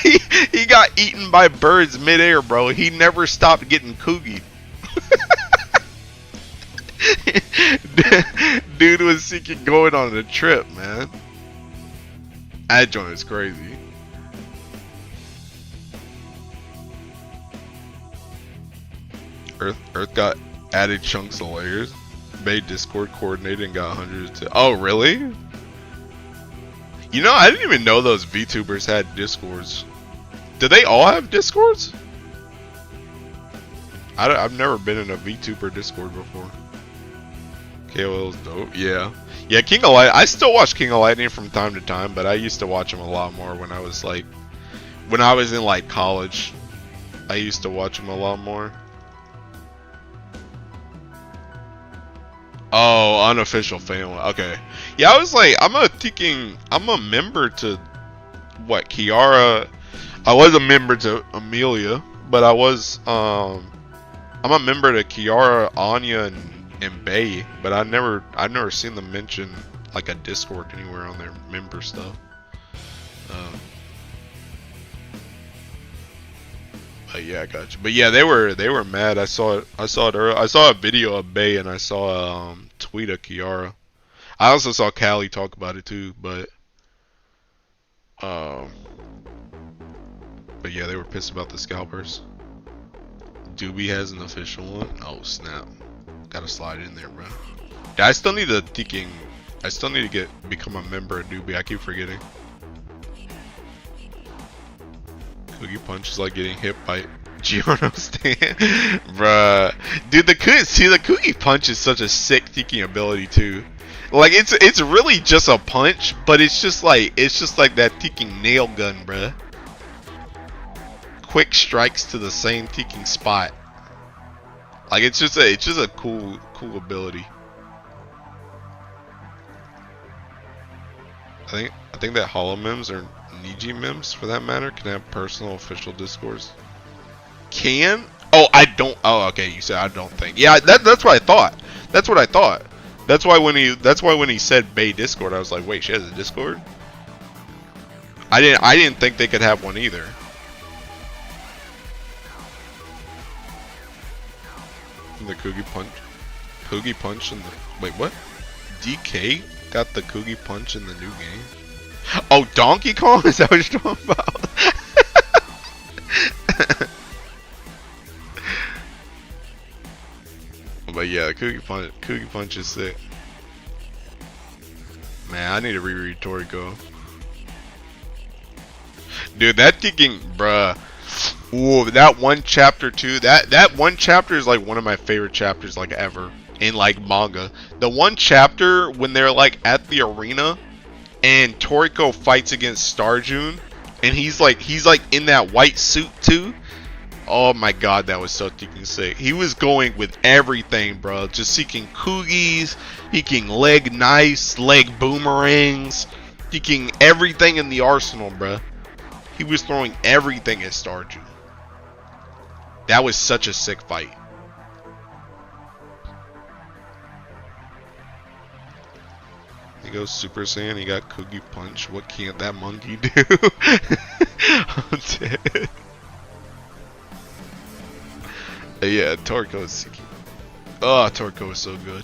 Speaker 1: he got eaten by birds midair, bro. He never stopped getting Kugi. Dude was going on a trip, man. That joint is crazy. Earth got added chunks of layers. Made Discord coordinated and got hundreds of. Oh, really? You know, I didn't even know those VTubers had Discords. Do they all have Discords? I've never been in a VTuber Discord before. KOL's dope. Yeah. Yeah, King of Lightning. I still watch King of Lightning from time to time, but I used to watch him a lot more when I was in like college. I used to watch him a lot more. Oh, unofficial fan. Okay. Yeah, I was like, I'm a member to what, Kiara. I was a member to Amelia, but I'm a member to Kiara, Anya, and Bay, but I've never seen them mention like a Discord anywhere on their member stuff. But yeah, I got you. But yeah, they were mad. I saw it earlier. I saw a video of Bay and I saw a tweet of Kiara. I also saw Callie talk about it too, but yeah, they were pissed about the scalpers. Doobie has an official one. Oh snap. Gotta slide in there, bro. Yeah, I still need to become a member of Doobie. I keep forgetting. Cookie Punch is like getting hit by Giorno stand. Bruh. Dude, the Cookie Punch is such a sick thinking ability too. Like it's really just a punch, but it's just like that ticking nail gun, bruh. Quick strikes to the same ticking spot. Like it's just a cool ability. I think that Hollow Mems or Niji Mems for that matter can have personal official discourse. Can? Oh, I don't. Oh, okay. You said I don't think. Yeah, that's what I thought. That's what I thought. That's why when he said Bay Discord, I was like, wait, she has a Discord? I didn't think they could have one either. The Coogie Punch in the wait, what? DK got the Coogie Punch in the new game. Oh, Donkey Kong? Is that what you're talking about? But yeah, Coogie Punch is sick. Man, I need to reread Toriko. Dude, that thinking, bruh. Ooh, that one chapter too. That one chapter is like one of my favorite chapters like ever in like manga. The one chapter when they're like at the arena and Toriko fights against Starjun and he's like in that white suit too. Oh my god, that was so freaking sick. He was going with everything, bro. Just seeking Kugis, seeking leg knives, leg boomerangs, seeking everything in the arsenal, bro. He was throwing everything at Starjun. That was such a sick fight. goes Super Saiyan, he got Cookie Punch. What can't that monkey do? I'm dead. Yeah, Toriko is sick. Oh, Toriko is so good.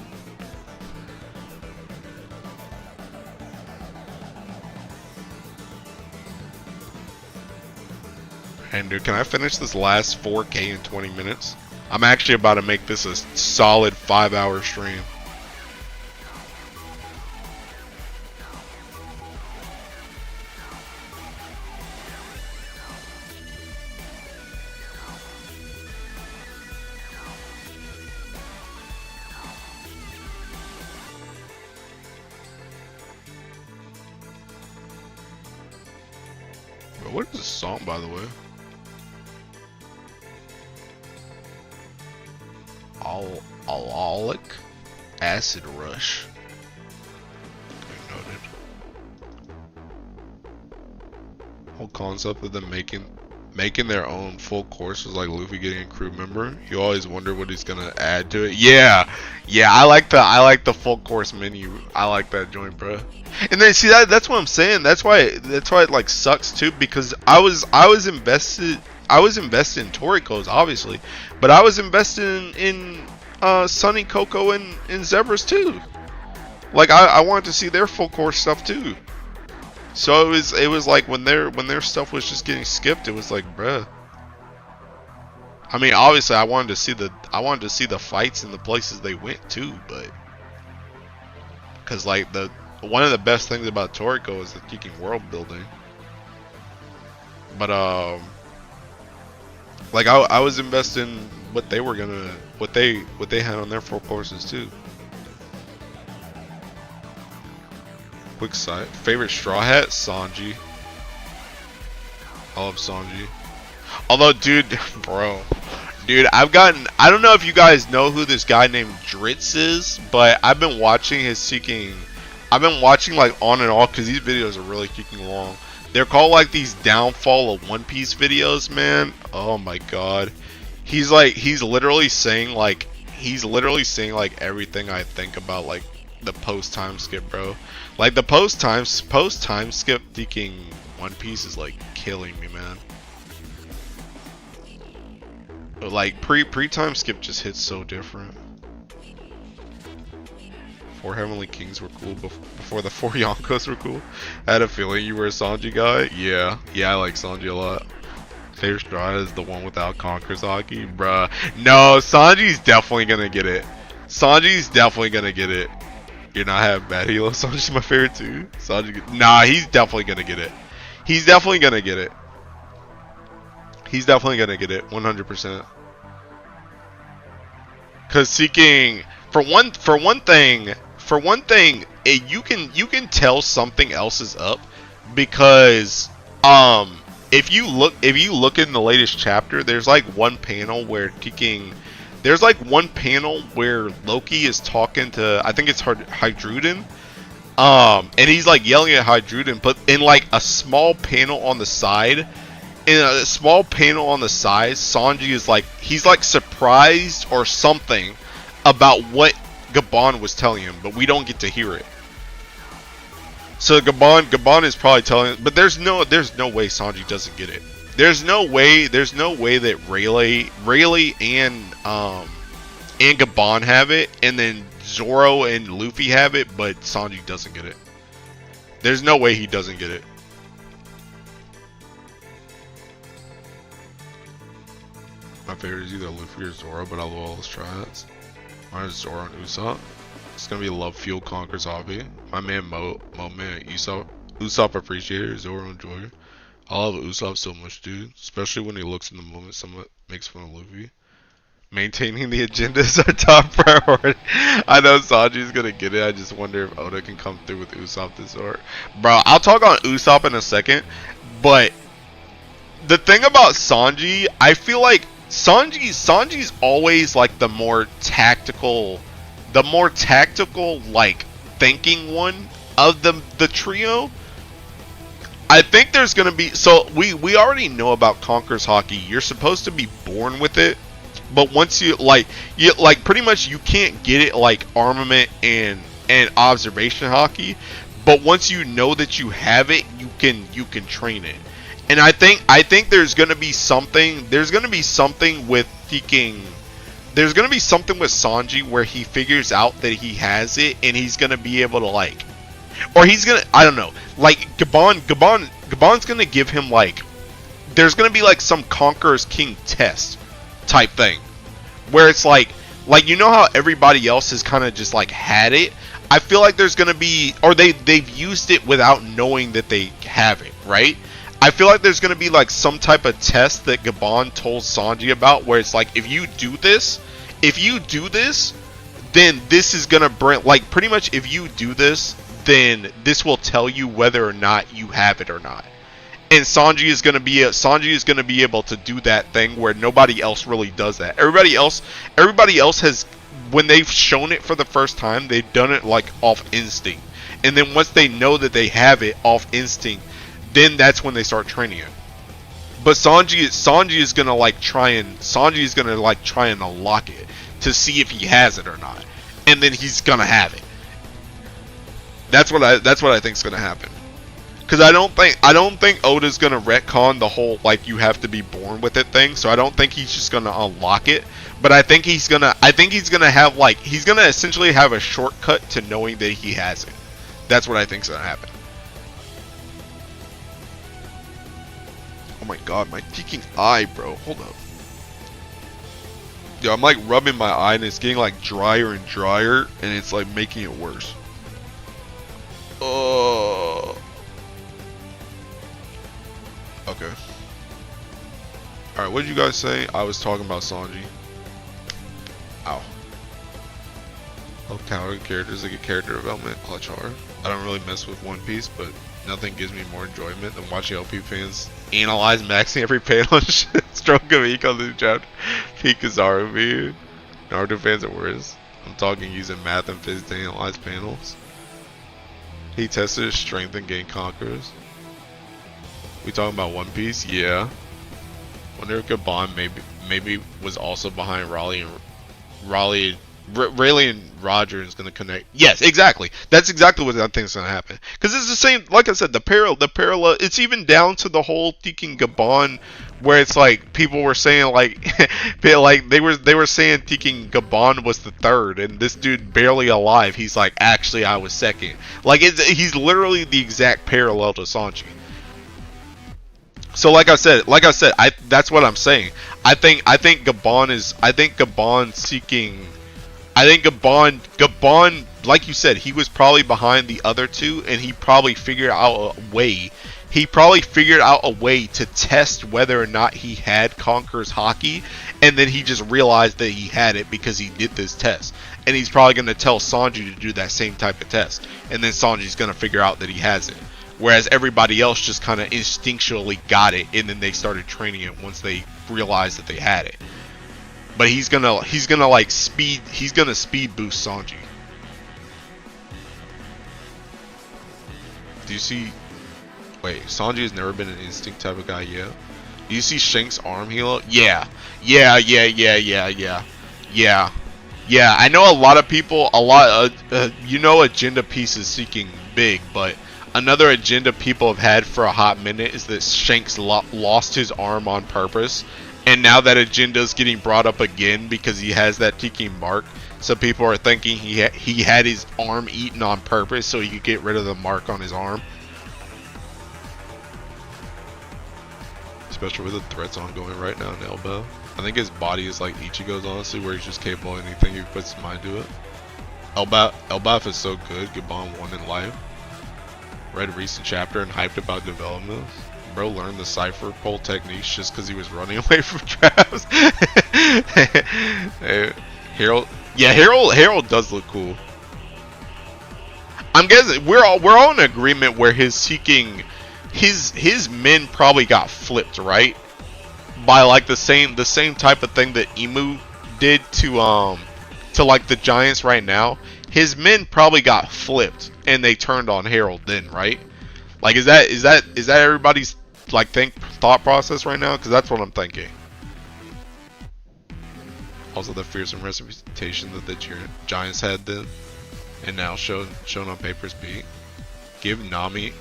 Speaker 1: And dude, can I finish this last 4K in 20 minutes? I'm actually about to make this a solid 5-hour stream. Bro, what is this song, by the way? Alcoholic Acid Rush. Okay, noted. Whole concept of them making their own full course is like Luffy getting a crew member. You always wonder what he's gonna add to it. Yeah, I like the full course menu. I like that joint, bro. And then see that's what I'm saying. That's why it like sucks too, because I was invested. I was invested in Toriko's, obviously, but I was invested in Sunny, Coco, and Zebras too. Like I wanted to see their full course stuff too. So it was like when their stuff was just getting skipped, it was like, bruh. I mean, obviously, I wanted to see the fights and the places they went to, but because like one of the best things about Toriko is the freaking world building. But like I was invested in what they were gonna what they had on their full courses too. Quick side. Favorite Straw Hat? Sanji. I love Sanji. Although, dude, I don't know if you guys know who this guy named Dritz is, but I've been watching like on and off because these videos are really kicking long. They're called like these downfall of One Piece videos, man. Oh my god. He's literally saying like everything I think about like the post time skip, bro. Like the post time skip thinking One Piece is like killing me, man. But like pre time skip just hits so different. 4 Heavenly Kings were cool before the 4 Yonkos were cool. I had a feeling you were a Sanji guy. Yeah, I like Sanji a lot. Favorite Straw is the one without Conqueror's Hockey, bruh. No, Sanji's definitely gonna get it. You're not having bad Hilo. Sanji's my favorite too. Nah, he's definitely gonna get it. He's definitely gonna get it. 100%. Cause seeking for one thing, you can tell something else is up because if you look in the latest chapter, there's like one panel where Loki is talking to, I think it's Hydruden, and he's like yelling at Hydruden, but in like a small panel on the side, Sanji is like, he's like surprised or something about what Gabon was telling him, but we don't get to hear it. So Gabon is probably telling, but there's no way Sanji doesn't get it. There's no way that Rayleigh and Gabon have it, and then Zoro and Luffy have it, but Sanji doesn't get it. There's no way he doesn't get it. My favorite is either Luffy or Zoro, but I love all his tryouts. Mine is Zoro and Usopp. It's gonna be Love Fuel Conquers Hobby. My man Mo man Usopp appreciator, Zoro enjoyer. I love Usopp so much, dude. Especially when he looks in the moment someone makes fun of Luffy. Maintaining the agenda is our top priority. I know Sanji's gonna get it. I just wonder if Oda can come through with Usopp this arc. Bro, I'll talk on Usopp in a second, but the thing about Sanji, I feel like Sanji's always like the more tactical like thinking one of the trio. I think there's gonna be, so we already know about Conqueror's Hockey. You're supposed to be born with it, but once you pretty much you can't get it like armament and and observation hockey. But once you know that you have it, you can train it. And I think there's gonna be something. There's gonna be something with There's gonna be something with Sanji where he figures out that he has it, and he's gonna be able to like, or he's gonna, I don't know, like Gabon's gonna give him like, there's gonna be like some Conqueror's King test type thing, where it's like you know how everybody else has kind of just like had it. I feel like there's gonna be, or they've used it without knowing that they have it, right? I feel like there's gonna be like some type of test that Gabon told Sanji about, where it's like, if you do this, then this is gonna bring, like, pretty much if you do this, then this will tell you whether or not you have it or not. And Sanji is gonna be able to do that thing where nobody else really does that. Everybody else has, when they've shown it for the first time, they've done it like off instinct. And then once they know that they have it off instinct, then that's when they start training it. But Sanji is gonna try and unlock it to see if he has it or not, and then he's gonna have it. That's what I think is gonna happen. Because I don't think Oda's gonna retcon the whole like you have to be born with it thing. So I don't think he's just gonna unlock it. But I think he's gonna have like, he's gonna essentially have a shortcut to knowing that he has it. That's what I think's gonna happen. Oh my god, my freaking eye, bro. Hold up. Yo, I'm like rubbing my eye and it's getting like drier and drier, and it's like making it worse. Oh. Okay. Alright, what did you guys say? I was talking about Sanji. Ow. Love counter characters that get character development. Clutch hard. I don't really mess with One Piece, but nothing gives me more enjoyment than watching LP fans analyze maxing every panel and shit. Stroke of Eco the chapter. Pikazaru, man. Naruto fans are worse. I'm talking using math and physics to analyze panels. He tested his strength and gained conquerors. We talking about One Piece? Yeah. Wonder if Gabon maybe was also behind Rayleigh and Roger is gonna connect. Yes, exactly. That's exactly what I think is gonna happen. Because it's the same. Like I said, the parallel. It's even down to the whole Tekken Gabon, where it's like people were saying like, they were saying Tekken Gabon was the third, and this dude barely alive. He's like, actually, I was second. Like he's literally the exact parallel to Sanji. So like I said, that's what I'm saying. I think Gabon seeking. I think Gabon, like you said, he was probably behind the other two, and he probably figured out a way. He probably figured out a way to test whether or not he had Conqueror's Haki, and then he just realized that he had it because he did this test. And he's probably going to tell Sanji to do that same type of test, and then Sanji's going to figure out that he has it. Whereas everybody else just kind of instinctually got it, and then they started training it once they realized that they had it. But he's gonna speed boost Sanji. Do you see? Wait, Sanji has never been an instinct type of guy yet. Do you see Shank's arm heal? Yeah. I know a lot of people, agenda pieces seeking big, but another agenda people have had for a hot minute is that Shanks lost his arm on purpose. And now that agenda is getting brought up again because he has that tiki mark. So people are thinking he had his arm eaten on purpose so he could get rid of the mark on his arm. Especially with the threats ongoing right now in Elbow. I think his body is like Ichigo's, honestly, where he's just capable of anything he puts his mind to it. Elbaf is so good. Gabon won in life. Read a recent chapter and hyped about developments. Bro learned the cipher pole techniques just because he was running away from traps. Harold does look cool. I'm guessing we're all in agreement where his men probably got flipped, right? By like the same type of thing that Imu did to like the Giants right now. His men probably got flipped and they turned on Harold then, right? Like is that everybody's like thought process right now? Because that's what I'm thinking. Also the fearsome reputation that the Giants had then. And now shown on paper is B. Give Nami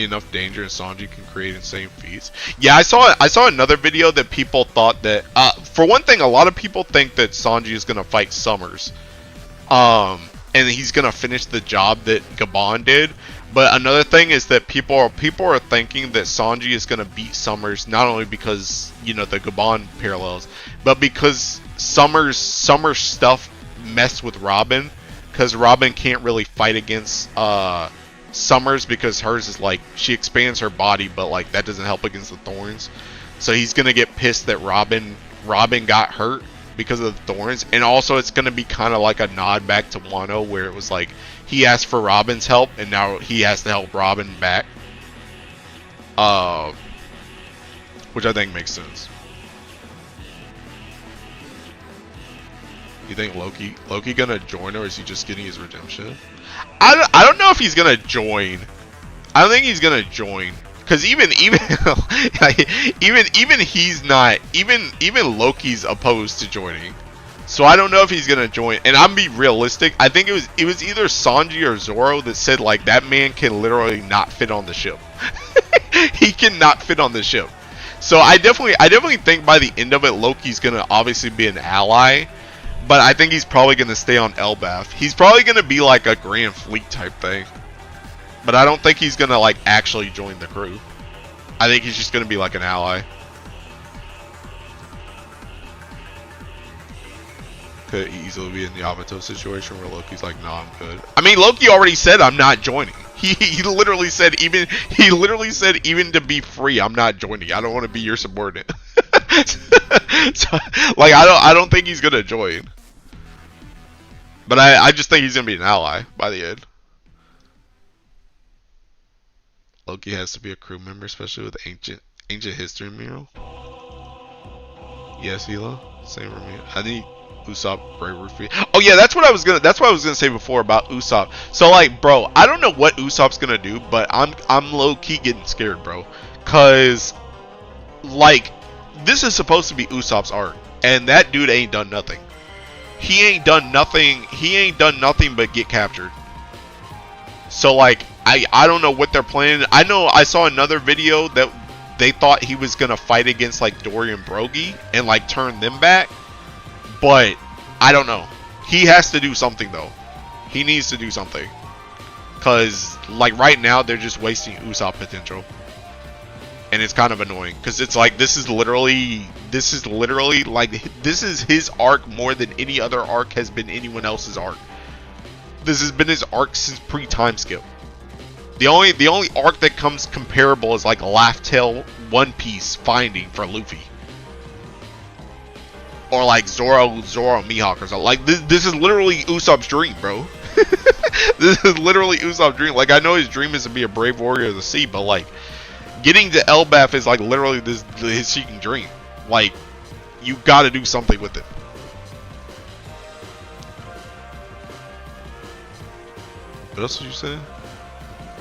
Speaker 1: enough danger and Sanji can create insane feats. Yeah, I saw another video that people thought that for one thing, a lot of people think that Sanji is gonna fight Summers. And he's gonna finish the job that Gabon did. But another thing is that people are thinking that Sanji is gonna beat Summers not only because, you know, the Gabon parallels, but because Summers stuff messed with Robin, because Robin can't really fight against Summers because hers is like she expands her body, but like that doesn't help against the thorns. So he's gonna get pissed that Robin got hurt because of the thorns, and also it's gonna be kind of like a nod back to Wano where it was like he asked for Robin's help and now he has to help Robin back, which I think makes sense. You think Loki gonna join, or is he just getting his redemption? I don't know if he's gonna join. I don't think he's gonna join, because even he's not, even Loki's opposed to joining. So I don't know if he's gonna join. And I'm be realistic. I think it was either Sanji or Zoro that said like that man can literally not fit on the ship. He cannot fit on the ship. So I definitely think by the end of it, Loki's gonna obviously be an ally. But I think he's probably going to stay on Elbaf. He's probably going to be like a Grand Fleet type thing. But I don't think he's going to like actually join the crew. I think he's just going to be like an ally. Could easily be in the Yamato situation where Loki's like, nah, I'm good. I mean, Loki already said I'm not joining. He literally said even to be free, I'm not joining. I don't want to be your subordinate. So, like I don't think he's gonna join. But I just think he's gonna be an ally by the end. Loki has to be a crew member, especially with ancient history mural. Yes, Hila. Same for me. I need Usopp bravery feat. Oh yeah, that's what I was gonna say before about Usopp. So like, bro, I don't know what Usopp's gonna do, but I'm low key getting scared, bro. Cause like this is supposed to be Usopp's arc, and that dude ain't done nothing. He ain't done nothing but get captured. So like I don't know what they're planning. I know I saw another video that they thought he was gonna fight against like Dory and Brogy and like turn them back. But I don't know. He has to do something though. He needs to do something. Cause like right now they're just wasting Usopp potential. And it's kind of annoying because it's like this is literally like this is his arc more than any other arc has been anyone else's arc. This has been his arc since pre-time skip. The only arc that comes comparable is like Laugh Tale One Piece finding for Luffy. Or like Zoro Mihawk or something. Like this is literally Usopp's dream, bro. This is literally Usopp's dream. Like I know his dream is to be a brave warrior of the sea, but like getting to Elbaf is like literally his seeking dream. Like you got to do something with it. What else did you say?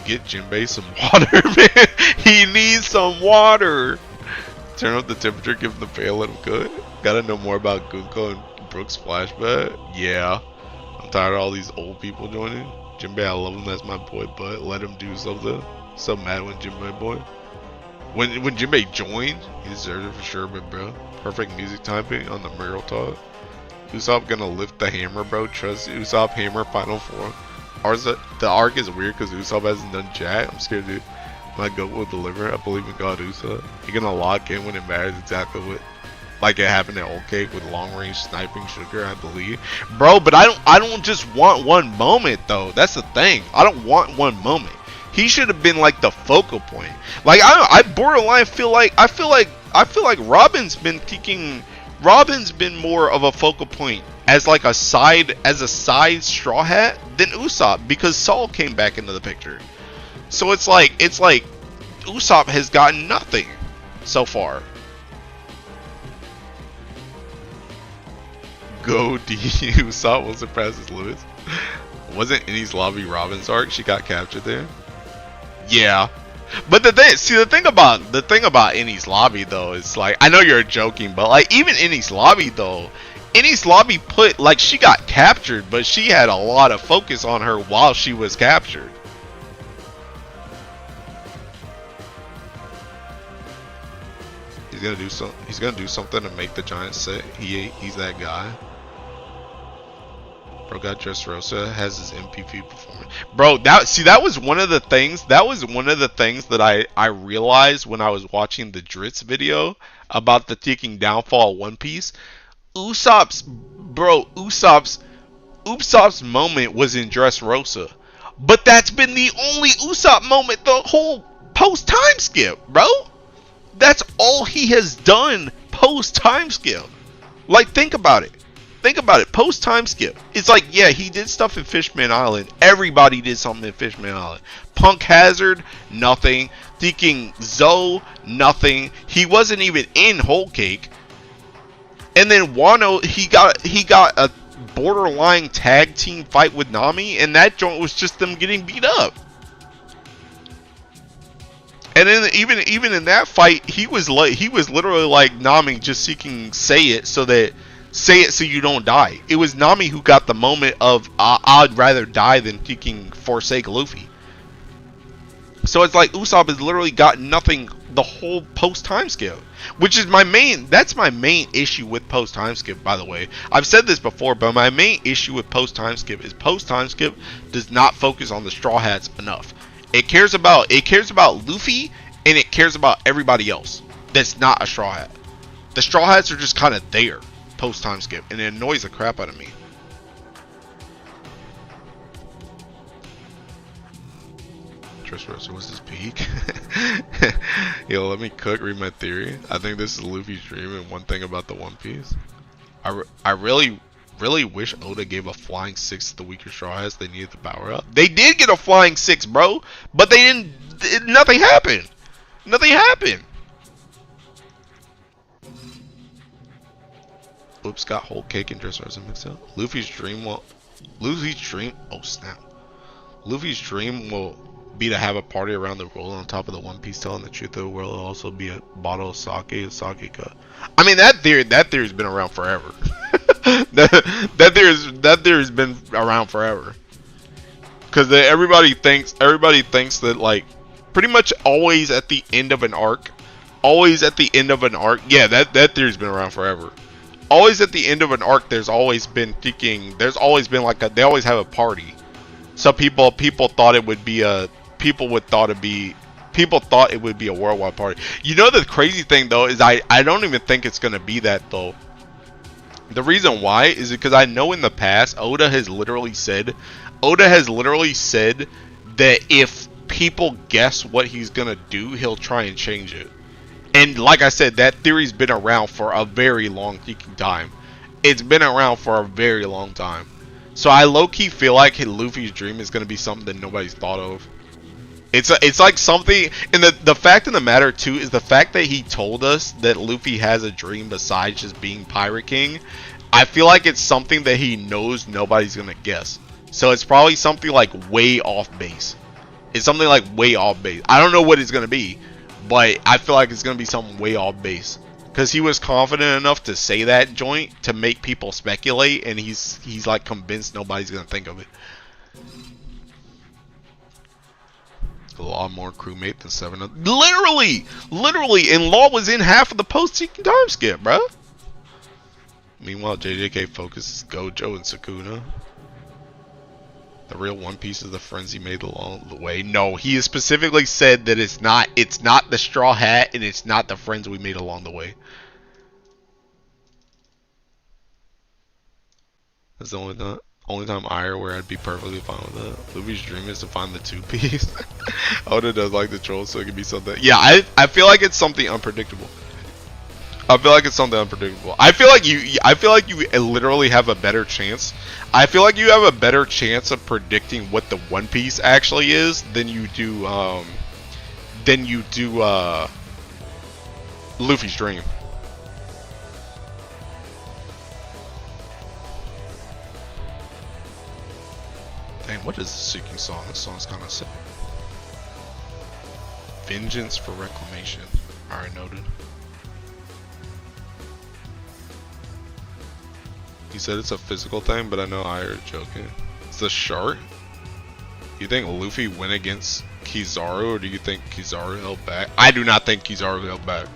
Speaker 1: Get Jinbei some water, man. He needs some water. Turn up the temperature, give him the pail, let him cook. Gotta know more about Gunko and Brooks' flashback. Yeah. I'm tired of all these old people joining. Jinbei, I love him, that's my boy, but let him do something. So mad when Jinbei boy. When Jinbei joined, he deserved it for sure, but bro. Perfect music timing on the Meryl talk. Usopp gonna lift the hammer, bro. Trust Usopp hammer final form. The arc is weird because Usopp hasn't done jack. I'm scared, dude. My goat will deliver. I believe in God, Usopp. You're gonna lock in when it matters exactly what, like it happened at Old Cake with long range sniping sugar, I believe. Bro, but I don't just want one moment though. That's the thing. I don't want one moment. He should have been like the focal point. Like I borderline feel like Robin's been more of a focal point as like a side Straw Hat than Usopp because Saul came back into the picture. So it's like Usopp has gotten nothing so far. Go D. Usopp will surpass his limits. Wasn't Enies Lobby Robin's arc? She got captured there. Yeah, but the thing about Enies Lobby though is like I know you're joking, but like even Enies Lobby though, Enies Lobby put, like, she got captured, but she had a lot of focus on her while she was captured. He's gonna do something to make the Giants sit. He's that guy. Bro got Dressrosa, has his MVP performance. Bro, that was one of the things. That was one of the things that I realized when I was watching the Dritz video about the ticking downfall of One Piece. Usopp's moment was in Dressrosa, but that's been the only Usopp moment the whole post time skip, bro. That's all he has done post time skip. Like, think about it. Think about it. Post time skip. It's like, yeah, he did stuff in Fishman Island. Everybody did something in Fishman Island. Punk Hazard, nothing. Thinking Zoe, nothing. He wasn't even in Whole Cake. And then Wano, he got a borderline tag team fight with Nami, and that joint was just them getting beat up. And then even in that fight, he was literally like Nami, just seeking say it so you don't die. It was Nami who got the moment of I'd rather die than seeking forsake Luffy. So it's like Usopp has literally got nothing the whole post time skip, which is that's my main issue with post time skip, by the way. I've said this before, but my main issue with post time skip is post time skip does not focus on the Straw Hats enough. It cares about Luffy, and it cares about everybody else that's not a Straw Hat. The Straw Hats are just kind of there post time skip, and it annoys the crap out of me. Dressrosa was his peak. Yo, let me read my theory. I think this is Luffy's dream, and one thing about the One Piece. I really wish Oda gave a flying 6 to the weaker Straw Hats. They needed the power up. They did get a flying 6, bro, but they didn't. Nothing happened. Nothing happened. Oops, got Whole Cake and Dressrosa mixed up. Luffy's dream. Oh snap. Luffy's dream will be to have a party around the world on top of the One Piece, telling the truth of the world. Will also be a bottle of sake and sake cup. I mean, that theory's been around forever. that theory's been around forever. Because everybody thinks that, like, pretty much always at the end of an arc, yeah, that theory's been around forever. Always at the end of an arc, they always have a party. So people thought it would be a worldwide party. You know, the crazy thing though is I don't even think it's gonna be that though. The reason why is because I know in the past Oda has literally said that if people guess what he's gonna do, he'll try and change it. And like I said, that theory's been around for a very long time. It's been around for a very long time. So I low-key feel like Luffy's dream is gonna be something that nobody's thought of. It's like something, and the fact of the matter too is the fact that he told us that Luffy has a dream besides just being Pirate King. I feel like it's something that he knows nobody's gonna guess. So it's probably something like way off base. It's something like way off base. I don't know what it's gonna be, but I feel like it's gonna be something way off base. Because he was confident enough to say that joint to make people speculate, and he's like convinced nobody's gonna think of it. A lot more crewmate than 7 of literally, and Law was in half of the post-seeking time skip, bro. Meanwhile, JJK focuses Gojo and Sukuna. The real One Piece is the friends he made along the way. No, he has specifically said that it's not the Straw Hat, and it's not the friends we made along the way. That's the only time where I'd be perfectly fine with that. Luffy's dream is to find the 2-piece. Oda does like the troll, so it could be something. Yeah, I feel like it's something unpredictable. I feel like you literally have a better chance. I feel like you have a better chance of predicting what the One Piece actually is than you do Luffy's dream. Dang, what is the Seeking song? This song's kind of sick. Vengeance for Reclamation. Alright, noted. He said it's a physical thing, but I know I heard joking. It's the shark? You think Luffy went against Kizaru, or do you think Kizaru held back? I do not think Kizaru held back.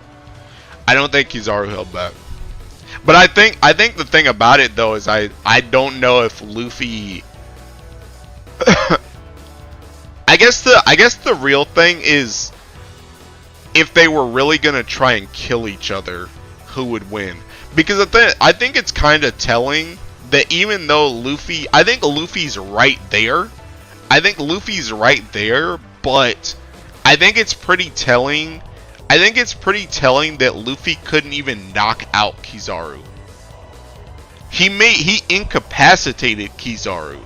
Speaker 1: I don't think Kizaru held back. But I think the thing about it though is I don't know if Luffy I guess the real thing is if they were really gonna try and kill each other, who would win? Because I think it's kind of telling that even though Luffy, I think Luffy's right there. I think Luffy's right there, but I think it's pretty telling. I think it's pretty telling that Luffy couldn't even knock out Kizaru. He incapacitated Kizaru,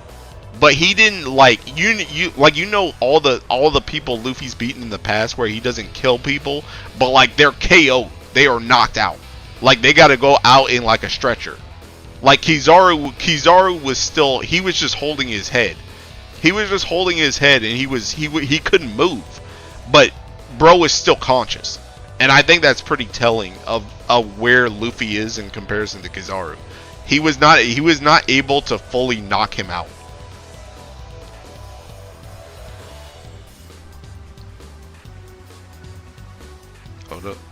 Speaker 1: but he didn't like you know all the people Luffy's beaten in the past where he doesn't kill people, but like they're KO, they are knocked out. Like they got to go out in like a stretcher. Like Kizaru was still, he was just holding his head. He was just holding his head and he couldn't move. But bro was still conscious. And I think that's pretty telling of where Luffy is in comparison to Kizaru. He was not able to fully knock him out.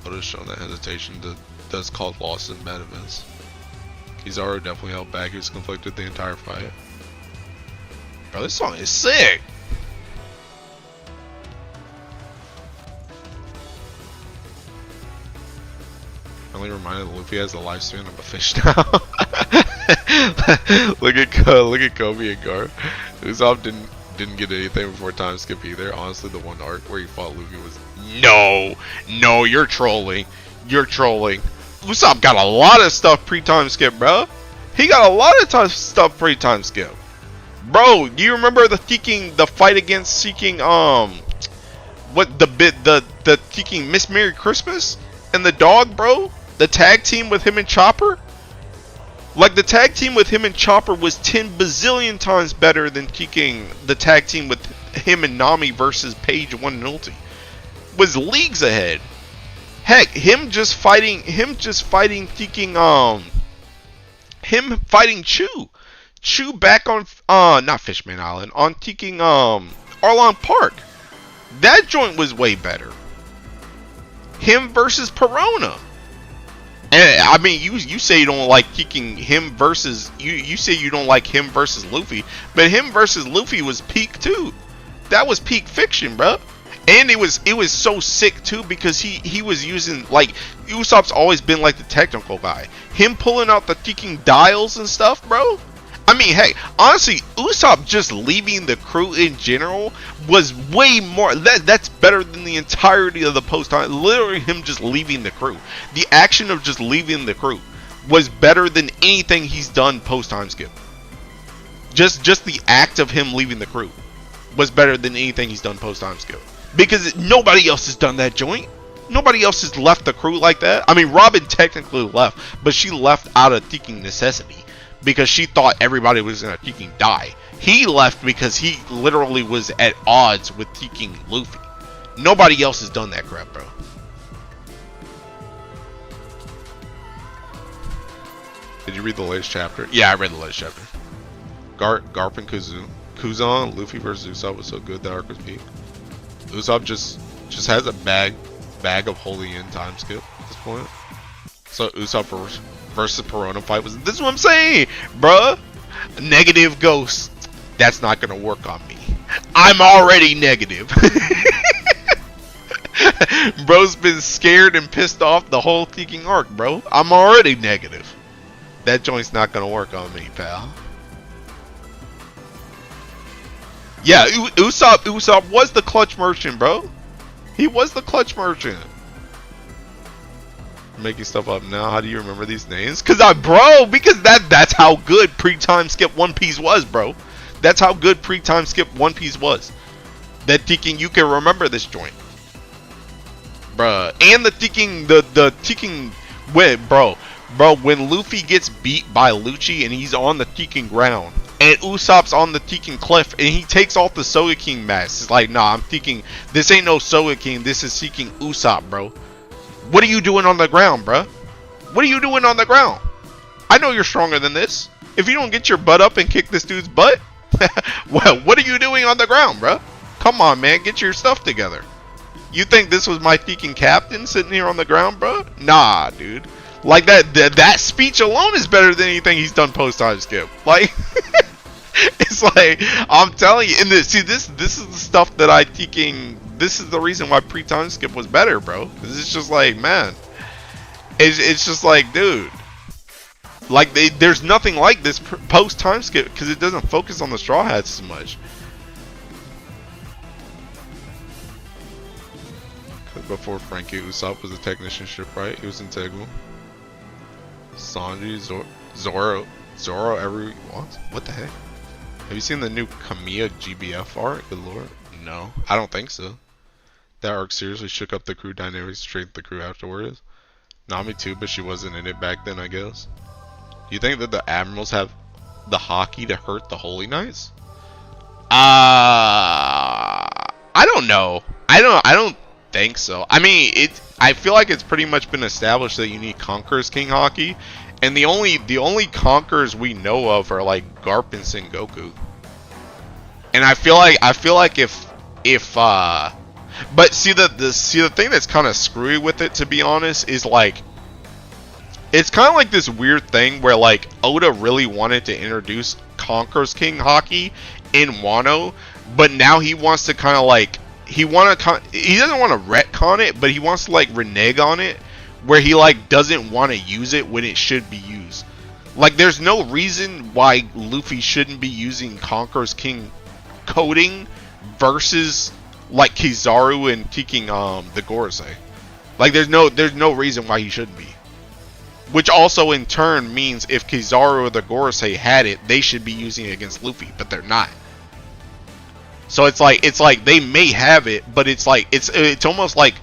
Speaker 1: Oda's shown that hesitation does cause loss in bad events. Kizaru definitely held back. He was conflicted the entire fight. Bro, this song is sick. Only reminded that Luffy has the lifespan of a fish now. look at Kobe and Gar. Usopp didn't get anything before time skip either. Honestly, the one arc where he fought Luffy was no, you're trolling. You're trolling. Usopp got a lot of stuff pre-time skip, bro. He got a lot of stuff pre-time skip. Bro, do you remember the fight against seeking the seeking Miss Merry Christmas and the dog, bro? The tag team with him and Chopper? Like the tag team with him and Chopper was 10 bazillion times better than seeking the tag team with him and Nami versus Page, One and Ulti. Was leagues ahead. Heck, him fighting Chu back on not Fishman Island, on Arlong Park. That joint was way better. Him versus Perona. And I mean, you say you don't like kicking him versus you say you don't like him versus Luffy, but him versus Luffy was peak too. That was peak fiction, bro. And it was so sick too because he was using, like, Usopp's always been like the technical guy. Him pulling out the kicking dials and stuff, bro. I mean, hey, honestly, Usopp just leaving the crew in general was way more. That's better than the entirety of the post time. Literally, him just leaving the crew. The action of just leaving the crew was better than anything he's done post time skip. Just the act of him leaving the crew was better than anything he's done post time skip. Because nobody else has done that joint. Nobody else has left the crew like that. I mean, Robin technically left, but she left out of seeking necessity. Because she thought everybody was gonna freaking die. He left because he literally was at odds with freaking Luffy. Nobody else has done that crap, bro. Did you read the latest chapter? Yeah, I read the latest chapter. Garp and Kuzan, Luffy versus Usopp was so good that arc was peak. Usopp just has a bag of holy in time skip at this point. So Usopp versus Perona fight was, this is what I'm saying, bruh. Negative ghost. That's not gonna work on me. I'm already negative. Bro's been scared and pissed off the whole freaking arc, bro. I'm already negative. That joint's not gonna work on me, pal. Yeah, Usopp was the clutch merchant, bro. He was the clutch merchant. Making stuff up now. How do you remember these names? Because that's how good pre-time skip One Piece was, bro. That's how good pre-time skip One Piece was. That thinking you can remember this joint, bruh. And the thinking when Luffy gets beat by Lucci and he's on the thinking ground and Usopp's on the thinking cliff and he takes off the Sogeking mask. It's like, nah, I'm thinking this ain't no Sogeking. This is seeking Usopp, bro. What are you doing on the ground, bruh? What are you doing on the ground? I know you're stronger than this. If you don't get your butt up and kick this dude's butt, well, what are you doing on the ground, bro? Come on, man, get your stuff together. You think this was my freaking captain sitting here on the ground, bro? Nah, dude. Like that speech alone is better than anything he's done post time skip. Like, it's like I'm telling you. And this is the stuff that I thinking. This is the reason why pre time skip was better, bro. Cause it's just like, man, it's just like, dude. Like there's nothing like this post time skip because it doesn't focus on the straw hats as much. Before Frankie Usopp was a technician ship, right? He was integral. Sanji, Zoro, what the heck? Have you seen the new Kamiya GBF arc? Good lord. No, I don't think so. That arc seriously shook up the crew dynamics, straightened the crew afterwards. Nami too, but she wasn't in it back then, I guess. Do you think that the admirals have the hockey to hurt the Holy Knights? I don't know. I don't think so. I mean, I feel like it's pretty much been established that you need Conqueror's King hockey, and the only Conquerors we know of are like Garp and Sengoku. And I feel like if but see the thing that's kind of screwy with it, to be honest, is like it's kind of like this weird thing where like Oda really wanted to introduce Conqueror's King hockey in Wano, but now he wants to kind of like he doesn't want to retcon it, but he wants to like renege on it, where he like doesn't want to use it when it should be used. Like there's no reason why Luffy shouldn't be using Conqueror's King coding versus like Kizaru and taking the Gorosei. Like there's no reason why he shouldn't be. Which also in turn means if Kizaru or the Gorosei had it, they should be using it against Luffy, but they're not. So it's like they may have it, but it's like it's almost like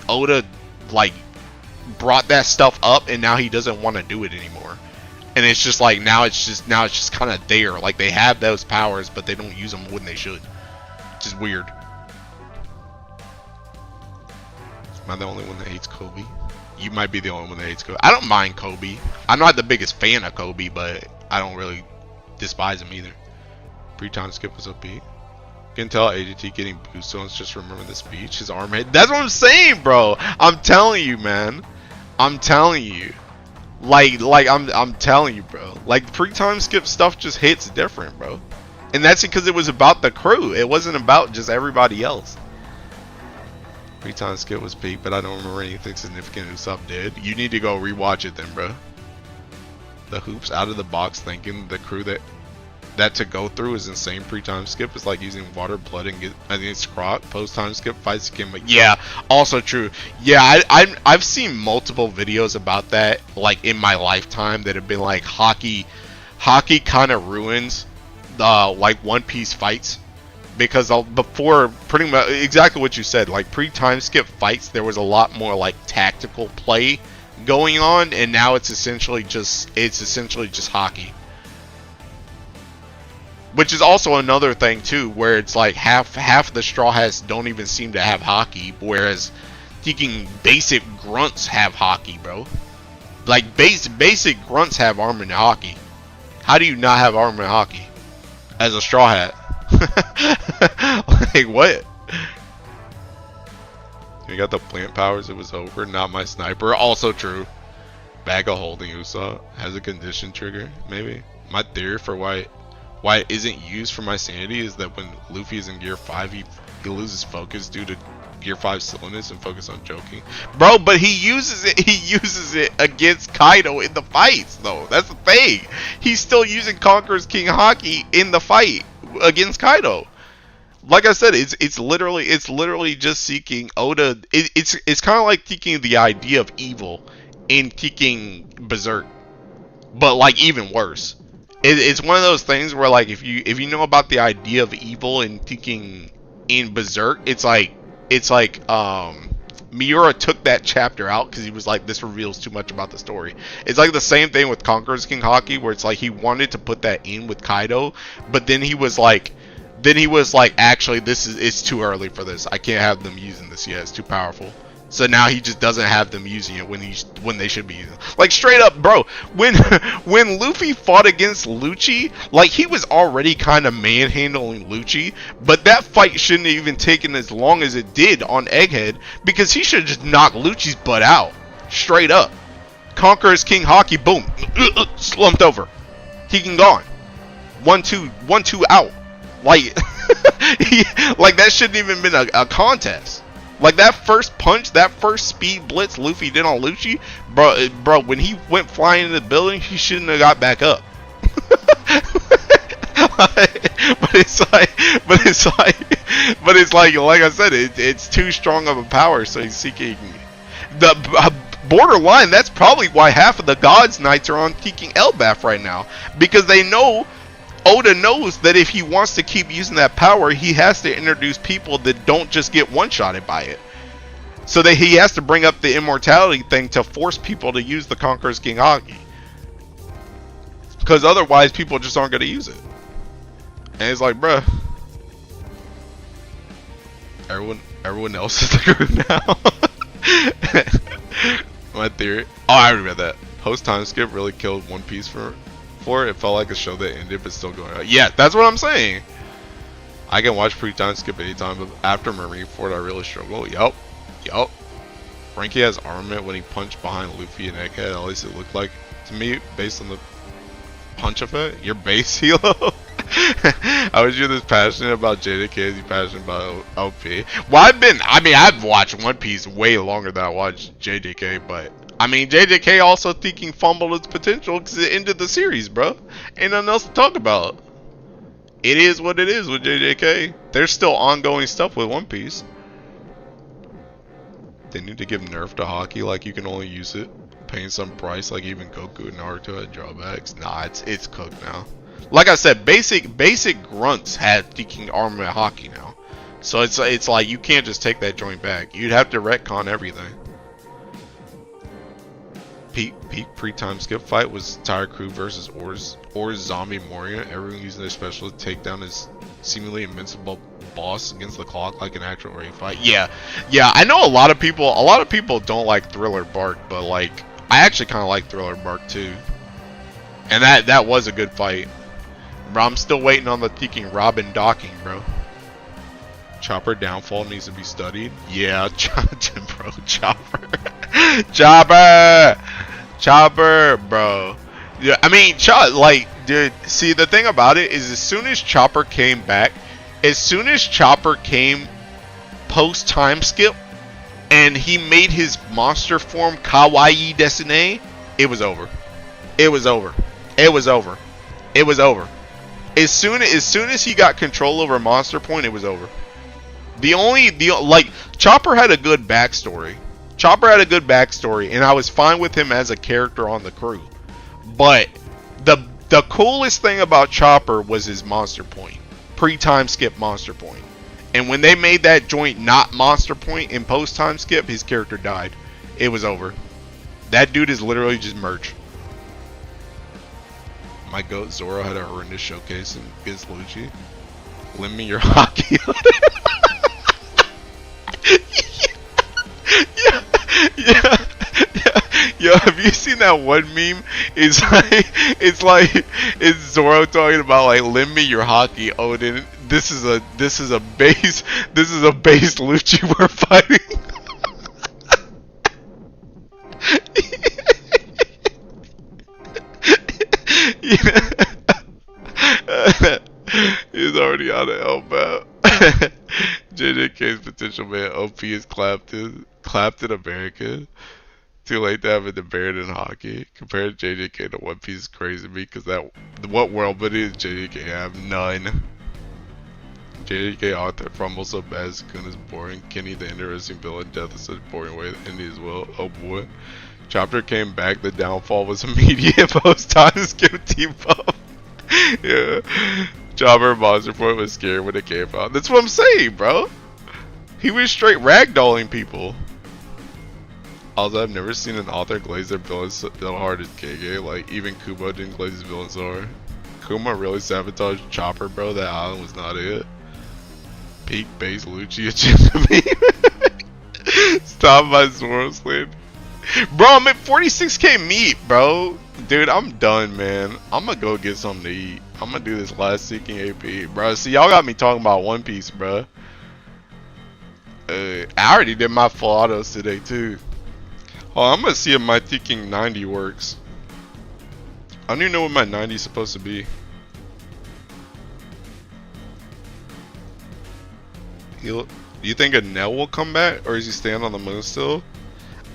Speaker 1: Oda like brought that stuff up and now he doesn't want to do it anymore. And it's just like now it's just kind of there. Like they have those powers, but they don't use them when they should. Which is weird. Am I the only one that hates Kobe? You might be the only one that hates Kobe. I don't mind Kobe. I'm not the biggest fan of Kobe, but I don't really despise him either. Pre-time skip was upbeat. You can tell AGT getting boost zones. Just remember the speech. His arm hit. That's what I'm saying, bro. I'm telling you, man. I'm telling you. Like I'm telling you, bro. Like pre-time skip stuff just hits different, bro. And that's because it was about the crew. It wasn't about just everybody else. Pre-time skip was peak, but I don't remember anything significant Usopp did. You need to go rewatch it then, bro. The hoops out of the box thinking the crew that to go through is insane. Pre-time skip is like using water, blood, and against Croc. Post-time skip fights again, but yeah, also true. Yeah, I've seen multiple videos about that, like in my lifetime, that have been like hockey kind of ruins the like One Piece fights, because before pretty much exactly what you said, like pre-time skip fights, there was a lot more like tactical play going on, and now it's essentially just hockey. Which is also another thing too, where it's like half the Straw Hats don't even seem to have hockey, whereas thinking basic grunts have hockey, bro. Like basic grunts have armor and hockey. How do you not have armor and hockey as a Straw Hat? Like what? You got the plant powers, it was over. Not my sniper. Also true. Bag of holding Usopp has a condition trigger, maybe. My theory for why it isn't used for my sanity is that when Luffy is in Gear 5, he loses focus due to Gear 5 silliness and focus on joking. Bro, but he uses it against Kaido in the fights, though. That's the thing. He's still using Conqueror's King Haki in the fight against Kaido. Like I said, it's literally just seeking Oda. It's kind of like taking the idea of evil and taking Berserk, but like even worse. It's one of those things where like if you know about the idea of evil and thinking in Berserk, it's like Miura took that chapter out because he was like, this reveals too much about the story. It's like the same thing with Conqueror's King Haki, where it's like he wanted to put that in with Kaido, but then he was like actually it's too early for this. I can't have them using this yet. It's too powerful. So now he just doesn't have them using it when they should be using it. Like straight up, bro, when when Luffy fought against Lucci, like he was already kind of manhandling Lucci, but that fight shouldn't have even taken as long as it did on Egghead, because he should have just knocked Lucci's butt out. Straight up. Conqueror's King Hockey, boom. Slumped over. He can gone. 1-2 out. Like like that shouldn't even been a contest. Like that first punch, that first speed blitz Luffy did on Lucci, bro, when he went flying into the building, he shouldn't have got back up. but it's like I said, it's too strong of a power, so he's seeking the borderline. That's probably why half of the Gods Knights are on seeking Elbaf right now, because they know, Oda knows that if he wants to keep using that power, he has to introduce people that don't just get one-shotted by it. So that he has to bring up the immortality thing to force people to use the Conqueror's King Haki. Because otherwise, people just aren't going to use it. And it's like, bruh, everyone else is the group now. My theory. Oh, I already read that. Post-time skip really killed One Piece for it. Felt like a show that ended but still going on. Yeah, that's what I'm saying. I can watch pre-time skip anytime, but after Marineford I really struggle. Yup. Frankie has armament when he punched behind Luffy and Egghead, at least it looked like to me, based on the punch effect. Your base helo. How was you this passionate about JDK as you passionate about OP? Well, I've watched One Piece way longer than I watched JDK, but I mean, JJK also thinking fumbled its potential because it ended the series, bro. Ain't nothing else to talk about. It is what it is with JJK. There's still ongoing stuff with One Piece. They need to give nerf to Haki, like you can only use it paying some price, like even Goku and Naruto had drawbacks. Nah, it's cooked now. Like I said, basic grunts had thinking armor Haki now. So it's like you can't just take that joint back. You'd have to retcon everything. Peak pre-time skip fight was Tire Crew versus Or's Zombie Moria. Everyone using their special to take down his seemingly invincible boss against the clock like an actual ring fight. Yeah. I know a lot of people don't like Thriller Bark, but like I actually kind of like Thriller Bark too. And that was a good fight. Bro, I'm still waiting on the thinking Robin docking, bro. Chopper downfall needs to be studied. Yeah, bro, Chopper, bro. Yeah, I mean, like, dude. See, the thing about it is, as soon as Chopper came post time skip, and he made his monster form Kawaii Desune, it was over. As soon as he got control over Monster Point, it was over. Like, Chopper had a good backstory. And I was fine with him as a character on the crew. But the coolest thing about Chopper was his Monster Point. Pre-time skip Monster Point. And when they made that joint not Monster Point in post-time skip, his character died. It was over. That dude is literally just merch. My goat Zoro had a horrendous showcase against Lucci. Lend me your hockey. Yeah. Yo, have you seen that one meme? It's Zoro talking about like, lend me your hockey, Odin. This is a base Lucci we're fighting. He's already on the elbow. JJK's potential man OP is clapped in America. Too late to have it debated in hockey. Compared to JJK to One Piece is crazy to me, because what world but is JJK have? None. JJK author fumble so bad Sukuna is boring. Kenny the interesting villain, death is such a boring way, Indy as well. Oh boy. Chopper came back, the downfall was immediate post time skip team up. Yeah. Chopper Monster Point was scared when it came out. That's what I'm saying, bro. He was straight ragdolling people. Also, I've never seen an author glaze their villains so hard as KK. Like, even Kubo didn't glaze his villains so hard. Kuma really sabotaged Chopper, bro. That island was not it. Peak base Lucci agenda me. Stop my swirl slip. Bro, I'm at 46k meat, bro. Dude, I'm done, man. I'm gonna go get something to eat. I'm gonna do this last seeking AP. Bro, see, y'all got me talking about One Piece, bro. I already did my full autos today, too. Oh, I'm gonna see if my seeking 90 works. I don't even know what my 90 is supposed to be. Do you think Anel will come back, or is he staying on the moon still?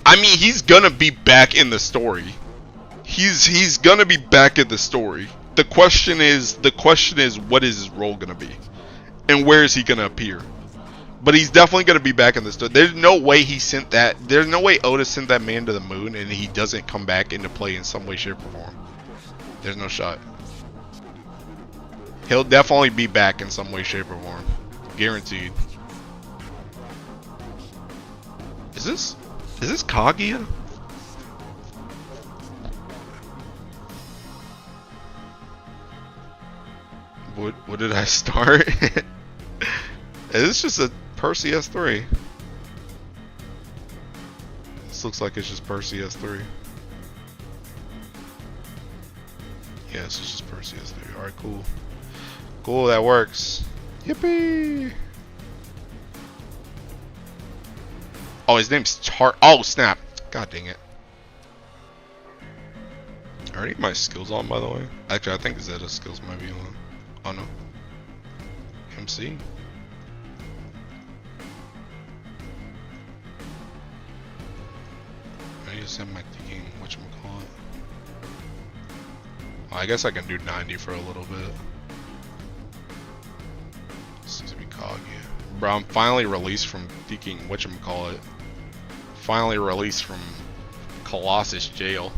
Speaker 1: I mean, he's gonna be back in the story. He's gonna be back in the story. The question is, what is his role gonna be, and where is he gonna appear? But he's definitely gonna be back in the story. There's no way he sent that. There's no way Oda sent that man to the moon and he doesn't come back into play in some way, shape, or form. There's no shot. He'll definitely be back in some way, shape, or form. Guaranteed. Is this Kaguya? What did I start? Is this just a Percy S3? This looks like it's just Percy S3. Yeah, this is just Percy S3. Alright, cool. Cool, that works. Yippee! Oh, his name's Char. Oh, snap. God dang it. Are any of my skills on, by the way? Actually, I think Zeta's skills might be on. Oh, no. MC? I need to send my thinking, whatchamacallit. Well, I guess I can do 90 for a little bit. Seems to be Kaguya. Bro, I'm finally released from thinking, whatchamacallit. Finally released from Colossus jail.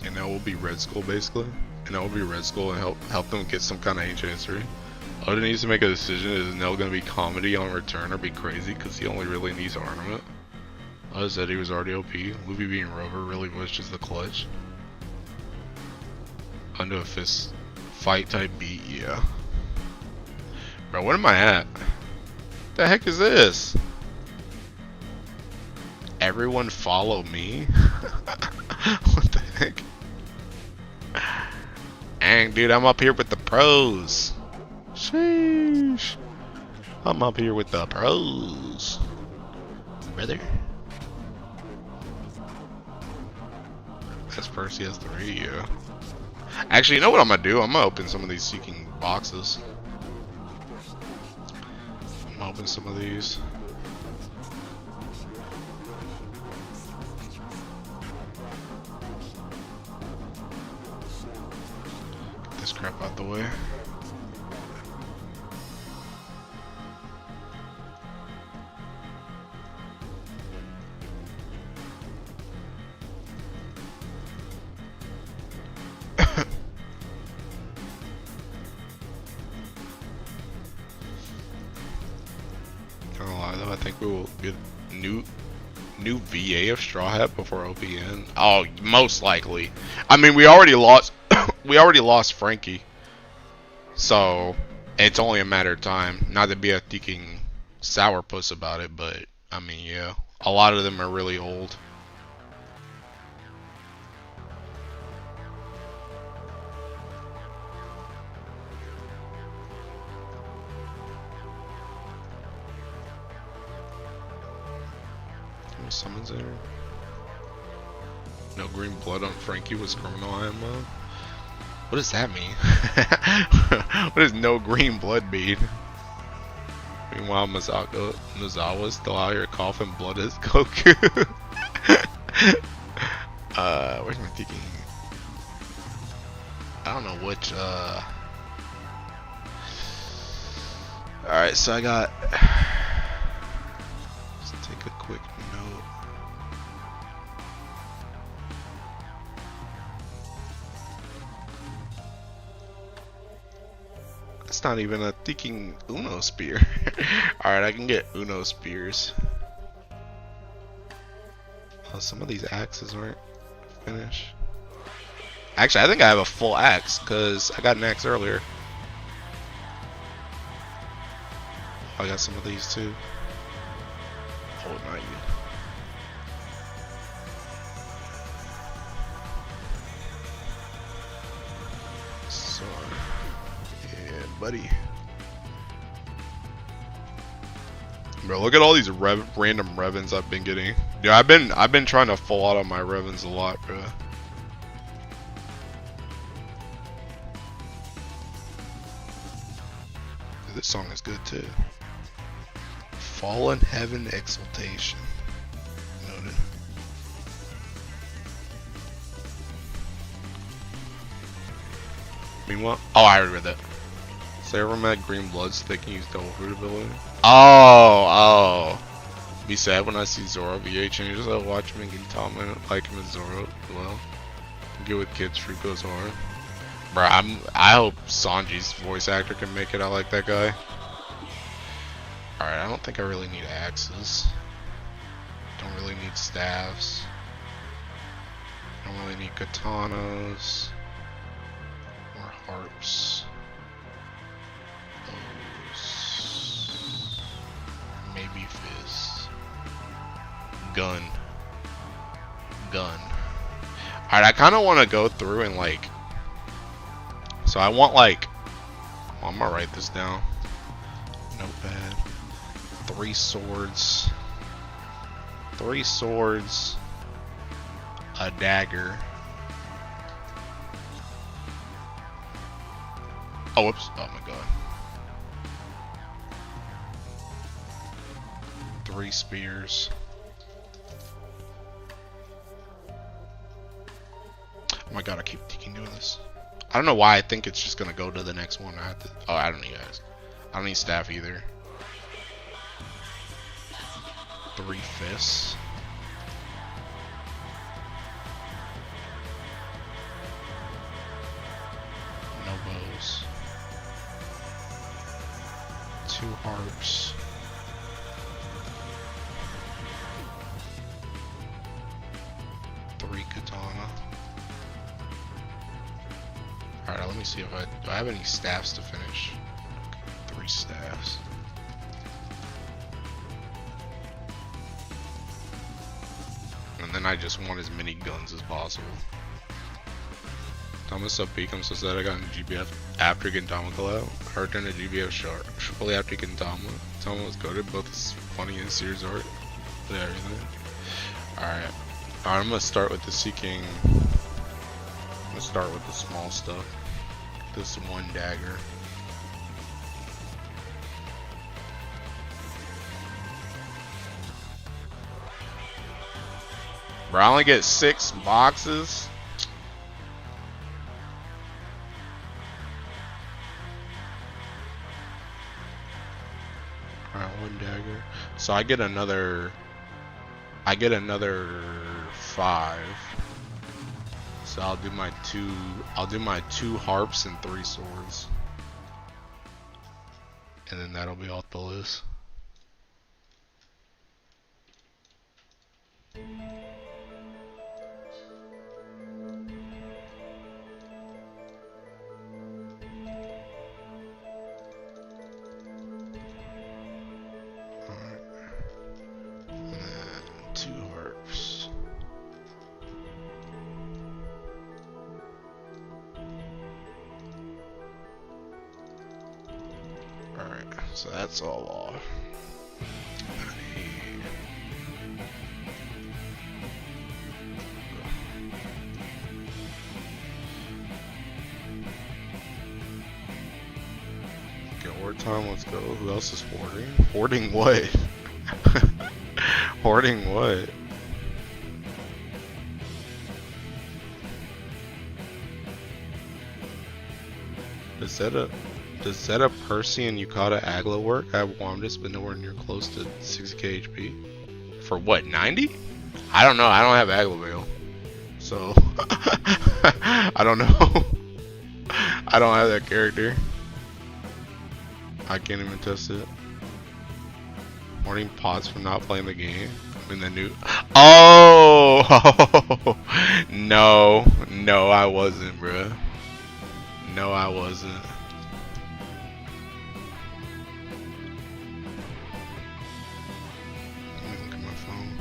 Speaker 1: And that will be Red Skull basically. And that will be Red Skull and help them get some kind of ancient history. Oda needs to make a decision. Is Nell gonna be comedy on return or be crazy? Because he only really needs ornament. Oda said he was already OP. Luffy being Rover really was just the clutch. Under a fist fight type beat, yeah. Bro, where am I at? What the heck is this? Everyone follow me? What the heck? Dang, dude, I'm up here with the pros. Sheesh. I'm up here with the pros. Brother. That's Percy S3, yeah. Actually, you know what I'm gonna do? I'm gonna open some of these seeking boxes. I'm gonna open some of these. Get this crap out the way. I think we will get new VA of Straw Hat before OPN. Oh, most likely. I mean, we already lost Frankie, so it's only a matter of time. Not to be a thinking sourpuss about it, but I mean, yeah, a lot of them are really old. Summons there. No green blood on Frankie was criminal IMO. What does that mean? What does no green blood mean? Meanwhile, Mizawa's still out here coughing blood as Goku. Where's my thinking? I don't know which. Alright, so I got. Let's take a quick note. It's not even a thinking Uno spear. Alright, I can get Uno spears. Oh, some of these axes aren't finished. Actually, I think I have a full axe because I got an axe earlier. I got some of these too. Oh, not you. So, yeah, buddy. Bro, look at all these random Revens I've been getting. Dude, I've been trying to full out on my Revens a lot, bro. Dude, this song is good too. Fallen Heaven Exaltation. Noted. Meanwhile, oh, I already read that. Sarah met Green Blood's thinking he's double hood ability. Oh. Be sad when I see Zoro VA changes. I'll watch him and Gintama like him as Zoro as well. Get with kids, Fruit goes hard. Bro, I hope Sanji's voice actor can make it. I like that guy. Alright, I don't think I really need axes. Don't really need staffs. Don't really need katanas. Or harps. Those. Maybe fists. Gun. Alright, I kind of want to go through and like... So I want like... Oh, I'm gonna write this down. Notepad. 3 swords. 3 swords. A dagger. Oh, whoops. Oh my god. 3 spears. Oh my god, I keep doing this. I don't know why I think it's just gonna go to the next one. I have to, oh, I don't need guys. I don't need staff either. 3 fists. No bows. 2 harps. 3 katana. Alright, let me see if do I have any staffs to finish? 3 staffs. And then I just want as many guns as possible. Thomas up Peak, I'm so sad I got in GBF after Gintama collab. Heard in a GBF shortly after Gintama. Tama was goated, both as funny and serious art. Yeah, everything. Alright. I'm gonna start with the Seeking. I'm gonna start with the small stuff. This 1 dagger. Bro, I only get 6 boxes. Alright, 1 dagger. So I get another 5. So I'll do my 2 harps and 3 swords. And then that'll be off the list. So that's all off. Okay, horde time, let's go. Who else is hoarding? Hoarding what? Hoarding what? Does Zeta Percy and Yukata Agla work? I have Wamdis, but nowhere near close to 60k HP. For what, 90? I don't know, I don't have Agla Veil. So, I don't know. I don't have that character. I can't even test it. Warning pods for not playing the game. In the new... Oh! No. No, I wasn't, bruh. No, I wasn't. Let me look at my phone.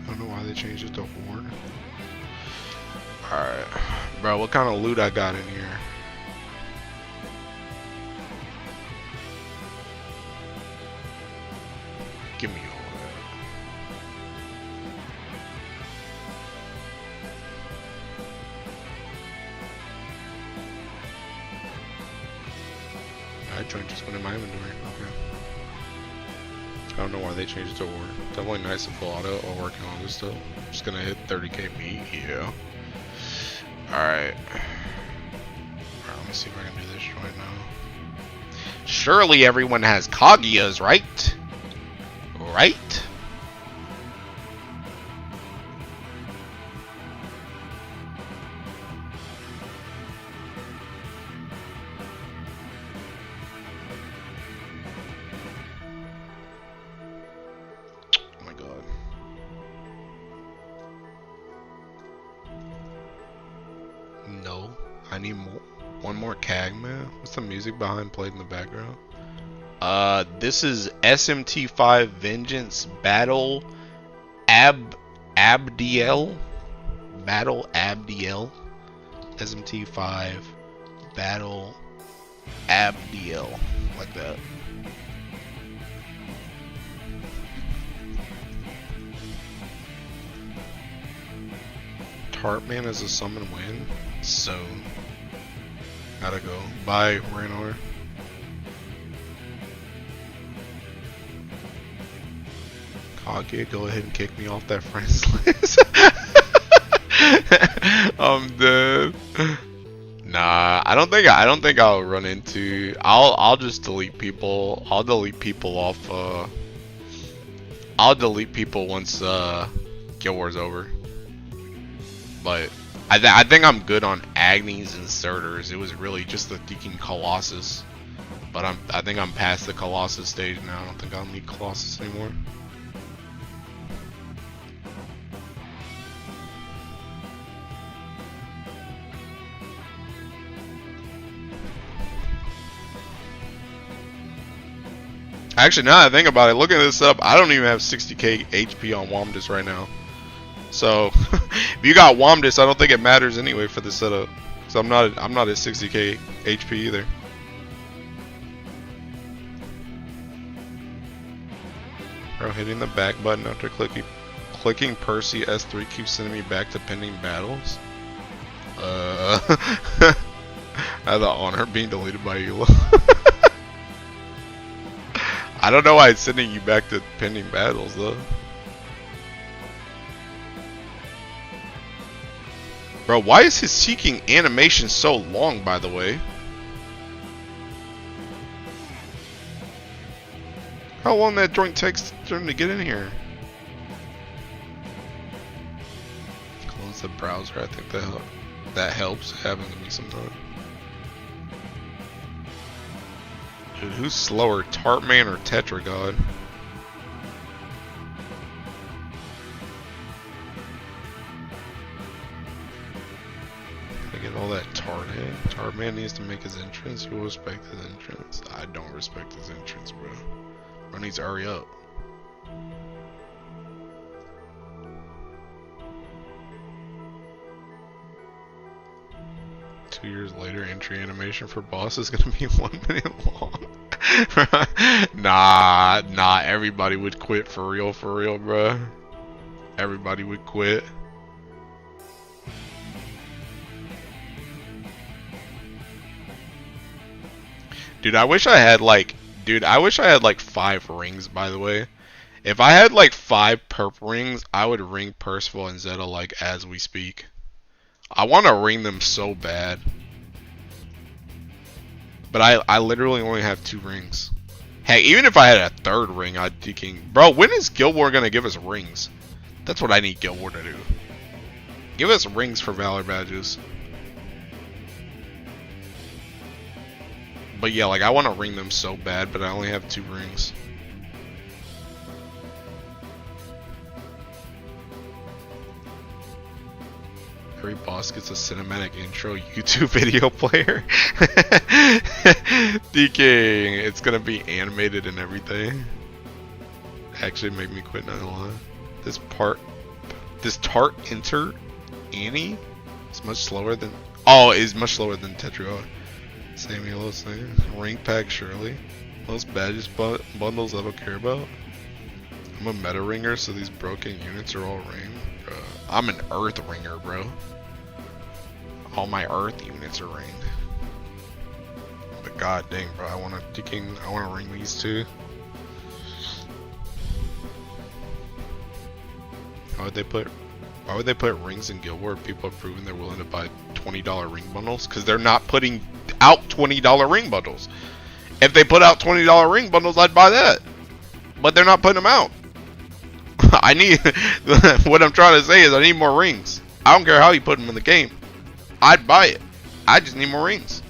Speaker 1: I don't know why they changed it to Horde. Alright. Bro, what kind of loot I got in here? Give me all that. That joint just went in my inventory. Okay. I don't know why they changed it to Horde. Definitely nice and full auto while working on this still. Just gonna hit 30k meat, yeah. Alright. Alright, let me see if I can do this right now. Surely everyone has Kaguya's, right? Right? Oh my god. No, I need more. One more CAG, man. What's the music behind played in the background? This is SMT5 Vengeance Battle Abdiel. Battle Abdiel. SMT5 Battle Abdiel. Like that. Tartman as a summon win. So gotta go. Bye, Raynor. Kaguya, go ahead and kick me off that friends list. I'm dead. Nah, I don't think I'll run into. I'll just delete people. I'll delete people off. I'll delete people once Guild War's over. But I think I'm good on Agnes and Surters. It was really just the Deacon Colossus. But I think I'm past the Colossus stage now. I don't think I'll need Colossus anymore. Actually, now that I think about it, looking this up, I don't even have 60k HP on Womdus right now. So, if you got Womdus, I don't think it matters anyway for the setup. So I'm not at 60k HP either. Bro, hitting the back button after clicking Percy S3 keeps sending me back to pending battles. I had the honor of being deleted by Eula. I don't know why it's sending you back to pending battles though. Bro, why is his seeking animation so long, by the way? How long that joint takes for him to get in here? Close the browser, I think that helps. It happens to me sometimes. Dude, who's slower, Tartman or Tetragod? I get all that Tartman. Tartman needs to make his entrance. Who will respect his entrance? I don't respect his entrance, bro. Bro needs to hurry up. Two years later, entry animation for boss is gonna be 1 minute long. Nah, everybody would quit for real, bro. Everybody would quit. Dude, I wish I had like 5 rings, by the way. If I had like 5 perp rings, I would ring Percival and Zeta like as we speak. I want to ring them so bad. But I literally only have 2 rings. Hey, even if I had a 3rd ring, I'd thinking, bro, when is Guild War gonna give us rings? That's what I need Guild War to do. Give us rings for Valor badges. But yeah, like I want to ring them so bad, but I only have 2 rings. Every boss gets a cinematic intro YouTube video player. DK, it's gonna be animated and everything. Actually made me quit, not gonna lie. This tart enter Annie is much slower than is much slower than Tetra. Same yellow thing. Ring pack surely. Most badges bundles I don't care about. I'm a meta ringer, so these broken units are all ring. I'm an earth ringer, bro. All my earth units are ringed. But god dang, bro, I wanna ring these too. Why would they put rings in Guild War? People have proven they're willing to buy $20 ring bundles because they're not putting out $20 ring bundles. If they put out $20 ring bundles, I'd buy that. But they're not putting them out. I need what I'm trying to say is I need more rings. I don't care how you put them in the game. I'd buy it. I just need more rings.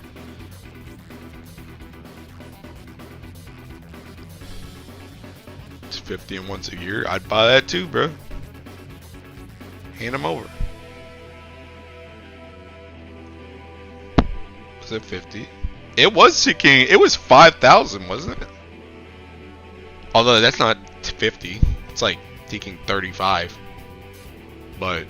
Speaker 1: It's 50 and once a year. I'd buy that too, bro. Hand them over. Was it 50? It was ticking. It was 5,000, wasn't it? Although that's not 50. It's like ticking 35. But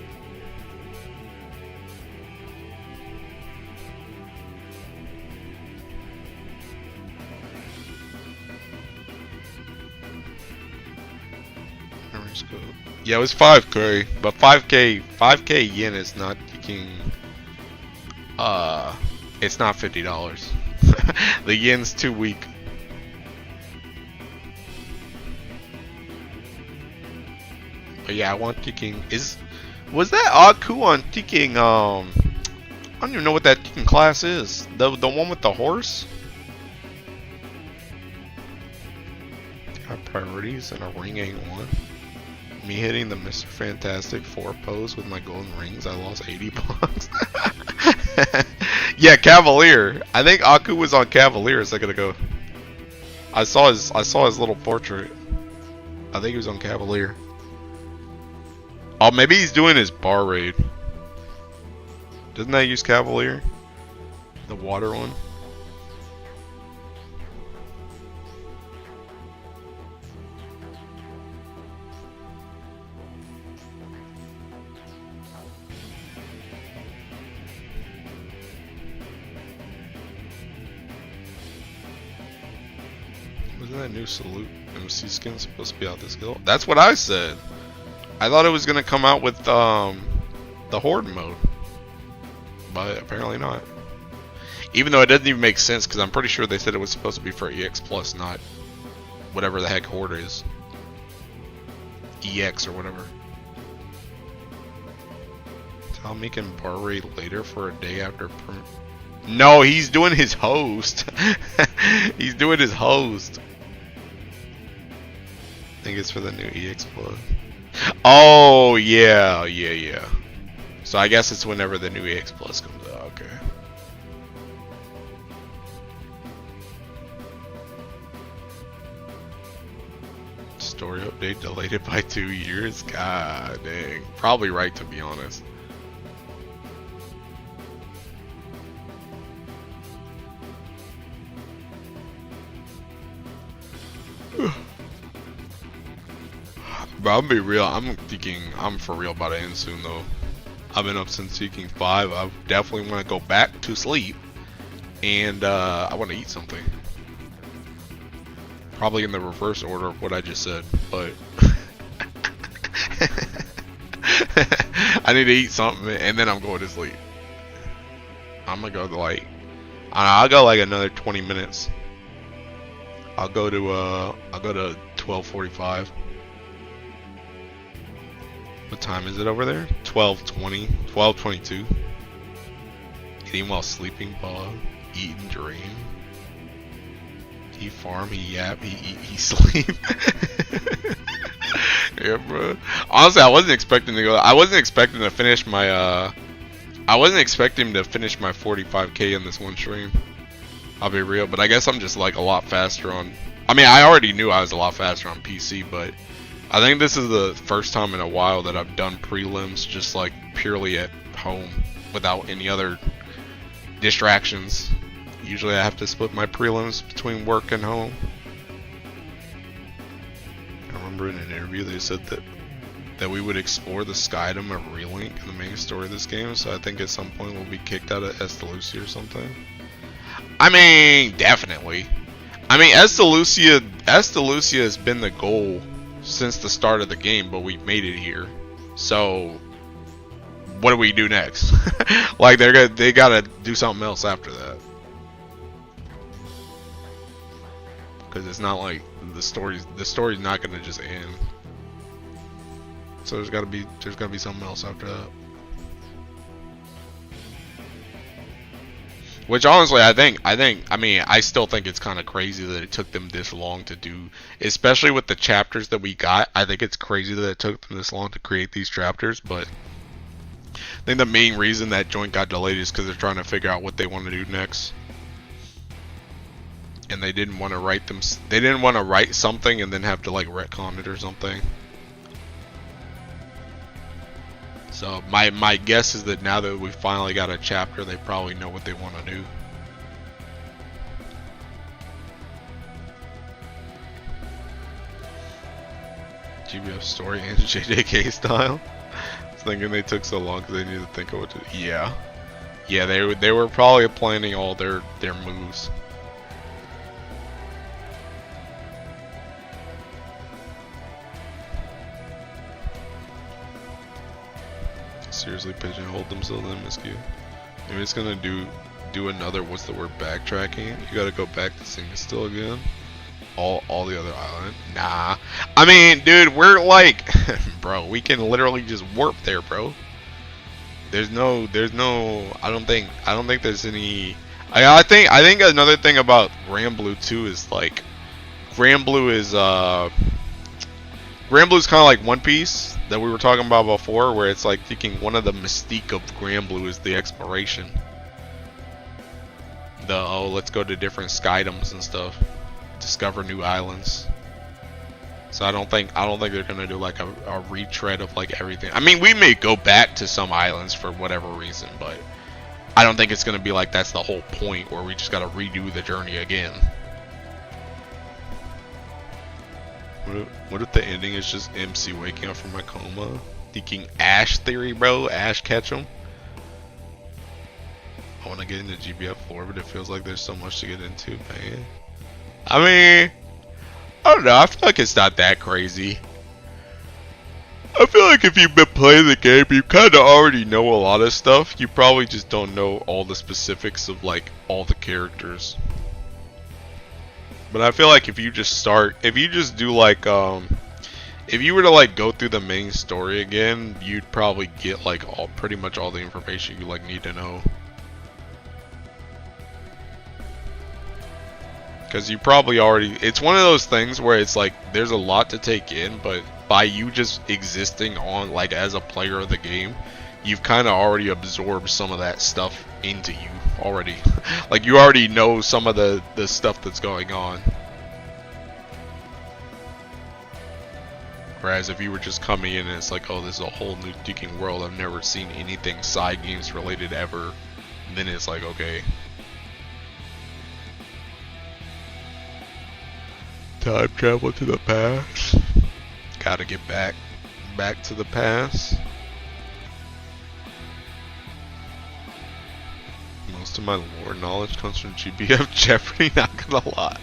Speaker 1: yeah, it was 5k, but 5k yen is not ticking. It's not $50. The yen's too weak. But yeah, I want ticking. Was that Aku on ticking? I don't even know what that ticking class is. The one with the horse. Got priorities and a ring ain't one. Me hitting the Mr. Fantastic 4 pose with my golden rings, I lost 80 bucks. Yeah, Cavalier. I think Aku was on Cavalier a second ago. I saw his little portrait. I think he was on Cavalier. Oh, maybe he's doing his bar raid. Doesn't that use Cavalier? The water one? Wasn't that new salute MC skin supposed to be out this guild? That's what I said. I thought it was gonna come out with the horde mode, but apparently not. Even though it doesn't even make sense because I'm pretty sure they said it was supposed to be for EX Plus, not whatever the heck horde is. EX or whatever. Tell me can bar raid later for a day after. No, he's doing his host. He's doing his host. I think it's for the new EX Plus. Oh, yeah. So I guess it's whenever the new EX Plus comes out. Okay. Story update delayed it by 2 years? God dang. Probably right, to be honest. But I'll be real, I'm for real about to end soon though. I've been up since Seeking 5. I definitely want to go back to sleep. And I want to eat something. Probably in the reverse order of what I just said, but I need to eat something and then I'm going to sleep. I'm gonna go to like, I'll go like another 20 minutes. I'll go to 12:45. What time is it over there? 12:20, 12:22. Eating while sleeping, Bob. Eat and dream. He farm, he yap, he eat, he sleep. Yeah, bro. Honestly, I wasn't expecting to go. I wasn't expecting to finish my. I wasn't expecting to finish my 45k in this one stream. I'll be real, but I guess I'm just like a lot faster on. I mean, I already knew I was a lot faster on PC, but I think this is the first time in a while that I've done prelims just like purely at home without any other distractions. Usually I have to split my prelims between work and home. I remember in an interview they said that we would explore the Skydom of Relink in the main story of this game, so I think at some point we'll be kicked out of Estalucia or something. I mean, definitely. I mean, Estalucia has been the goal since the start of the game, but we've made it here. So, what do we do next? Like, they gotta do something else after that. Because it's not like the story's not gonna just end. So there's gotta be something else after that. Which honestly, I mean, I still think it's kind of crazy that it took them this long to do, especially with the chapters that we got. I think it's crazy that it took them this long to create these chapters, but I think the main reason that joint got delayed is because they're trying to figure out what they want to do next. And they didn't want to write something and then have to like retcon it or something. So my guess is that now that we finally got a chapter, they probably know what they want to do. GBF story and JJK style. I was thinking they took so long because they needed to think of what to do. Yeah, they were probably planning all their moves. Seriously pigeonholed themselves in MSQ. Maybe it's gonna do another, what's the word, backtracking. You gotta go back to Single again. All the other island. Nah. I mean, dude, we're like bro, we can literally just warp there, bro. There's no I don't think there's any I think another thing about Grand Blue too is like Grand Blue is kinda like One Piece that we were talking about before, where it's like thinking one of the mystique of Grand Blue is the exploration. Let's go to different Skydoms and stuff. Discover new islands. So I don't think they're gonna do like a retread of like everything. I mean, we may go back to some islands for whatever reason, but I don't think it's gonna be like that's the whole point where we just gotta redo the journey again. What if the ending is just MC waking up from a coma, thinking Ash theory, bro? Ash Ketchum. I want to get into GBF lore, but it feels like there's so much to get into, man. I mean, I don't know. I feel like it's not that crazy. I feel like if you've been playing the game, you kind of already know a lot of stuff. You probably just don't know all the specifics of like all the characters. But I feel like if you just do like, if you were to like go through the main story again, you'd probably get like pretty much all the information you like need to know. Because you probably already, it's one of those things where it's like, there's a lot to take in, but by you just existing on, like as a player of the game, you've kind of already absorbed some of that stuff into you already. Like you already know some of the stuff that's going on. Whereas if you were just coming in and it's like, oh, this is a whole new Duking world, I've never seen anything side games related ever, then it's like, okay. Time travel to the past. Gotta get back to the past. Most of my lore knowledge comes from GBF Jeopardy, not gonna lie.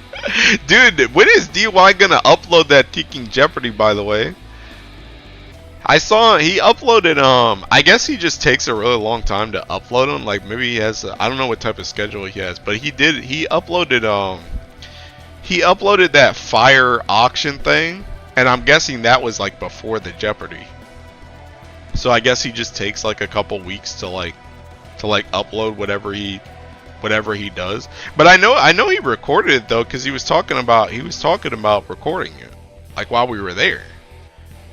Speaker 1: Dude, when is DY gonna upload that Teaking Jeopardy, by the way? I saw he uploaded, I guess he just takes a really long time to upload them. Like maybe he has, I don't know what type of schedule he has, but he uploaded that fire auction thing, and I'm guessing that was like before the Jeopardy. So I guess he just takes like a couple weeks to upload whatever he does. But I know he recorded it though, because he was talking about recording it, like while we were there.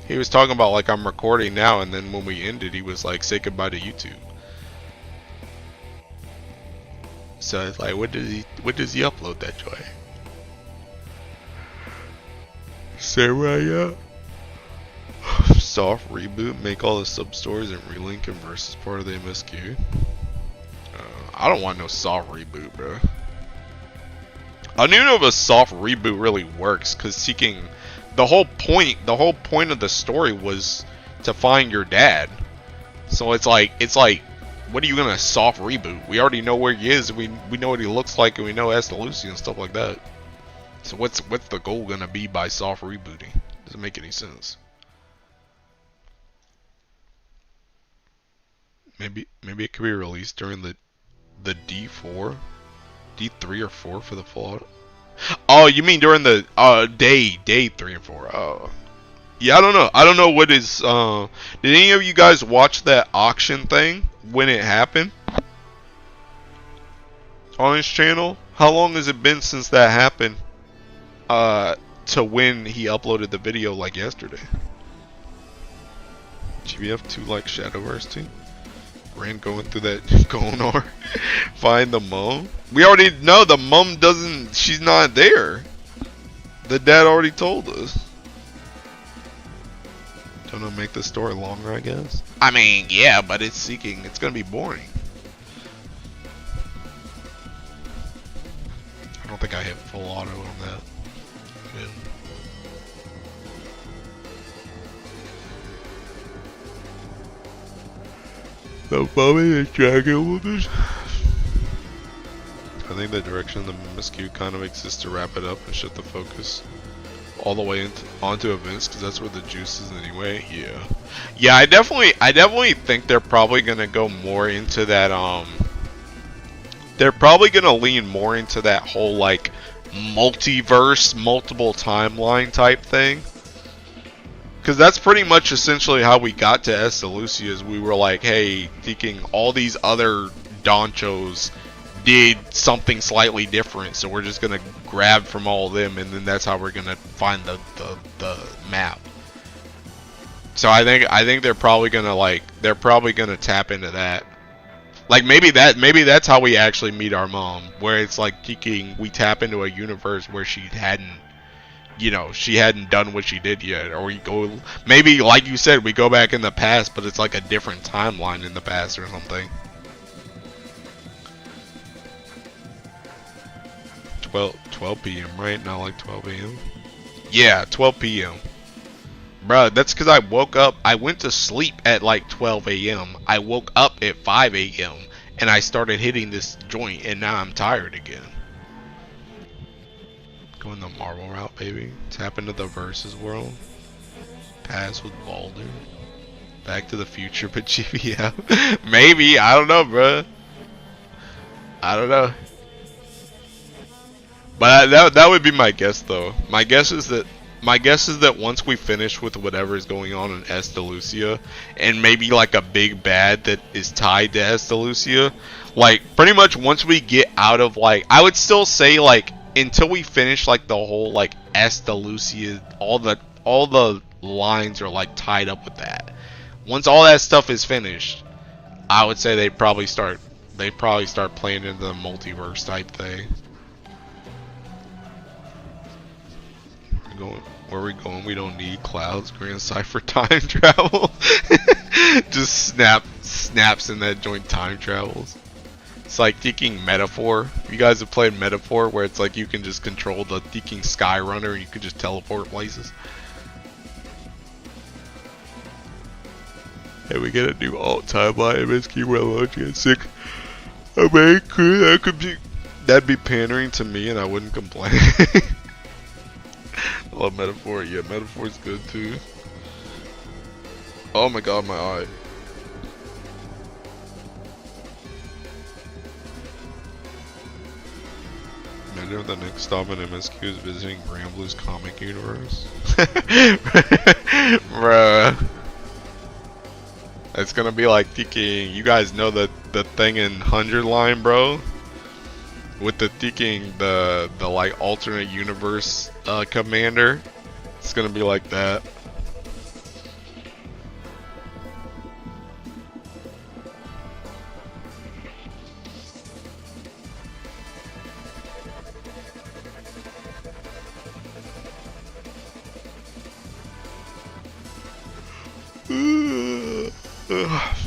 Speaker 1: He was talking about like, I'm recording now, and then when we ended, he was like, say goodbye to YouTube. So it's like, what does he upload that joy? Samurai, soft reboot, make all the sub stories and relink and versus part of the MSQ. I don't want no soft reboot, bro. I don't even know if a soft reboot really works, because seeking the whole point of the story was to find your dad. So it's like, what are you gonna soft reboot? We already know where he is. We know what he looks like, and we know Asta Lucy and stuff like that. So what's the goal gonna be by soft rebooting? Doesn't make any sense. Maybe it could be released during the D3 or 4 for the Fallout. Oh, you mean during the day 3 and 4? Oh, yeah. I don't know what is. Did any of you guys watch that auction thing when it happened on his channel? How long has it been since that happened? To when he uploaded the video, like yesterday. GBF 2 like Shadowverse 2. Rand going through that Gonar. Find the mom. We already know the mom doesn't. She's not there. The dad already told us. Don't know, make the story longer, I guess. I mean, yeah, but it's seeking. It's gonna be boring. I don't think I hit full auto on that. Yeah. The mommy is dragging with it. I think the direction of the MSQ kind of makes this to wrap it up and shift the focus all the way onto events, because that's where the juice is anyway. Yeah, I definitely think they're probably gonna go more into that. They're probably gonna lean more into that whole like multiverse, multiple timeline type thing. Because that's pretty much essentially how we got to Asta Lucia, is we were like, hey, thinking all these other donchos did something slightly different, so we're just going to grab from all of them, and then that's how we're going to find the map. So I think they're probably going to tap into that. Like maybe that's how we actually meet our mom, where it's like we tap into a universe where she hadn't done what she did yet, or we go, maybe like you said, we go back in the past, but it's like a different timeline in the past or something. 12 p.m. right? Not like 12 a.m. Yeah, 12 p.m. Bruh, that's because I woke up. I went to sleep at like 12 a.m. I woke up at 5 a.m. and I started hitting this joint, and now I'm tired again. Going the Marvel route, baby. Tap into the Versus world. Pass with Baldur. Back to the Future, but GBF. Maybe. I don't know, bruh. I don't know. But that would be my guess, though. My guess is that once we finish with whatever is going on in Asta Lucia, and maybe like a big bad that is tied to Asta Lucia, like pretty much once we get out of like, I would still say like until we finish like the whole like Asta Lucia, all the lines are like tied up with that. Once all that stuff is finished, I would say they'd probably start playing into the multiverse type thing. Where are we going? We don't need clouds. Grand Cypher time travel. Just snaps in that joint time travels. It's like thinking Metaphor. You guys have played Metaphor, where it's like you can just control the thinking Sky Runner and you can just teleport places. Hey, we get a new alt timeline. MSQ Revolution at 6. I mean, that'd be pandering to me, and I wouldn't complain. I love Metaphor. Yeah, Metaphor's good too. Oh my god, my eye. Imagine if the next stop in MSQ is visiting Grand Blue's comic universe. Bruh. It's gonna be like thinking, you guys know the thing in 100 line, bro? With the thinking, the like alternate universe commander. It's gonna be like that. Oh, oh.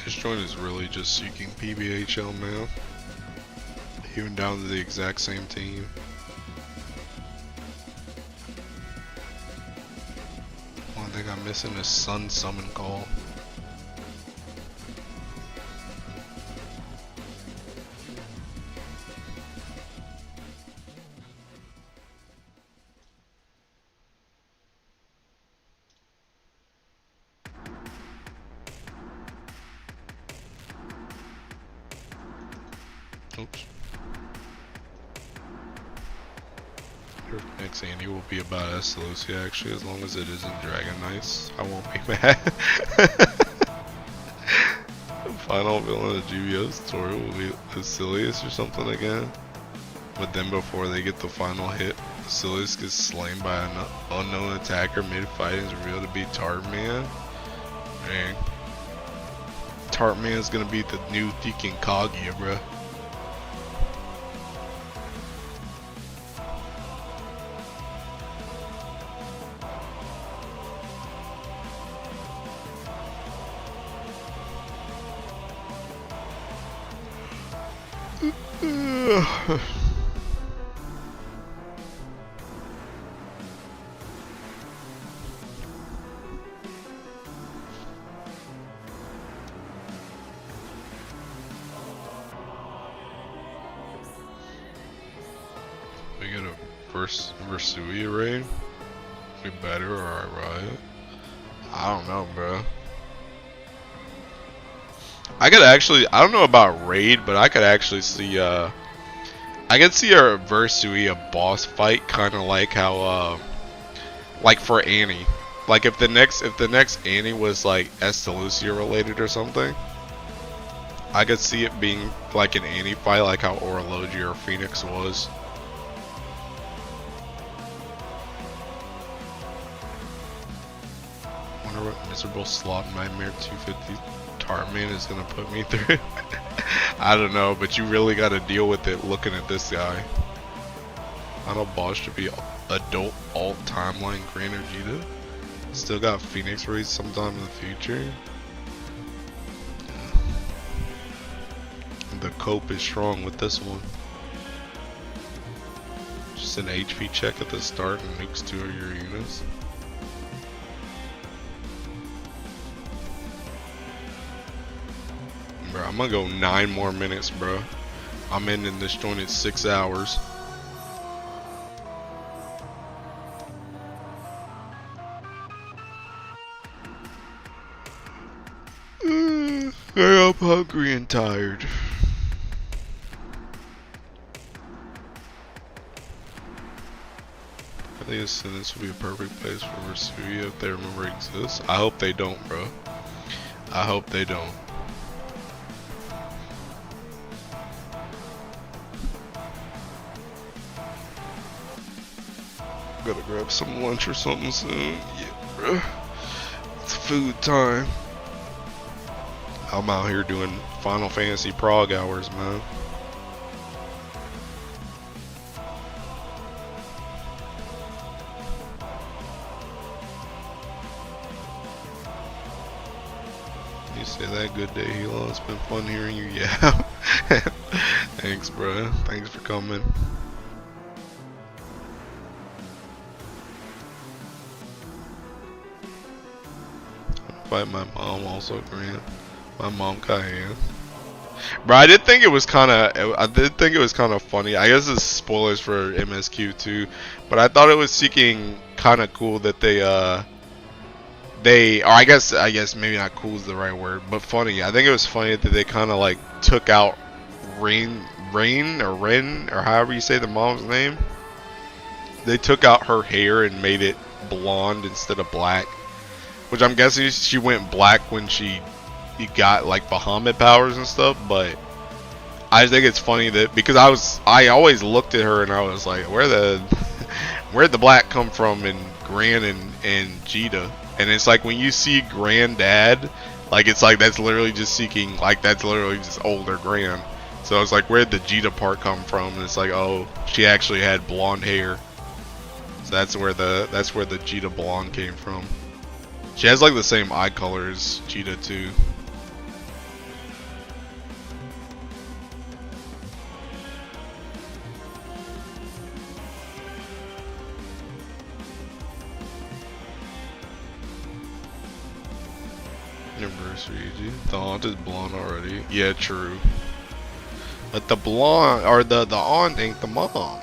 Speaker 1: This joint is really just seeking PBHL, man. Even down to the exact same team. One thing I'm missing is Sun Summon Call. Oops. Your next Annie will be about Estelucia actually, as long as it isn't Dragon Knights. I won't be mad. Final villain of the GBF tutorial will be Basilius or something again. But then before they get the final hit, Basilius gets slain by an unknown attacker mid-fight and is revealed to be Tartman. Dang. Tartman is gonna be the new Deacon Kaguya, bruh. We get a Versuia raid? Be better or I riot? I don't know, bro. I could actually, I don't know about raid, but I could actually see, I could see a Versuia boss fight, kind of like how, like for Annie. Like if the next Annie was like Estelucia related or something, I could see it being like an Annie fight, like how Orologia or Phoenix was. Wonder what miserable slot nightmare 250 Tartman is gonna put me through. I don't know, but you really gotta deal with it looking at this guy. Final boss should be adult alt timeline Green Vegeta. Still got Phoenix raids sometime in the future. The cope is strong with this one. Just an HP check at the start and nukes 2 of your units. Bro, I'm gonna go 9 more minutes, bro. I'm ending this joint at 6 hours. I'm hungry and tired. I think this will be a perfect place for Versuia if they remember it exists. I hope they don't, bro. I hope they don't. Gotta grab some lunch or something soon. Yeah, bro. bro. It's food time. I'm out here doing Final Fantasy Prague hours, man. You say that, good day, Hilo. It's been fun hearing you. Yeah. Thanks, bro. Thanks for coming. Fight my mom also, Grant. My mom kinda. Bro, I did think it was kind of funny. I guess it's spoilers for MSQ too, but I thought it was seeking kind of cool that or I guess maybe not cool is the right word, but funny. I think it was funny that they kind of like took out Ren, or however you say the mom's name. They took out her hair and made it blonde instead of black, which I'm guessing she went black when she got like Bahamut powers and stuff. But I just think it's funny that because I always looked at her and I was like, where'd the black come from in Gran and Jita? And it's like when you see Granddad, like it's like that's literally just seeking, like that's literally just older Gran. So it's like, where'd the Jita part come from? And it's like, oh, she actually had blonde hair. So that's where the Jita blonde came from. She has like the same eye color as Jita too. Anniversary, dude. The aunt is blonde already. Yeah, true. But the blonde, or the aunt ain't the mom.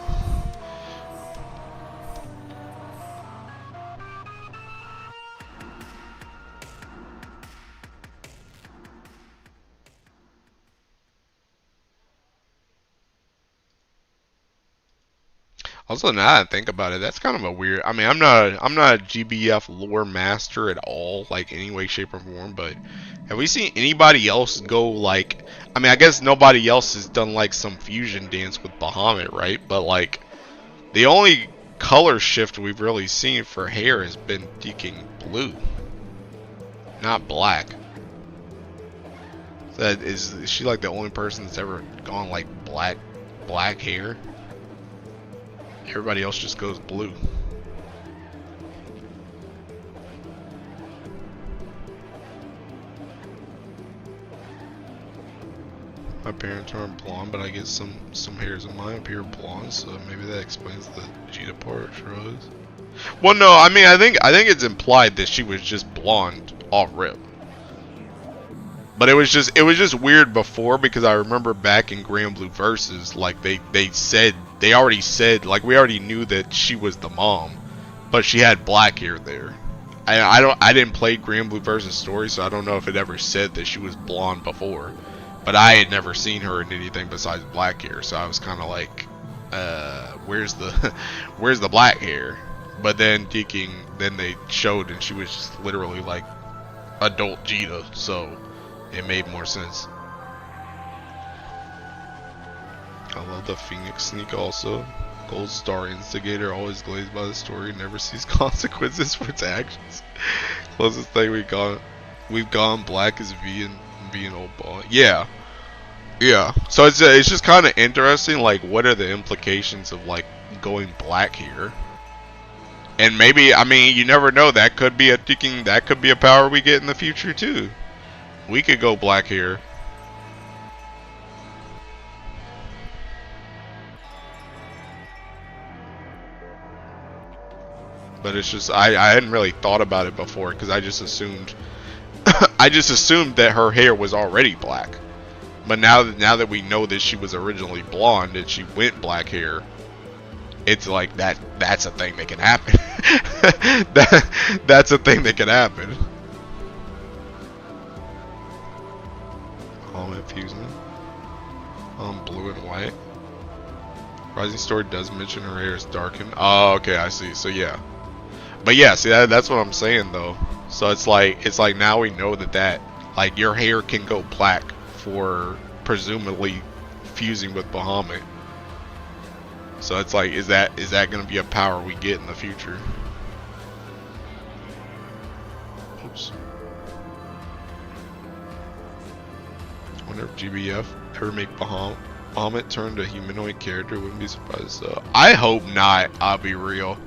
Speaker 1: Also, now that I think about it, that's kind of a weird. I mean, I'm not a GBF lore master at all, like any way, shape, or form. But have we seen anybody else go like? I mean, I guess nobody else has done like some fusion dance with Bahamut, right? But like, the only color shift we've really seen for hair has been deking blue, not black. That is she like the only person that's ever gone like black hair? Everybody else just goes blue. My parents aren't blonde, but I get some hairs of mine appear blonde, so maybe that explains the Jita part. Shrugs. Well, no, I mean I think it's implied that she was just blonde off rip. But it was just weird before, because I remember back in Grand Blue Versus, like they already said, like we already knew that she was the mom, but she had black hair there. I didn't play Grand Blue Versus story, so I don't know if it ever said that she was blonde before, but I had never seen her in anything besides black hair, so I was kind of like, where's the black hair? But then then they showed and she was just literally like adult Jita, so it made more sense. I love the Phoenix sneak also. Gold Star Instigator, always glazed by the story, never sees consequences for its actions. Closest thing we've gone black is V and old ball. Yeah. So it's just kind of interesting, like what are the implications of like going black here? And maybe, I mean, you never know, that could be a power we get in the future too. We could go black here. But it's just I hadn't really thought about it before, because I just assumed that her hair was already black. But now that we know that she was originally blonde and she went black hair, it's like that's a thing that can happen. That's a thing that can happen. Fusing. Blue and white. Rising Story does mention her hair is darkened. Oh, okay, I see. So yeah, but yeah, see that's what I'm saying though. So it's like now we know that like your hair can go black for presumably fusing with Bahamut. So it's like, is that gonna be a power we get in the future? Oops. I wonder if GBF ever make Bahamut turn to humanoid character. Wouldn't be surprised though. I hope not. I'll be real.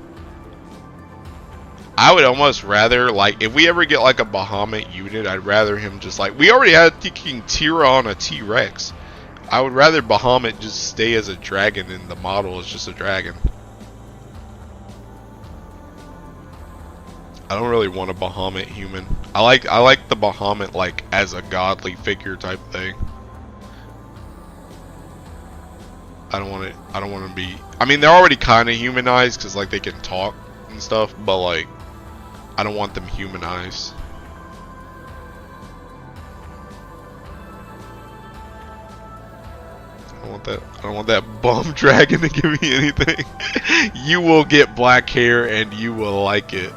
Speaker 1: I would almost rather, like, if we ever get like a Bahamut unit, I'd rather him just like, we already had King Tira on a T-Rex. I would rather Bahamut just stay as a dragon and the model is just a dragon. I don't really want a Bahamut human. I like the Bahamut like as a godly figure type thing. I don't want to be. I mean, they're already kind of humanized because like they can talk and stuff, but like I don't want them humanized. I don't want that bum dragon to give me anything. You will get black hair and you will like it.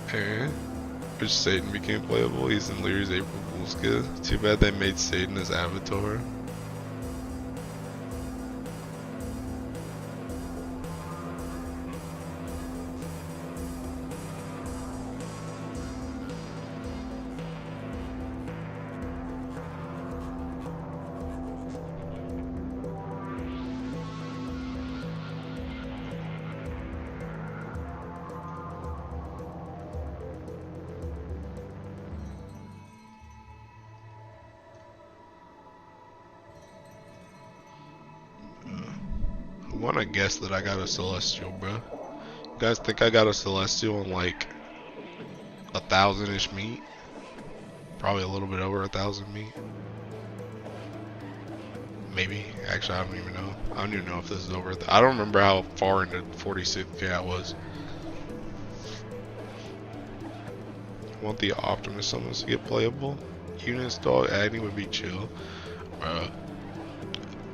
Speaker 1: Okay. Which Satan became playable. He's in Leary's April Fool's Gift. Too bad they made Satan his avatar. I wanna guess that I got a Celestial, bro. You guys think I got a Celestial in like 1,000-ish meat? Probably a little bit over 1,000 meat. Maybe. Actually, I don't even know. I don't even know if this is over. I don't remember how far into 46k I was. Want the Optimus summons to get playable? Units, dog, Agni would be chill.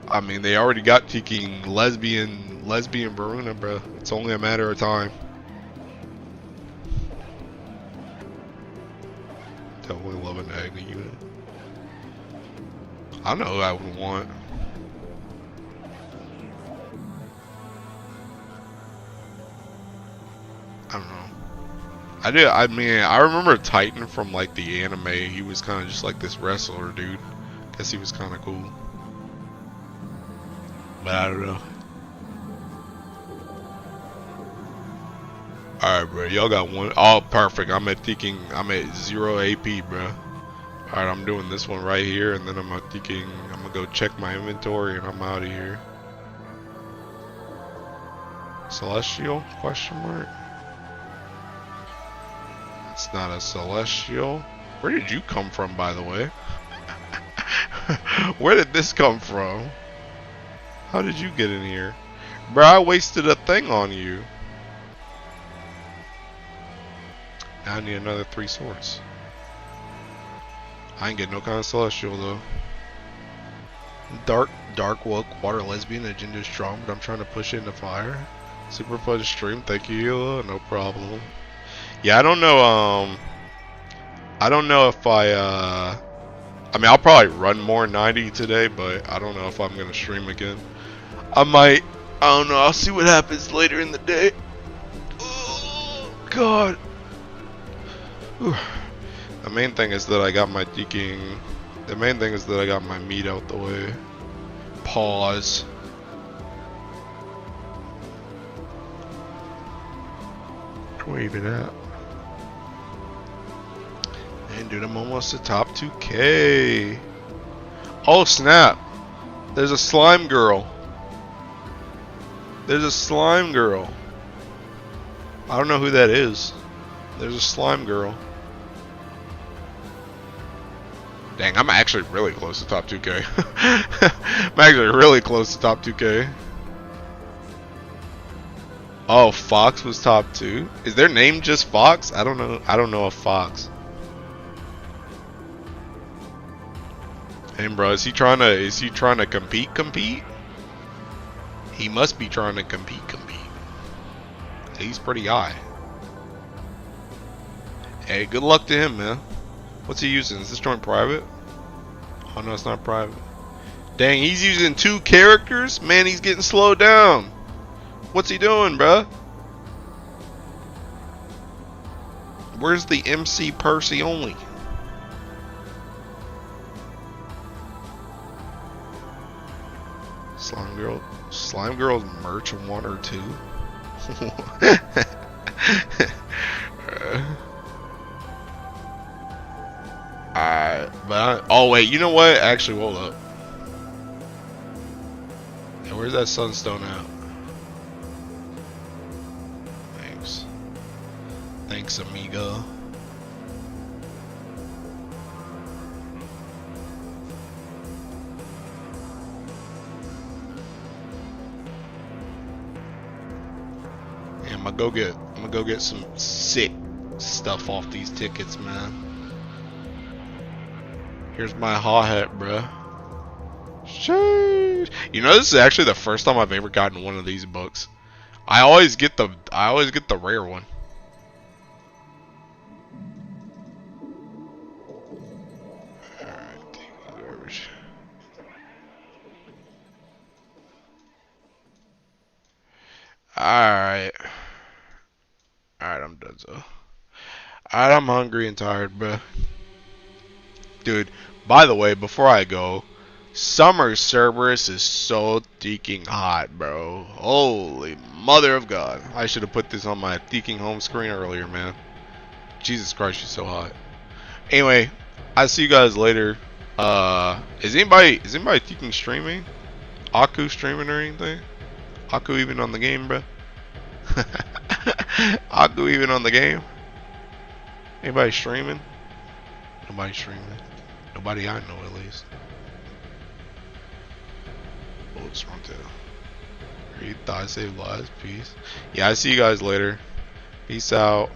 Speaker 1: I mean, they already got King lesbian Baruna, bro. It's only a matter of time. Definitely love an Agni unit. I don't know who I would want. I don't know. I mean, I remember Titan from like the anime. He was kind of just like this wrestler dude. Guess he was kind of cool. But I don't know. Alright, bro. Y'all got one. Oh, perfect. I'm at 0 AP, bro. Alright, I'm doing this one right here. And then I'm gonna go check my inventory and I'm out of here. Celestial? Question mark? It's not a Celestial. Where did you come from, by the way? Where did this come from? How did you get in here? Bro, I wasted a thing on you. Now I need another 3 swords. I ain't getting no kind of Celestial though. Dark woke water lesbian agenda is strong, but I'm trying to push it into fire. Super fun stream, thank you, no problem. Yeah, I don't know. I don't know if I mean, I'll probably run more 90 today, but I don't know if I'm gonna stream again. I might. I don't know. I'll see what happens later in the day. Oh God. Whew. The main thing is that I got my deking. The main thing is that I got my meat out the way. Pause. Where you even at? And dude, I'm almost at top 2K. Oh snap! There's a slime girl. There's a slime girl. I don't know who that is. There's a slime girl. Dang, I'm actually really close to top 2K. I'm actually really close to top 2K. Oh, Fox was top 2. Is their name just Fox? I don't know. I don't know a Fox. Hey, bro, is he trying to compete? He must be trying to compete. He's pretty high. Hey, good luck to him, man. What's he using? Is this joint private? Oh no, it's not private. Dang, he's using 2 characters? Man, he's getting slowed down. What's he doing, bruh? Where's the MC Percy only? Slime Girl's merch 1 or 2. Oh wait, you know what? Actually, hold up. Yeah, where's that sunstone at? Thanks, amigo. Yeah, I'm gonna go get some sick stuff off these tickets, man. Here's my hot hat, bruh. Sheesh. You know, this is actually the first time I've ever gotten one of these books. I always get the rare one. Alright. Alright, I'm done, so. Alright, I'm hungry and tired, bruh. Dude, by the way, before I go, summer Cerberus is so freaking hot, bro. Holy mother of God. I should have put this on my freaking home screen earlier, man. Jesus Christ, she's so hot. Anyway, I'll see you guys later. Is anybody freaking streaming? Aku streaming or anything? Aku even on the game, bro? Aku even on the game? Anybody streaming? Nobody streaming. Nobody I know, at least. Oh, it's wrong too. Read thoughts, save lives, peace. Yeah, I see you guys later. Peace out.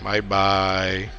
Speaker 1: Bye bye.